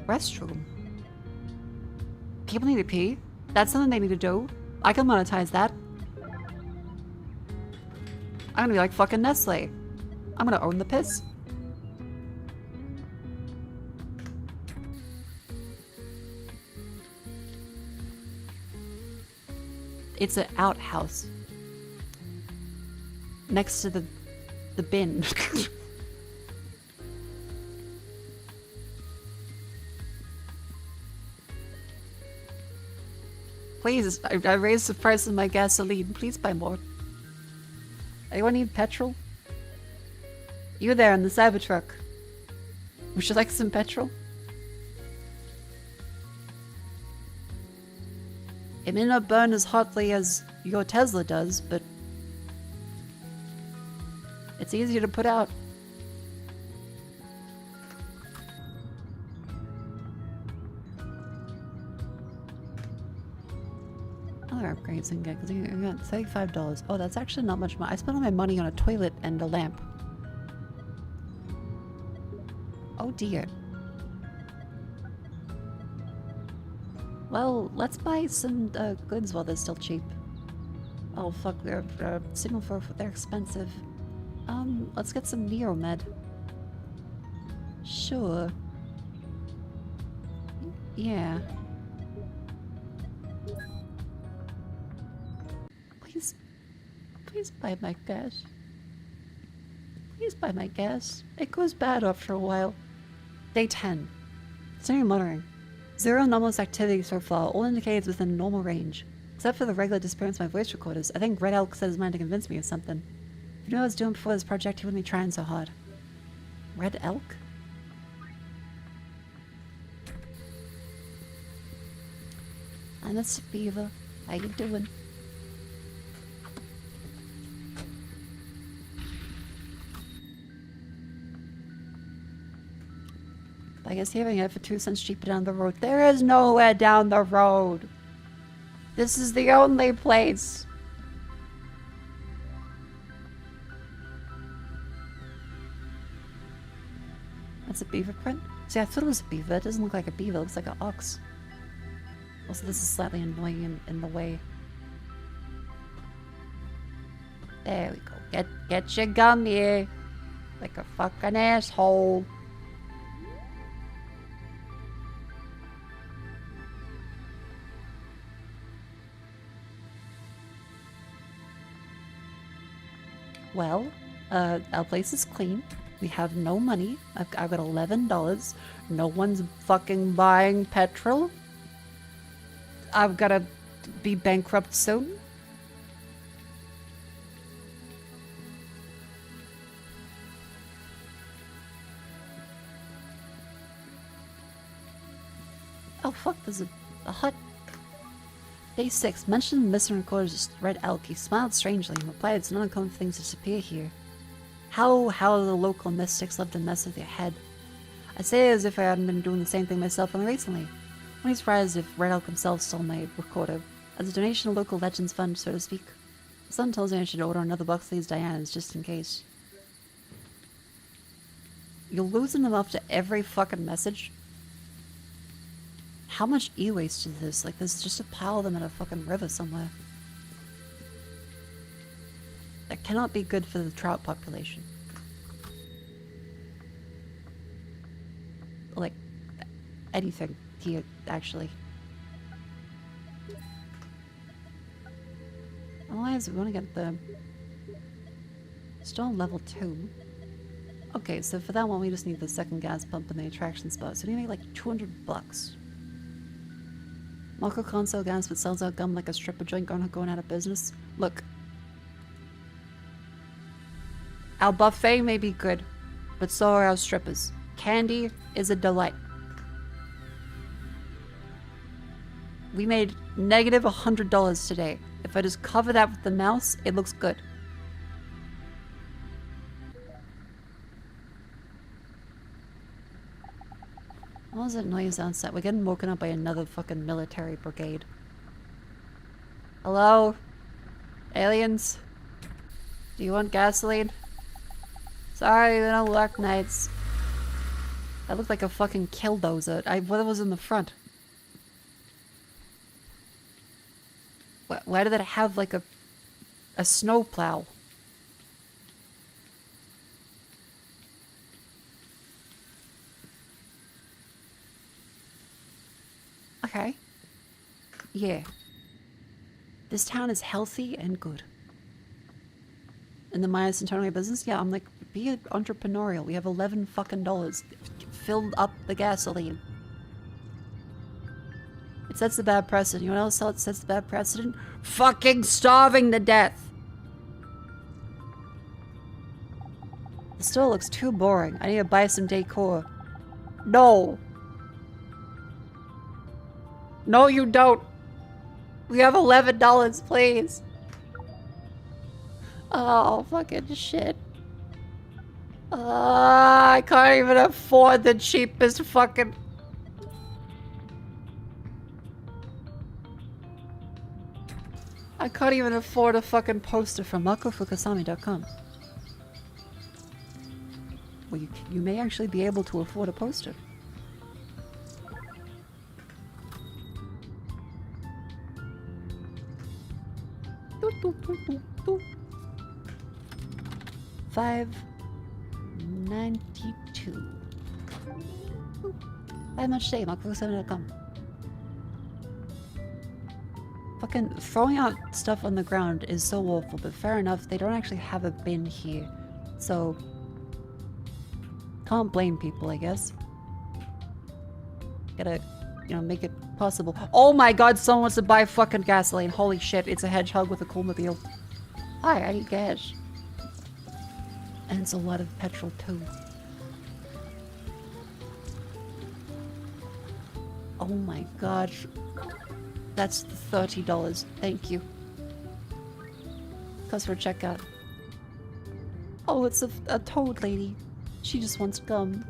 S1: Restroom. People need to pee. That's something they need to do. I can monetize that. I'm gonna be like fucking Nestle. I'm gonna own the piss. It's an outhouse. Next to the bin. Please, I raised the price of my gasoline. Please buy more. Anyone need petrol? You there in the Cybertruck. Would you like some petrol? It may not burn as hotly as your Tesla does, but it's easier to put out. Other upgrades and get, because you got $35. Oh, that's actually not much money. I spent all my money on a toilet and a lamp. Oh dear. Well, let's buy some goods while they're still cheap. Oh fuck, they're signal for they're expensive. Let's get some Neomed. Sure. Yeah. Please buy my gas. Please buy my gas. It goes bad after a while. Day 10. Continuing monitoring. 0 anomalous activity so far, all indicated within normal range. Except for the regular disappearance of my voice recorders. I think Red Elk set his mind to convince me of something. If you knew what I was doing before this project, he wouldn't be trying so hard. Red Elk? I'm a Beaver. How you doing? I guess having it for 2 cents cheaper down the road. There is nowhere down the road. This is the only place. That's a beaver print? See, I thought it was a beaver. It doesn't look like a beaver. It looks like an ox. Also, this is slightly annoying in the way. There we go. Get your gum here. Like a fucking asshole. Well, our place is clean. We have no money. I've got $11. No one's fucking buying petrol. I've gotta be bankrupt soon. Oh fuck, there's a hut. Day 6. Mentioned the missing recorder's Red Elk. He smiled strangely and replied it's not uncommon for things to disappear here. How the local mystics love to mess with your head. I say it as if I hadn't been doing the same thing myself only recently. Wouldn't be surprised if Red Elk himself stole my recorder. As a donation to local legends fund, so to speak. Someone tells me I should order another box of these Dianas just in case. You're losing them after every fucking message? How much e-waste is this? Like, there's just a pile of them in a fucking river somewhere. That cannot be good for the trout population. like anything here, actually. Otherwise, we want to get the... Still on level 2. Okay, so for that one, we just need the second gas pump and the attraction spot. So we need like $200. Mako can't sell gas, but sells out gum like a stripper joint going out of business. Look. Our buffet may be good, but so are our strippers. Candy is a delight. We made negative $100 today. If I just cover that with the mouse, it looks good. What was that noise outside? We're getting woken up by another fucking military brigade. Hello? Aliens? Do you want gasoline? Sorry, they don't work nights. I look like a fucking killdozer. What was in the front? Why did it have like a snowplow? Okay. Yeah. This town is healthy and good. In the Maya Centenary business, yeah, I'm like, be entrepreneurial. We have $11 fucking dollars. Fill up the gasoline. It sets the bad precedent. You know what else sets the bad precedent? Fucking starving to death. The store looks too boring. I need to buy some decor. No. No, you don't. We have $11, please. Oh, fucking shit. I can't even afford the cheapest fucking... I can't even afford a fucking poster from makofukasami.com. Well, you may actually be able to afford a poster. $5.92. How much say makofukasami.com? Fucking throwing out stuff on the ground is so awful, but fair enough, they don't actually have a bin here. So, can't blame people, I guess. Gotta, you know, make it possible. Oh my god, someone wants to buy fucking gasoline. Holy shit, it's a hedgehog with a cool mobile. Hi, I need gas. And it's a lot of petrol too. Oh my god. That's $30. Thank you. Customer checkout. Oh, it's a toad lady. She just wants gum.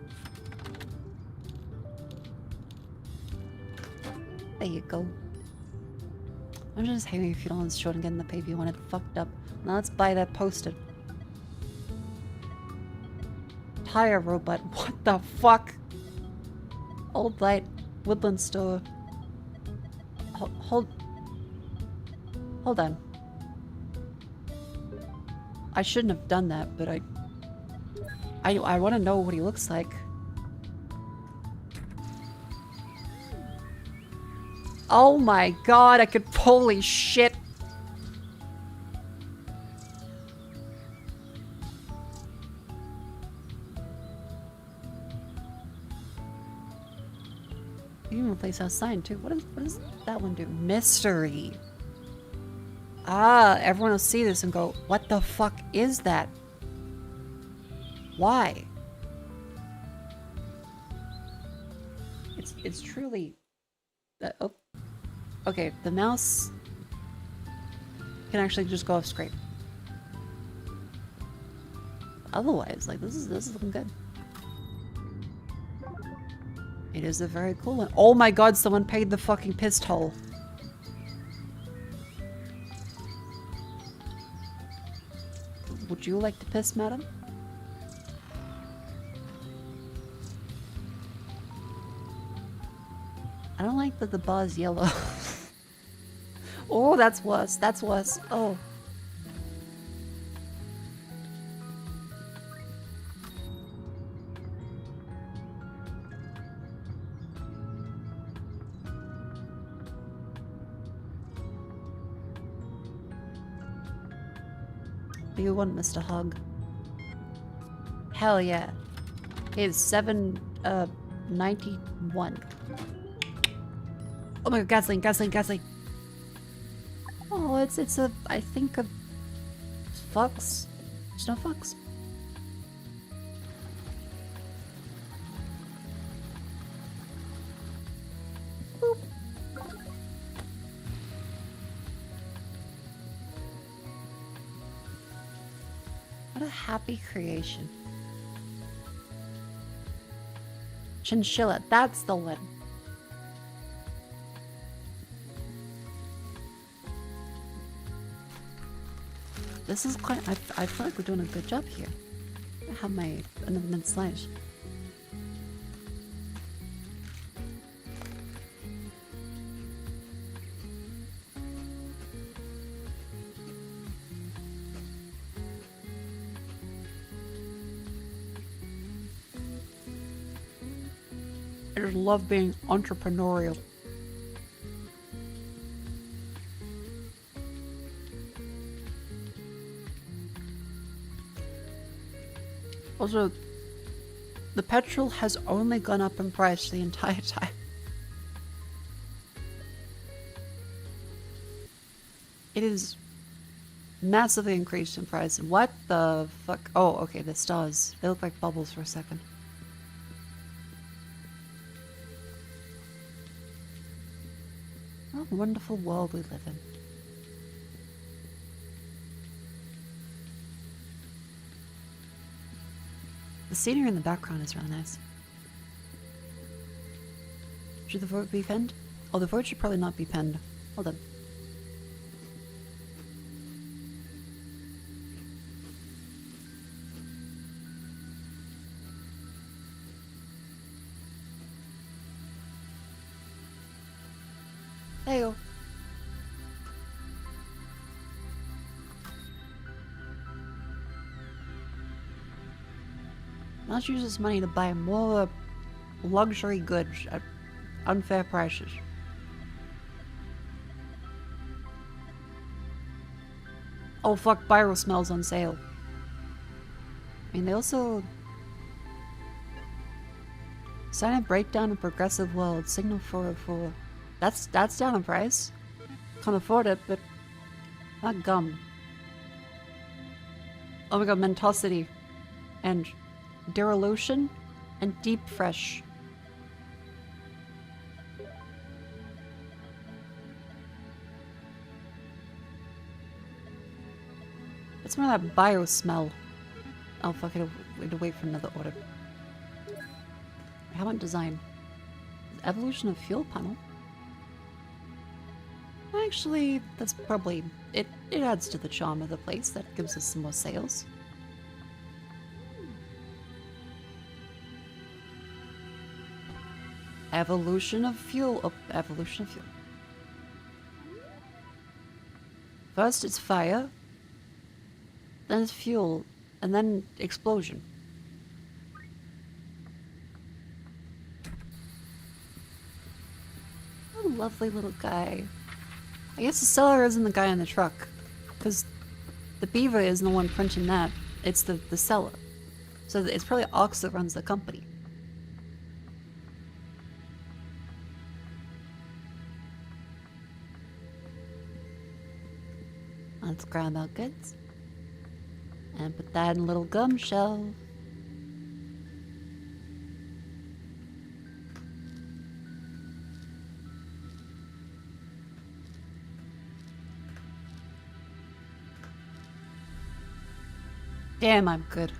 S1: There you go. I'm just having a few dollars short and getting the pay if you want it fucked up. Now let's buy that poster. Tire robot. What the fuck? Old light. Woodland store. Hold on. I shouldn't have done that, but I want to know what he looks like. Oh my god, I could... Holy shit. You can replace our sign too. What does that one do? Mystery. Ah, everyone will see this and go, what the fuck is that? Why? It's truly... oh. Okay, the mouse can actually just go off screen. Otherwise, like, this is looking good. It is a very cool one. Oh my god, someone paid the fucking piss toll. Would you like to piss, madam? I don't like that the bar's yellow. Oh, that's worse. That's worse. Oh. do you want, Mr. Hog? Hell yeah. Here's 791. Oh my god, gasoline. Oh, it's a, I think a fox. It's no fox. Boop. What a happy creation. Chinchilla, that's the one. This is quite, I feel like we're doing a good job here. I have my another slice. I just love being entrepreneurial. Also, the petrol has only gone up in price the entire time. It is massively increased in price. What the fuck? Oh, okay, the stars. They look like bubbles for a second. What a wonderful world we live in. The scenery in the background is really nice. Should the vote be penned? Oh, the vote should probably not be penned. Hold on. There you go. Let's use this money to buy more luxury goods at unfair prices. Oh fuck, Pyro smells on sale. I mean, they also... Silent Breakdown in Progressive World, Signal 404. That's down in price. Can't afford it, but... Not gum. Oh my god, Mentosity. And... Duralotion and Deep Fresh. It's more of that bio smell. Oh fuck it, we had to wait for another order. How about design? Evolution of fuel panel? Actually, that's probably... It adds to the charm of the place. That gives us some more sales. Evolution of fuel. Oh, evolution of fuel. First it's fire, then it's fuel, and then explosion. What a lovely little guy. I guess the seller isn't the guy in the truck, because the beaver isn't the one printing that. It's the seller. So it's probably Ox that runs the company. Let's grab our goods and put that in a little gum shelf. Damn, I'm good.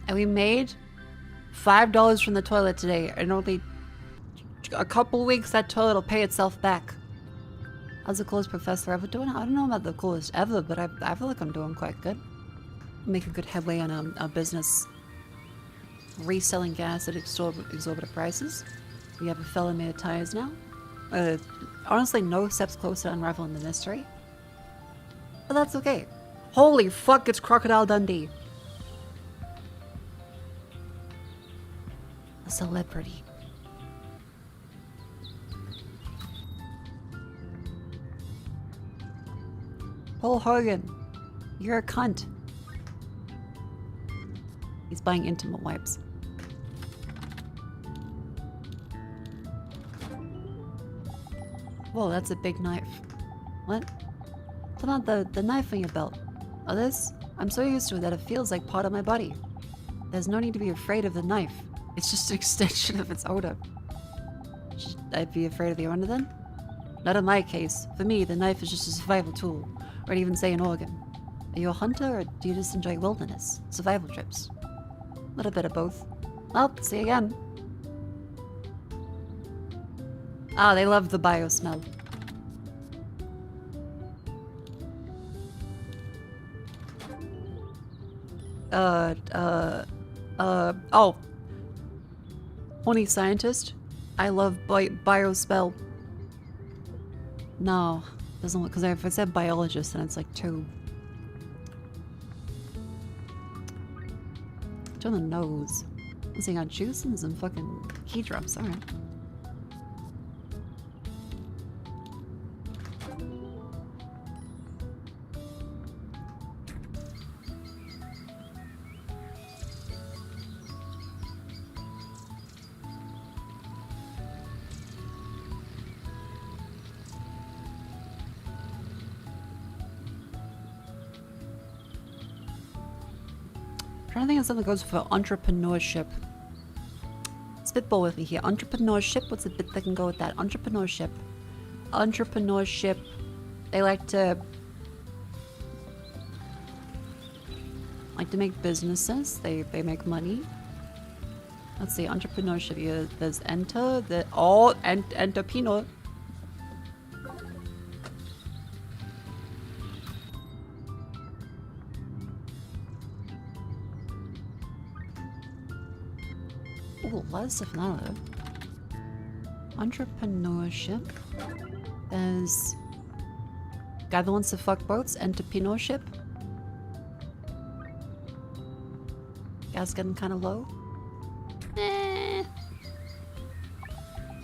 S1: And we made $5 from the toilet today, and only a couple weeks that toilet will pay itself back. How's the coolest professor ever doing? I don't know about the coolest ever, but I feel like I'm doing quite good. Making good headway on our business. Reselling gas at exorbitant prices. We have a fella made of tires now. Honestly, no steps closer to unraveling the mystery. But that's okay. Holy fuck, it's Crocodile Dundee. A celebrity. Paul Hogan, you're a cunt. He's buying intimate wipes. Whoa, that's a big knife. What? Turn on the knife on your belt. Oh, this? I'm so used to it that it feels like part of my body. There's no need to be afraid of the knife. It's just an extension of its odor. Should I be afraid of the owner then? Not in my case. For me, the knife is just a survival tool. Or even say an organ. Are you a hunter or do you just enjoy wilderness? Survival trips? A little bit of both. Well, see you again. Ah, they love the bio smell. Oh. Horny scientist. I love bio smell. No. Doesn't look, because if I said biologist, then it's like too on the nose. Let's see, got juice and some fucking key drops. Alright. I think it's something that goes for entrepreneurship. Spitball with me here. Entrepreneurship, what's a bit that can go with that? Entrepreneurship. Entrepreneurship. They like to make businesses. They make money. Let's see, entrepreneurship. Yeah, there's enter the entrepreneur. Ooh, a lot of stuff now though. Entrepreneurship. There's guy that wants to fuck boats. Entrepreneurship. Gas getting kind of low.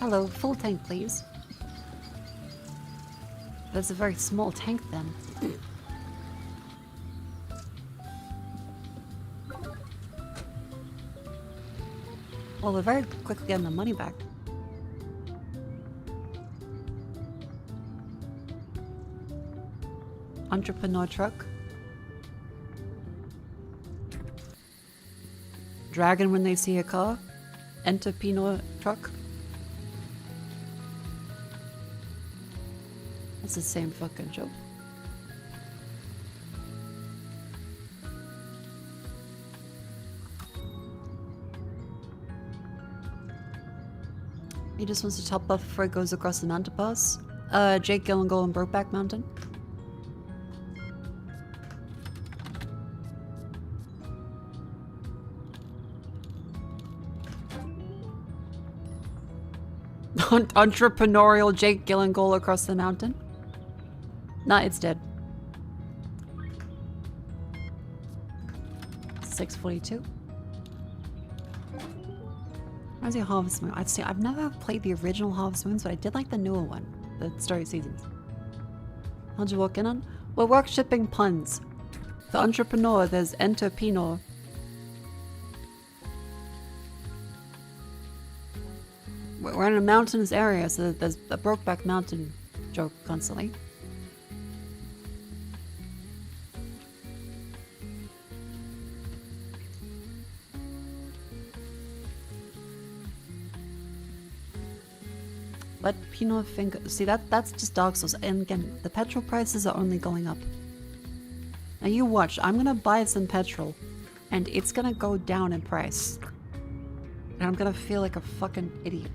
S1: Hello, full tank please. That's a very small tank then. Well, we're very quickly getting the money back. Entrepreneur truck. Dragon when they see a car. Entrepreneur truck. It's the same fucking joke. He just wants to top buff before he goes across the mountain pass. Jake Gyllenhaal and Brokeback Mountain. Entrepreneurial Jake Gyllenhaal across the mountain. Nah, it's dead. 6:42. How's your Harvest Moon? I've never played the original Harvest Moons, but I did like the newer one, the Story Seasons. How'd you walk in on? We're work shipping puns. For entrepreneur, there's entrepreneur. We're in a mountainous area, so there's a Brokeback Mountain joke constantly. But Pinot Finger, see that's just Dark Souls. And again, the petrol prices are only going up. Now you watch, I'm gonna buy some petrol, and it's gonna go down in price. And I'm gonna feel like a fucking idiot.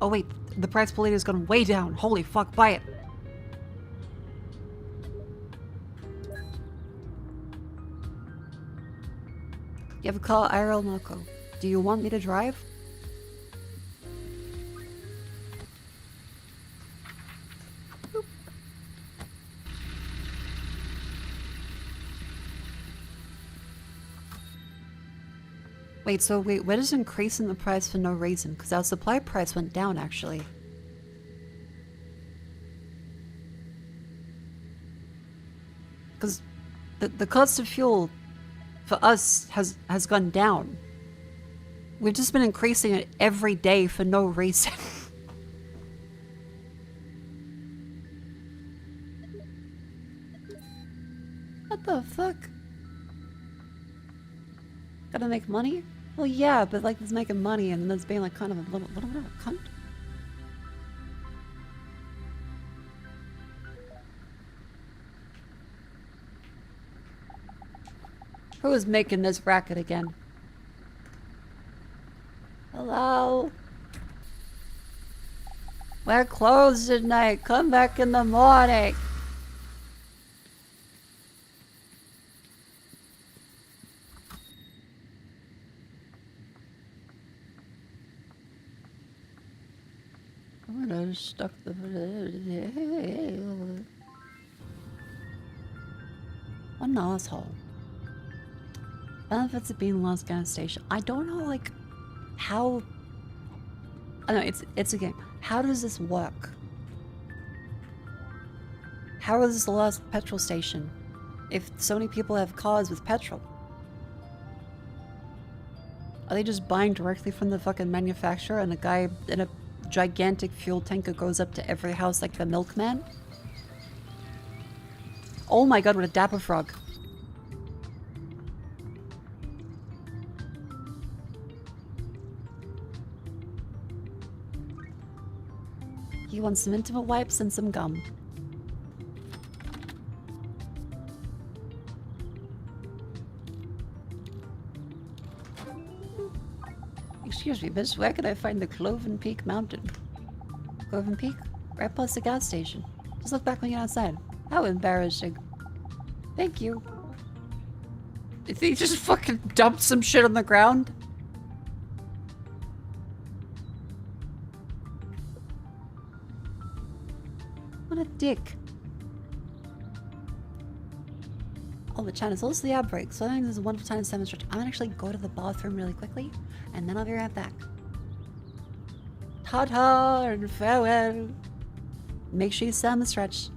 S1: Oh wait, the price per liter has gone way down. Holy fuck, buy it. You have a car, IRL Mako. Do you want me to drive? Wait, so wait, what is increasing the price for no reason? Because our supply price went down, actually. Because the cost of fuel for us has gone down. We've just been increasing it every day for no reason. What the fuck? Gotta make money? Well, yeah, but like it's making money and then it's being like kind of a little bit of a cunt. Who is making this racket again? Hello? We're closed tonight. Come back in the morning. I'm gonna stuck the... What an asshole. Benefits of being the last gas station. I don't know, like, how... I don't know, it's a game. How does this work? How is this the last petrol station if so many people have cars with petrol? Are they just buying directly from the fucking manufacturer and a guy in a gigantic fuel tanker goes up to every house like the milkman? Oh my god, what a dapper frog. You want some intimate wipes and some gum. Excuse me, miss, where can I find the Cloven Peak Mountain? Cloven Peak? Right past the gas station. Just look back when you're outside. How embarrassing. Thank you. Did he just fucking dump some shit on the ground? What a dick. Oh, but China, it's also the outbreak, so I think this is a wonderful time to salmon stretch. I'm gonna actually go to the bathroom really quickly, and then I'll be right back. Ta-ta and farewell. Make sure you salmon stretch.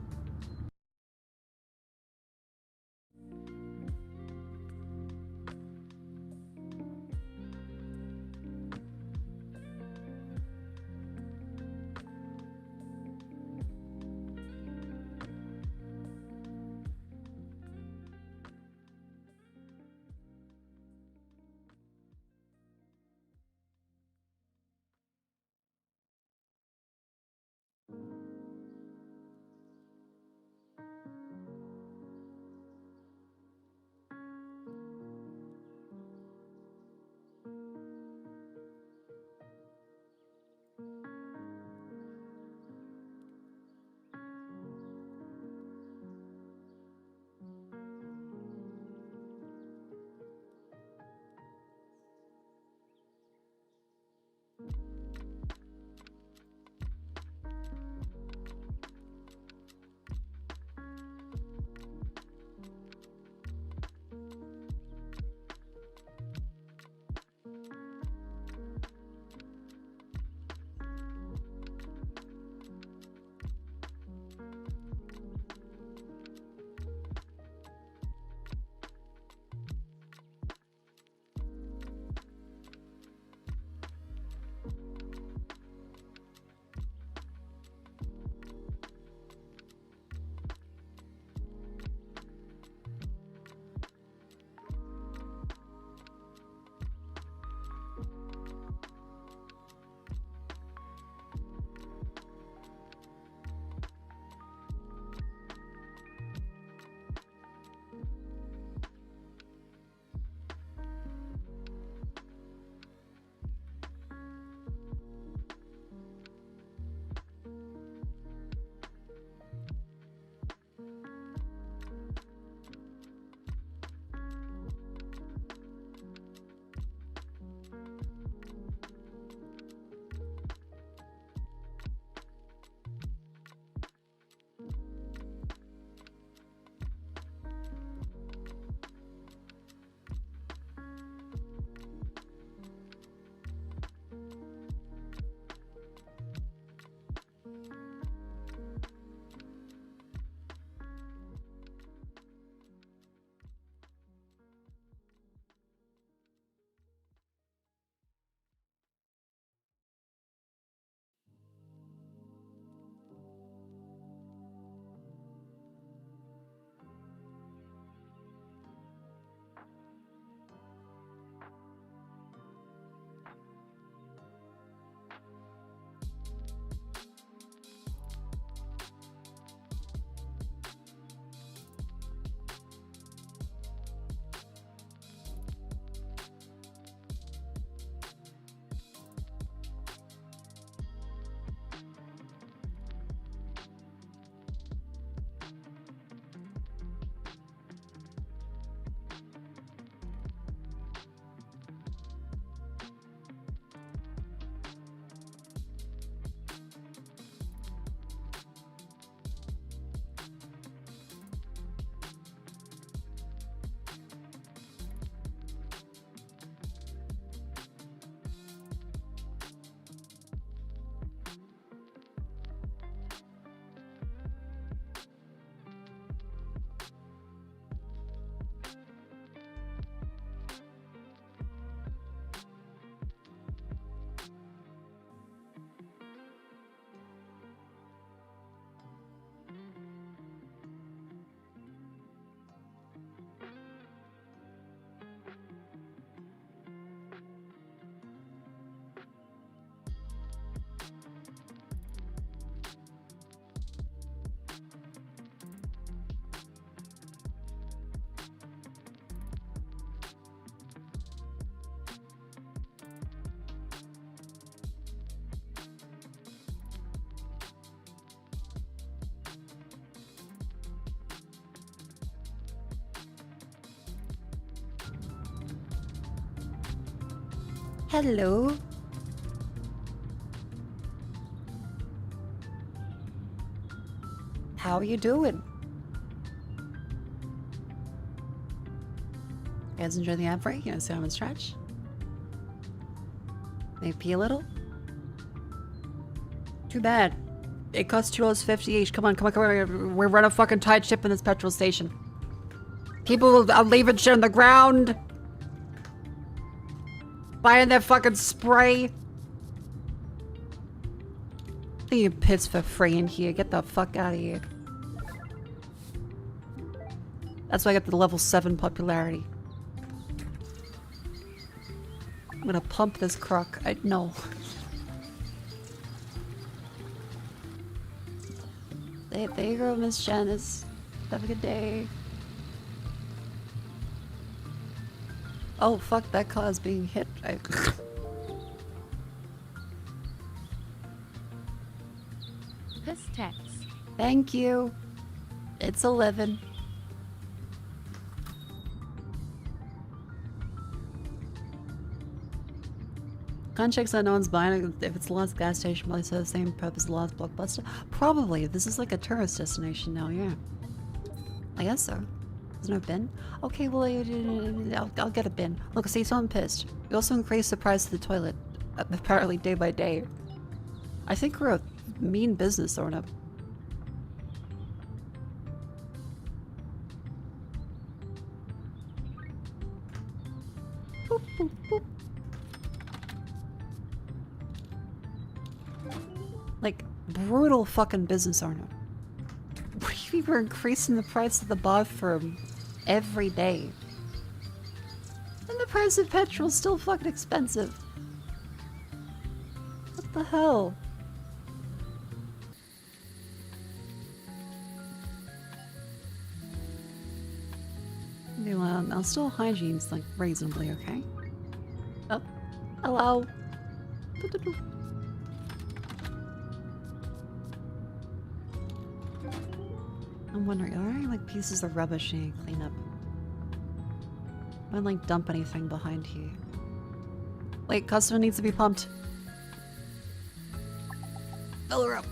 S1: Hello. How are you doing? You guys enjoy the ad break? You know, sit down and stretch. Maybe pee a little. Too bad. It costs $2.50 each. Come on, come on, come on. We're running a fucking tight ship in this petrol station. People are leaving shit on the ground. Buying their fucking spray. You piss for free in here. Get the fuck out of here. That's why I got the level 7 popularity. I'm gonna pump this crock. No. There you go, Miss Janice. Have a good day. Oh, fuck, that car's being hit.
S2: Piss tax.
S1: Thank you. It's 11. Contracts that no one's buying it. If it's the last gas station, probably serve the same purpose as the last Blockbuster. Probably. This is like a tourist destination now, yeah. I guess so. There's no bin? Okay, well, I'll get a bin. Look, see, so I'm pissed. We also increased the price of the toilet, apparently day by day. I think we're a mean business owner. Boop, boop, boop. Like, brutal fucking business owner. We were increasing the price of the bathroom every day. And the price of petrol's still fucking expensive. What the hell? Well, I'll still hygiene's like reasonably okay. Oh, hello. I'm wondering, are there any like pieces of rubbish you need to clean up? I don't like dump anything behind here. Wait, customer needs to be pumped. Fill her up.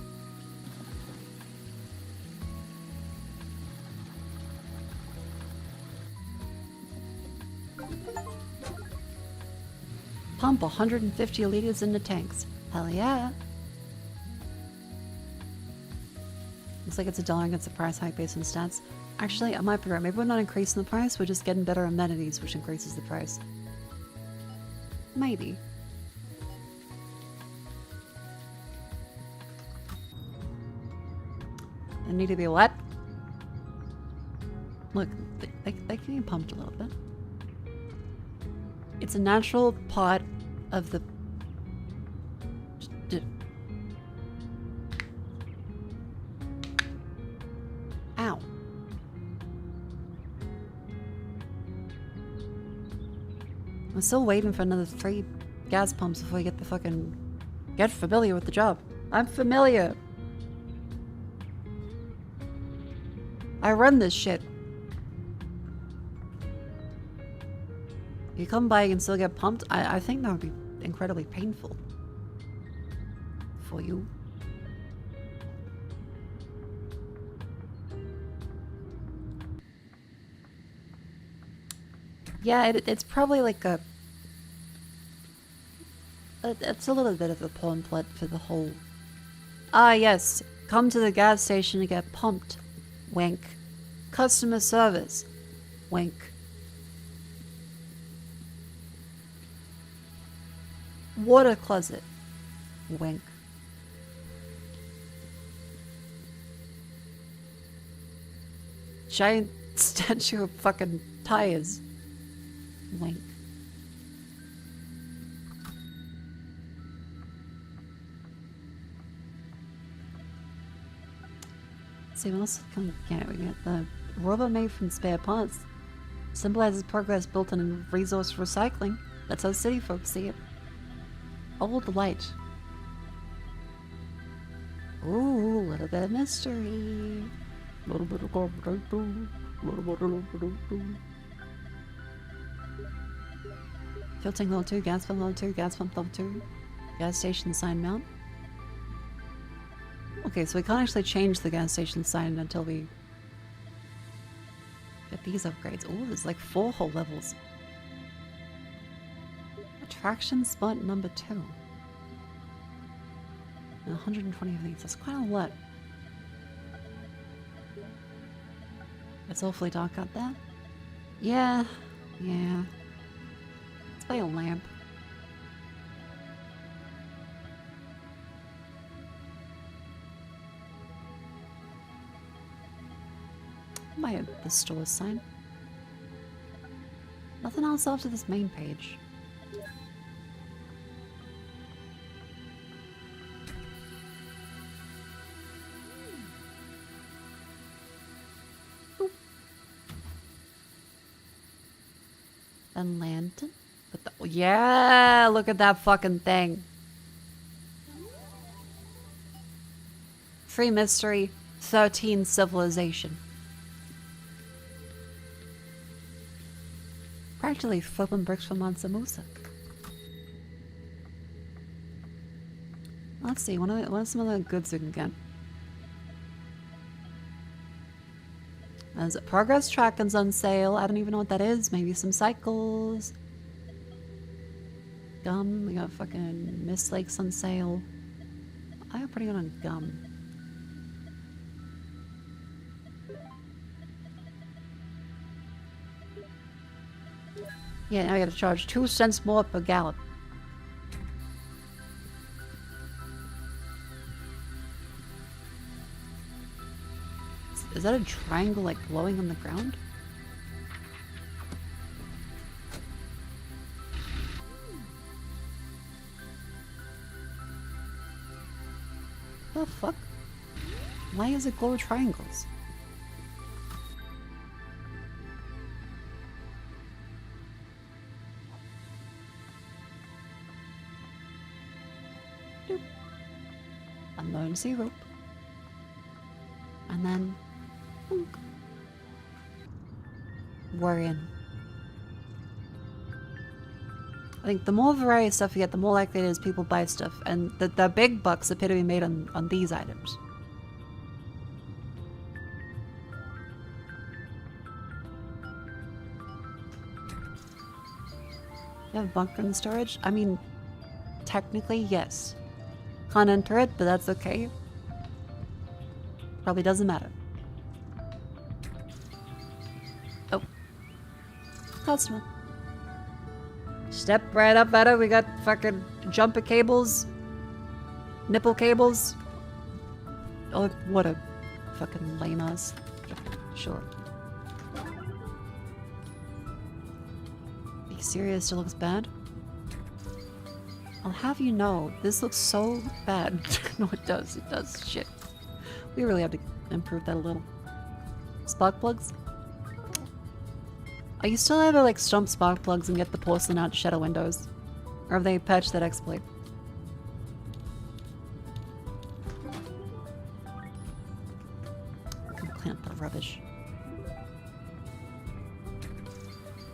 S1: Pump 150 liters into tanks. Hell yeah. Looks like it's $1 against the price hike based on stats. Actually, I might be right. Maybe we're not increasing the price, we're just getting better amenities, which increases the price. Maybe. They need to be what? Look, they can be pumped a little bit. It's a natural part of the... Ow. I'm still waiting for another 3 gas pumps before you get the fucking... Get familiar with the job. I'm familiar. I run this shit. You come by and still get pumped? I think that would be incredibly painful. For you. Yeah, it's probably like a... It's a little bit of a pamphlet for the whole... Ah, yes. Come to the gas station to get pumped. Wink. Customer service. Wink. Water closet. Wink. Giant statue of fucking tires. Wink. See what else can we get? We get the robot made from spare parts. Symbolizes progress built on resource recycling. That's how city folks see it. Old light. Ooh, a little bit of mystery. A little bit of Fuel tank level 2, gas pump level 2, gas pump level 2, gas station sign mount. Okay, so we can't actually change the gas station sign until we get these upgrades. Oh, there's like 4 whole levels. Attraction spot number 2. And 120 of these. That's quite a lot. It's awfully dark out there. Yeah. Let's buy a lamp. Buy the store sign. Nothing else after this main page. And lantern. But yeah, look at that fucking thing. Free mystery, 13 civilization. Practically flipping bricks from Mansa Musa. Let's see, what are some of the goods we can get? There's a progress trackers on sale. I don't even know what that is. Maybe some cycles. Gum. We got fucking Mist Lakes on sale. I got pretty good on gum. Yeah, now I gotta charge 2 cents more per gallon. Is that a triangle like glowing on the ground? The fuck? Why is it glow triangles? Doop. Emergency rope. And then we're in. I think the more variety of stuff you get, the more likely it is people buy stuff, and the big bucks appear to be made on these items. You have a bunker in storage? I mean, technically, yes. Can't enter it, but that's okay. Probably doesn't matter. Oh. Customer. Step right up at it. We got fucking jumper cables. Nipple cables. Oh, what a fucking lame ass. Sure. Be serious, it looks bad. I'll have you know, this looks so bad. No, it does. It does. Shit. We really have to improve that a little. Spark plugs? Are you still able to like stomp spark plugs and get the porcelain out to shadow windows? Or have they patched that exploit? I can clamp the rubbish.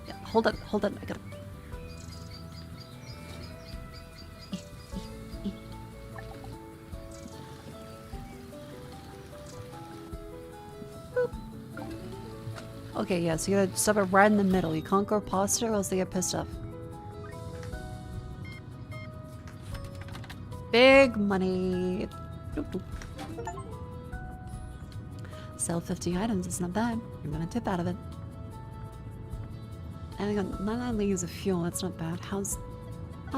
S1: Yeah, hold on, I gotta... Okay, yeah, so you gotta stop it right in the middle. You can't go past it or else they get pissed off. Big money. Doop, doop. Sell 50 items, it's not bad. I'm gonna tip out of it. And I got 9 liters of fuel, that's not bad. How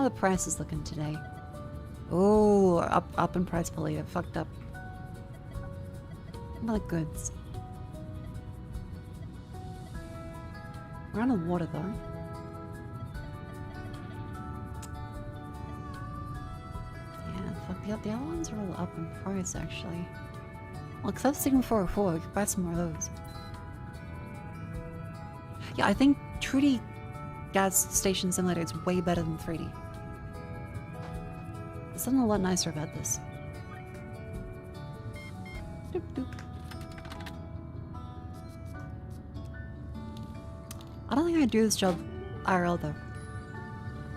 S1: the prices looking today? Oh, up in price per liter. Fucked up. What about the goods? We're out of water though. Yeah, fuck, the other ones are all up in price actually. Well, because I was thinking 404, we could buy some more of those. Yeah, I think 2D gas station simulator is way better than 3D. There's something a lot nicer about this. Doop, doop. I don't think I'd do this job IRL though.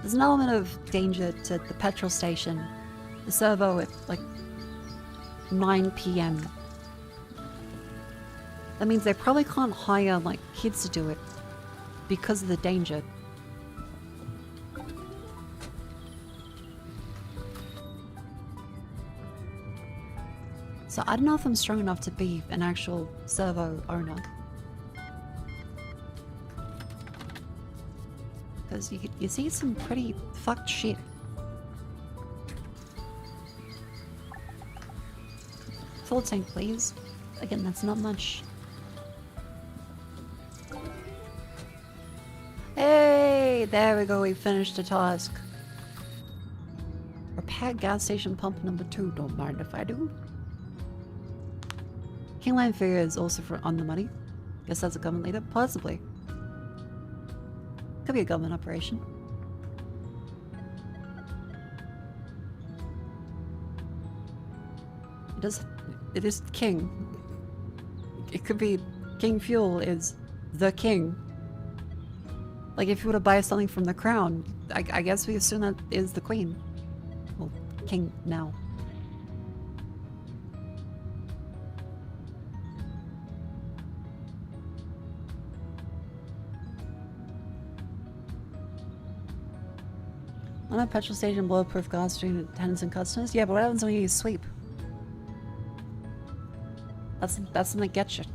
S1: There's an element of danger to the petrol station. The servo at like 9 p.m. That means they probably can't hire like kids to do it because of the danger. So I don't know if I'm strong enough to be an actual servo owner. Because you see some pretty fucked shit. Full tank, please. Again, that's not much. Hey, there we go. We finished the task. Repair gas station pump number 2. Don't mind if I do. Kingland Fair is also on the money. Guess that's a government leader? Possibly. Could be a government operation. It is king. It could be King Fuel is the king. Like if you were to buy something from the crown, I guess we assume that is the queen. Well, king now. On a petrol station, bulletproof gas between tenants and customers? Yeah, but what happens when you use sweep? That's when they get you.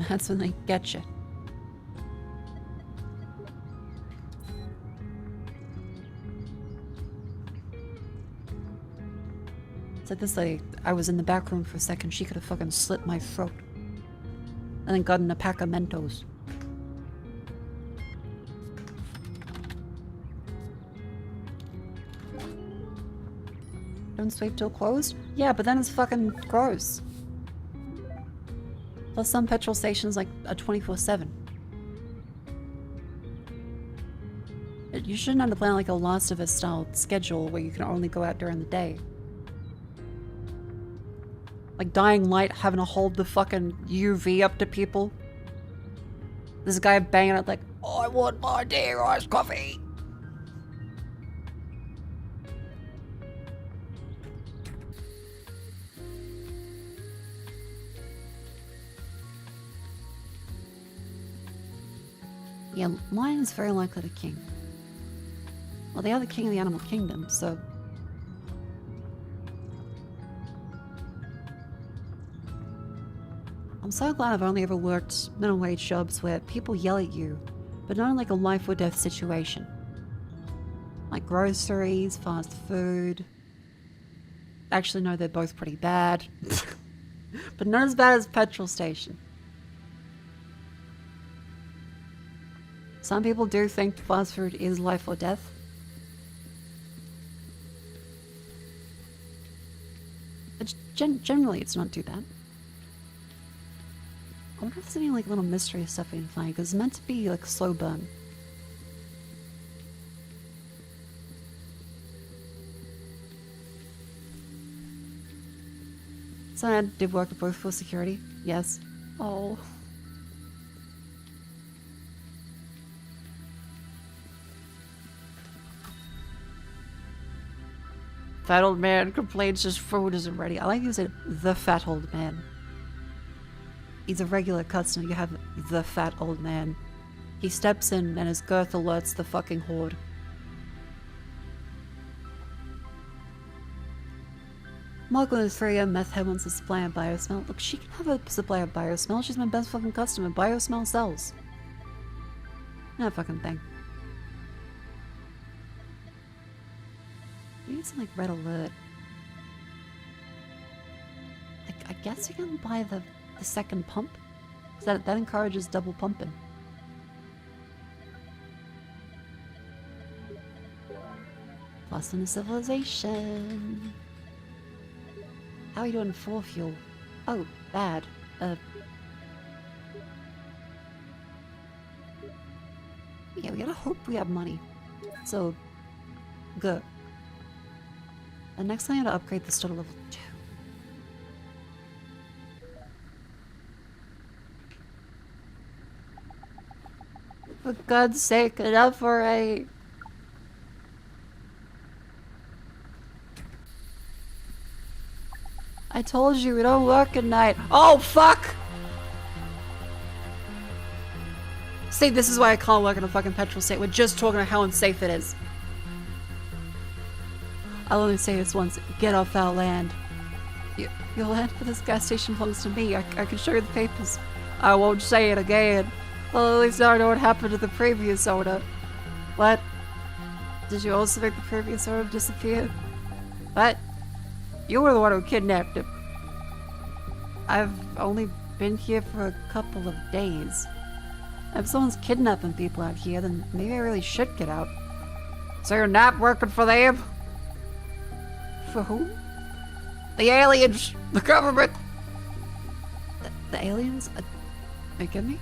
S1: That's when they get you. It's like this lady. I was in the back room for a second. She could have fucking slit my throat. And then gotten a pack of Mentos. Don't sweep till closed? Yeah, but then it's fucking gross. Plus some petrol stations like are 24/7. You shouldn't have to plan like a Last of Us style schedule where you can only go out during the day. Like Dying Light having to hold the fucking UV up to people. This guy banging out like, I want my dear iced coffee. Yeah, lion is very likely the king. Well, they are the king of the animal kingdom, so... I'm so glad I've only ever worked minimum wage jobs where people yell at you, but not in like a life or death situation. Like groceries, fast food. Actually, no, they're both pretty bad. But not as bad as petrol station. Some people do think fast food is life or death. But generally, it's not too bad. I wonder if there's any like little mystery stuff we can find, because it's meant to be like slow burn. So I did work both for security. Yes. Oh. Fat old man complains his food isn't ready. I like to say the fat old man. He's a regular customer. You have the fat old man. He steps in and his girth alerts the fucking horde. Mako is 3M meth head wants a supply of biosmell. Look, she can have a supply of biosmell. She's my best fucking customer. Biosmell sells. No fucking thing. We need some like red alert. Like, I guess you can buy the second pump. Because that encourages double pumping. Plus in a civilization. How are you doing for fuel? Oh, bad. Yeah, we gotta hope we have money. So, good. And next I have to upgrade this to level 2. For God's sake, enough already. I told you we don't work at night. Oh, fuck! See, this is why I can't work in a fucking petrol state. We're just talking about how unsafe it is. I'll only say this once. Get off our land. Your land for this gas station belongs to me. I can show you the papers. I won't say it again. Well, at least now I know what happened to the previous owner. What? Did you also make the previous owner disappear? What? You were the one who kidnapped him. I've only been here for a couple of days. If someone's kidnapping people out here, then maybe I really should get out. So you're not working for them? For who? The aliens! The government! The aliens? Are you kidding me?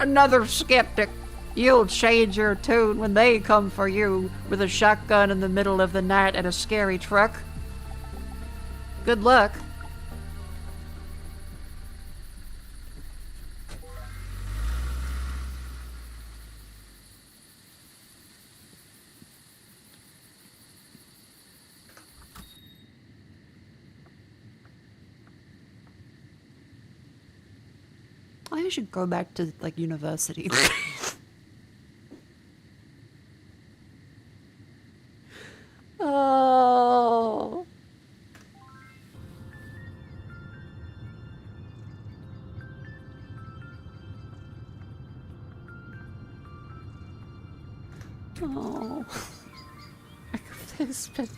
S1: Another skeptic! You'll change your tune when they come for you with a shotgun in the middle of the night and a scary truck. Good luck. I should go back to, like, university. Oh. Oh. I could spend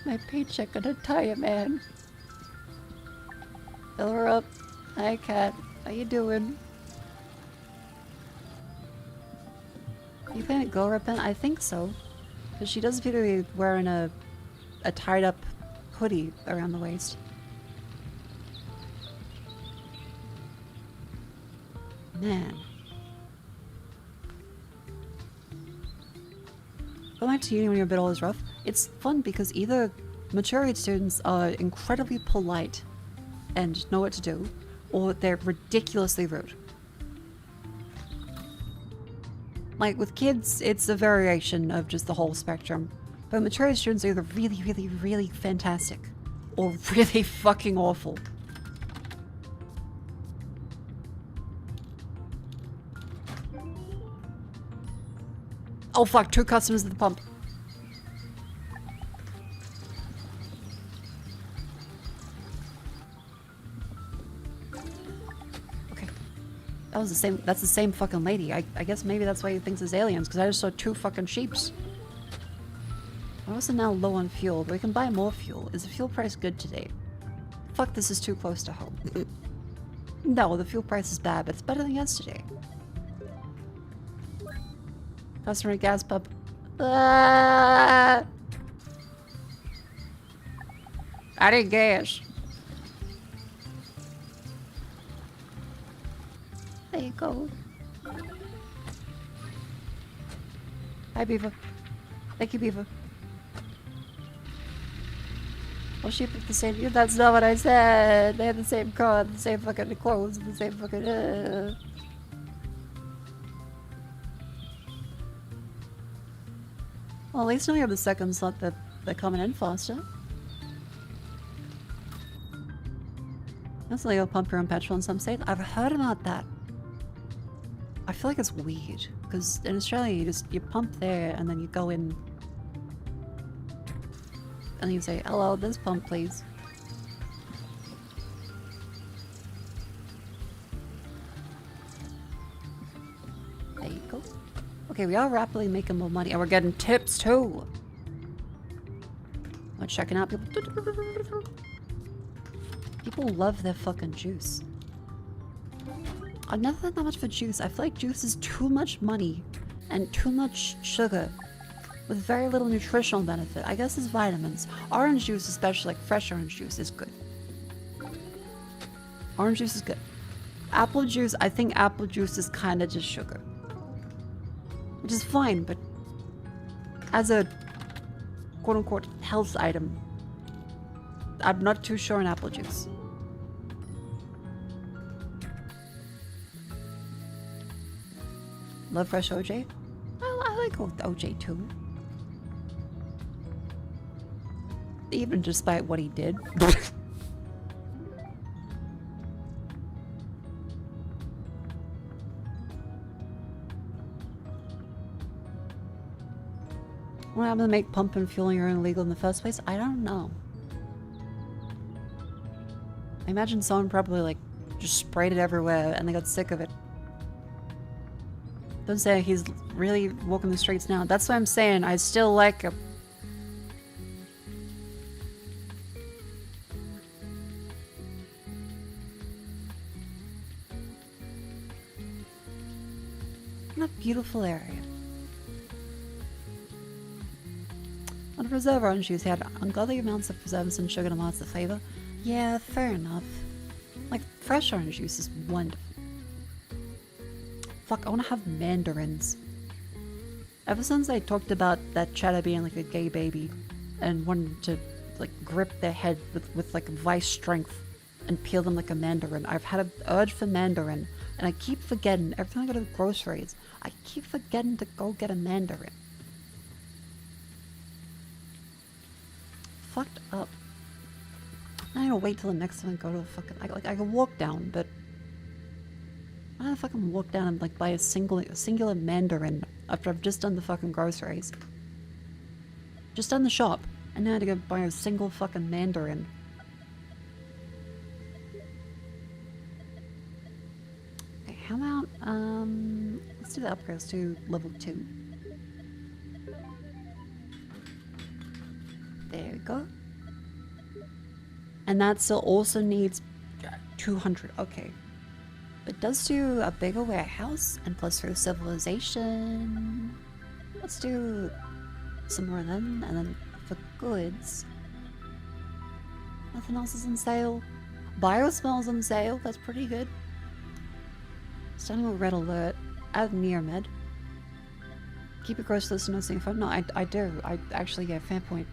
S1: my paycheck on a tire man. Fill her up. Hi, cat. How you doing? You think go ripping? I think so. Because she does appear to be wearing a tied up hoodie around the waist. Man. Going back to uni when you're a bit old is rough. It's fun because either mature students are incredibly polite and know what to do, or they're ridiculously rude. Like, with kids, it's a variation of just the whole spectrum. But mature students are either really, really, really fantastic, or really fucking awful. Oh fuck, 2 customers at the pump. That was the same. That's the same fucking lady. I guess maybe that's why he thinks it's aliens, because I just saw 2 fucking sheeps. We're also now low on fuel, but we can buy more fuel. Is the fuel price good today? Fuck, this is too close to home. No, the fuel price is bad, but it's better than yesterday. Customer gas pump. Ah! I didn't gas. There you go. Hi, Beaver. Thank you, Beaver. Well, she picked the same. That's not what I said. They had the same car, the same fucking clothes, the same fucking. Well, at least now we have the second slot that they're coming in faster. That's like you'll pump your own petrol in some states. I've heard about that. I feel like it's weird because in Australia you pump there and then you go in and you say, hello, this pump please. There you go. Okay, we are rapidly making more money and we're getting tips too. We're checking out people. People love their fucking juice. I've never had that much for juice. I feel like juice is too much money and too much sugar with very little nutritional benefit. I guess it's vitamins. Orange juice, especially like fresh orange juice, is good. Orange juice is good. Apple juice, I think apple juice is kind of just sugar. Which is fine, but as a quote-unquote health item, I'm not too sure on apple juice. Love fresh OJ. I like OJ too. Even despite what he did. What happened to make pump and fueling urine illegal in the first place? I don't know. I imagine someone probably like just sprayed it everywhere and they got sick of it. Don't say he's really walking the streets now. That's what I'm saying. I still like him. What a beautiful area. On preserve orange juice had ungodly amounts of preservatives and sugar and lots of flavor. Yeah, fair enough. Like, fresh orange juice is wonderful. Fuck, I want to have mandarins. Ever since I talked about that cheddar being like a gay baby and wanting to like grip their head with like vice strength and peel them like a mandarin, I've had an urge for mandarin and I keep forgetting. Every time I go to the groceries, I keep forgetting to go get a mandarin. Fucked up. I gotta wait till the next time I go to a fucking... I can walk down, but... I gotta fucking walk down and like buy a singular mandarin after I've just done the fucking groceries. Just done the shop, and now I had to go buy a single fucking mandarin. Okay, how about, let's do the upgrades to level 2. There we go. And that still also needs 200. Okay. It does do a bigger warehouse and plus through civilization. Let's do some more of them. And then for goods, nothing else is on sale. Biosmell's on sale. That's pretty good. Starting with red alert. Add near med. Keep it close to the noticing phone. No, I do. I actually, yeah, fair point.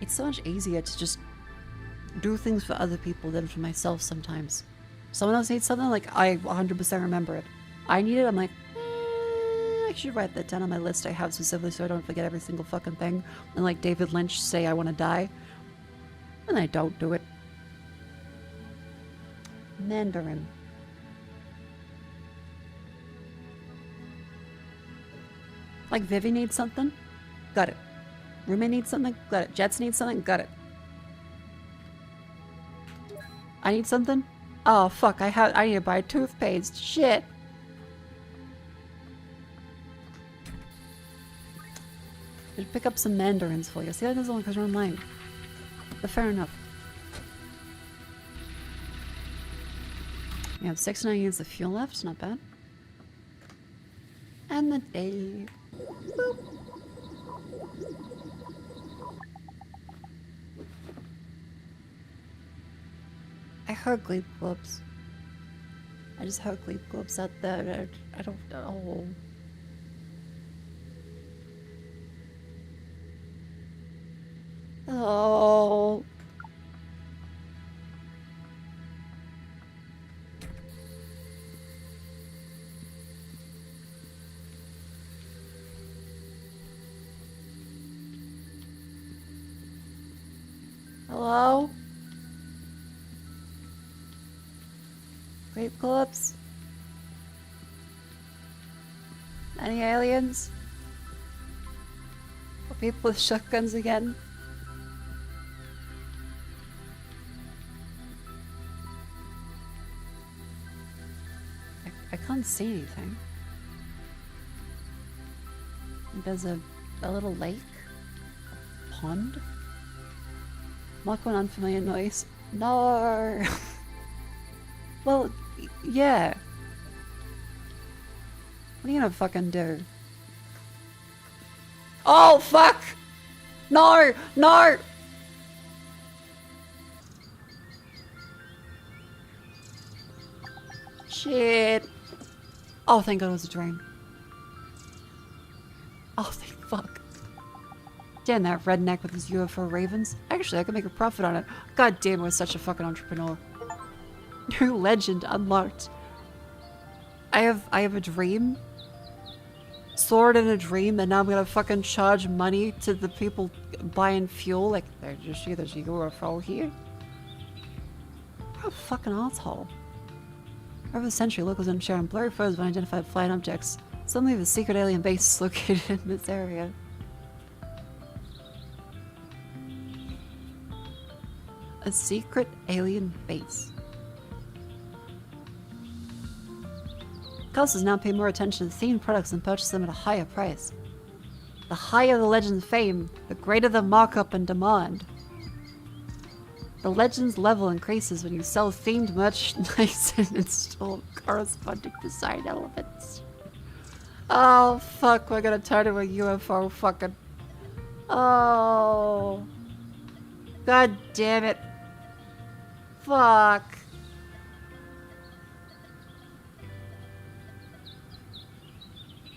S1: It's so much easier to just do things for other people than for myself sometimes. Someone else needs something, like, I 100% remember it. I need it, I'm like, I should write that down on my list I have specifically so I don't forget every single fucking thing. And like David Lynch say I want to die. And I don't do it. Mandarin. Like Vivi needs something? Got it. Roommate needs something? Got it. Jets needs something? Got it. I need something? Oh fuck, I need to buy toothpaste. Shit. Just pick up some mandarins for you. See, that doesn't look because online. But fair enough. We have 69 units of fuel left, not bad. And the day. Boop. I heard Gleep Globes. I just heard Gleep Globes out there. I don't know. Oh. Hello? Grape Clips? Any aliens? Or people with shotguns again? I can't see anything. There's a little lake? Pond? Mako, an unfamiliar noise. No! Well, yeah. What are you gonna fucking do? Oh, fuck! No! No! Shit. Oh, thank God it was a dream. Oh, thank fuck. Damn, that redneck with his UFO ravens. Actually, I could make a profit on it. God damn, I was such a fucking entrepreneur. New legend unlocked. I have a dream. Sword in a dream, and now I'm gonna fucking charge money to the people buying fuel. Like, there's a UFO here. What a fucking asshole. Over the century, locals and sharing blurry photos of unidentified flying objects. Suddenly, the secret alien base is located in this area. A secret alien base. Customers now pay more attention to themed products and purchase them at a higher price. The higher the legend's fame, the greater the markup and demand. The legend's level increases when you sell themed merchandise and install corresponding design elements. Oh fuck, we're gonna turn into a UFO fucking... Oh... God damn it. Fuck.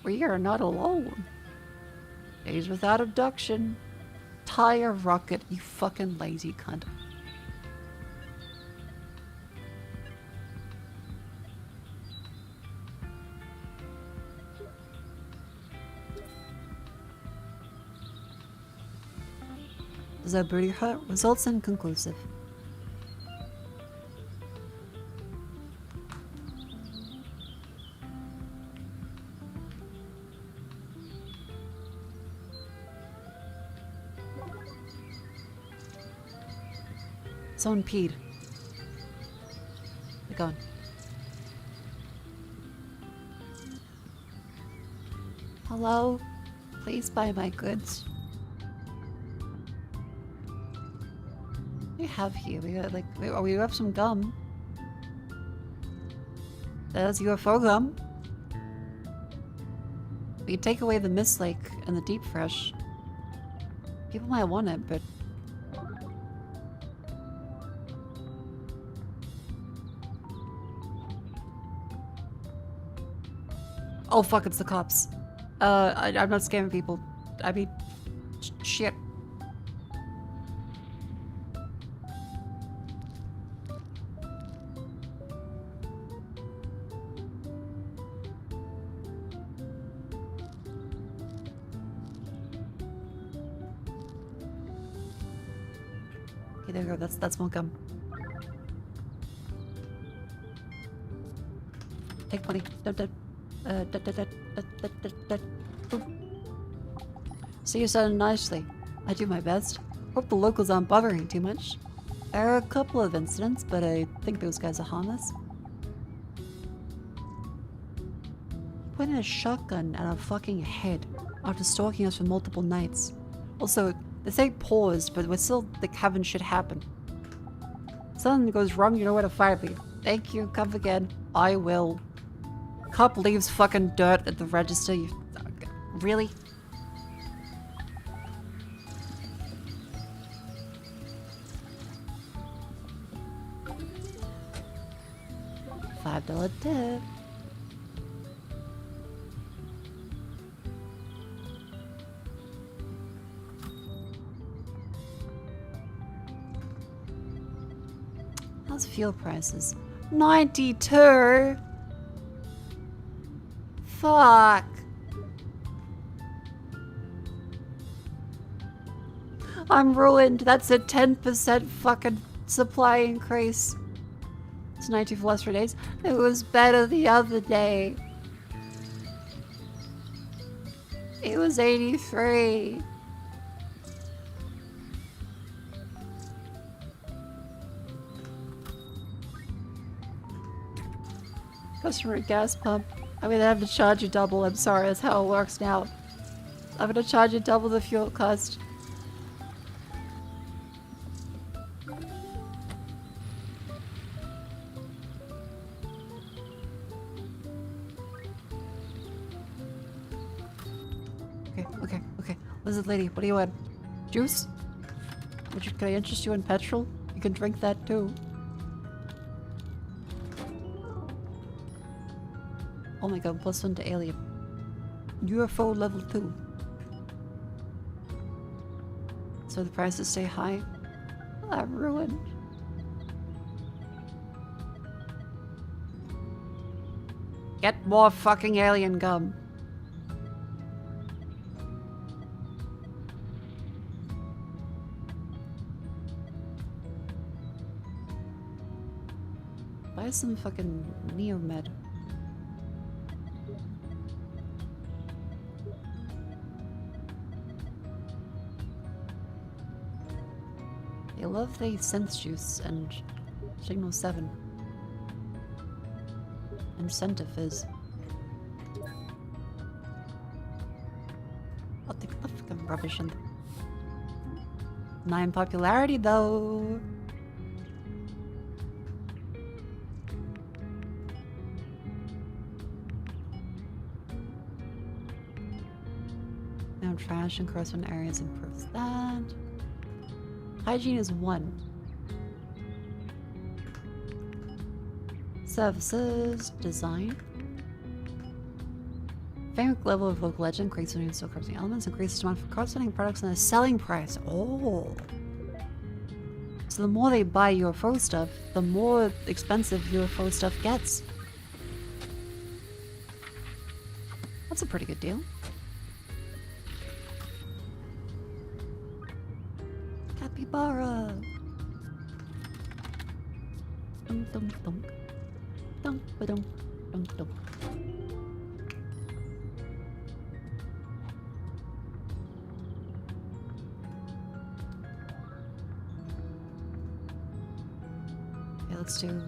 S1: We are not alone. Days without abduction. Tie a rocket, you fucking lazy cunt. The booty hurt results inconclusive. Someone peed. They're gone. Hello? Please buy my goods. We have here. We got like we have some gum. There's UFO gum. We could take away the Mist Lake and the Deep Fresh. People might want it, but oh fuck, it's the cops. I'm not scamming people. I mean, shit. Okay, there we go. That's more gum. Take money. So you said nicely. I do my best. Hope the locals aren't bothering too much. There are a couple of incidents, but I think those guys are harmless. Pointed a shotgun at our fucking head after stalking us for multiple nights. Also, they say pause, but we're still like having shit happen. If something goes wrong, you know where to find me. Thank you, come again. I will. Cop leaves fucking dirt at the register. You really? $5 tip. How's fuel prices? 92. Fuck. I'm ruined. That's a 10% fucking supply increase. It's 92 for less 3 days. It was better the other day. It was 83. Customer gas pump. I'm gonna have to charge you double. I'm sorry, that's how it works now. I'm gonna charge you double the fuel cost. Okay. Lizard lady, what do you want? Juice? Can I interest you in petrol? You can drink that too. Oh my god, +1 to alien. UFO level 2. So the prices stay high? I'm ruined. Get more fucking alien gum. Buy some fucking Neomed. They love the sense juice and Signal 7. And Centifizz. I'll take the fucking rubbish and 9 popularity though. Now trash and corresponding areas improves that. Hygiene is 1. Services, design. Favorite level of local legend creates new still corrupting elements, increases demand for corresponding products and a selling price. Oh. So the more they buy UFO stuff, the more expensive UFO stuff gets. That's a pretty good deal. Capybara. Dunk dunk dunk. Dunk ba dunk dunk dunk. Okay, let's do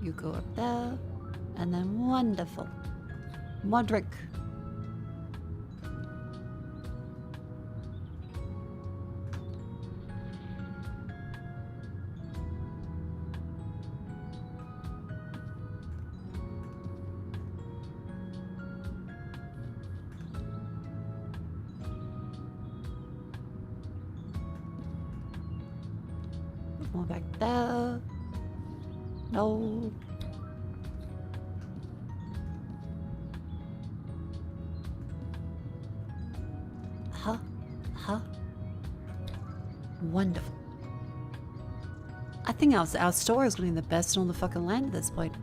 S1: you go up there and then wonderful. Modric. More back there. No. Huh? Huh? Wonderful. I think our store is going to be the best on the fucking land at this point.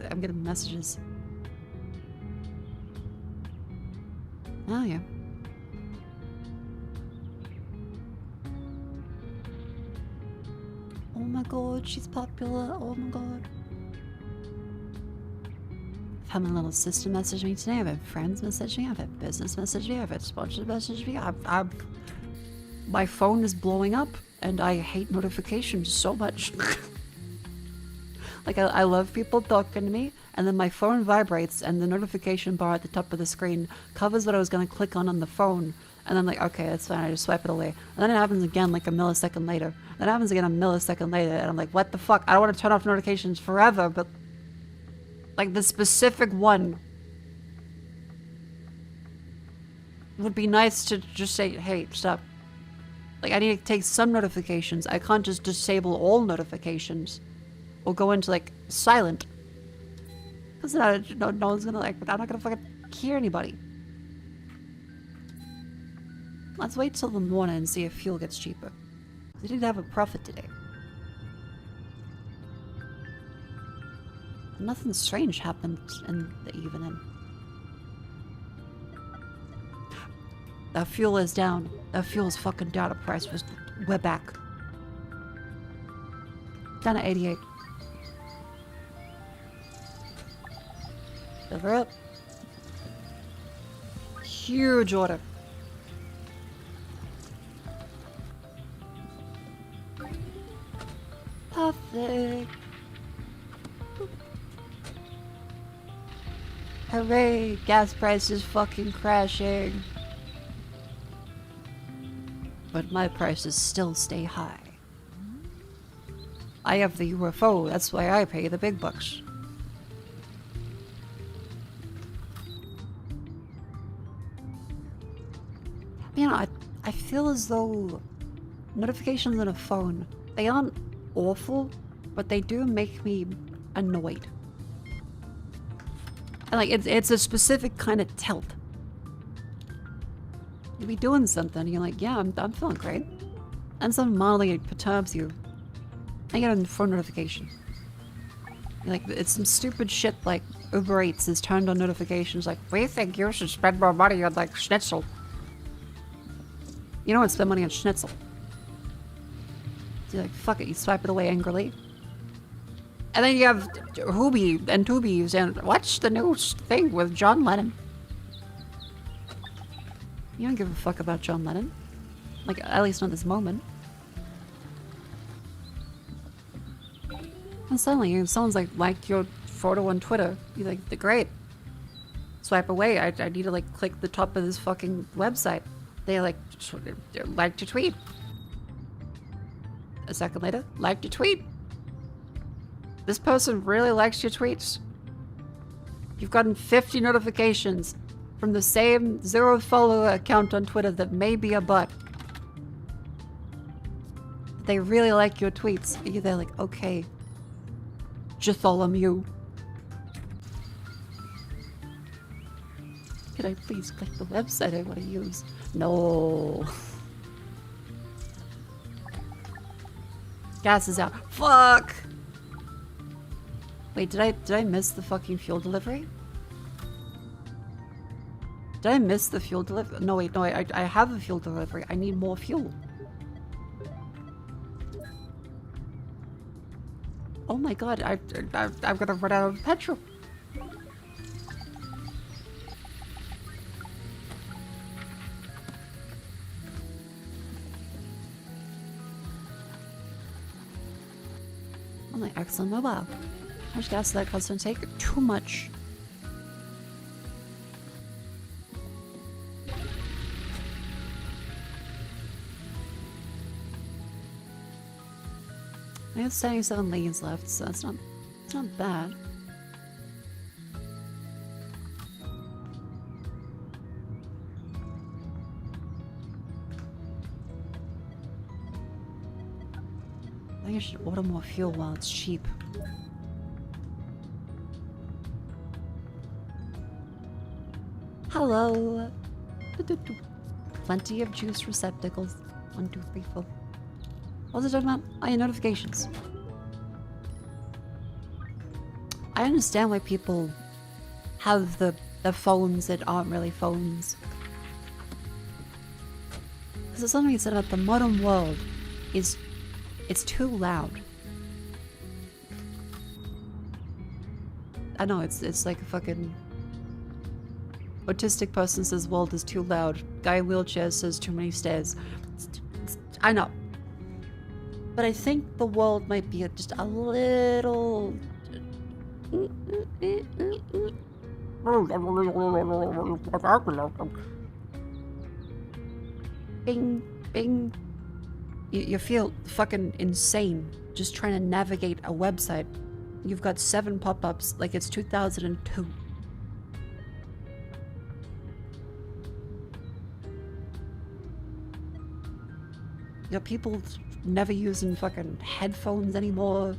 S1: I'm getting messages. Oh yeah. Oh my god, she's popular. Oh my god. I've had my little sister message me today. I've had friends message me. I've had business message me. I've had sponsors message me. My phone is blowing up and I hate notifications so much. Like, I love people talking to me, and then my phone vibrates, and the notification bar at the top of the screen covers what I was going to click on the phone, and I'm like, okay, that's fine, I just swipe it away. And then it happens again, like, a millisecond later. Then it happens again a millisecond later, and I'm like, what the fuck? I don't want to turn off notifications forever, but... like, the specific one would be nice to just say, hey, stop. Like, I need to take some notifications. I can't just disable all notifications. Or go into, like, silent. Because no one's gonna, like, I'm not gonna fucking hear anybody. Let's wait till the morning and see if fuel gets cheaper. They did have a profit today. Nothing strange happened in the evening. That fuel is down. That fuel is fucking down. The price was... we're back. Down at 88. Deliver up. Huge order. Perfect. Hooray! Gas price is fucking crashing. But my prices still stay high. I have the UFO, that's why I pay the big bucks. You know, I feel as though notifications on a phone, they aren't awful, but they do make me annoyed. And like it's a specific kind of tilt. You'll be doing something, and you're like, yeah, I'm feeling great. And something mildly perturbs you. I get a phone notification. Like, it's some stupid shit like Uber Eats has turned on notifications like, we think you should spend more money on like schnitzel. You don't want to spend money on schnitzel. So you're like, fuck it, you swipe it away angrily. And then you have Hoobie and Tubies and watch the new thing with John Lennon. You don't give a fuck about John Lennon. Like, at least not this moment. And suddenly, someone's like, liked your photo on Twitter. You're like, great. Swipe away. I need to, like, click the top of this fucking website. They, like, liked your tweet. A second later, liked your tweet. This person really likes your tweets. You've gotten 50 notifications from the same 0 follower account on Twitter that may be a bot. They really like your tweets. You're there like, okay. Bartholomew. Could I please click the website I want to use? No. Gas is out. Fuck! Wait, did I miss the fucking fuel delivery? Did I miss the fuel delivery? No, wait, no, I have a fuel delivery. I need more fuel. Oh my god, I'm gonna run out of petrol. On my excellent mobile. How much gas does that cost to take? Too much. I have 77 lanes left, so it's not bad. I think I should order more fuel while it's cheap. Hello! Plenty of juice receptacles. 1, 2, 3, 4. What was I talking about? Oh, yeah, notifications. I understand why people have the phones that aren't really phones. Because there's something said about the modern world it's too loud. I know, it's like a fucking autistic person says world is too loud. Guy in wheelchair says too many stairs. I know. But I think the world might be just a little... Bing, bing. You feel fucking insane just trying to navigate a website. You've got 7 pop-ups like it's 2002. You got people never using fucking headphones anymore.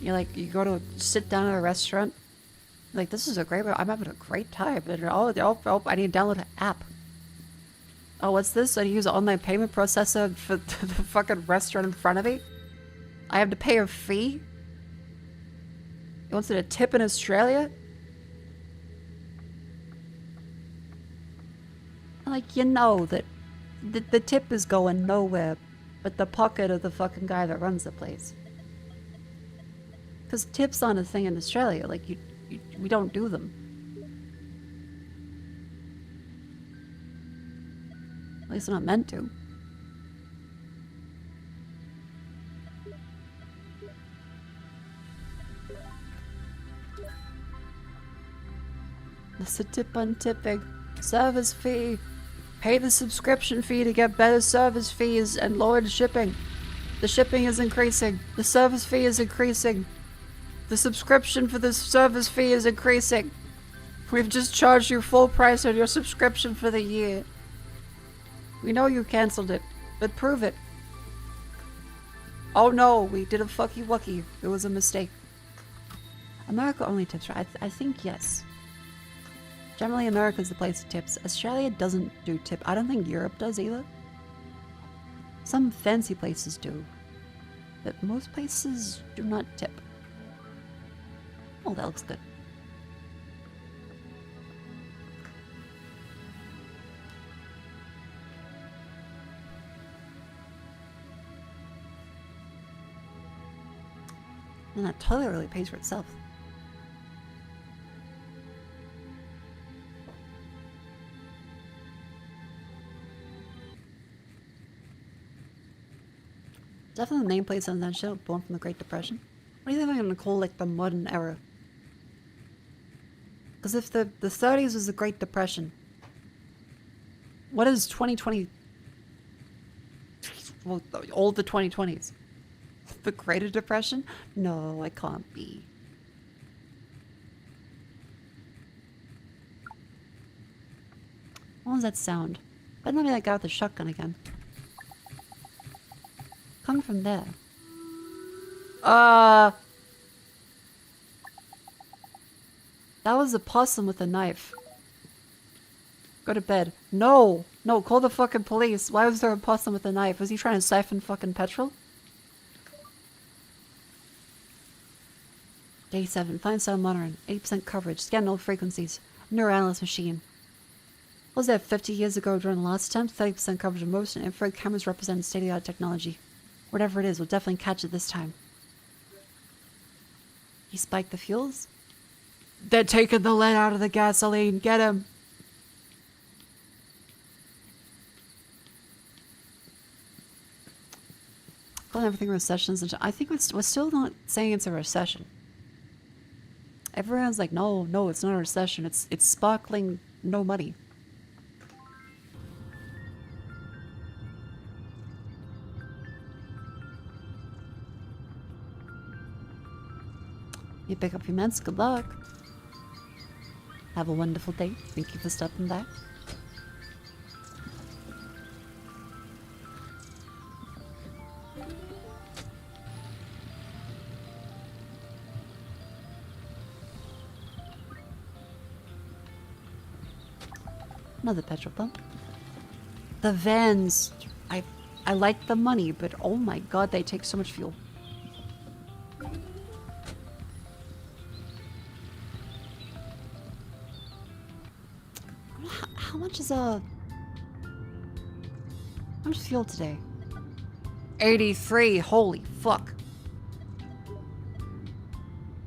S1: You're like, you go to sit down at a restaurant, like, this is a great, I'm having a great time. And oh, I need to download an app. Oh, what's this? I use an online payment processor for the fucking restaurant in front of me? I have to pay a fee? You want a tip in Australia? Like, you know that the tip is going nowhere but the pocket of the fucking guy that runs the place. Because tips aren't a thing in Australia. Like, we don't do them. At least they're not meant to. That's a tip on tipping. Service fee. Pay the subscription fee to get better service fees and lowered shipping. The shipping is increasing. The service fee is increasing. The subscription for the service fee is increasing. We've just charged you full price on your subscription for the year. We know you cancelled it, but prove it. Oh no, we did a fucky wucky. It was a mistake. America only tips, right? I think yes. Generally, America's the place that tips. Australia doesn't do tip. I don't think Europe does either. Some fancy places do. But most places do not tip. Oh, that looks good. And that toilet really pays for itself. Definitely the nameplates on that shit born from the Great Depression. What do you think I'm gonna call like the modern era? Because if the 30s was the Great Depression, what is 2020? Well, all the 2020s. The Greater Depression? No, it can't be. What was that sound? Better not be that guy with the shotgun again. Coming from there. That was a possum with a knife. Go to bed. No! No, call the fucking police. Why was there a possum with a knife? Was he trying to siphon fucking petrol? Day 7. Find sound monitoring. 80% coverage. Scan all frequencies. Neuroanalyst machine. Was that 50 years ago during the last attempt? 30% coverage of motion. Infrared cameras represent state-of-the-art technology. Whatever it is, we'll definitely catch it this time. He spiked the fuels? They're taking the lead out of the gasoline. Get him! Calling everything recessions. I think we're still not saying it's a recession. Everyone's like, no, no, it's not a recession. It's sparkling no money. You pick up your meds. Good luck. Have a wonderful day. Thank you for stopping by. Another petrol pump. The vans. I like the money, but oh my god, they take so much fuel. How much is how much fuel today? 83. Holy fuck.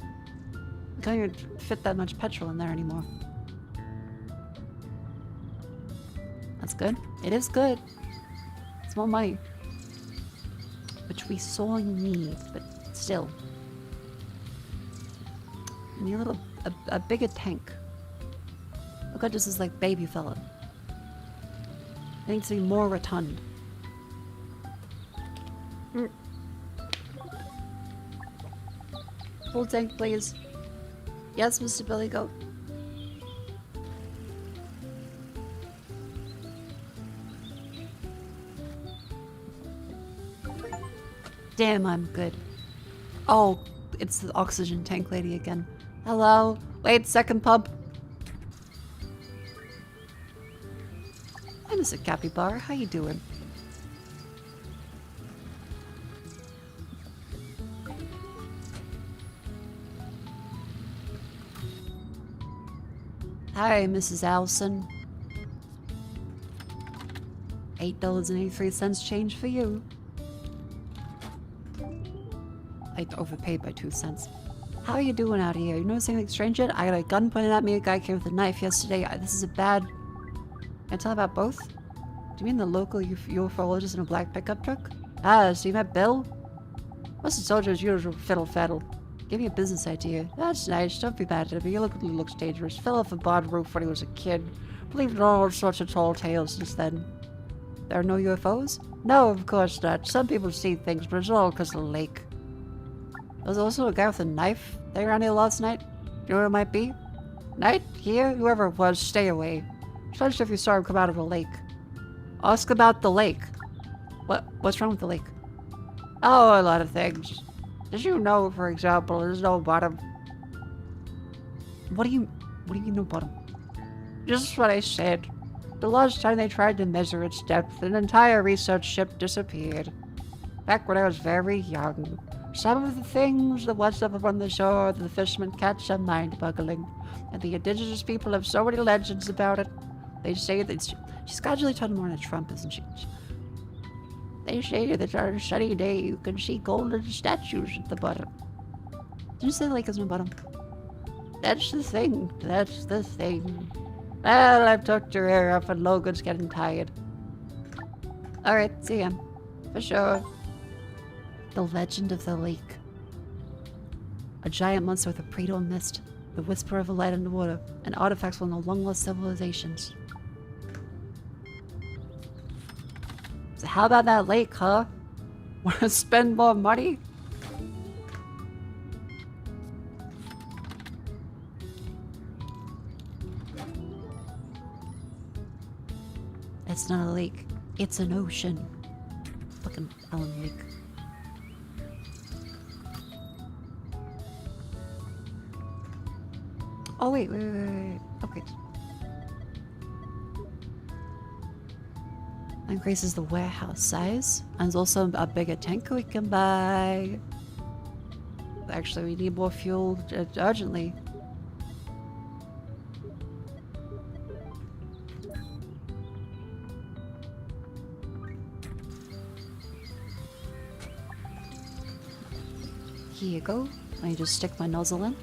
S1: I can't even fit that much petrol in there anymore. That's good. It is good. It's more money. Which we sorely need, but still. I need a bigger tank. Look at this is like baby fella. It needs to be more rotund. Full tank, please. Yes, Mr. Billy Goat. Damn, I'm good. Oh, it's the oxygen tank lady again. Hello? Wait, second pump. Hi, Mr. Capybara. How you doing? Hi, Mrs. Allison. $8.83 change for you. I overpaid by 2 cents. How are you doing out here? You noticing anything strange yet? I got a gun pointed at me. A guy came with a knife yesterday. This is a bad... Can I tell about both? Do you mean the local ufologist in a black pickup truck? Ah, so you met Bill? Must have told you as usual, fiddle faddle. Give me a business idea. That's nice. Don't be mad at me. He looks dangerous. Fell off a barn roof when he was a kid. Believed in all sorts of tall tales since then. There are no UFOs? No, of course not. Some people see things, but it's all because of the lake. There was also a guy with a knife there around here last night. You know what it might be? Night? Here? Whoever it was, stay away. Especially if you saw him come out of a lake. Ask about the lake. What's wrong with the lake? Oh, a lot of things. Did you know, for example, there's no bottom? What do you mean no bottom? Just what I said. The last time they tried to measure its depth, an entire research ship disappeared. Back when I was very young. Some of the things that was up on the shore that the fishermen catch are mind-boggling. And the indigenous people have so many legends about it. They say that she's gradually turned more into Trump, isn't she? They say that on a sunny day you can see golden statues at the bottom. Did you say the lake is no bottom? That's the thing. That's the thing. Well, I've tucked your hair up and Logan's getting tired. Alright, see ya. For sure. The legend of the lake. A giant monster with a preto mist, the whisper of a light in the water, and artifacts from the long-lost civilizations. So how about that lake, huh? Wanna spend more money? It's not a lake. It's an ocean. Fucking Allen Lake. Oh, wait. Okay. Increases the warehouse size. And there's also a bigger tanker we can buy. Actually, we need more fuel urgently. Here you go. Let me just stick my nozzle in.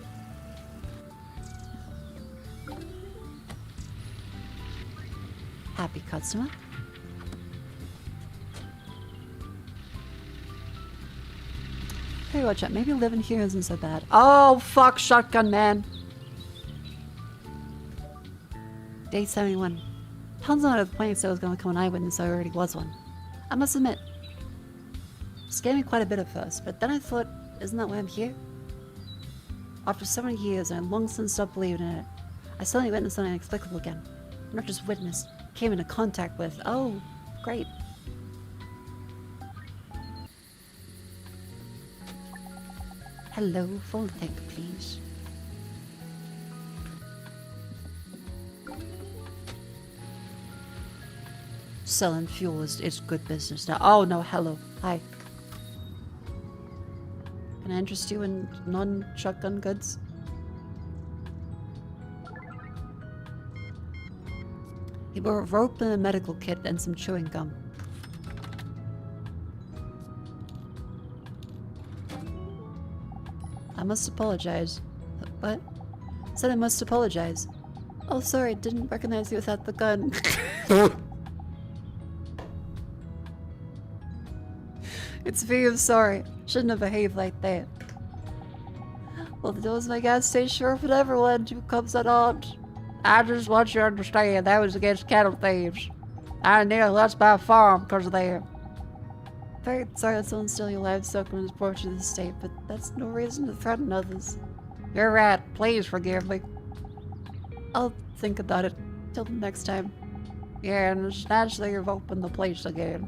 S1: Happy customer. Hey, watch out. Maybe living here isn't so bad. Oh, fuck, shotgun man. Day 71. Tons of the point, so I was going to become an eyewitness, so I already was one. I must admit, it scared me quite a bit at first, but then I thought, isn't that why I'm here? After so many years, and I long since stopped believing in it, I suddenly witnessed something inexplicable again. Not just witnessed, came into contact with. Oh, great. Hello, full tank, please. Selling fuel is good business now. Oh no, hello. Hi. Can I interest you in non-shotgun goods? He bought a rope and a medical kit and some chewing gum. I must apologize. What? Said I must apologize. Oh, sorry, didn't recognize you without the gun. It's me, I'm sorry. Shouldn't have behaved like that. Well, the doors of my gas station are open to everyone who comes at odds. I just want you to understand that was against cattle thieves. I nearly lost my farm because of that. Very sorry that someone steal your livestock when it's brought to the state, but that's no reason to threaten others. You're right. Please forgive me. I'll think about it till next time. Yeah, and it's nice that you've opened the place again.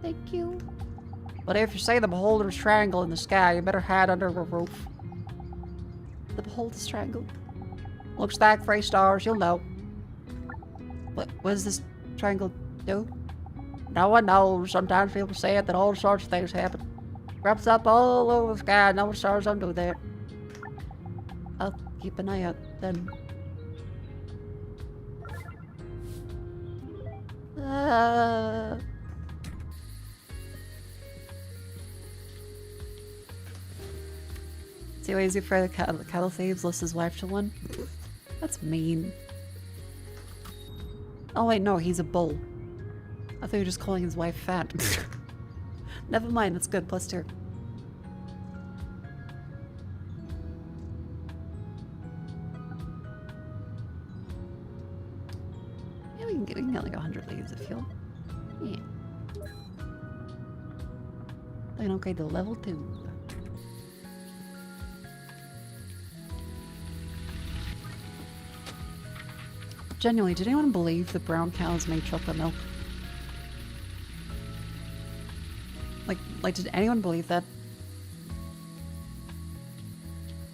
S1: Thank you. But if you see the Beholder's Triangle in the sky, you better hide under a roof. The Beholder's Triangle? Looks like 3 stars, you'll know. What does this triangle do? No one knows. Sometimes people say that all sorts of things happen. Grubs up all over the sky, no stars don't do that. I'll keep an eye out then. See why he's afraid of cattle thieves lost his wife to one? That's mean. Oh wait, no, he's a bull. I thought you were just calling his wife fat. Never mind, that's good, +2. Yeah, we can get like 100 leaves of fuel. Yeah. I can upgrade to level 2. Genuinely, did anyone believe that brown cows make chocolate milk? Like, did anyone believe that?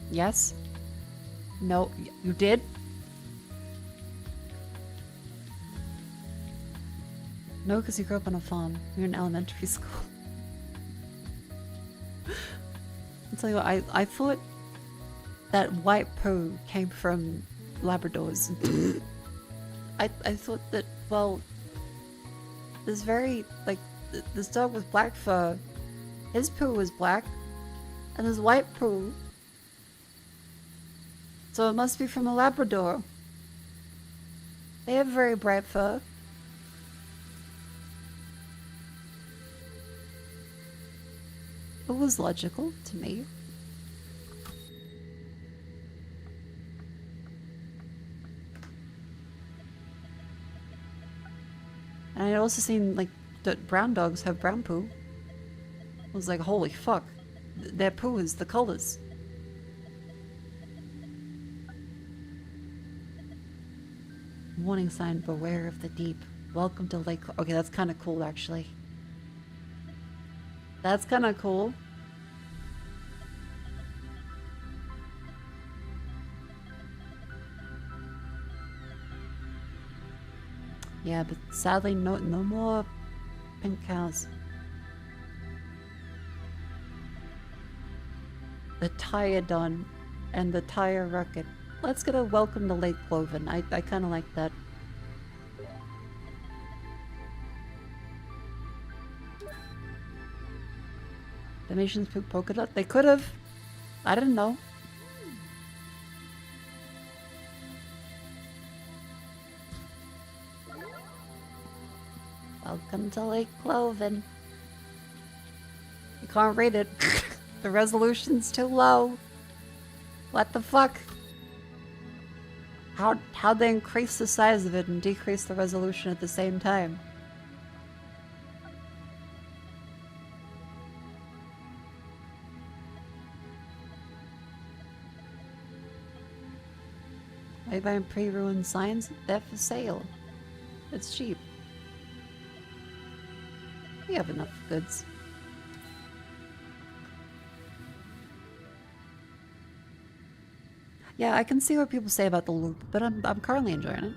S1: Yes? No, you did? No, because you grew up on a farm. You're in elementary school. I'll tell you what, I thought that white poo came from Labradors. I thought that, well, this very, like, this dog with black fur, his poo was black, and his white poo, so it must be from a Labrador. They have very bright fur. It was logical to me. And I also seen like that brown dogs have brown poo. I was like, holy fuck. Their poo is the colors. Warning sign, beware of the deep. Welcome to Lake... Okay, that's kind of cool, actually. That's kind of cool. Yeah, but sadly, no more pink cows. The Tyodon and the Tire Rocket. Let's get a welcome to Lake Cloven. I kind of like that. Dalmatians poop polka dot? They could have. I didn't know. Welcome to Lake Cloven. You can't read it. The resolution's too low. What the fuck? How'd they increase the size of it and decrease the resolution at the same time? Are you buying pre-ruined signs? They're for sale. It's cheap. We have enough goods. Yeah, I can see what people say about the loop, but I'm currently enjoying it.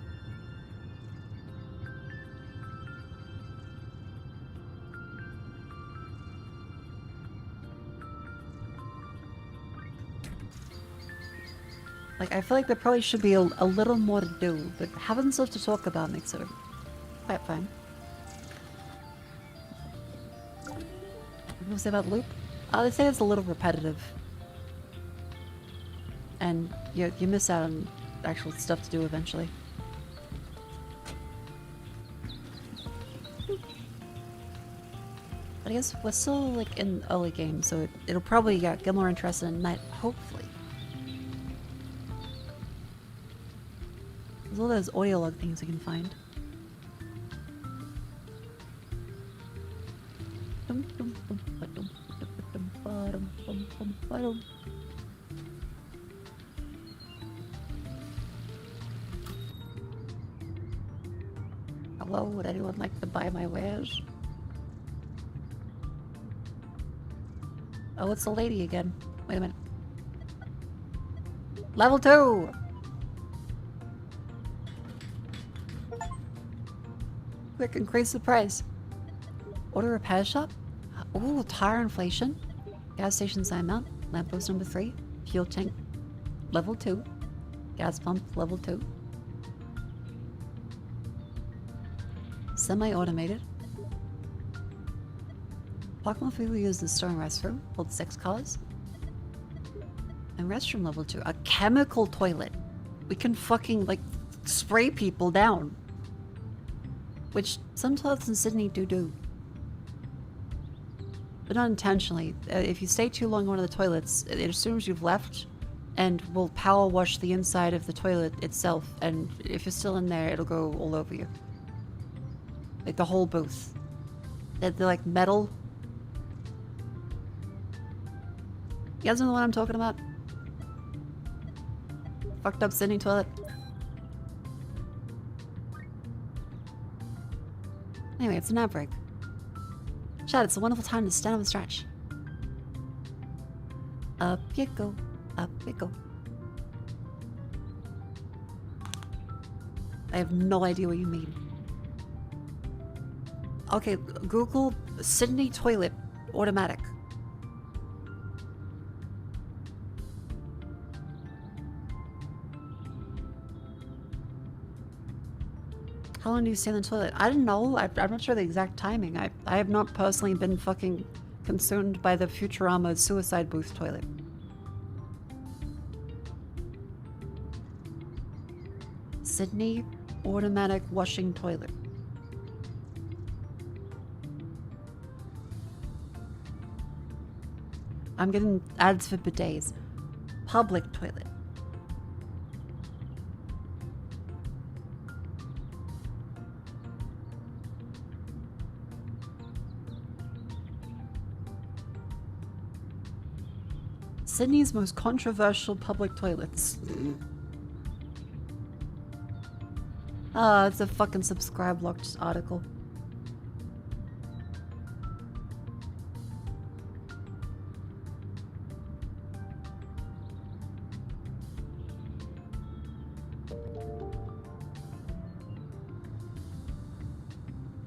S1: Like, I feel like there probably should be a little more to do, but having stuff to talk about makes it quite fun. What do people say about loop? They say it's a little repetitive. And you miss out on actual stuff to do eventually. But I guess we're still like in early game, so it'll probably get more interesting at night, hopefully. There's all those audio log things you can find. Hello, would anyone like to buy my wares? Oh, it's the lady again. Wait a minute. Level 2! Quick, increase the price. Order repair shop? Ooh, tire inflation. Gas station sign mount. Lamppost number 3. Fuel tank. Level 2. Gas pump. Level 2. Semi-automated. Parking lot we use the store and restroom. Holds 6 cars. And restroom level 2. A chemical toilet. We can fucking, like, spray people down. Which some toilets in Sydney do. But not intentionally. If you stay too long in one of the toilets, it assumes you've left and will power wash the inside of the toilet itself. And if you're still in there, it'll go all over you. Like the whole booth. They're like metal. You guys know the one I'm talking about? Fucked up Sydney toilet. Anyway, it's an ad break. Chad, it's a wonderful time to stand up and stretch. Up you go, up you go. I have no idea what you mean. Okay, Google Sydney toilet automatic. How long do you stay in the toilet? I don't know. I'm not sure the exact timing. I have not personally been fucking consumed by the Futurama suicide booth toilet. Sydney automatic washing toilet. I'm getting ads for bidets. Public toilet. Sydney's most controversial public toilets. Ah, it's a fucking subscribe locked article.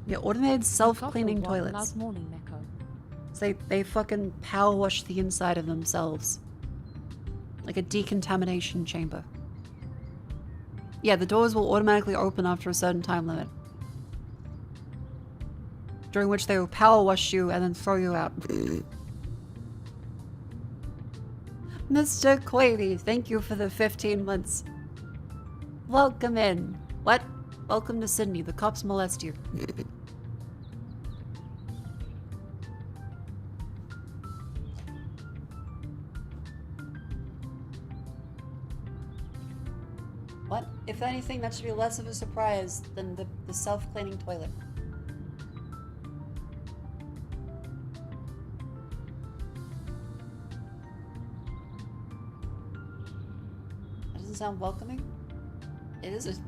S1: Yeah, automated self-cleaning toilets.
S2: Last morning, Mako.
S1: So they fucking power wash the inside of themselves. Like a decontamination chamber. Yeah, the doors will automatically open after a certain time limit. During which they will power wash you and then throw you out. Mr. Quavy, thank you for the 15 months. Welcome in. What? Welcome to Sydney. The cops molest you. What? If anything, that should be less of a surprise than the self-cleaning toilet. That doesn't sound welcoming. It is it's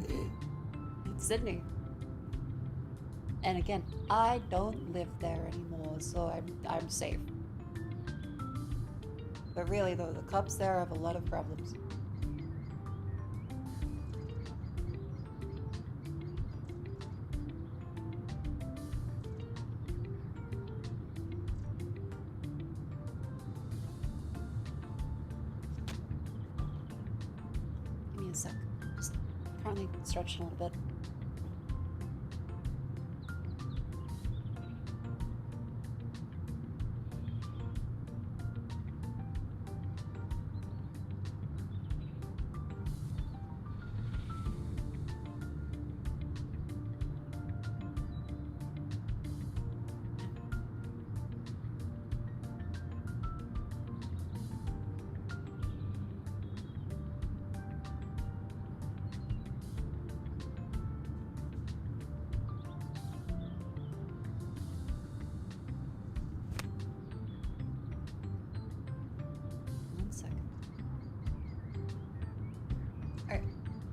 S1: Sydney. And again, I don't live there anymore, so I'm safe. But really though, the cops there have a lot of problems. Give me a sec. Just currently stretching a little bit.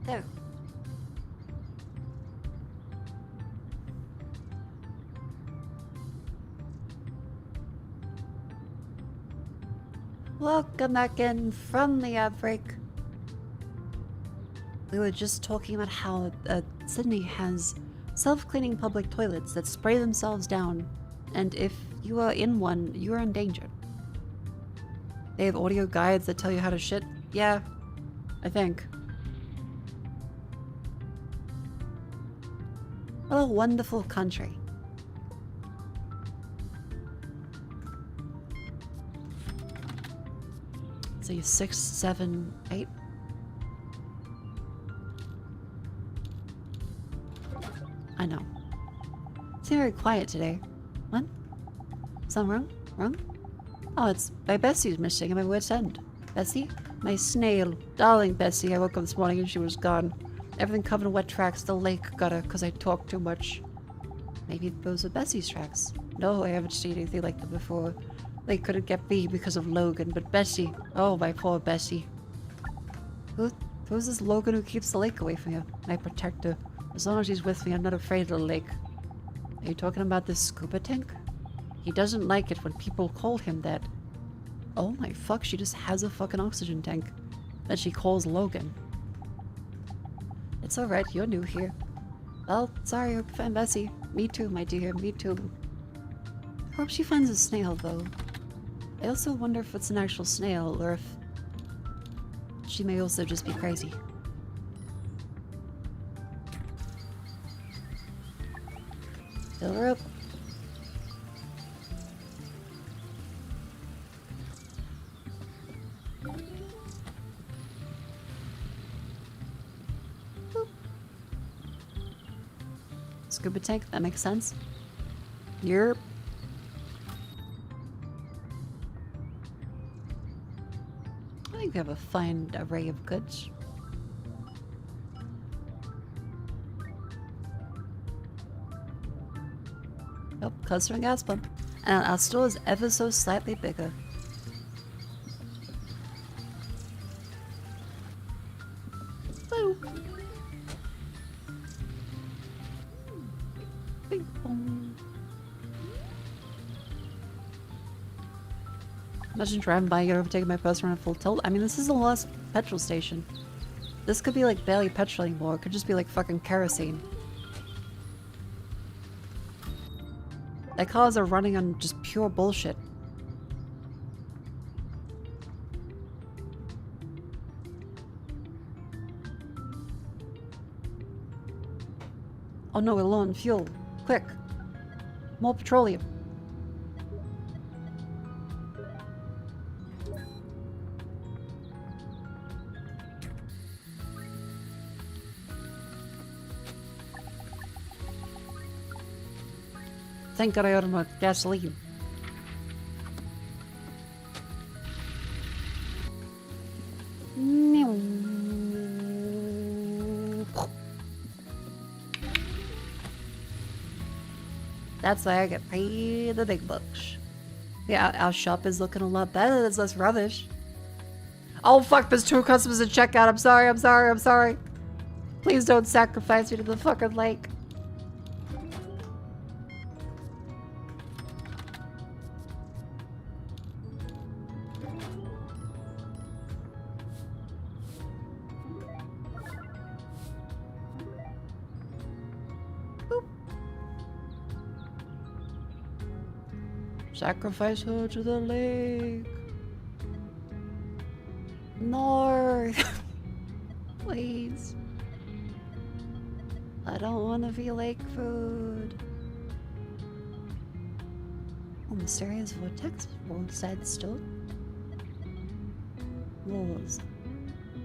S1: There. Welcome back in from the outbreak. We were just talking about how Sydney has self-cleaning public toilets that spray themselves down, and if you are in one, you are in danger. They have audio guides that tell you how to shit. Yeah, I think. What a wonderful country. So you're 6, 7, 8? I know. Seem very quiet today. What? Something wrong? Wrong? Oh, it's my Bessie's missing at my wit's end. Bessie? My snail. Darling Bessie. I woke up this morning and she was gone. Everything covered in wet tracks. The lake got her because I talked too much. Maybe those are Bessie's tracks. No, I haven't seen anything like them before. They couldn't get me because of Logan, but Bessie. Oh, my poor Bessie. Who's this Logan who keeps the lake away from you? My protector. As long as he's with me, I'm not afraid of the lake. Are you talking about this scuba tank? He doesn't like it when people call him that. Oh my fuck, she just has a fucking oxygen tank that she calls Logan. It's alright, you're new here. Well, sorry, I hope you find Bessie. Me too, my dear, me too. I hope she finds a snail, though. I also wonder if it's an actual snail, or if she may also just be crazy. Fill her up. Boop. Scuba tank, that makes sense. Yerp. I think we have a fine array of goods. Nope, cluster and gas pump. And our store is ever so slightly bigger. Woo. Bing bong. Imagine driving by here, overtaking my poster on a full tilt. I mean, this is the last petrol station. This could be like barely petrol anymore. It could just be like fucking kerosene. Their cars are running on just pure bullshit. Oh no, we're low on fuel. Quick. More petroleum. Thank God I ordered my gasoline. That's why I get paid the big bucks. Yeah, our shop is looking a lot better. There's less rubbish. Oh fuck, there's 2 customers at checkout. I'm sorry, I'm sorry, I'm sorry. Please don't sacrifice me to the fucking lake. Sacrifice her to the lake. No. Please. I don't want to be lake food. Oh, mysterious vortex. Roadside still. Walls.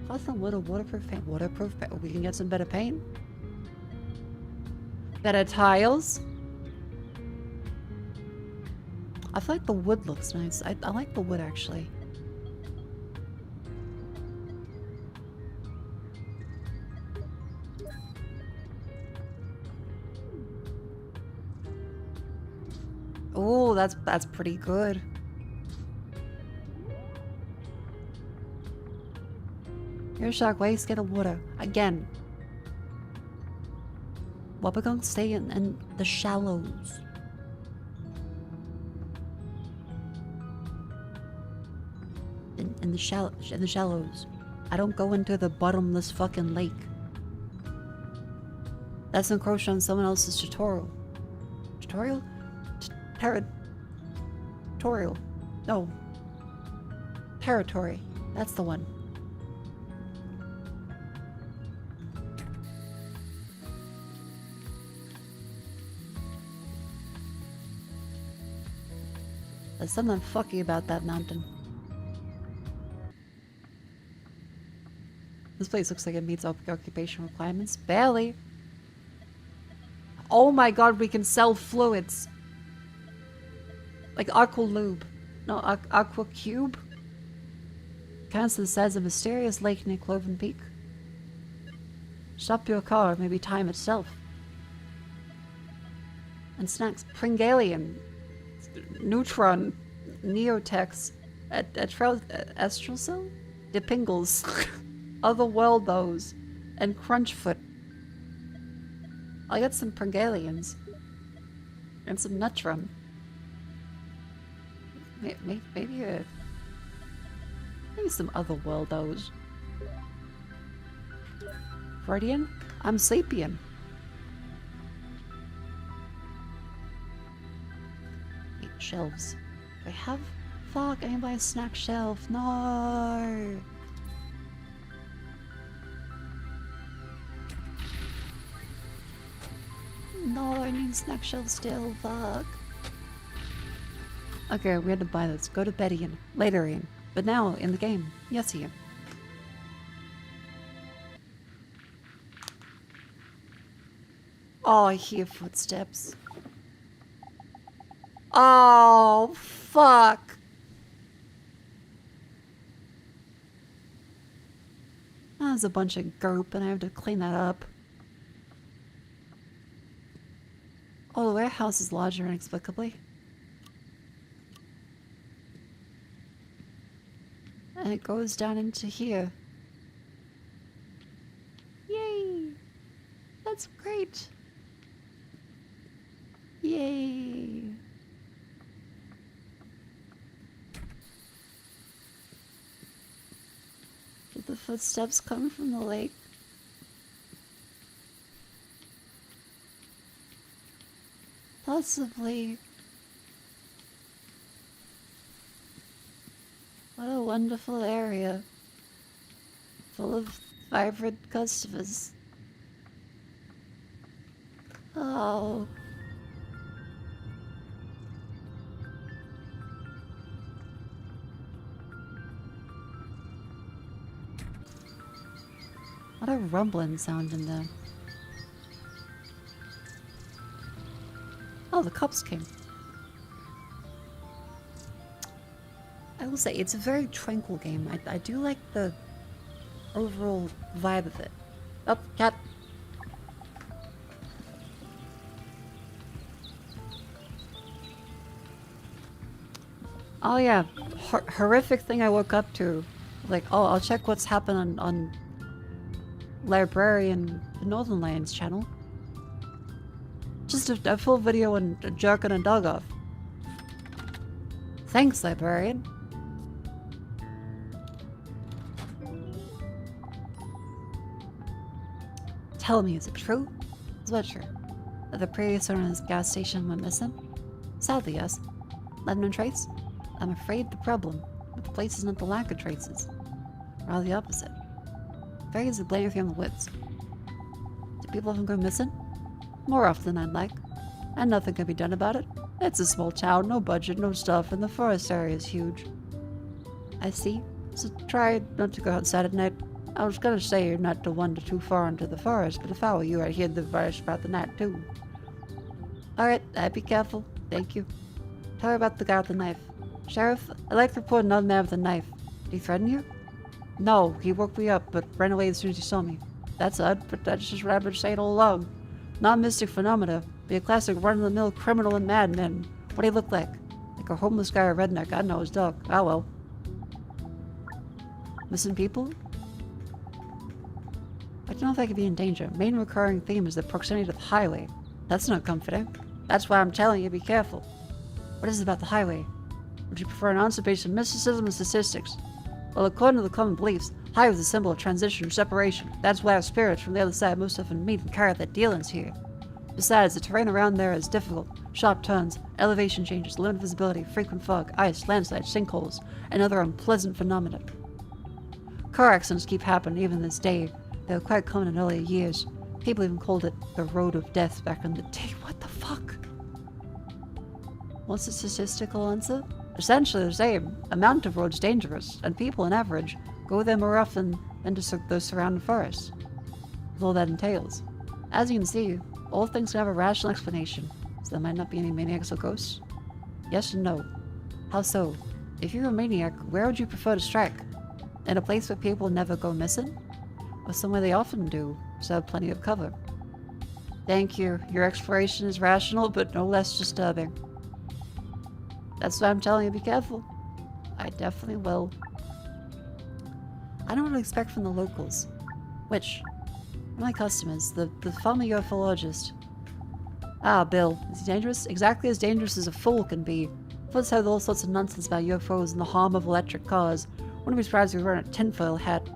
S1: Custom wood or waterproof paint. Waterproof paint. We can get some better paint. Better tiles. I feel like the wood looks nice. I like the wood actually. Oh, that's pretty good. Here's shark waste, get a water. Again. What we're gonna stay in the shallows. In the shallows. I don't go into the bottomless fucking lake. That's encroached on someone else's tutorial. Tutorial? Territorial. No. Territory. That's the one. There's something fucky about that mountain. This place looks like it meets occupation requirements. Barely. Oh my god, we can sell fluids. Like aqua lube. No, aqua cube. Counts the size of a mysterious lake near Cloven Peak. Stop your car, maybe time itself. And snacks. Pringalian. Neutron. Neotex. Astralcell? Depingles. Otherworldos. And Crunchfoot. I got some Pringalians. And some Nutrum. Maybe some other worldos. Freudian? I'm Sapien. Wait, shelves. Do I have... Fuck, I need to buy a snack shelf. No! No, I need snack shelf still. Fuck. Okay, we had to buy this. Go to bed, Ian. Later, Ian. But now, in the game. Yes, Ian. Oh, I hear footsteps. Oh, fuck. There's a bunch of goop and I have to clean that up. Oh, the warehouse is larger inexplicably. And it goes down into here. Yay! That's great! Yay! Did the footsteps come from the lake? Possibly. What a wonderful area. Full of vibrant customers. Oh. What a rumbling sound in there. Oh, the cops came. I will say, it's a very tranquil game. I do like the overall vibe of it. Oh, cat. Oh yeah, horrific thing I woke up to. Like, oh, I'll check what's happened on Librarian, the Northern Lions channel. Just a full video on jerking a dog off. Thanks, Librarian. Tell me, is it true? Is what true? That the previous owner's gas station went missing? Sadly, yes. Left no trace? I'm afraid the problem with the place is not the lack of traces. Rather the opposite. Very easy to blame if you're in the woods. Do people often go missing? More often than I'd like. And nothing can be done about it. It's a small town, no budget, no stuff, and the forest area is huge. I see. So try not to go outside at night. I was gonna say you're not to wander too far into the forest, but if I were you, I'd hear the advice about the night too. Alright, I'd be careful. Thank you. Tell her about the guy with the knife. Sheriff, I'd like to report another man with a knife. Did he threaten you? No, he woke me up, but ran away as soon as he saw me. That's odd, but that's just what I've been saying all along. Not mystic phenomena, be a classic run-of-the-mill criminal and madman. What do he look like? Like a homeless guy or redneck. I know his dog. Ah well. Missing people? I don't know if I could be in danger. Main recurring theme is the proximity to the highway. That's not comforting. That's why I'm telling you, be careful. What is it about the highway? Would you prefer an answer based on mysticism or statistics? Well, according to the common beliefs, highway is a symbol of transition or separation. That's why our spirits from the other side most often meet and carry their dealings here. Besides, the terrain around there is difficult. Sharp turns, elevation changes, limited visibility, frequent fog, ice, landslides, sinkholes, and other unpleasant phenomena. Car accidents keep happening even this day. They were quite common in earlier years. People even called it the Road of Death back in the day. What the fuck? What's the statistical answer? Essentially the same. A mountain of roads dangerous, and people on average go there more often than to those surrounding forests. With all that entails. As you can see, all things can have a rational explanation, so there might not be any maniacs or ghosts. Yes and no. How so? If you're a maniac, where would you prefer to strike? In a place where people never go missing? Or somewhere they often do, so have plenty of cover? Thank you. Your exploration is rational, but no less disturbing. That's why I'm telling you, be careful. I definitely will. I don't know what to expect from the locals. Which? My customers, the former ufologist. Ah, Bill. Is he dangerous? Exactly as dangerous as a fool can be. Fuzz had all sorts of nonsense about UFOs and the harm of electric cars. Wouldn't be surprised if we were wearing a tinfoil hat.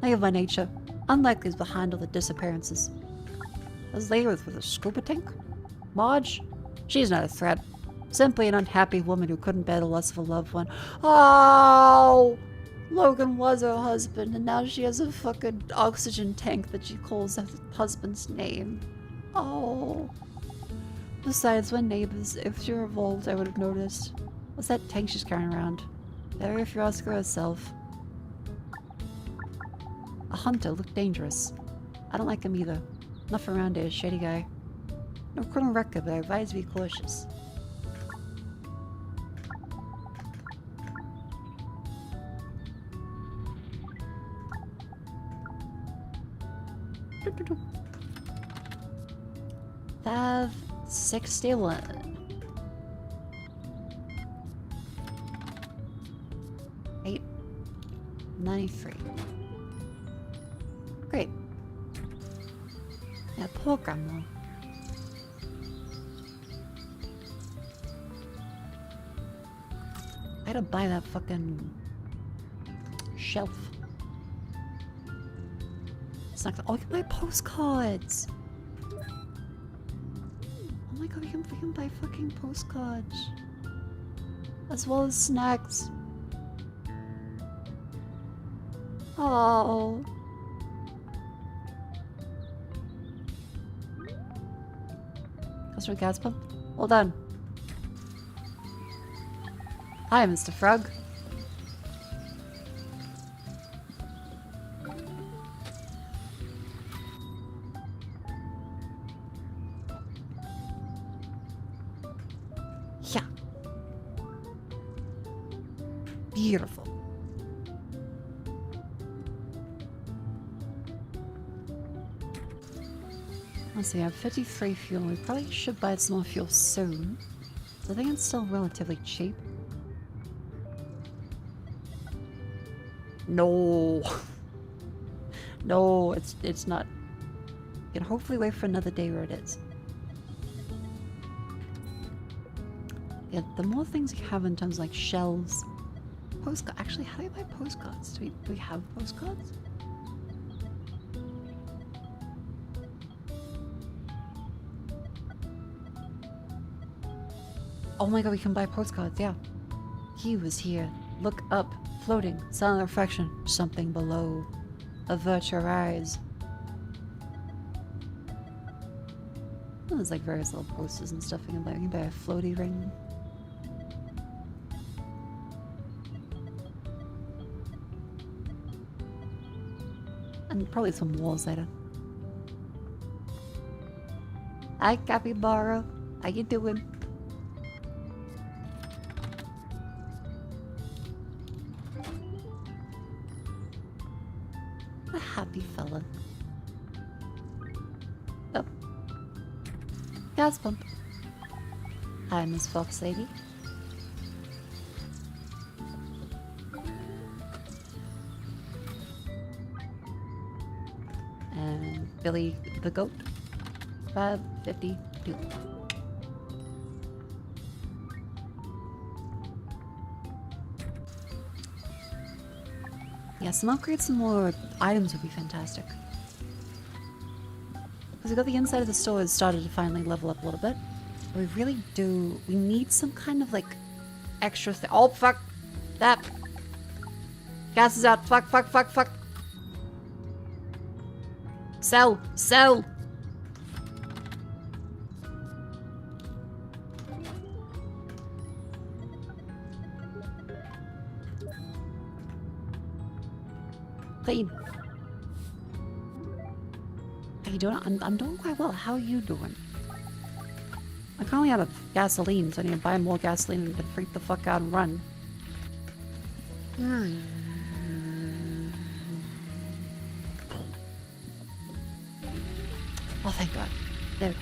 S1: Negative by nature. Unlikely is behind all the disappearances. This lady with a scuba tank? Marge? She's not a threat. Simply an unhappy woman who couldn't bear the loss of a loved one. Oh! Logan was her husband, and now she has a fucking oxygen tank that she calls her husband's name. Oh. Besides, we're neighbors. If she were involved, I would have noticed. What's that tank she's carrying around? Better if you ask her herself. A hunter looked dangerous. I don't like him either. Enough around here, shady guy. No criminal record, but I advise you be cautious. Five, 61. Eight, 93. Great. Yeah, program though. I gotta buy that fucking shelf. It's not gonna, oh, I can buy postcards. Oh my god, we can buy fucking postcards. As well as snacks. Oh. Customer gas pump? Well done. Hi, Mr. Frog. Yeah. Beautiful. Let's see, I have 53 fuel. We probably should buy some more fuel soon. I think it's still relatively cheap. No. No, it's not. You can hopefully wait for another day where it is. Yeah, the more things you have in terms of like shells, postcards. Actually, how do you buy postcards? Do we have postcards? Oh my god, we can buy postcards, yeah. He was here. Look up. Floating. Silent reflection. Something below. Avert your eyes. Oh, there's like various little posters and stuff you can buy. You can buy a floaty ring. And probably some walls later. Hi, Capybara. How you doing? A happy fella. Oh. Gas pump. Hi, Miss Fox Lady. And Billy the Goat. 552. Yeah, some upgrades, some more items would be fantastic. Because we got the inside of the store has started to finally level up a little bit. But we really do, we need some kind of like extra thing. Oh, fuck! That! Gas is out. Fuck, fuck, fuck, fuck. Sell! Sell! Clean. How you doing? I'm doing quite well. How are you doing? I'm currently out of gasoline, so I need to buy more gasoline and freak the fuck out and run. Oh, thank God. There.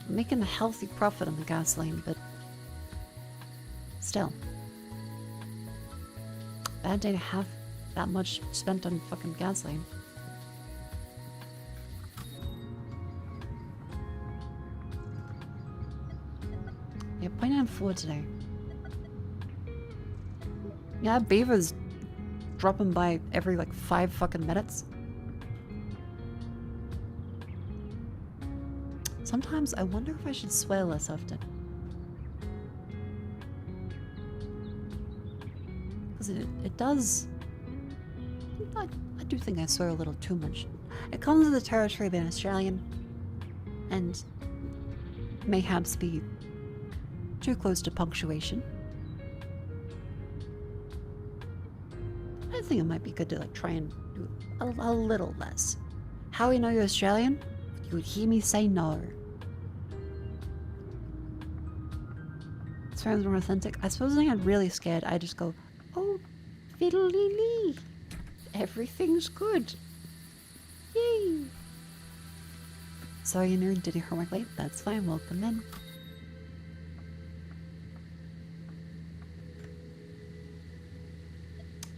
S1: I'm making a healthy profit on the gasoline, but still. Bad day to have that much spent on fucking gasoline. Yeah, 0.94 today. Yeah, beaver's dropping by every like 5 fucking minutes. Sometimes I wonder if I should swear less often. Because it does... I do think I swear a little too much. It comes with the territory of being Australian, and mayhaps be too close to punctuation. I think it might be good to like try and do a little less. How we know you're Australian? You would hear me say no. It sounds more authentic. I suppose when I get really scared, I just go, oh, fiddly-lee. Everything's good. Yay. Sorry, you nerd, did your homework late? That's fine, welcome in.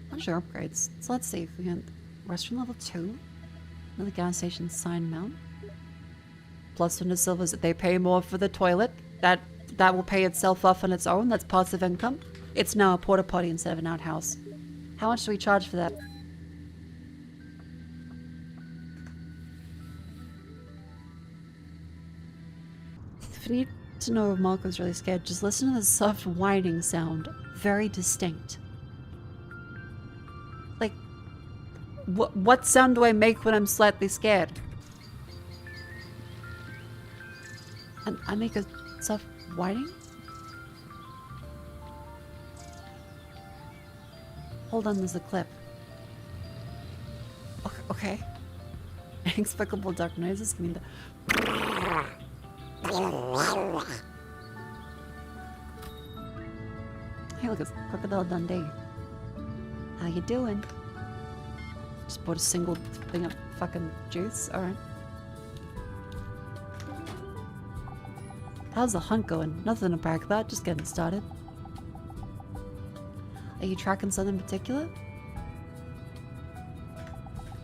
S1: What's your upgrades? So let's see if we can restaurant level 2. Another gas station sign mount. Plus 100 silvers. They pay more for the toilet. That will pay itself off on its own. That's passive income. It's now a porta potty instead of an outhouse. How much do we charge for that? If you need to know if Mako's really scared, just listen to the soft whining sound. Very distinct. Like, what sound do I make when I'm slightly scared? And I make a soft whining? Hold on, there's a clip. Okay. Inexplicable dark noises. I mean the... Hey, look, it's Crocodile Dundee. How you doing? Just bought a single thing of fucking juice. Alright. How's the hunt going? Nothing to brag about, just getting started. Are you tracking something in particular?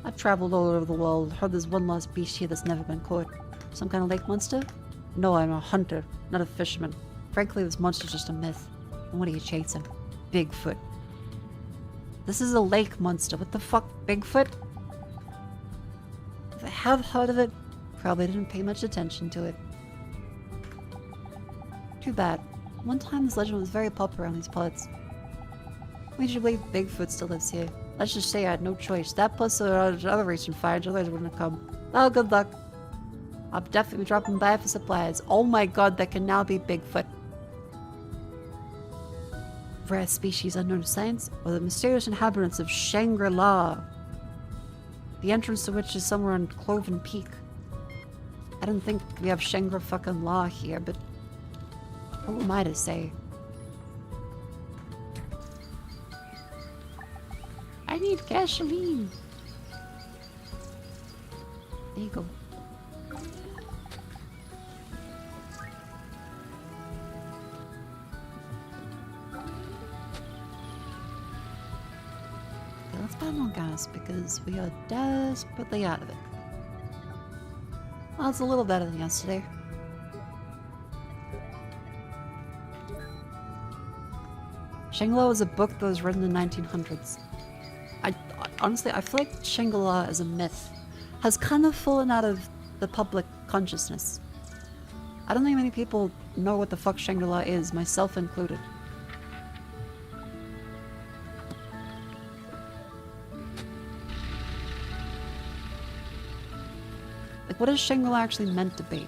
S1: I've traveled all over the world. Heard there's one lost beast here that's never been caught. Some kind of lake monster? No, I'm a hunter, not a fisherman. Frankly, this monster's just a myth. And what are you chasing? Bigfoot. This is a lake monster. What the fuck? Bigfoot? If I have heard of it, probably didn't pay much attention to it. Too bad. One time this legend was very popular around these parts. We should believe Bigfoot still lives here. Let's just say I had no choice. That plus the other recent finds, otherwise wouldn't have come. Oh, good luck. I'll definitely be dropping by for supplies. Oh my god, that can now be Bigfoot. Rare species unknown to science, or the mysterious inhabitants of Shangri-La. The entrance to which is somewhere on Cloven Peak. I don't think we have Shangri-fucking-La here, but who am I to say? I need gasoline. There you go. Okay, let's buy more gas because we are desperately out of it. Well, it's a little better than yesterday. Shangri-La was a book that was written in the 1900s. Honestly, I feel like Shangri-La as a myth has kind of fallen out of the public consciousness. I don't think many people know what the fuck Shangri-La is, myself included. Like, what is Shangri-La actually meant to be?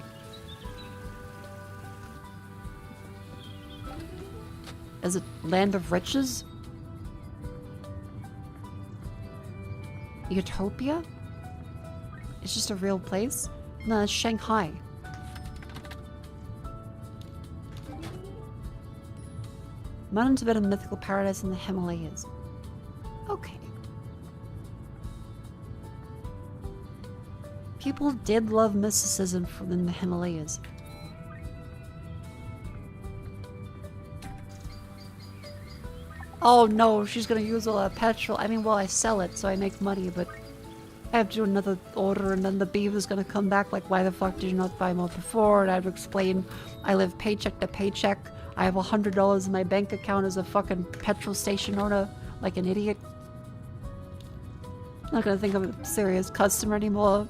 S1: Is it land of riches? Utopia? It's just a real place? No, it's Shanghai. Modern Tibetan mythical paradise in the Himalayas. Okay. People did love mysticism from in the Himalayas. Oh no, she's gonna use all that petrol. I mean, well, I sell it, so I make money, but I have to do another order, and then the beaver's gonna come back like, why the fuck did you not buy more before? And I have to explain, I live paycheck to paycheck. I have $100 in my bank account as a fucking petrol station owner, like an idiot. Not gonna think I'm a serious customer anymore.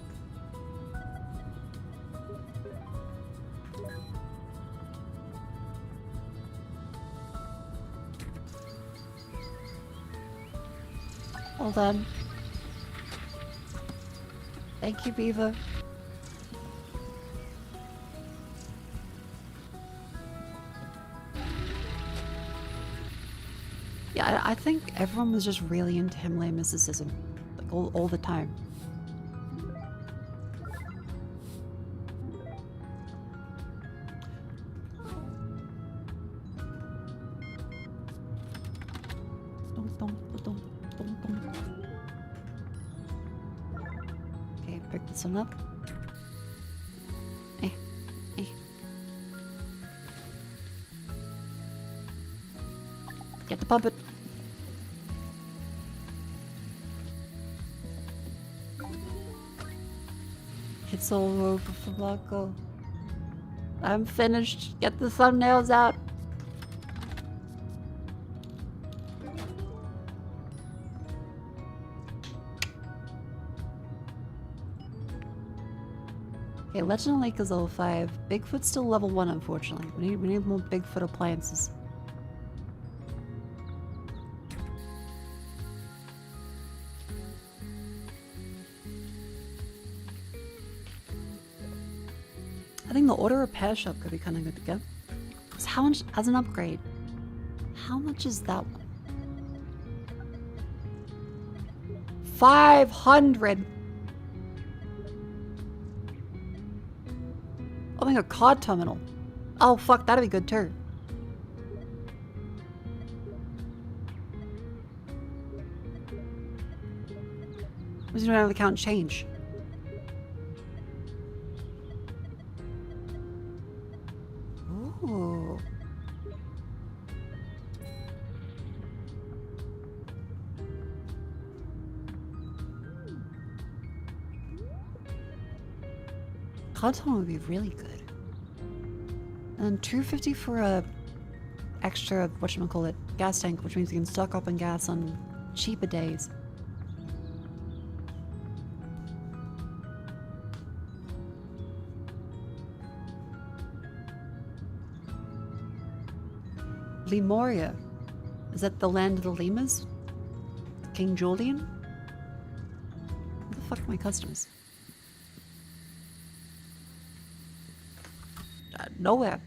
S1: Hold on. Thank you, Beaver. Yeah, I think everyone was just really into Himalayan mysticism, like all the time. Okay, pick this one up. Eh. Get the puppet. It's all over for Mako. I'm finished. Get the thumbnails out. Okay, Legend Lake is level 5. Bigfoot's still level 1, unfortunately. We need more Bigfoot appliances. I think the auto repair shop could be kind of good to go. So how much, as an upgrade, how much is that one? 500! Oh my god, card terminal. Oh fuck, that'd be good too. What's your have account change? Ooh. Card terminal would be really good. And 250 for a extra, whatchamacallit, gas tank, which means you can stock up on gas on cheaper days. Lemuria. Is that the land of the lemurs? King Julian? Who the fuck are my customers? Nowhere.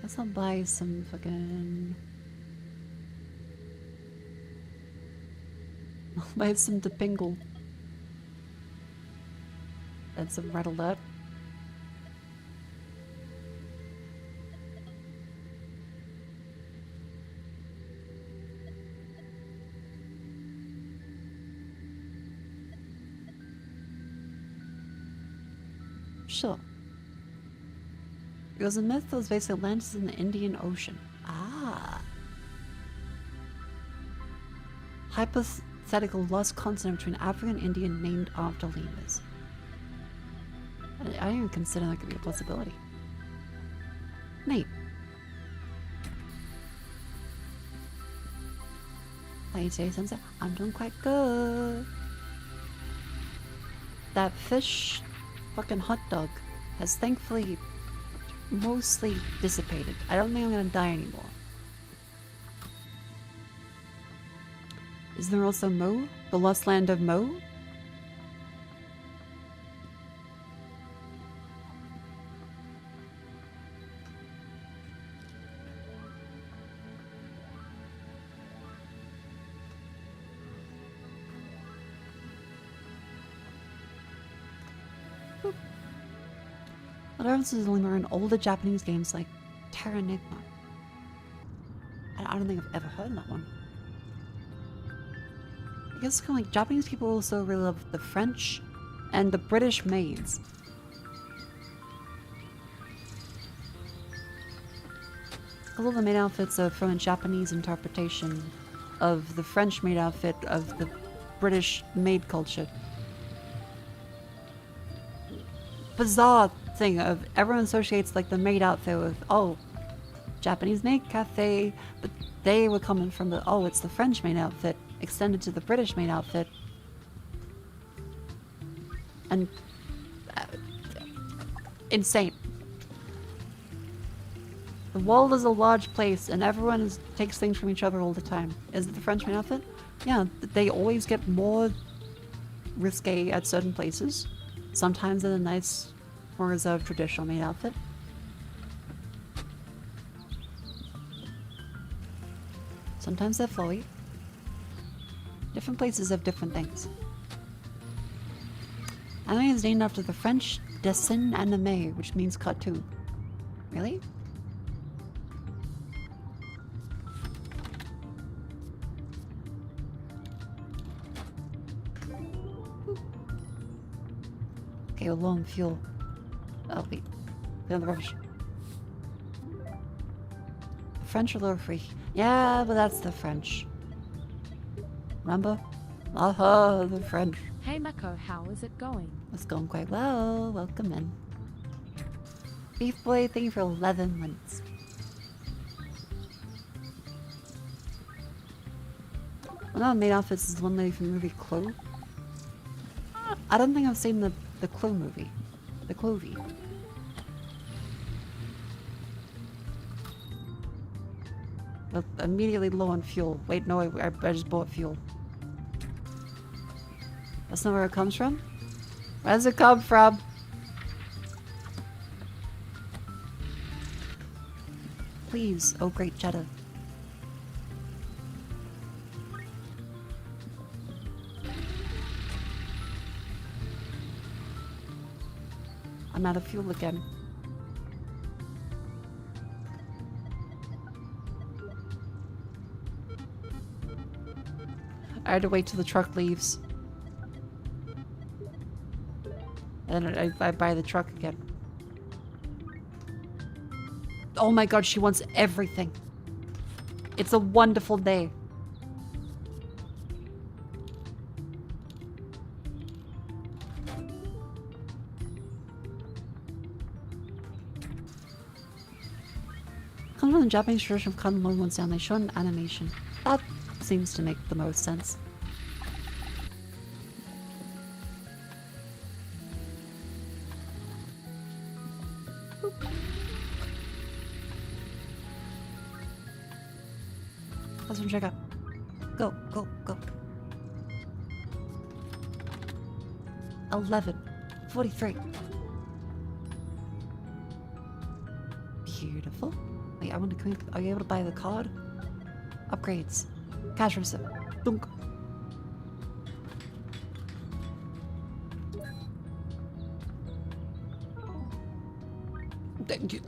S1: Guess I'll buy some fucking... I'll buy some Depingle. And some Red Alert. Sure. It was a myth that was based on Atlantis in the Indian Ocean. Ah. Hypothetical lost continent between African and Indian named after lemurs. I didn't even consider that could be a possibility. Neat. How you say, Sunset? I'm doing quite good. That fish fucking hot dog has thankfully mostly dissipated. I don't think I'm gonna die anymore. Is there also Mo? The lost land of Mo? What else is lemur in older Japanese games like Terranigma? I don't think I've ever heard of that one. I guess kind of like Japanese people also really love the French and the British maids. All of the maid outfits are from a Japanese interpretation of the French maid outfit of the British maid culture. bizarre thing of everyone associates like the maid outfit with, oh, Japanese maid cafe, but they were coming from the, oh, it's the French maid outfit extended to the British maid outfit. And insane. The world is a large place and everyone takes things from each other all the time. Is it the French maid outfit? Yeah, they always get more risque at certain places. Sometimes in a nice, more reserved traditional maid outfit. Sometimes they're flowy. Different places have different things. Anime is named after the French dessin animé, which means cartoon. Really? Okay, we're low on fuel. Oh, wait. We're on the rubbish. The French are low free. Yeah, but that's the French. Remember? Aha, the French.
S2: Hey Mako, how is it going?
S1: It's going quite well. Welcome in. Beef Boy, thank you for 11 months. One of the main outfits is the one lady from the movie Clo. I don't think I've seen the Clo movie. The Clovey. Well, immediately low on fuel. Wait, no, I just bought fuel. That's not where it comes from? Where does it come from? Please, oh great Jeddah. I'm out of fuel again. I had to wait till the truck leaves. And then I buy the truck again. Oh my god, she wants everything. It's a wonderful day. Comes from the Japanese tradition of cutting long ones down. They show an animation. That seems to make the most sense. Let's check out. Go, go, go. 11:43. Beautiful. Wait, I want to. Are you able to buy the card? Upgrades. Cash receipt. Dunk.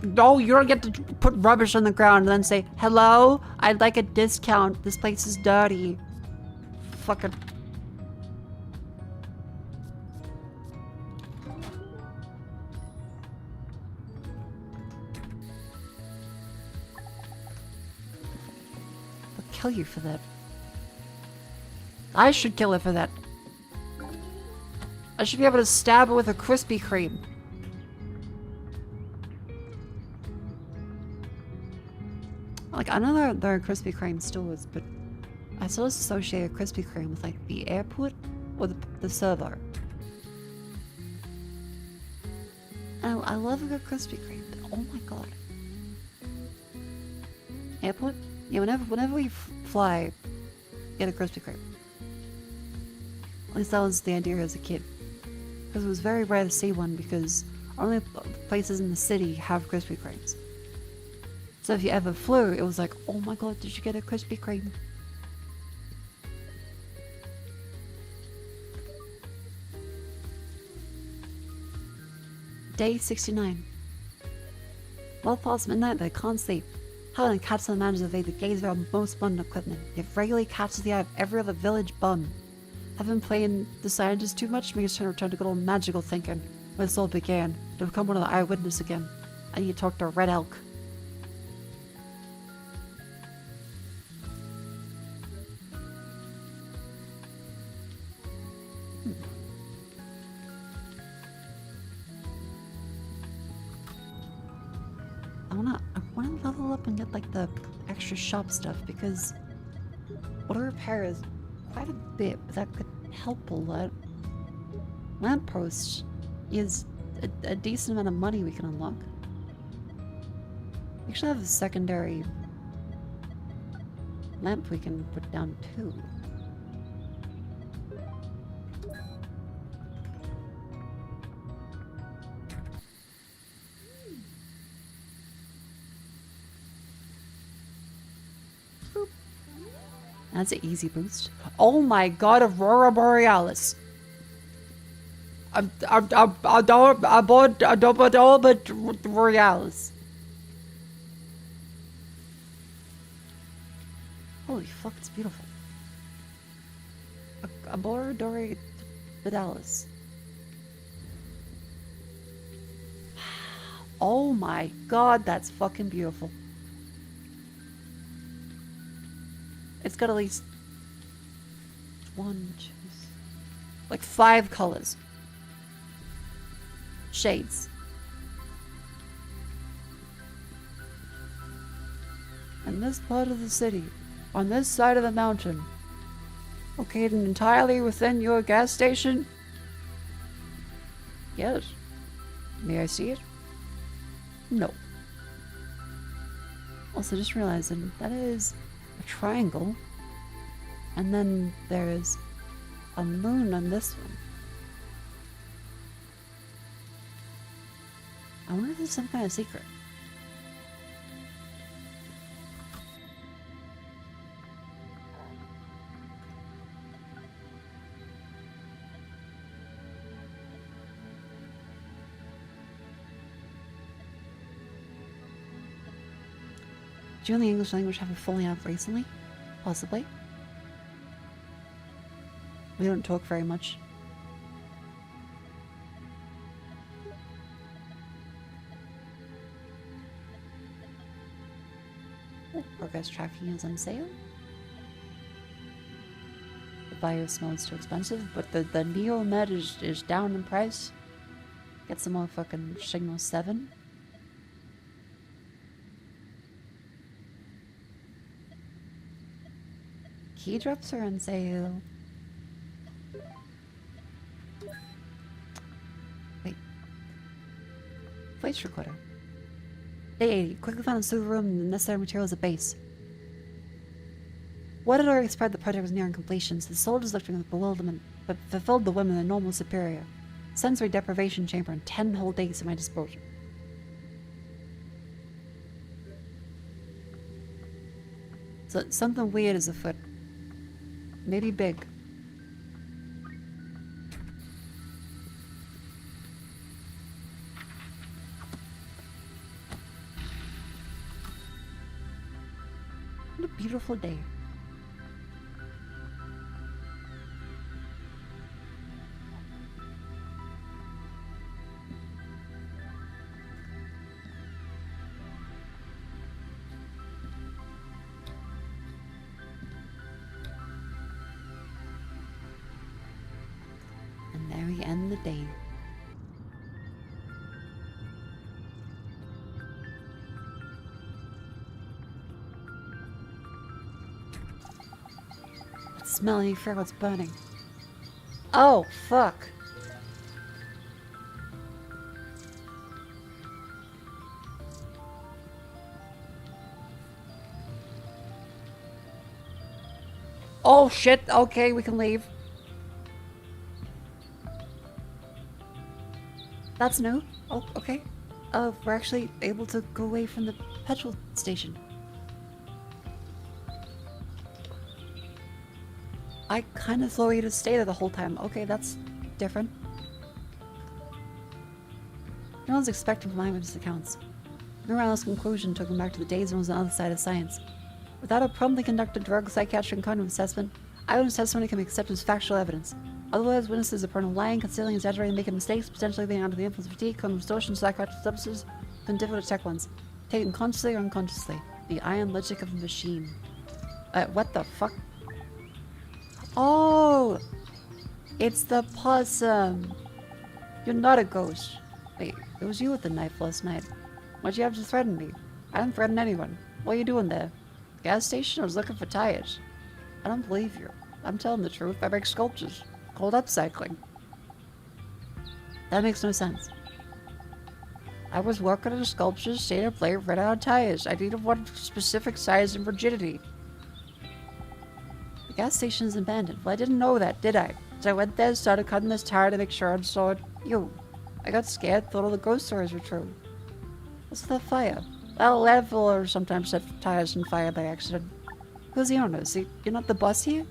S1: No, you don't get to put rubbish on the ground and then say, hello, I'd like a discount. This place is dirty. Fucking. I'll kill you for that. I should kill it for that. I should be able to stab it with a Krispy Kreme. Like, I know there are Krispy Kreme stores, but I still associate Krispy Kreme with, like, the airport or the server. And I love a good Krispy Kreme, but oh my god. Airport? Yeah, whenever we fly, get a Krispy Kreme. At least that was the idea as a kid. Because it was very rare to see one because only places in the city have Krispy Kremes. So if you ever flew, it was like, oh my god, did you get a Krispy Kreme? Day 69. Well past midnight, but I can't sleep. How can cats and manage to evade the gaze of our most modern equipment? Yet regularly catches the eye of every other village bum. I've been playing the scientist too much to make us return to good old magical thinking, where this all began, to become one of the eyewitness again. I need to talk to Red Elk. like the extra shop stuff because auto repair is quite a bit, but that could help a lot. Lamppost is a decent amount of money we can unlock. We actually have a secondary lamp we can put down too. Boop. That's an easy boost. Oh my god, Aurora Borealis. Borealis. Holy fuck, it's beautiful. Aurora Borealis. Oh my god, that's fucking beautiful. It's got at least 1, 2, like 5 colors. Shades. And this part of the city, on this side of the mountain, located entirely within your gas station? Yes. May I see it? No. Also, just realizing that is a triangle, and then there's a moon on this one. I wonder if there's some kind of secret. Do you and the English language have a fully out recently? Possibly. We don't talk very much. Progress tracking is on sale. The Bio Smell is too expensive, but the Neo Med is down in price. Get some more fucking Signal 7. Key drops are on sale. Wait. Voice recorder. Day 80. Quickly found a server room and the necessary materials at base. What had already spread the project was nearing completion, so the soldiers looked with bewilderment, but fulfilled the women their normal superior. Sensory deprivation chamber and 10 whole days at my disposal. So something weird is afoot. Maybe big. What a beautiful day. And there we end the day. Smell, you fear what's burning. Oh, fuck. Oh shit, okay, we can leave. That's new. Oh, okay. We're actually able to go away from the petrol station. I kind of thought we'd have stayed there the whole time. Okay, that's different. No one's expecting from eyewitness accounts. Morale's conclusion took him back to the days when it was on the other side of science. Without a promptly conducted drug, psychiatric, and cognitive assessment, eyewitness testimony can be accepted as factual evidence. Otherwise, witnesses are prone to lying, concealing, exaggerating, making mistakes, potentially being under the influence of fatigue, cognitive distortion, psychoactive substances, and difficult to detect ones. Taken consciously or unconsciously. The iron logic of the machine. What the fuck? Oh! It's the possum! You're not a ghost. Wait, it was you with the knife last night. Why'd you have to threaten me? I didn't threaten anyone. What are you doing there? Gas station? I was looking for tires. I don't believe you. I'm telling the truth. I make sculptures. Called upcycling. That makes no sense. I was working on sculptures, stayed up late, ran out of tires. I needed one specific size and rigidity. The gas station's abandoned. Well, I didn't know that, did I? So I went there and started cutting this tire to make sure I saw you. I got scared, thought all the ghost stories were true. What's that fire? Well, landfiller sometimes set tires on fire by accident. Who's the owner? See, you're not the boss here?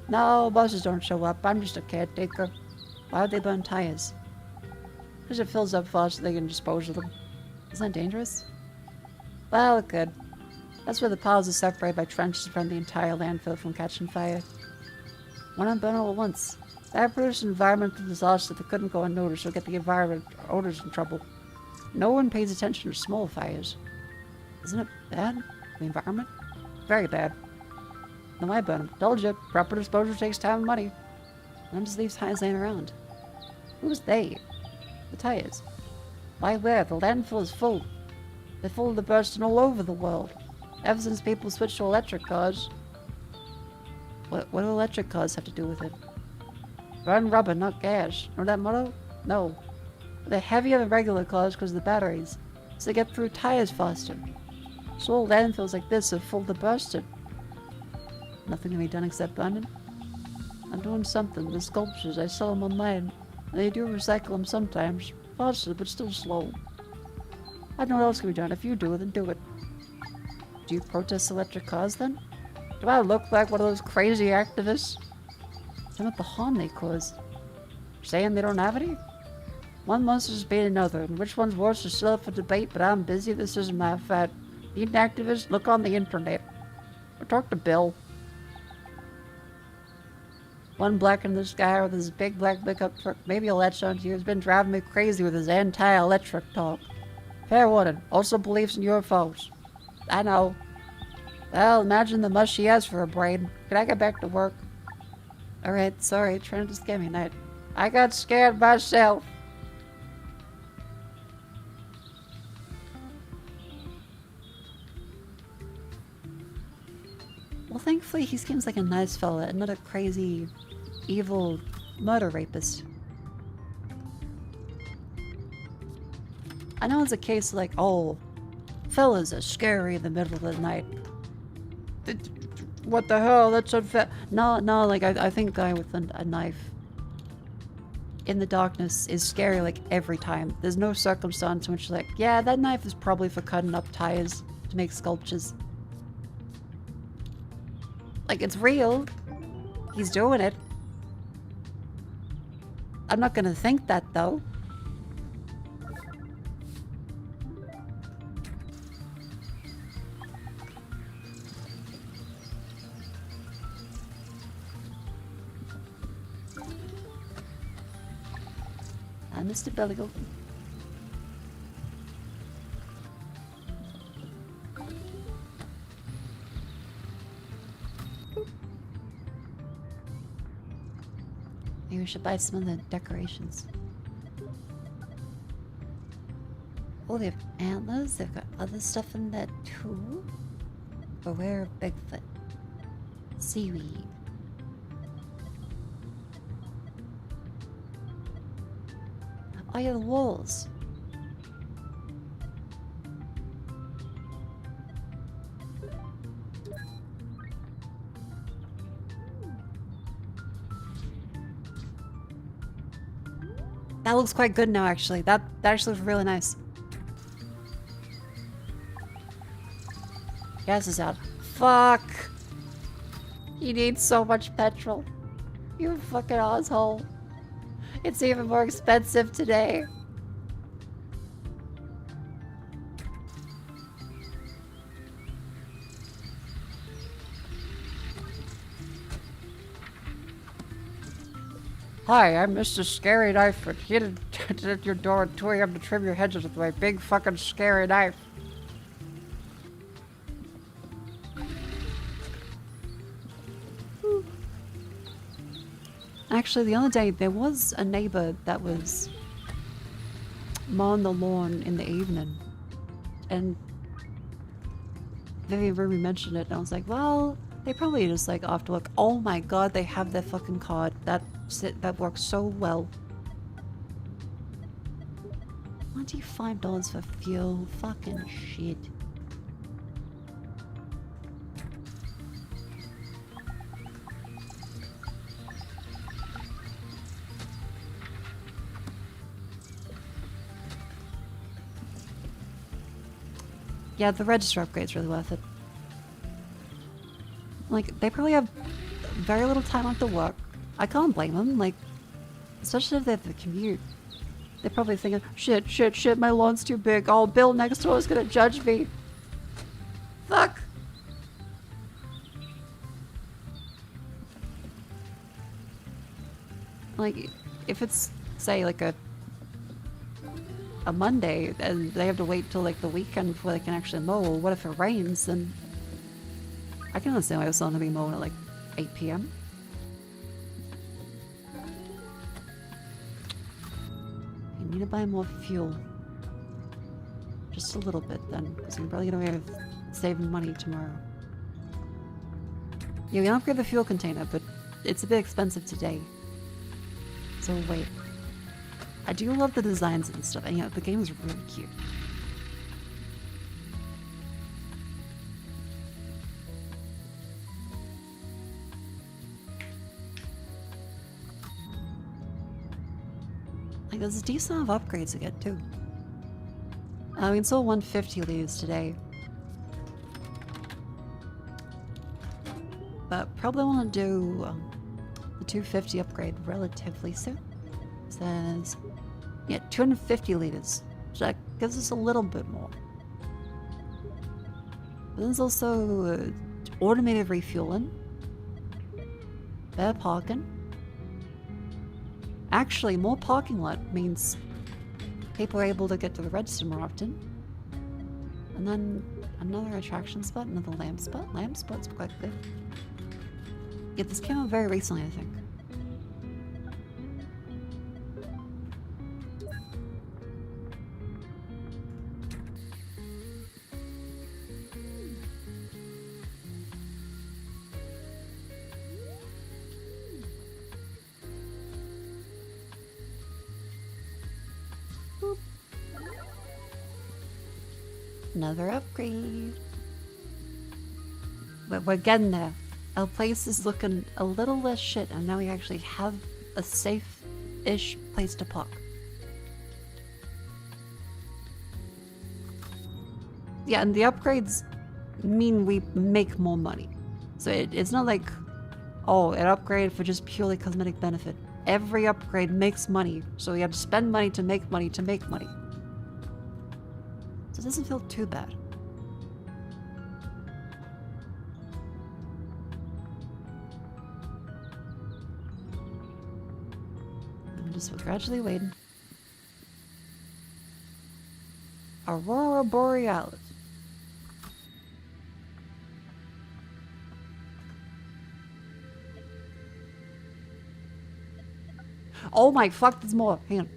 S1: No, bosses don't show up. I'm just a caretaker. Why would they burn tires? Because it fills up fast so they can dispose of them. Isn't that dangerous? Well, it could. That's where the piles are separated by trenches to prevent the entire landfill from catching fire. Why not burn all at once? That produced an environmental disaster that couldn't go unnoticed or get the environment or owners in trouble. No one pays attention to small fires. Isn't it bad? The environment? Very bad. Then why burn them? Told you, proper disposal takes time and money. And just leaves tires laying around. Who's they? The tires. Why where? The landfill is full. They're full to bursting all over the world. Ever since people switched to electric cars. What do electric cars have to do with it? Burn rubber, not gas. Know that motto? No. They're heavier than regular cars because of the batteries, so they get through tires faster. So all landfills like this are full to bursting. Nothing can be done except burning. I'm doing something. The sculptures, I sell them online. And they do recycle them sometimes. Faster, but still slow. I don't know what else can be done. If you do it, then do it. Do you protest electric cars then? Do I look like one of those crazy activists? Tell me about the harm they cause. Saying they don't have any? One monster's beating another, and which one's worse is still up for debate, but I'm busy. This isn't my fight. Need an activist? Look on the internet. Or talk to Bill. One black in the sky with his big black pickup truck. Maybe he'll latch onto you. He's been driving me crazy with his anti-electric talk. Fair warning. Also believes in UFOs. I know. Well, imagine the mess she has for a brain. Can I get back to work? Alright, sorry. Trying to scare me tonight. I got scared myself. Well, thankfully he seems like a nice fella and not a crazy, evil murder rapist. I know it's a case like, oh, fellas are scary in the middle of the night. What the hell? That's unfair. No, like I think a guy with a knife in the darkness is scary like every time. There's no circumstance in which you're like, yeah, that knife is probably for cutting up tires to make sculptures. Like, it's real. He's doing it. I'm not gonna think that, though. Mr. Belligo. Maybe we should buy some of the decorations. Oh, they have antlers. They've got other stuff in there too. Beware of Bigfoot. Seaweed. Oh, yeah, the walls. That looks quite good now, actually. That actually looks really nice. Gas is out. Fuck! You need so much petrol. You fucking asshole. It's even more expensive today. Hi, I'm Mr. Scary Knife, and here at your door at 2 AM to trim your hedges with my big fucking scary knife. Actually, the other day, there was a neighbor that was mowing the lawn in the evening. And Vivian Ruby mentioned it, and I was like, well, they probably just like off to look. Oh my god, they have their fucking card. That works so well. $25 for fuel. Fucking shit. Yeah, the register upgrade's really worth it. Like, they probably have very little time left to work. I can't blame them, like, especially if they have the commute. They're probably thinking, shit, my lawn's too big. Oh, Bill next door is gonna judge me. Fuck. Like, if it's, say, like a Monday, and they have to wait till like the weekend before they can actually mow. Well, what if it rains? Then I can understand why it's not gonna be mowing at like 8 p.m. I need to buy more fuel. Just a little bit then, because I'm probably gonna be saving money tomorrow. Yeah, we can upgrade the fuel container, but it's a bit expensive today. So wait. I do love the designs and stuff, and yeah, the game is really cute. Like, there's a decent amount of upgrades to get, too. We installed 150 leads today. But probably want to do the 250 upgrade relatively soon. It says, yeah, 250 liters. So that gives us a little bit more. But there's also automated refueling, better parking. Actually, more parking lot means people are able to get to the register more often. And then another attraction spot, another lamp spot. Lamp spot's quite good. Yeah, this came out very recently, I think. Another upgrade. But we're getting there. Our place is looking a little less shit, and now we actually have a safe-ish place to park. Yeah, and the upgrades mean we make more money. So it's not like, oh, an upgrade for just purely cosmetic benefit. Every upgrade makes money, so we have to spend money to make money to make money. So it doesn't feel too bad. I'm just gradually waiting. Aurora Borealis. Oh my fuck, there's more. Hang on.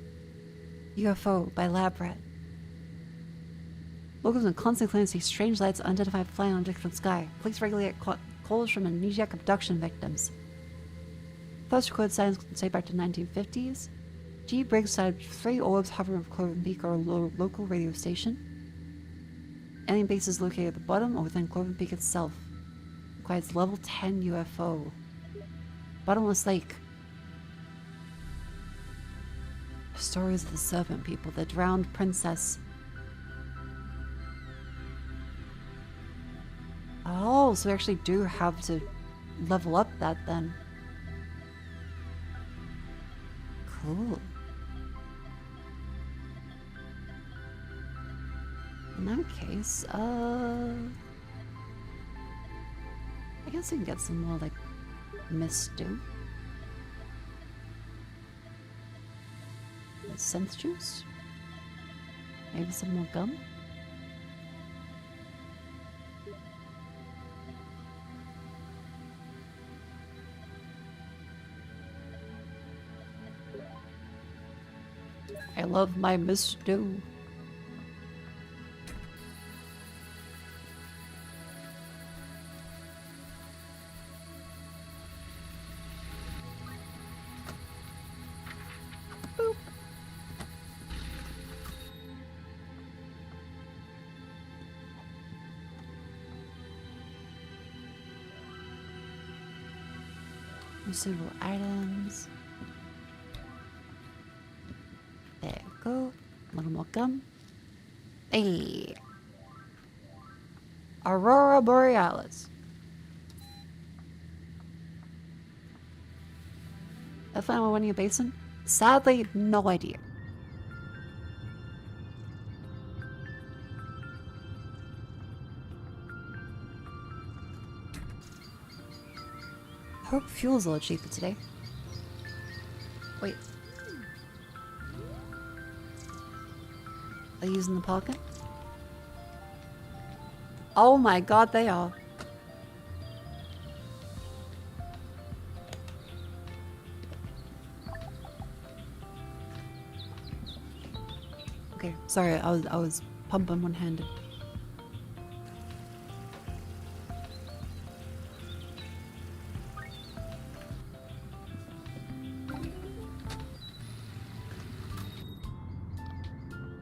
S1: UFO by Lab Rat. Locals in constant claims see strange lights unidentified flying objects in the sky. Police regularly get calls from amnesiac abduction victims. First recorded sightings date back to 1950s. G. Briggs sighted 3 orbs hovering over Cloven Peak or a local radio station. Alien bases located at the bottom or within Cloven Peak itself. Requires level 10 UFO. Bottomless Lake. Stories of the serpent people, the drowned princess. Oh, so we actually do have to level up that then. Cool. In that case, I guess we can get some more, like, mist stew. Synth juice? Maybe some more gum? I love my mist stew. Suitable items. There we go. A little more gum. Hey. Aurora Borealis. If I'm winning a basin? Sadly, no idea. Hope fuel's a little cheaper today. Wait. Are you using the pocket? Oh my god, they are. Okay, sorry, I was pumping one-handed.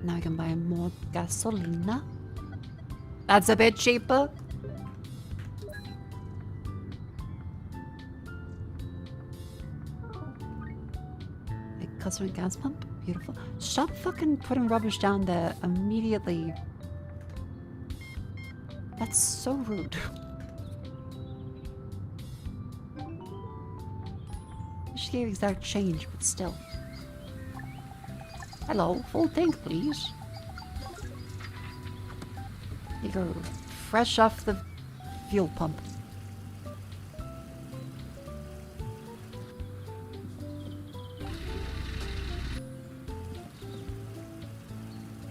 S1: Now I can buy more gasolina. That's a bit cheaper. A custom gas pump. Beautiful. Stop fucking putting rubbish down there immediately. That's so rude. She gave exact change, but still. Hello, full tank, please. You go fresh off the fuel pump.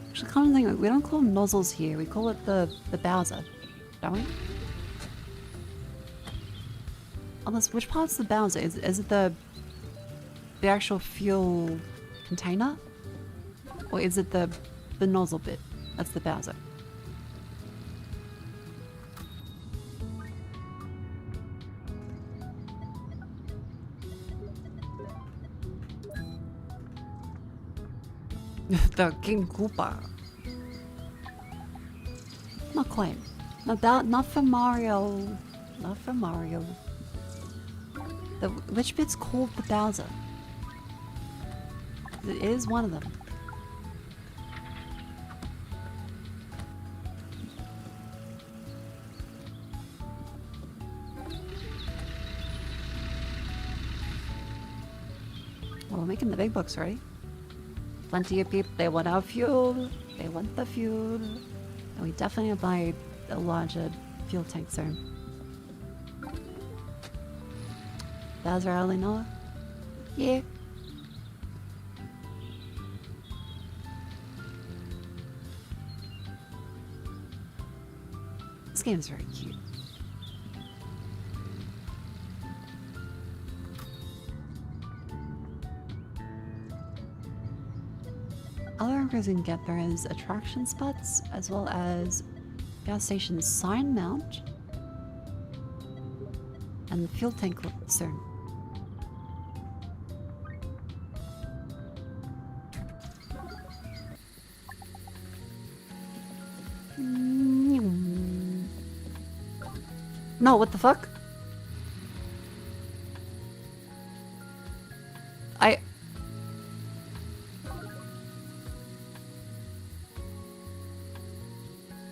S1: Actually, common thing, we don't call them nozzles here. We call it the Bowser, don't we? Unless, which part's the Bowser? Is it the actual fuel container? Or is it the nozzle bit? That's the Bowser. The King Koopa. Not quite. Not for Mario. Not for Mario. Which bit's called the Bowser? It is one of them. Well, we're making the big bucks, right? Plenty of people, they want our fuel, they want the fuel, and we definitely buy a larger fuel tank soon. Bowser Alley Noah? Yeah. This game is very cute. Other areas you can get there is attraction spots, as well as gas station sign mount, and the fuel tank soon. No, what the fuck?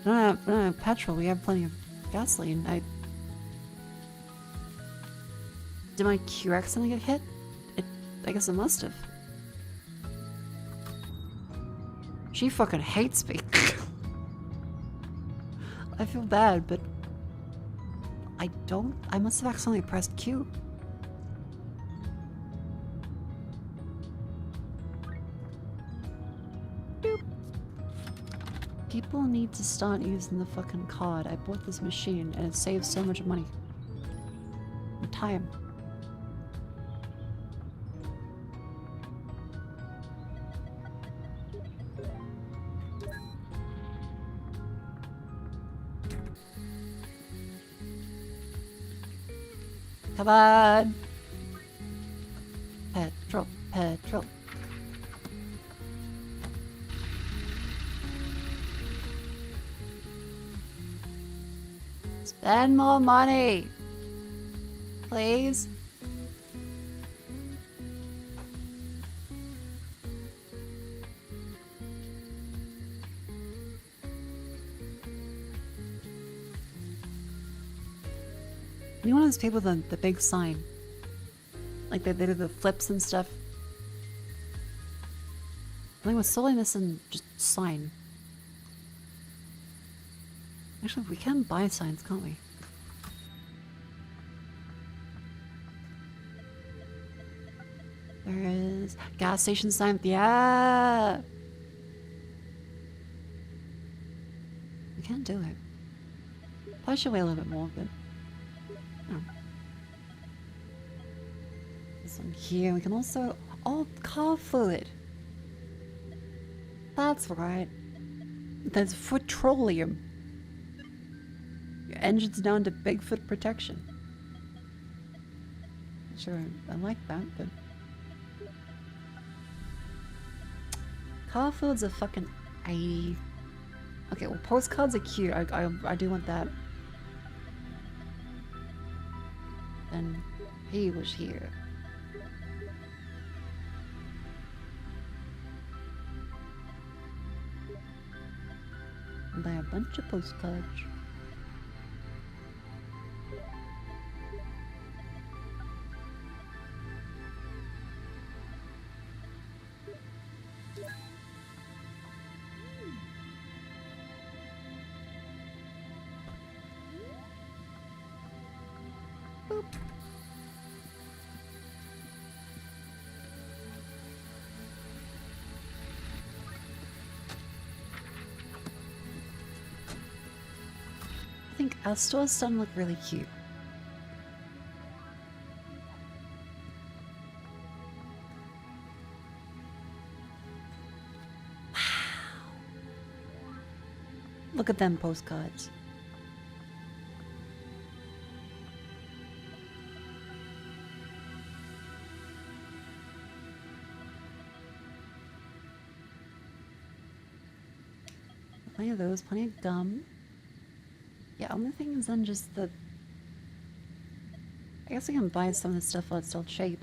S1: We don't have petrol, we have plenty of gasoline. Did my QX something get hit? I guess it must have. She fucking hates me. I feel bad, but I must have accidentally pressed Q. People need to start using the fucking card. I bought this machine and it saves so much money. And time. Come on! Petrol, petrol. Spend more money, please. Be one of those people with the big sign. Like they do the flips and stuff. I think we're solely missing just sign. Actually, we can buy signs, can't we? There is gas station sign. Yeah, we can do it. Probably should wait a little bit more, but oh. This one here. We can also car fluid. That's right. There's petroleum. Your engine's down to Bigfoot protection. Sure, I like that, but car fluids are fucking 80. Okay, well, postcards are cute. I do want that. Then he was here. Buy a bunch of postcards. Boop. I think our store's starting to look really cute. Wow. Look at them postcards. Plenty of those, plenty of gum. Yeah, only thing is then just the... I guess I can buy some of the stuff while it's still cheap.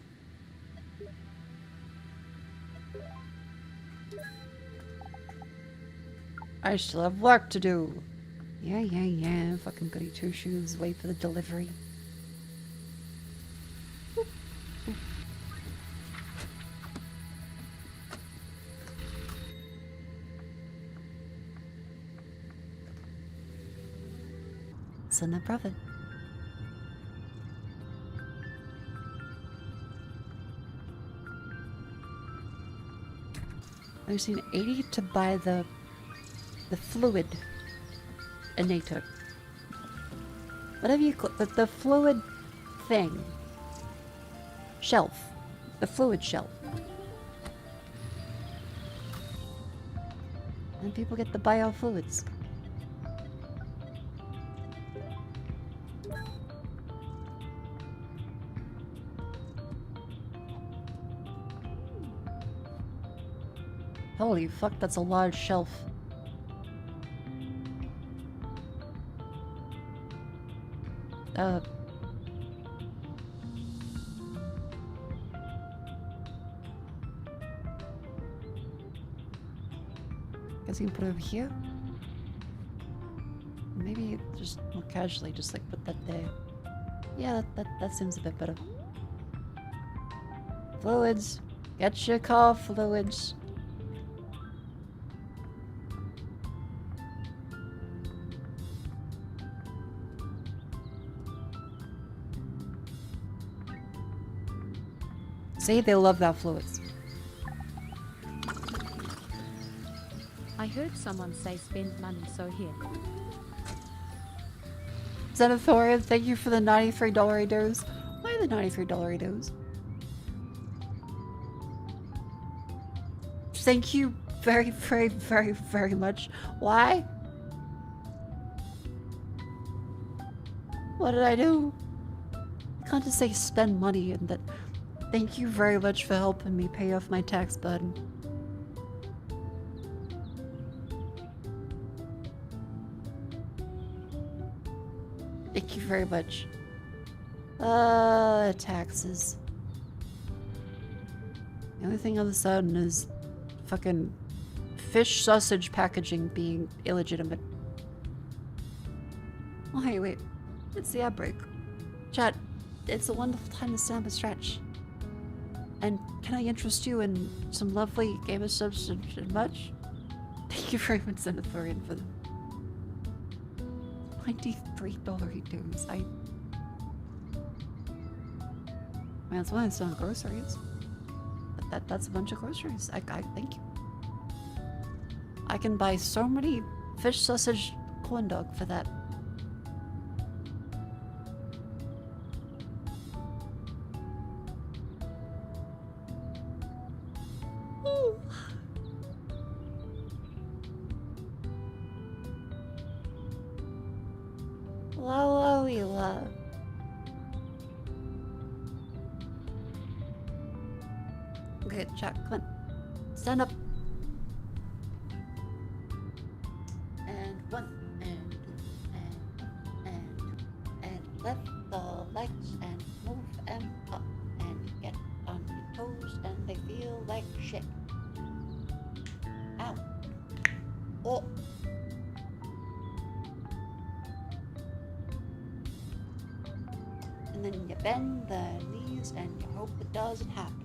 S1: I still have work to do. Yeah. Fucking goody two shoes. Wait for the delivery. So no profit. I've seen 80 to buy the fluid innator. Whatever you call the fluid thing. Shelf. The fluid shelf. And people get the biofluids. Holy fuck, that's a large shelf. Guess you can put it over here? Maybe just more casually, just like put that there. Yeah, that seems a bit better. Fluids. Get your car fluids. See, they love that fluids.
S2: I heard someone say spend money, so here.
S1: Xenothorian, thank you for the $93 dose. Why the $93 dose? Thank you very, very, very, very much. Why? What did I do? I can't just say spend money and that. Thank you very much for helping me pay off my tax burden. Thank you very much. Taxes. The only thing on the sudden is fucking fish sausage packaging being illegitimate. Oh, hey, wait. It's the outbreak. Chat, it's a wonderful time to stand up and stretch. And can I interest you in some lovely gamer subs and much? Thank you very much, Senatorian, for the $23 dues. I mean, that's why it's on groceries. But that's a bunch of groceries. I thank you. I can buy so many fish sausage corn dog for that. Ooh. La. Okay, chat, come on. Stand up. And one, and two, and left the legs, and move them up, and get on your toes, and they feel like shit. Ow. Oh. And then you bend the knees, and you hope it doesn't happen.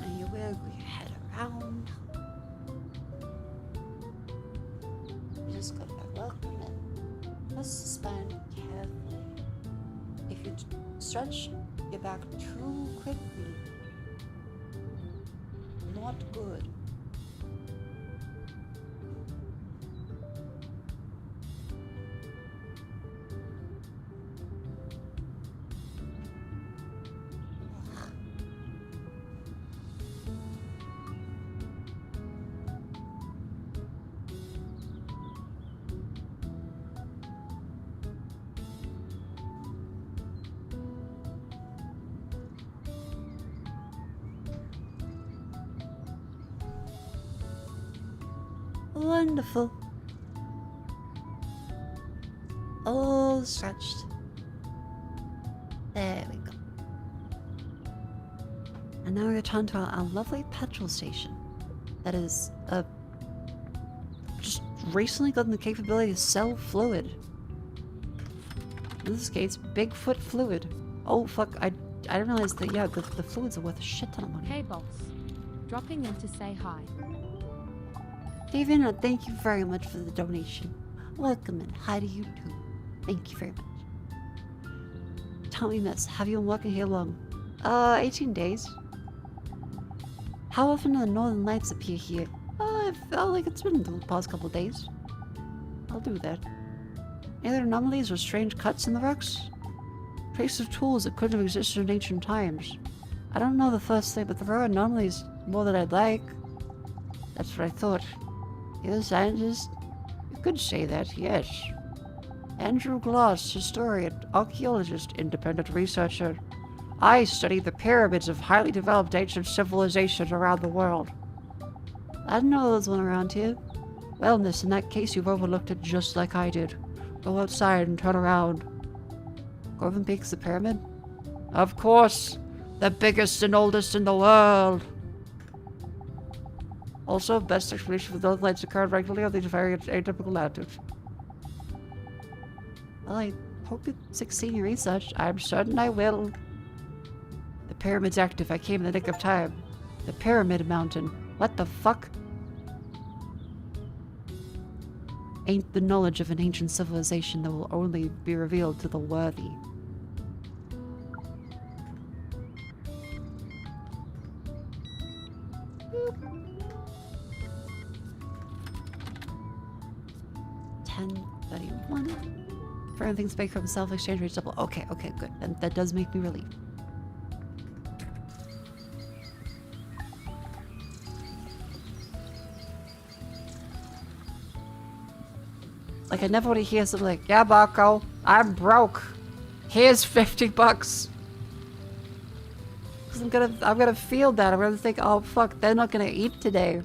S1: And you wiggle your head around. You just go back, welcome in. Let's suspend carefully. If you stretch your back too quickly, not good. Wonderful. All stretched. There we go. And now we return to our lovely petrol station. That is just recently gotten the capability to sell fluid. In this case, Bigfoot fluid. Oh fuck! I didn't realize that. Yeah, the fluids are worth a shit ton of money.
S2: Hey boss, dropping in to say hi.
S1: David, thank you very much for the donation. Welcome and hi to you too. Thank you very much. Tell me, miss, have you been working here long? 18 days. How often do the northern lights appear here? I felt like it's been the past couple days. I'll do that. Any other anomalies or strange cuts in the rocks? Trace of tools that couldn't have existed in ancient times. I don't know the first thing, but there are anomalies more than I'd like. That's what I thought. You're a scientist? You could say that, yes. Andrew Gloss, historian, archaeologist, independent researcher. I study the pyramids of highly developed ancient civilizations around the world. I didn't know there was one around here. Well, miss, in that case, you've overlooked it just like I did. Go outside and turn around. Corvin Peak's the pyramid? Of course! The biggest and oldest in the world! Also, best explanation for those lights occurred regularly on these very atypical latitudes. Well, I hope you succeed in your research. I'm certain I will. The pyramid's active. I came in the nick of time. The Pyramid Mountain. What the fuck? Ain't the knowledge of an ancient civilization that will only be revealed to the worthy. Boop. 10:31. For everything's baked from self-exchange rates double. Okay, good. And that does make me relieved. Like, I never want to hear something like, yeah, Mako, I'm broke. Here's $50. Because I'm gonna feel that. I'm gonna think, oh fuck, they're not gonna eat today.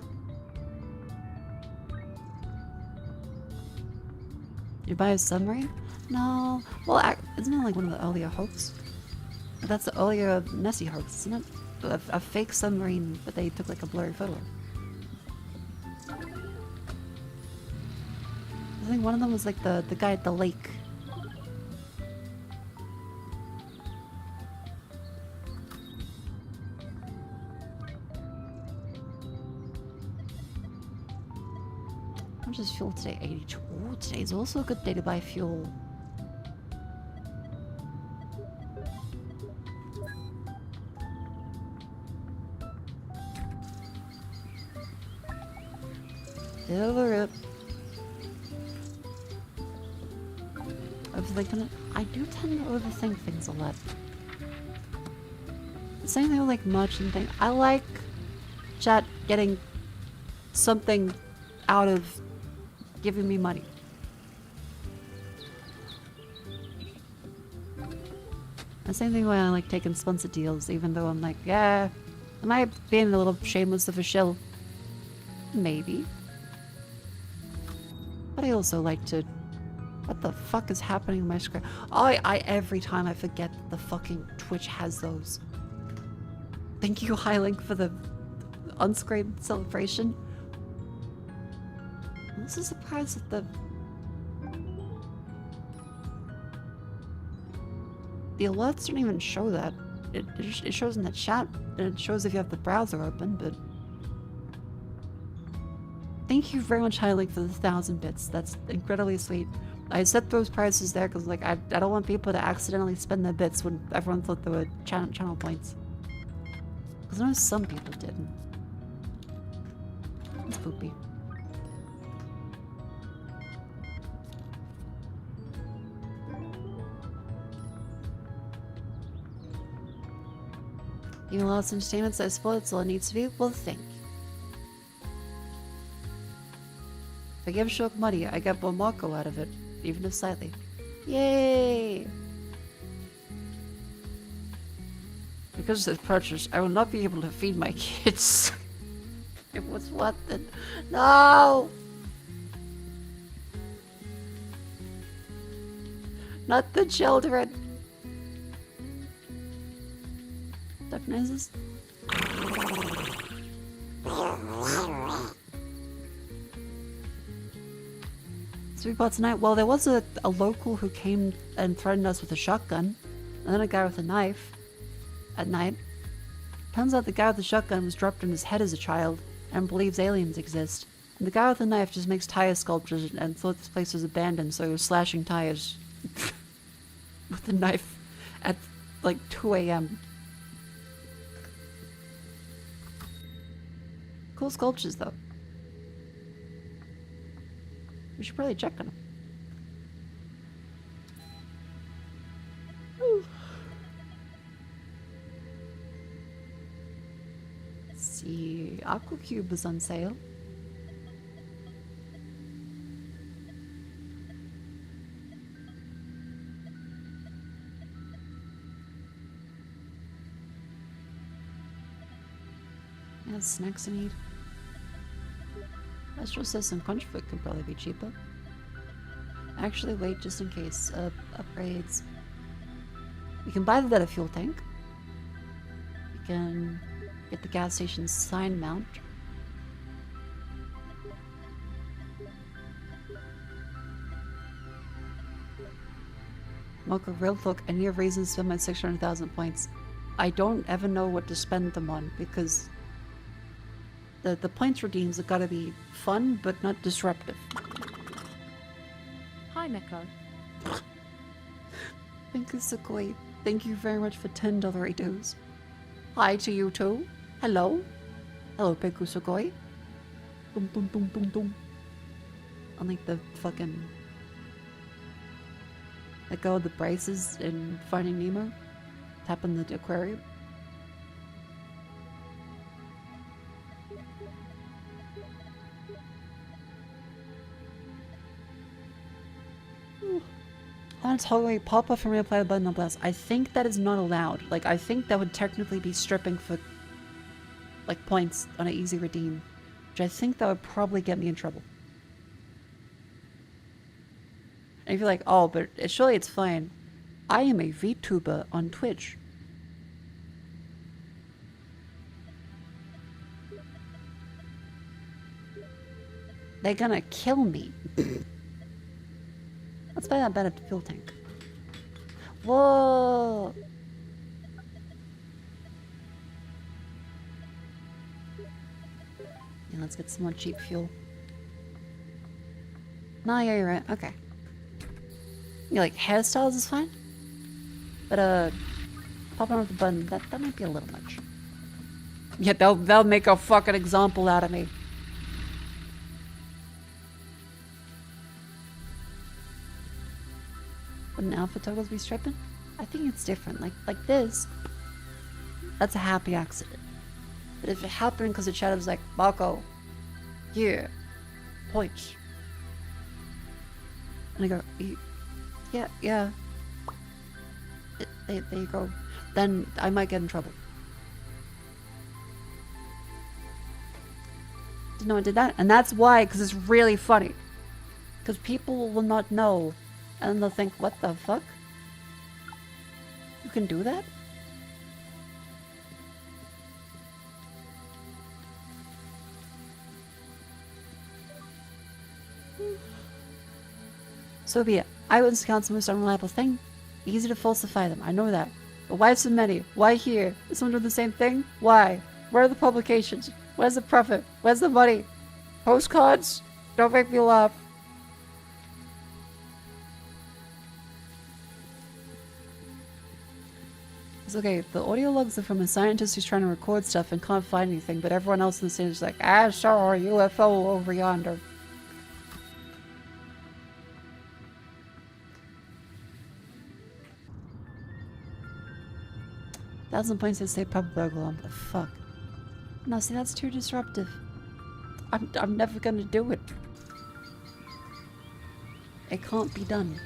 S1: You buy a submarine? No. Well, isn't it like one of the earlier hoax? That's the earlier Nessie hoax, isn't it? a fake submarine, but they took like a blurry photo. I think one of them was like the guy at the lake. How much is fuel today? 82. Oh, today's also a good day to buy fuel. Over it. Overthinking it? I do tend to overthink things a lot. The same thing with like merchant thing. I like chat getting something out of giving me money. The same thing when I like taking sponsored deals, even though I'm like, yeah, am I being a little shameless of a shill? Maybe. But I also like to... What the fuck is happening on my screen? I every time I forget that the fucking Twitch has those. Thank you, Highlink, for the on-screen celebration. I'm also surprised that the alerts don't even show that. It shows in the chat, and it shows if you have the browser open, but... Thank you very much, Highlink, for the 1,000 bits. That's incredibly sweet. I set those prices there because, like, I don't want people to accidentally spend their bits when everyone thought they were channel points. Because I know some people didn't. It's poopy. You lost entertainment, I suppose that's all it needs to be. Well, thank you. If I give Shulk money, I get more Mako out of it, even if slightly. Yay! Because of this purchase, I will not be able to feed my kids. It was what then? No! Not the children! Duck noises? So we bought tonight. Well, there was a local who came and threatened us with a shotgun, and then a guy with a knife at night. Turns out the guy with the shotgun was dropped on his head as a child and believes aliens exist. And the guy with the knife just makes tire sculptures and thought this place was abandoned, so he was slashing tires with a knife at like 2 a.m. Cool sculptures, though. We should probably check on them. Ooh. Let's see. Aqua Cube is on sale. Yeah, snacks I need. Astro says some crunch food could probably be cheaper. Actually, wait, just in case. Upgrades. We can buy the better fuel tank. We can get the gas station sign mount. Mako, real talk, I need a reason to spend my 600,000 points. I don't ever know what to spend them on because the points redeems have got to be fun, but not disruptive.
S2: Hi, Mako.
S1: Thank you, Sukoi. Thank you very much for $10 dues. Hi to you too. Hello. Hello, Penku Sukoi. Boom, boom, boom, boom, boom. Unlike the fucking... Let go of the braces in Finding Nemo. Tapping the aquarium. That's Hallway pop up and reapply the button on blast. I think that is not allowed. Like, I think that would technically be stripping for, like, points on an easy redeem. Which I think that would probably get me in trouble. And if you're like, oh, but surely it's fine. I am a VTuber on Twitch. They're gonna kill me. Let's buy that better fuel tank. Whoa! Yeah, let's get some more cheap fuel. No, yeah, you're right. Okay. Yeah, like hairstyles is fine. But popping off the button, that might be a little much. Yeah, they'll make a fucking example out of me. Wouldn't alpha toggles be stripping? I think it's different. Like this. That's a happy accident. But if it happened because the chat was like, Mako, here, points. And I go, yeah. There you go. Then I might get in trouble. Didn't know I did that. And that's why, because it's really funny. Because people will not know. And they'll think, what the fuck? You can do that? So be it. Eyewitness accounts are the most unreliable thing. Easy to falsify them, I know that. But why so many? Why here? Is someone doing the same thing? Why? Where are the publications? Where's the profit? Where's the money? Postcards? Don't make me laugh. It's okay, the audio logs are from a scientist who's trying to record stuff and can't find anything, but everyone else in the scene is like, I saw a UFO over yonder. Thousand points to say pub burglar. What the fuck? No, see, that's too disruptive. I'm never gonna do it. It can't be done.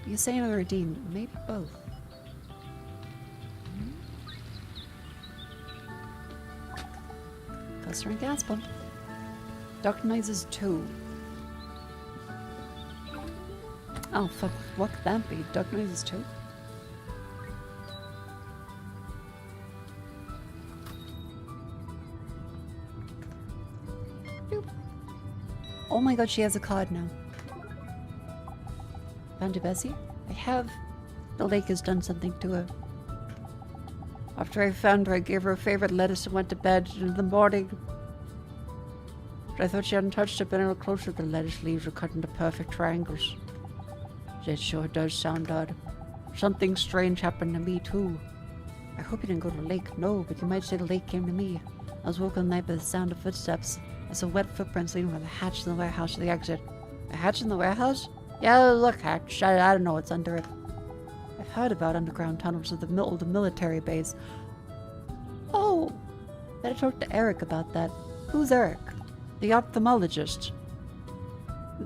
S1: You're saying or redeemed? Maybe both. Customer and gas pump. Dr. Noises 2. Oh fuck, what could that be? Dr. Noises 2? Boop. Oh my god, she has a card now. Found you, Bessie? I have. The lake has done something to her. After I found her, I gave her a favorite lettuce and went to bed in the morning. But I thought she hadn't touched it, but I looked closer. The lettuce leaves were cut into perfect triangles. It sure does sound odd. Something strange happened to me, too. I hope you didn't go to the lake. No, but you might say the lake came to me. I was woken at night by the sound of footsteps. I saw wet footprints leading from the hatch in the warehouse to the exit. A hatch in the warehouse? Yeah, look, hatch. I don't know what's under it. I've heard about underground tunnels of the military base. Oh! Better talk to Eric about that. Who's Eric? The ophthalmologist.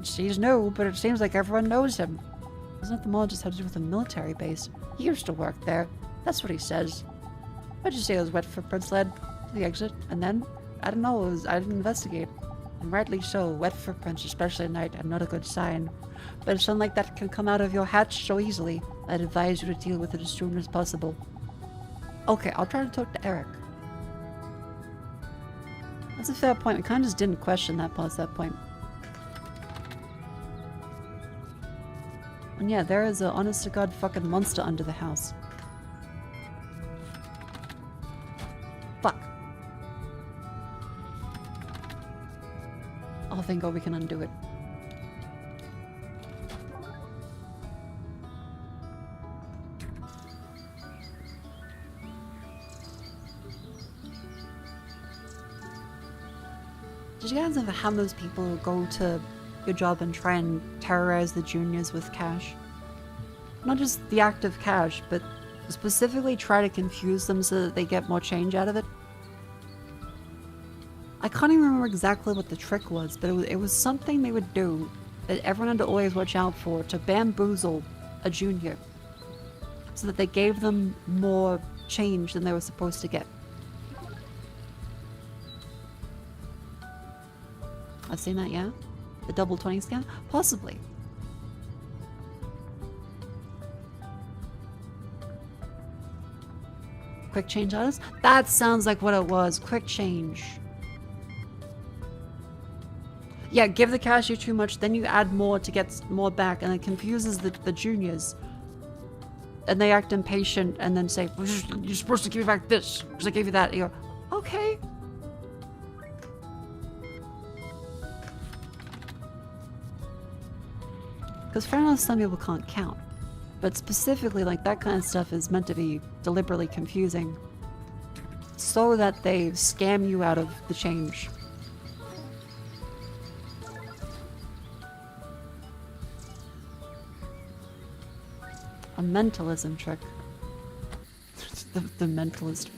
S1: He's new, but it seems like everyone knows him. Does an ophthalmologist have to do with a military base? He used to work there. That's what he says. Why'd you say those wet footprints led to the exit? And then? I don't know, I didn't investigate. And rightly so, wet footprints, especially at night, are not a good sign. But if something like that can come out of your hatch so easily, I'd advise you to deal with it as soon as possible. Okay, I'll try to talk to Eric. That's a fair point. We kind of just didn't question that past that point. And yeah, there is a honest-to-God fucking monster under the house. Fuck. Oh, thank God we can undo it. Did you guys ever have those people who go to your job and try and terrorize the juniors with cash? Not just the act of cash, but specifically try to confuse them so that they get more change out of it? I can't even remember exactly what the trick was, but it was something they would do that everyone had to always watch out for to bamboozle a junior so that they gave them more change than they were supposed to get. I've seen that, yeah? The double 20 scan? Possibly. Quick change artist? That sounds like what it was. Quick change. Yeah, give the cashier too much, then you add more to get more back, and it confuses the juniors. And they act impatient and then say, well, you're supposed to give me back this, because I gave you that. And you go, okay. Because fair enough, some people can't count. But specifically, like, that kind of stuff is meant to be deliberately confusing. So that they scam you out of the change. A mentalism trick. the mentalist.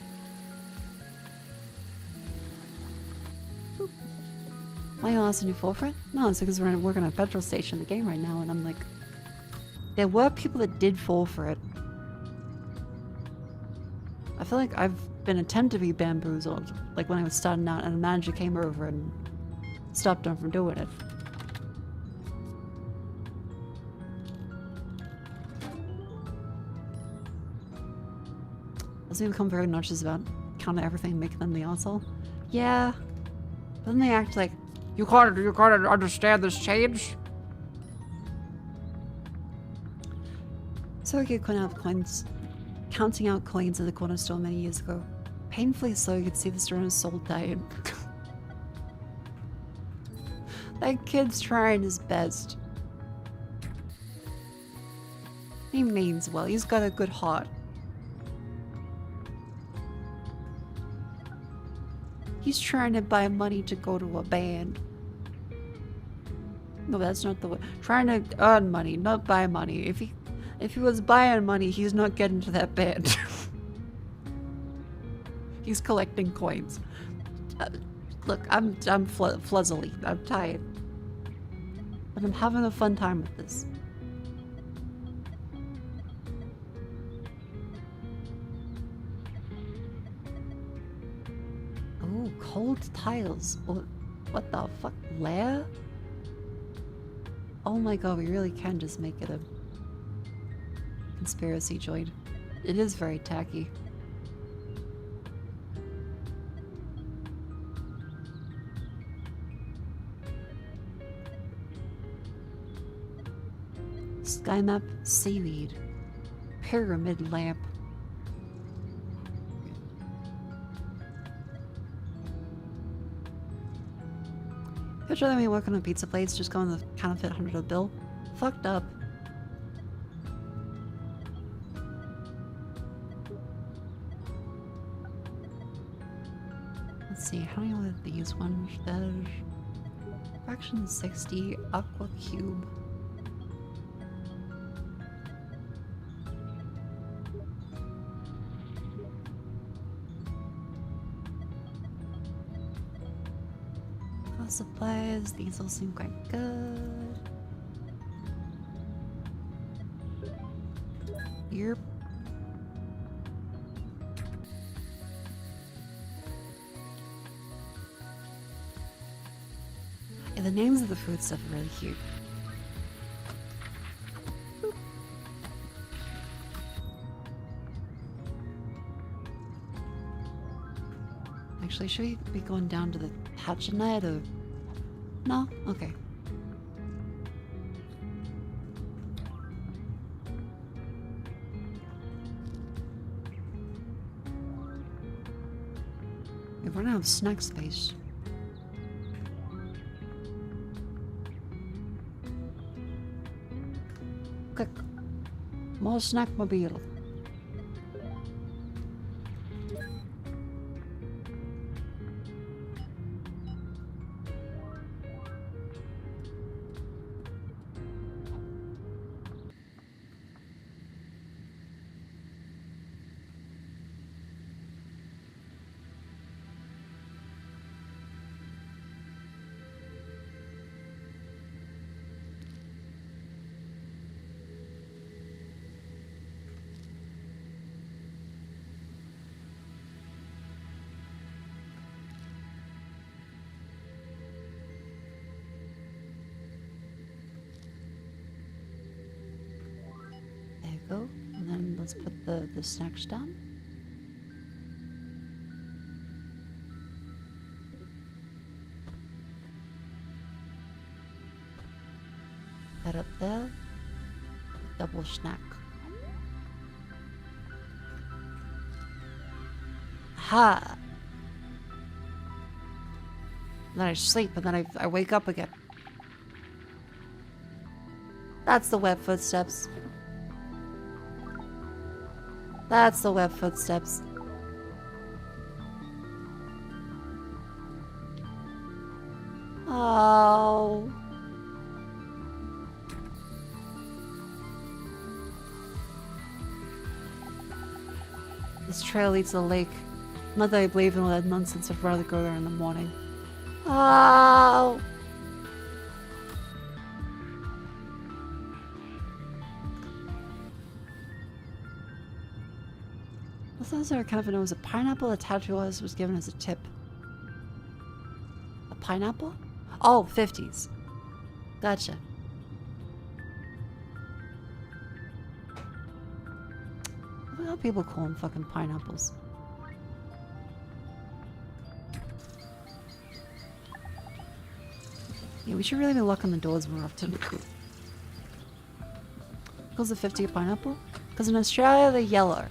S1: Why you asking you fall for it? No, it's because we're working at a petrol station in the game right now, and I'm like, there were people that did fall for it. I feel like I've been attempted to be bamboozled, like when I was starting out, and a manager came over and stopped them from doing it. Doesn't he become very nauseous about counting everything and making them the asshole? Yeah. But then they act like, you can't understand this change? So I could have coins, counting out coins at the corner store many years ago. Painfully so, you could see the stoner's soul dying. That kid's trying his best. He means well, he's got a good heart. He's trying to buy money to go to a band. No, that's not the way. Trying to earn money, not buy money. If he was buying money, he's not getting to that band. He's collecting coins. Look, I'm fluzzily. I'm tired. But I'm having a fun time with this. Oh, cold tiles. What the fuck? Lair? Oh my god, we really can just make it a conspiracy joint. It is very tacky. Sky map, seaweed, pyramid lamp. Picture that me working on a pizza place, just going the counterfeit $100 bill. Fucked up. Let's see, how many are these ones? There's fraction 60, aqua cube. Supplies, these all seem quite good. Yep. Yeah, the names of the food stuff are really cute. Boop. Actually, should we be going down to the Hatchinette or... No? Okay. We've run out of snack space. Quick. More snack mobile. go. And then let's put the snacks down. That up there. Double snack. Ha! Then I sleep and then I wake up again. That's the web footsteps. That's the web footsteps. Oh. This trail leads to the lake. Not that I believe in all that nonsense, I'd rather go there in the morning. Oh. Also, I kind of know it was a pineapple. The tattoo was given as a tip. A pineapple? Oh, 50s. Gotcha. Look how people call them fucking pineapples. Yeah, we should really be locking the doors more often. Because the 50 a pineapple? Because in Australia they're yellow.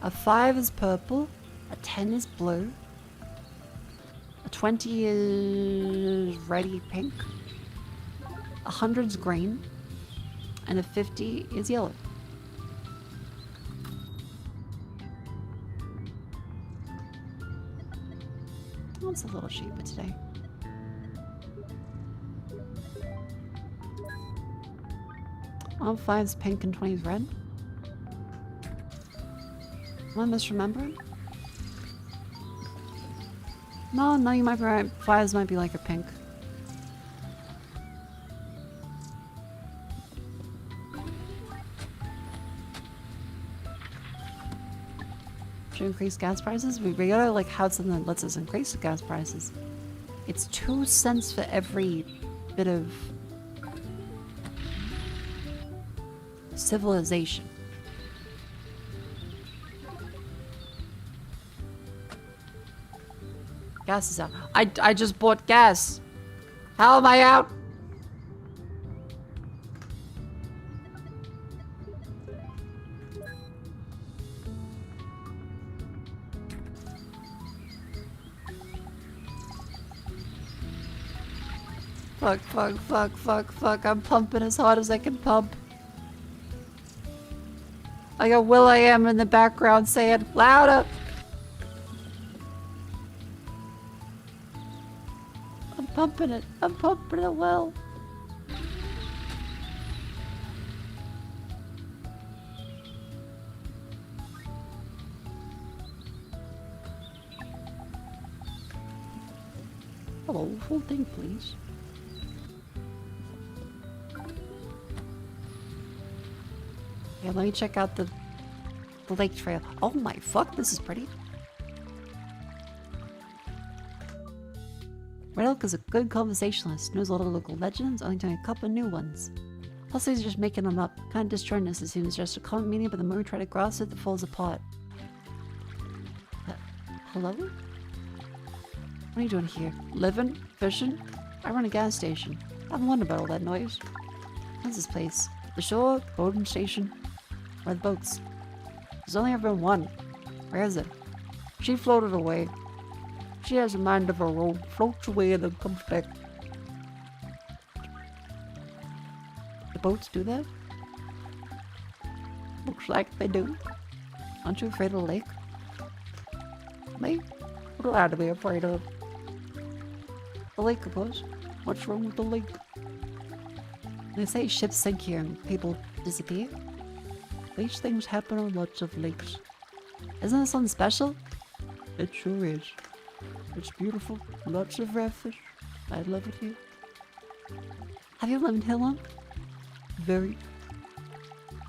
S1: A 5 is purple, a 10 is blue, a 20 is reddy pink, a 100's green, and a 50 is yellow. Oh, it's a little cheaper today. Oh, 5's pink and 20's red. Am I misremembering? No, you might be right. 5's might be like a pink. Should increase gas prices? We gotta like have something that lets us increase the gas prices. It's 2 cents for every bit of civilization. Gas is out. I just bought gas. How am I out? Fuck. I'm pumping as hard as I can pump. I got will.i.am in the background saying, louder! I'm pumping it well. Hello, whole thing, please. Yeah, let me check out the lake trail. Oh my fuck, this is pretty. Red Elk is a good conversationalist, knows a lot of local legends, only telling a couple of new ones. Plus he's just making them up, kind of disjointed as soon as just a common meaning, but the moment we try to grasp it, it falls apart. Hello? What are you doing here? Living? Fishing? I run a gas station. I haven't wondered about all that noise. What's this place? The shore? Boating station? Where are the boats? There's only ever been one. Where is it? She floated away. She has a mind of her own, floats away and then comes back. The boats do that? Looks like they do. Aren't you afraid of the lake? Me? What am I to be afraid of? The lake, of course. What's wrong with the lake? They say ships sink here and people disappear. These things happen on lots of lakes. Isn't that something special? It sure is. It's beautiful. Lots of rare fish. I love it here. Have you lived here long? Very.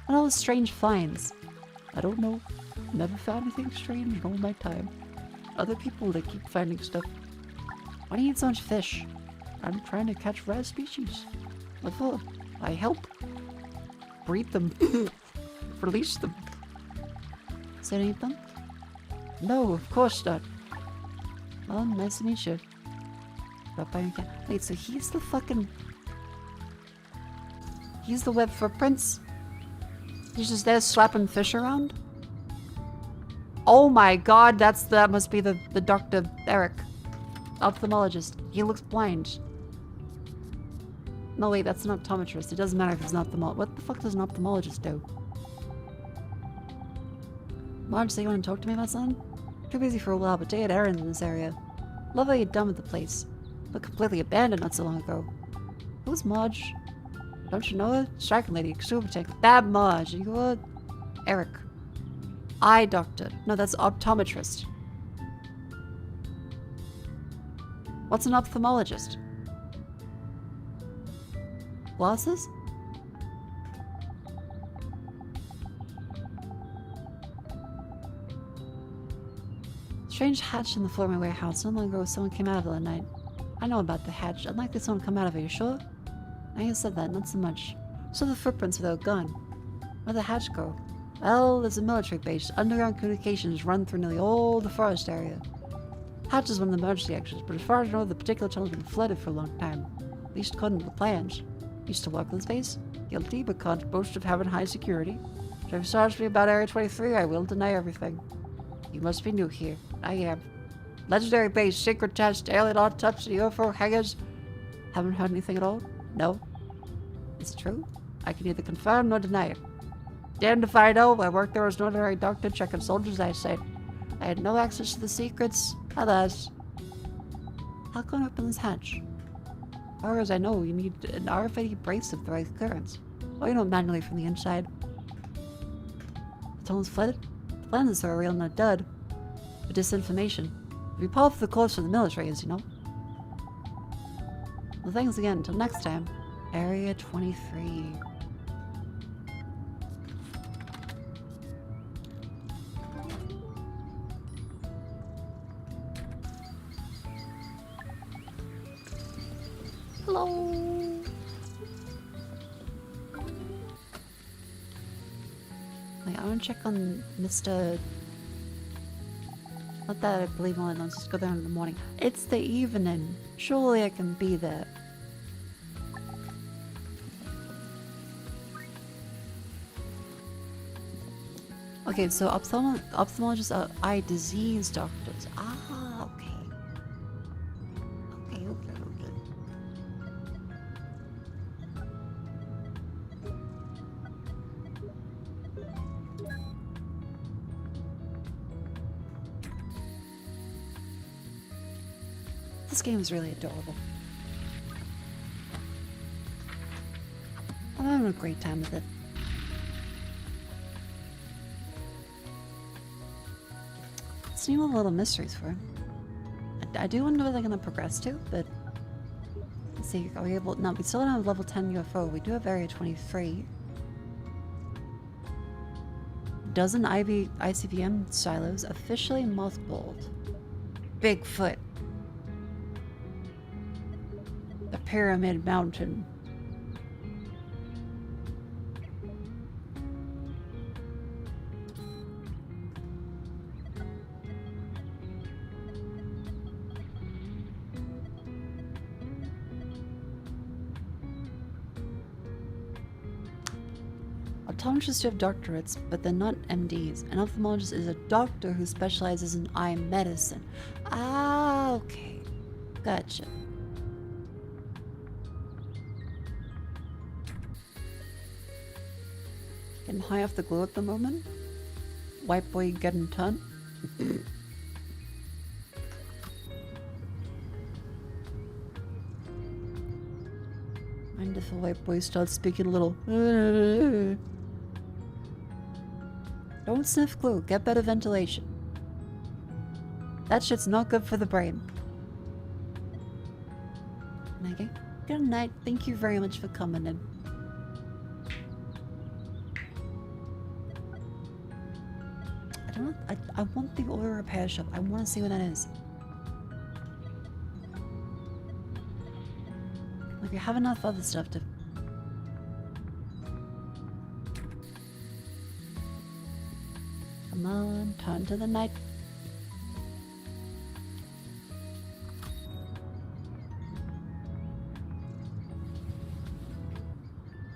S1: What are all the strange finds? I don't know. Never found anything strange in all my time. Other people, they keep finding stuff. Why do you eat so much fish? I'm trying to catch rare species. I help breed them, release them. Say anything? No, of course not. Well, nice to meet you. Wait, so he's the fucking... He's the web footprints? He's just there slapping fish around? Oh my god, that must be the Dr. Eric. Ophthalmologist. He looks blind. No, wait, that's an optometrist. It doesn't matter if it's an ophthalmologist. What the fuck does an ophthalmologist do? Marge, so you want to talk to me about something? Too busy for a while, but Jay had errands in this area. Love how you're done with the place. Looked completely abandoned not so long ago. Who's Marge? Don't you know her? Striking lady, super tech. That Marge. You're Eric. Eye doctor. No, that's optometrist. What's an ophthalmologist? Glasses? Strange hatch in the floor of my warehouse. Not long ago, someone came out of it that night. I know about the hatch. Unlikely someone come out of it, you sure? Now you said that, not so much. So the footprints without a gun. Where'd the hatch go? Well, there's a military base. Underground communications run through nearly all the forest area. Hatch is one of the emergency exits, but as far as I know, the particular tunnel's been flooded for a long time. At least according to the plans. Used to work in space. Guilty, but can't boast of having high security. So if you ask me about Area 23, I will deny everything. You must be new here. I am. Legendary base, secret test, alien autopsy, UFO hangers. Haven't heard anything at all? No. Is it true? I can neither confirm nor deny it. Damned if I know. I worked there as an ordinary doctor checking soldiers' eyesight. I had no access to the secrets. Alas. How can I open this hatch? As far as I know, you need an RFID brace of the right clearance. Or you know manually from the inside. The tunnel's flooded? The plans are real, not dud. But disinformation. It'd be par for the course for the military, as you know. Well, thanks again. Until next time. Area 23. Hello. Wait, I want to check on Mr. Not that I believe in it, let's just go there in the morning. It's the evening. Surely I can be there. Okay, so ophthalmologists are eye disease doctors. Ah, okay. Okay. This game is really adorable. I'm having a great time with it. Let's need a little mysteries for him. I do wonder where they're gonna progress to, but let's see, are we able? No, we still don't have level 10 UFO. We do have Area 23. Dozen ICBM silos officially mothballed. Bigfoot. The Pyramid Mountain. Optometrists have doctorates, but they're not MDs. An ophthalmologist is a doctor who specializes in eye medicine. Ah, okay. Gotcha. Getting high off the glue at the moment? White boy getting ton? Mind if a white boy starts speaking a little... Don't sniff glue, get better ventilation. That shit's not good for the brain. Okay. Good night, thank you very much for coming in. I want the oil repair shop. I want to see what that is. Like, we have enough other stuff to... Come on, turn to the night.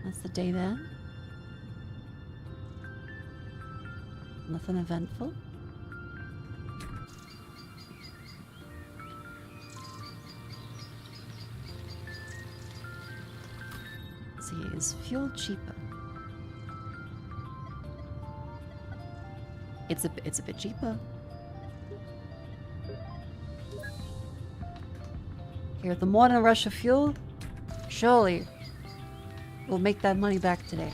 S1: That's the day then. Nothing eventful. Let's see, is fuel cheaper? It's a bit cheaper. Here, the morning rush of fuel, surely we'll make that money back today.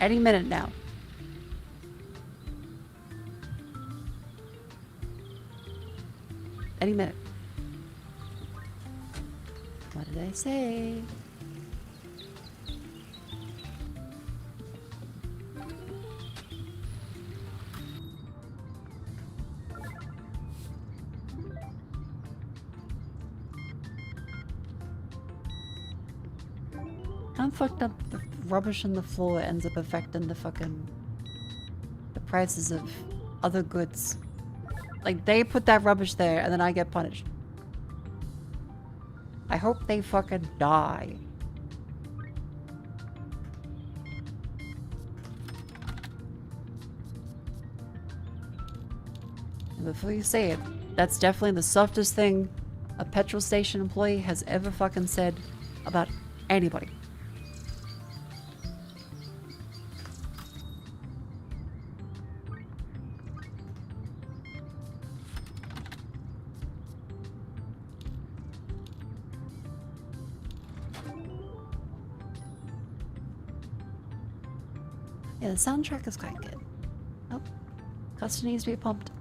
S1: Any minute now. Any minute. What did I say? I'm fucked up. The rubbish on the floor ends up affecting the prices of other goods. Like, they put that rubbish there and then I get punished. I hope they fucking die. And before you say it, that's definitely the softest thing a petrol station employee has ever fucking said about anybody. Yeah, the soundtrack is quite good. Oh, custard needs to be pumped.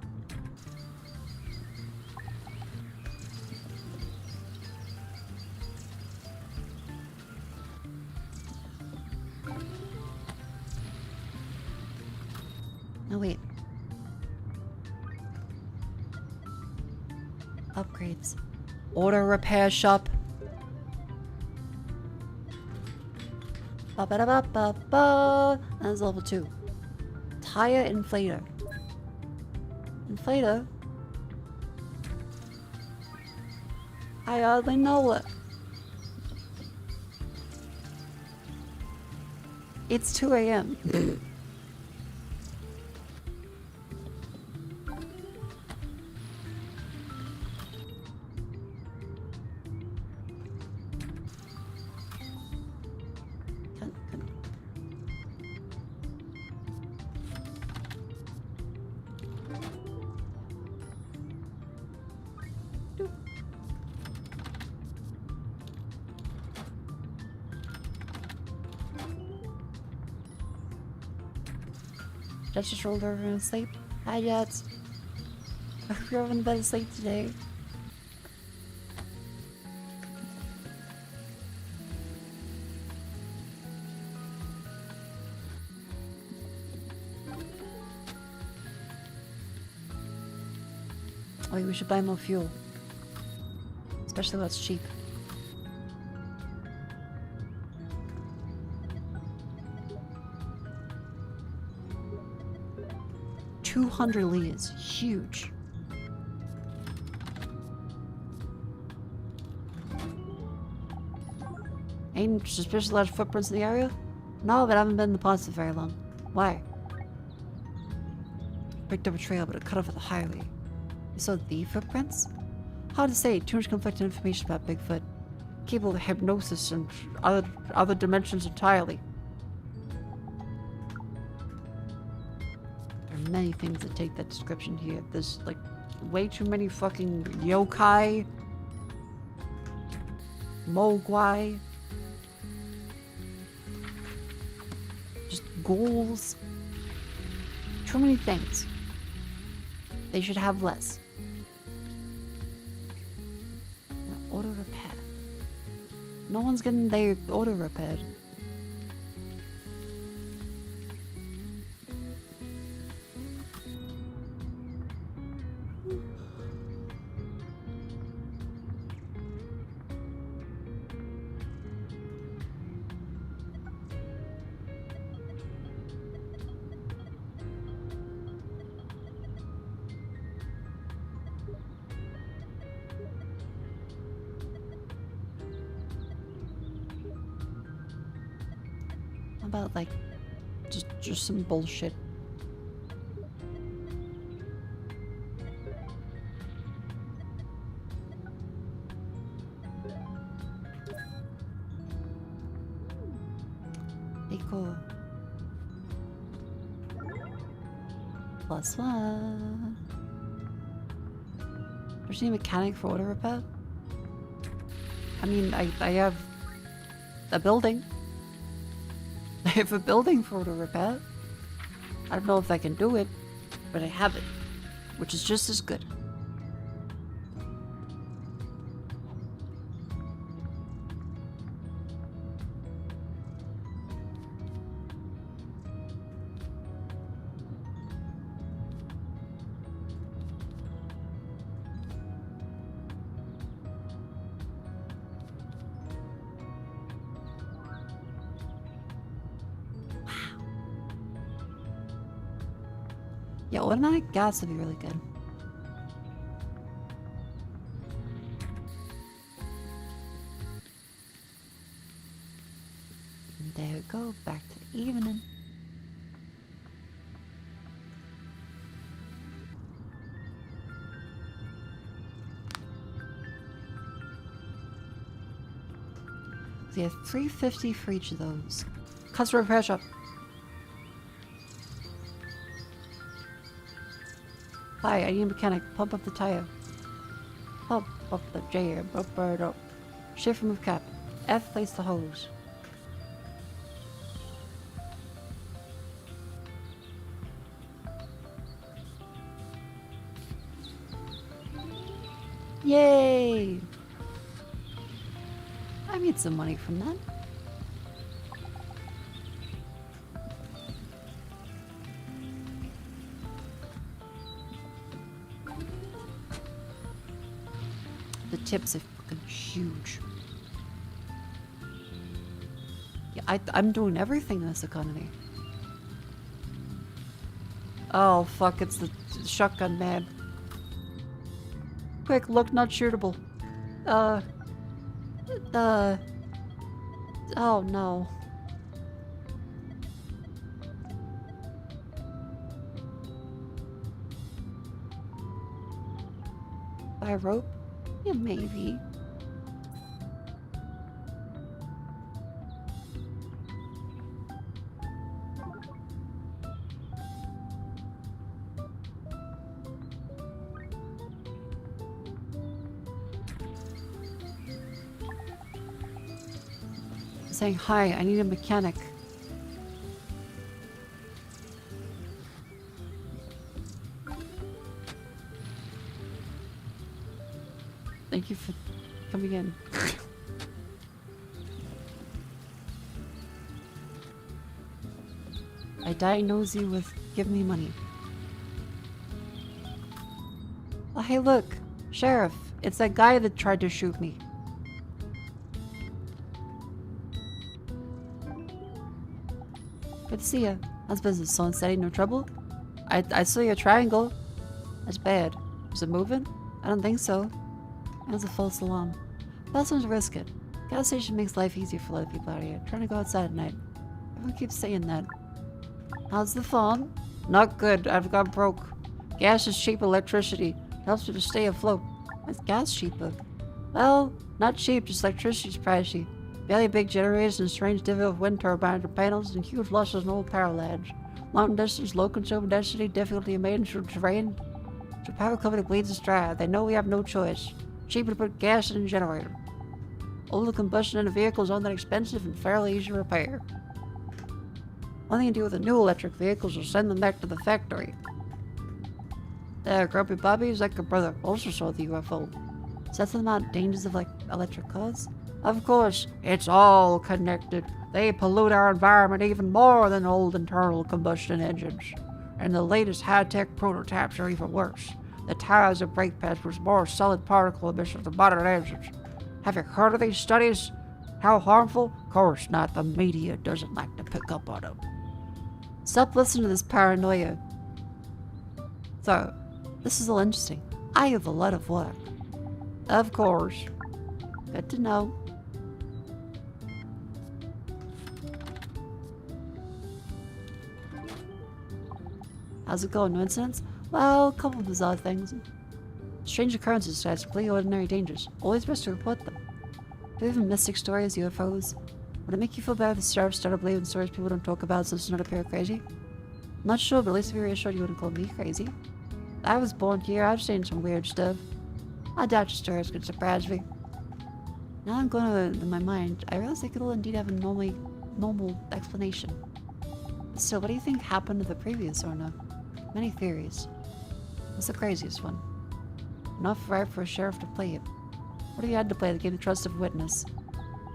S1: Oh, wait. Upgrades. Auto repair shop. Ba-ba-da-ba-ba-ba. That's level 2. Tire inflator. Inflator? I hardly know it. It's 2 a.m. Jets just rolled over and asleep. Hi, Jets. I hope you're having a better sleep today. Oh, we should buy more fuel. Especially when it's cheap. $200 liters. Huge. Ain't suspicious large footprints in the area? No, but I haven't been in the pond for very long. Why? Picked up a trail, but it cut off at the highway. You saw the footprints? Hard to say. Too much conflicting information about Bigfoot. Capable of hypnosis and other dimensions entirely. There are many things that take that description here. There's like way too many fucking yokai, mogwai, just ghouls. Too many things. They should have less. Auto repair. No one's getting their auto repaired. about like just some bullshit? Mako. +1. There's any mechanic for auto repair? I mean, I have a building. I have a building for auto repair. I don't know if I can do it, but I have it, which is just as good. Yeah, automatic gas would be really good. And there we go, back to the evening. So you have $350 for each of those. Customer repair shop. Hi, I need a mechanic. Pump up the tire. Pump up the J, bump it up. Shift remove cap. F place the hose. Yay! I made some money from that. The tips are fucking huge. Yeah, I'm doing everything in this economy. Oh fuck, it's the shotgun man. Quick, look, not shootable. Oh no. By a rope? Yeah, maybe. Saying, hi, I need a mechanic. Thank you for coming in. I diagnose you with give me money. Oh, hey look, Sheriff, it's that guy that tried to shoot me. Good to see ya. How's business? Slow and steady, no trouble? I saw your triangle. That's bad. Is it moving? I don't think so. That's a false alarm. Best one to risk it. Gas station makes life easier for a lot of people out here. Trying to go outside at night. Everyone keeps saying that. How's the farm? Not good. I've gone broke. Gas is cheap electricity. Helps you to stay afloat. Why's gas cheaper? Well, not cheap, just electricity's pricey. Barely big generators and strange difficult wind turbines or panels and huge losses in old power lines. Long distance, low consumer density, difficulty in managing through terrain. So power company bleeds us dry. They know we have no choice. Cheaper to put gas in a generator. Older combustion in a vehicle is not that expensive and fairly easy to repair. One thing you do with the new electric vehicles is send them back to the factory. Grumpy Bobby is like a brother, also saw the UFO. Is that something about dangers of like electric cars? Of course, it's all connected. They pollute our environment even more than old internal combustion engines. And the latest high-tech prototypes are even worse. The tires and brake pads produce more solid particle emissions than modern engines. Have you heard of these studies? How harmful? Of course not. The media doesn't like to pick up on them. Stop listening to this paranoia. So, this is all interesting. I have a lot of work. Of course. Good to know. How's it going? No incidents? Well, a couple of bizarre things. Strange occurrences besides completely ordinary dangers. Always best to report them. Do you have even mystic stories, UFOs? Would it make you feel better if the sheriff started believing stories people don't talk about so as to not appear crazy? I'm not sure, but at least if you're reassured you wouldn't call me crazy. I was born here, I've seen some weird stuff. I doubt your stories could surprise me. Now I'm going to my mind, I realize they could all indeed have a normal explanation. So what do you think happened to the previous owner? Many theories. What's the craziest one? Enough right for a sheriff to play it. What if you had to play the game of trust of witness?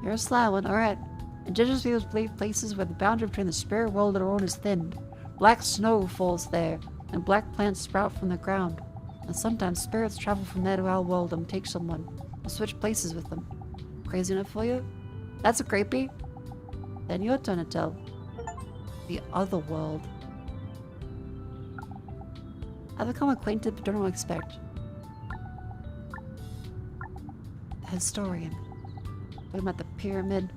S1: You're a sly one, alright. Indigenous peoples believe places where the boundary between the spirit world and their own is thinned. Black snow falls there, and black plants sprout from the ground. And sometimes spirits travel from there to our world and take someone, or switch places with them. Crazy enough for you? That's a creepy. Then your turn to tell. The other world. I've become acquainted but don't know what to expect. The historian. What about the pyramid?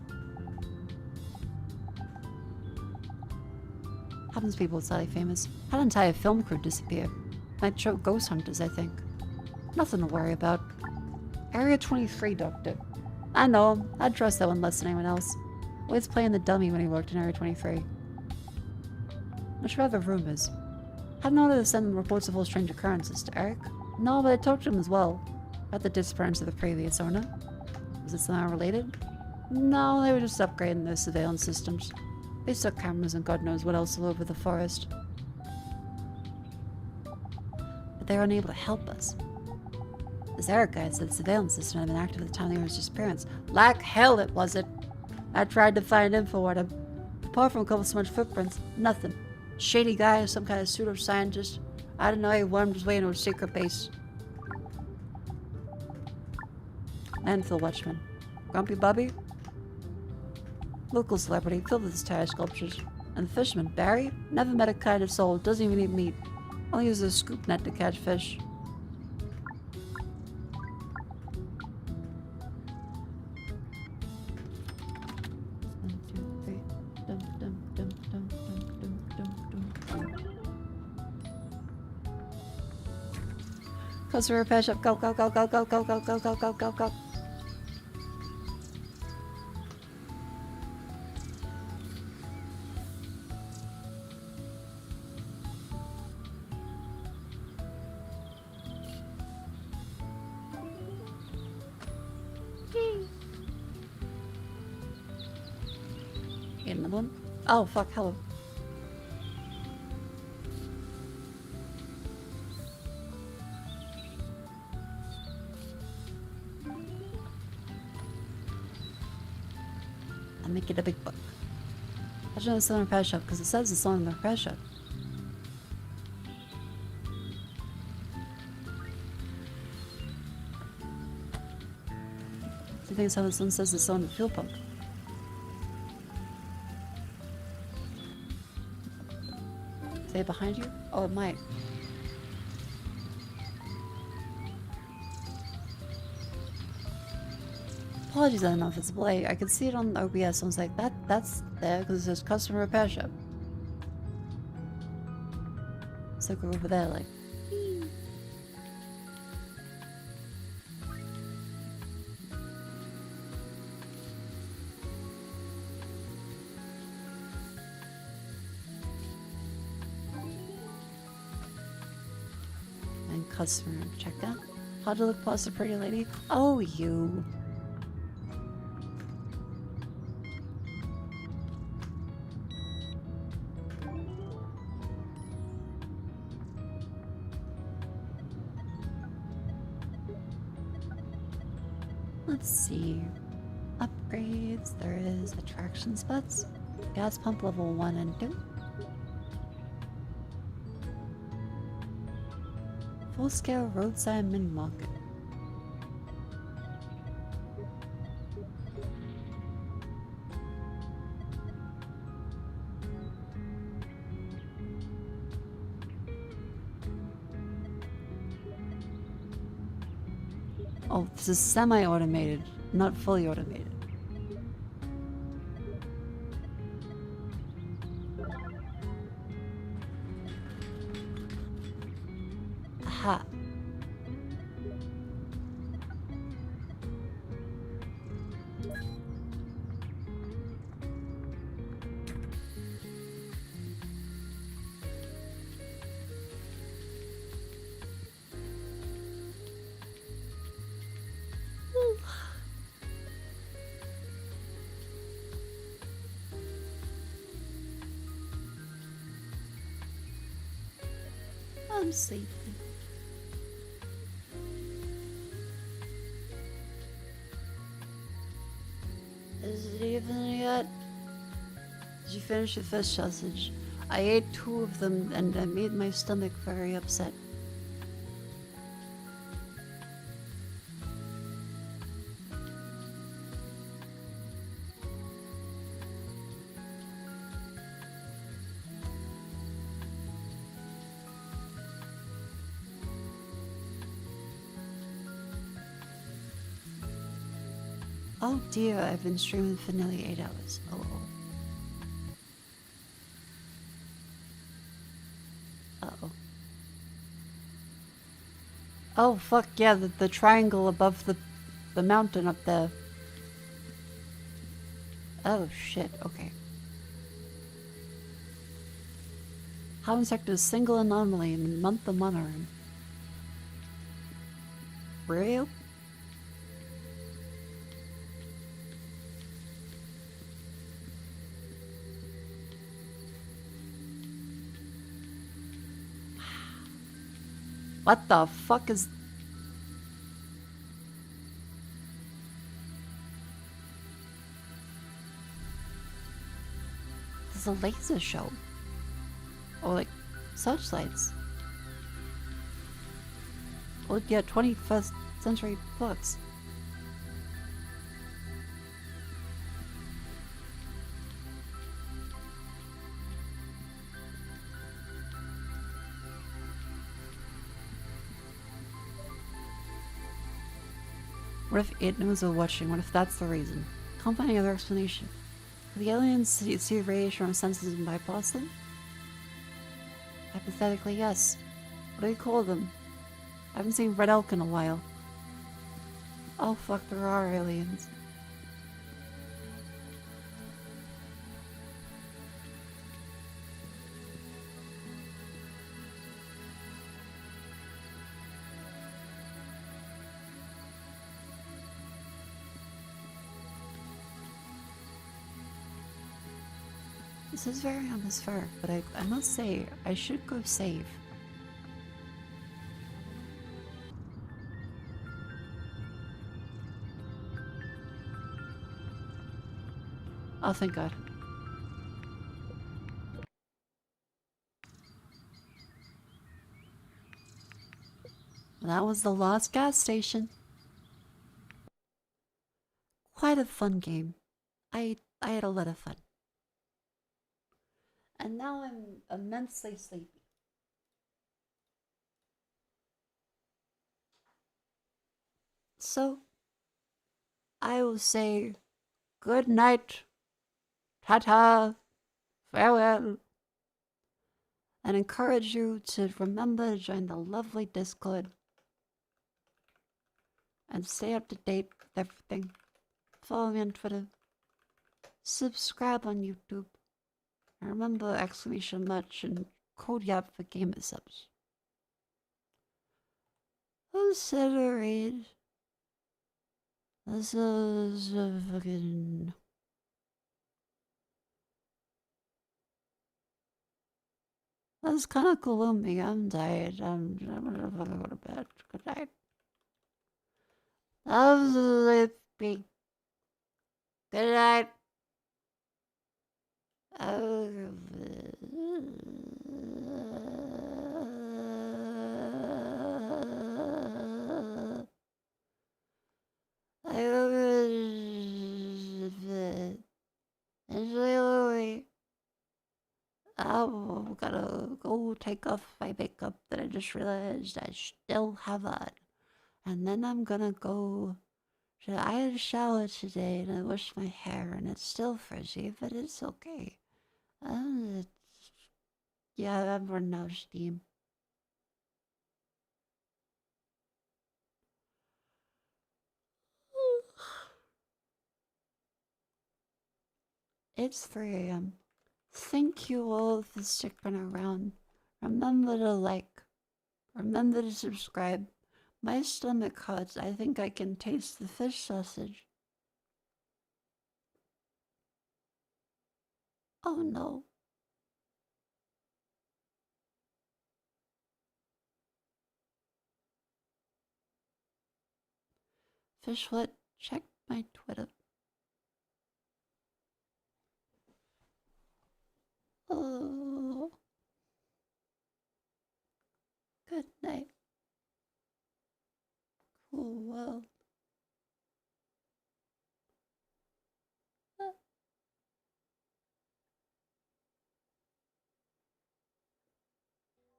S1: Happens to people slightly famous. Had an entire film crew disappear. Might show ghost hunters, I think. Nothing to worry about. Area 23, Doctor. I know him. I'd trust that one less than anyone else. Always playing the dummy when he worked in Area 23. Much about the rumors. Hadn't ordered to send them reports of all strange occurrences to Eric. No, but I talked to him as well. About the disappearance of the previous owner. Was it somehow related? No, they were just upgrading their surveillance systems. They stuck cameras and God knows what else all over the forest. But they were unable to help us. This Eric guy said the surveillance system had been active at the time of the owner's disappearance. Like hell it wasn't. I tried to find info on him. Apart from a couple of smudged footprints, nothing. Shady guy or some kind of pseudoscientist. I don't know, he wormed his way into a secret base. Landfill watchman. Grumpy Bubby? Local celebrity, filled with his tire sculptures. And the fisherman, Barry? Never met a kind of soul, doesn't even eat meat. Only uses a scoop net to catch fish. Customer repair shop, go, go, go, go, go, go, go, go, go, go, go, go. Get another one? Oh, fuck, hello. I'll make it a big book. I should know it's on a repair shop because it says it's on the repair shop. Do you think it's how this one says it's on the fuel pump? Say it behind you? Oh, it might. Apologies, I don't know if it's I could see it on OBS. I was like, that's there because it says customer repair shop. So go over there, like. And customer checkout. How to look past a pretty lady? Oh, you. Let's see. Upgrades. There is attraction spots. Gas pump level 1 and 2. Full scale roadside mini market. Oh, this is semi-automated, not fully automated. Ha. I'm sleepy. Is it evening yet? Did you finish the fish sausage? I ate 2 of them and I made my stomach very upset. Oh dear, I've been streaming for nearly 8 hours. Oh. Uh-oh. Oh, fuck, yeah, the triangle above the mountain up there. Oh, shit, okay. How insect is single anomaly in the month of Monterey. Real? What the fuck is... This is a laser show. Or like, searchlights. Oh yeah, 21st century books. What if it knows we're watching? What if that's the reason? Can't find any other explanation. Could the aliens see radiation from senses and bypass them? Hypothetically, yes. What do we call them? I haven't seen Red Elk in a while. Oh fuck, there are aliens. This is very atmospheric, but I must say, I should go save. Oh, thank God. That was the Lost Gas Station. Quite a fun game. I had a lot of fun. And now I'm immensely sleepy. So, I will say good night, ta-ta, farewell, and encourage you to remember to join the lovely Discord and stay up to date with everything. Follow me on Twitter, subscribe on YouTube, and remember !much and code YAP for gamer subs. Consider this is a fucking... That's kind of gloomy. I'm tired. I'm gonna fucking go to bed. Good night. I'm sleepy. Good night. I'm gonna go take off my makeup that I just realized I still have on. And then I'm gonna go... I had a shower today and I washed my hair and it's still frizzy, but it's okay. Yeah, I'm running out of steam. It's 3 a.m. Thank you all for sticking around. Remember to like. Remember to subscribe. My stomach hurts. I think I can taste the fish sausage. Oh no. Fishlet, check my Twitter. Oh. Good night. Cool world.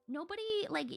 S4: Nobody, like,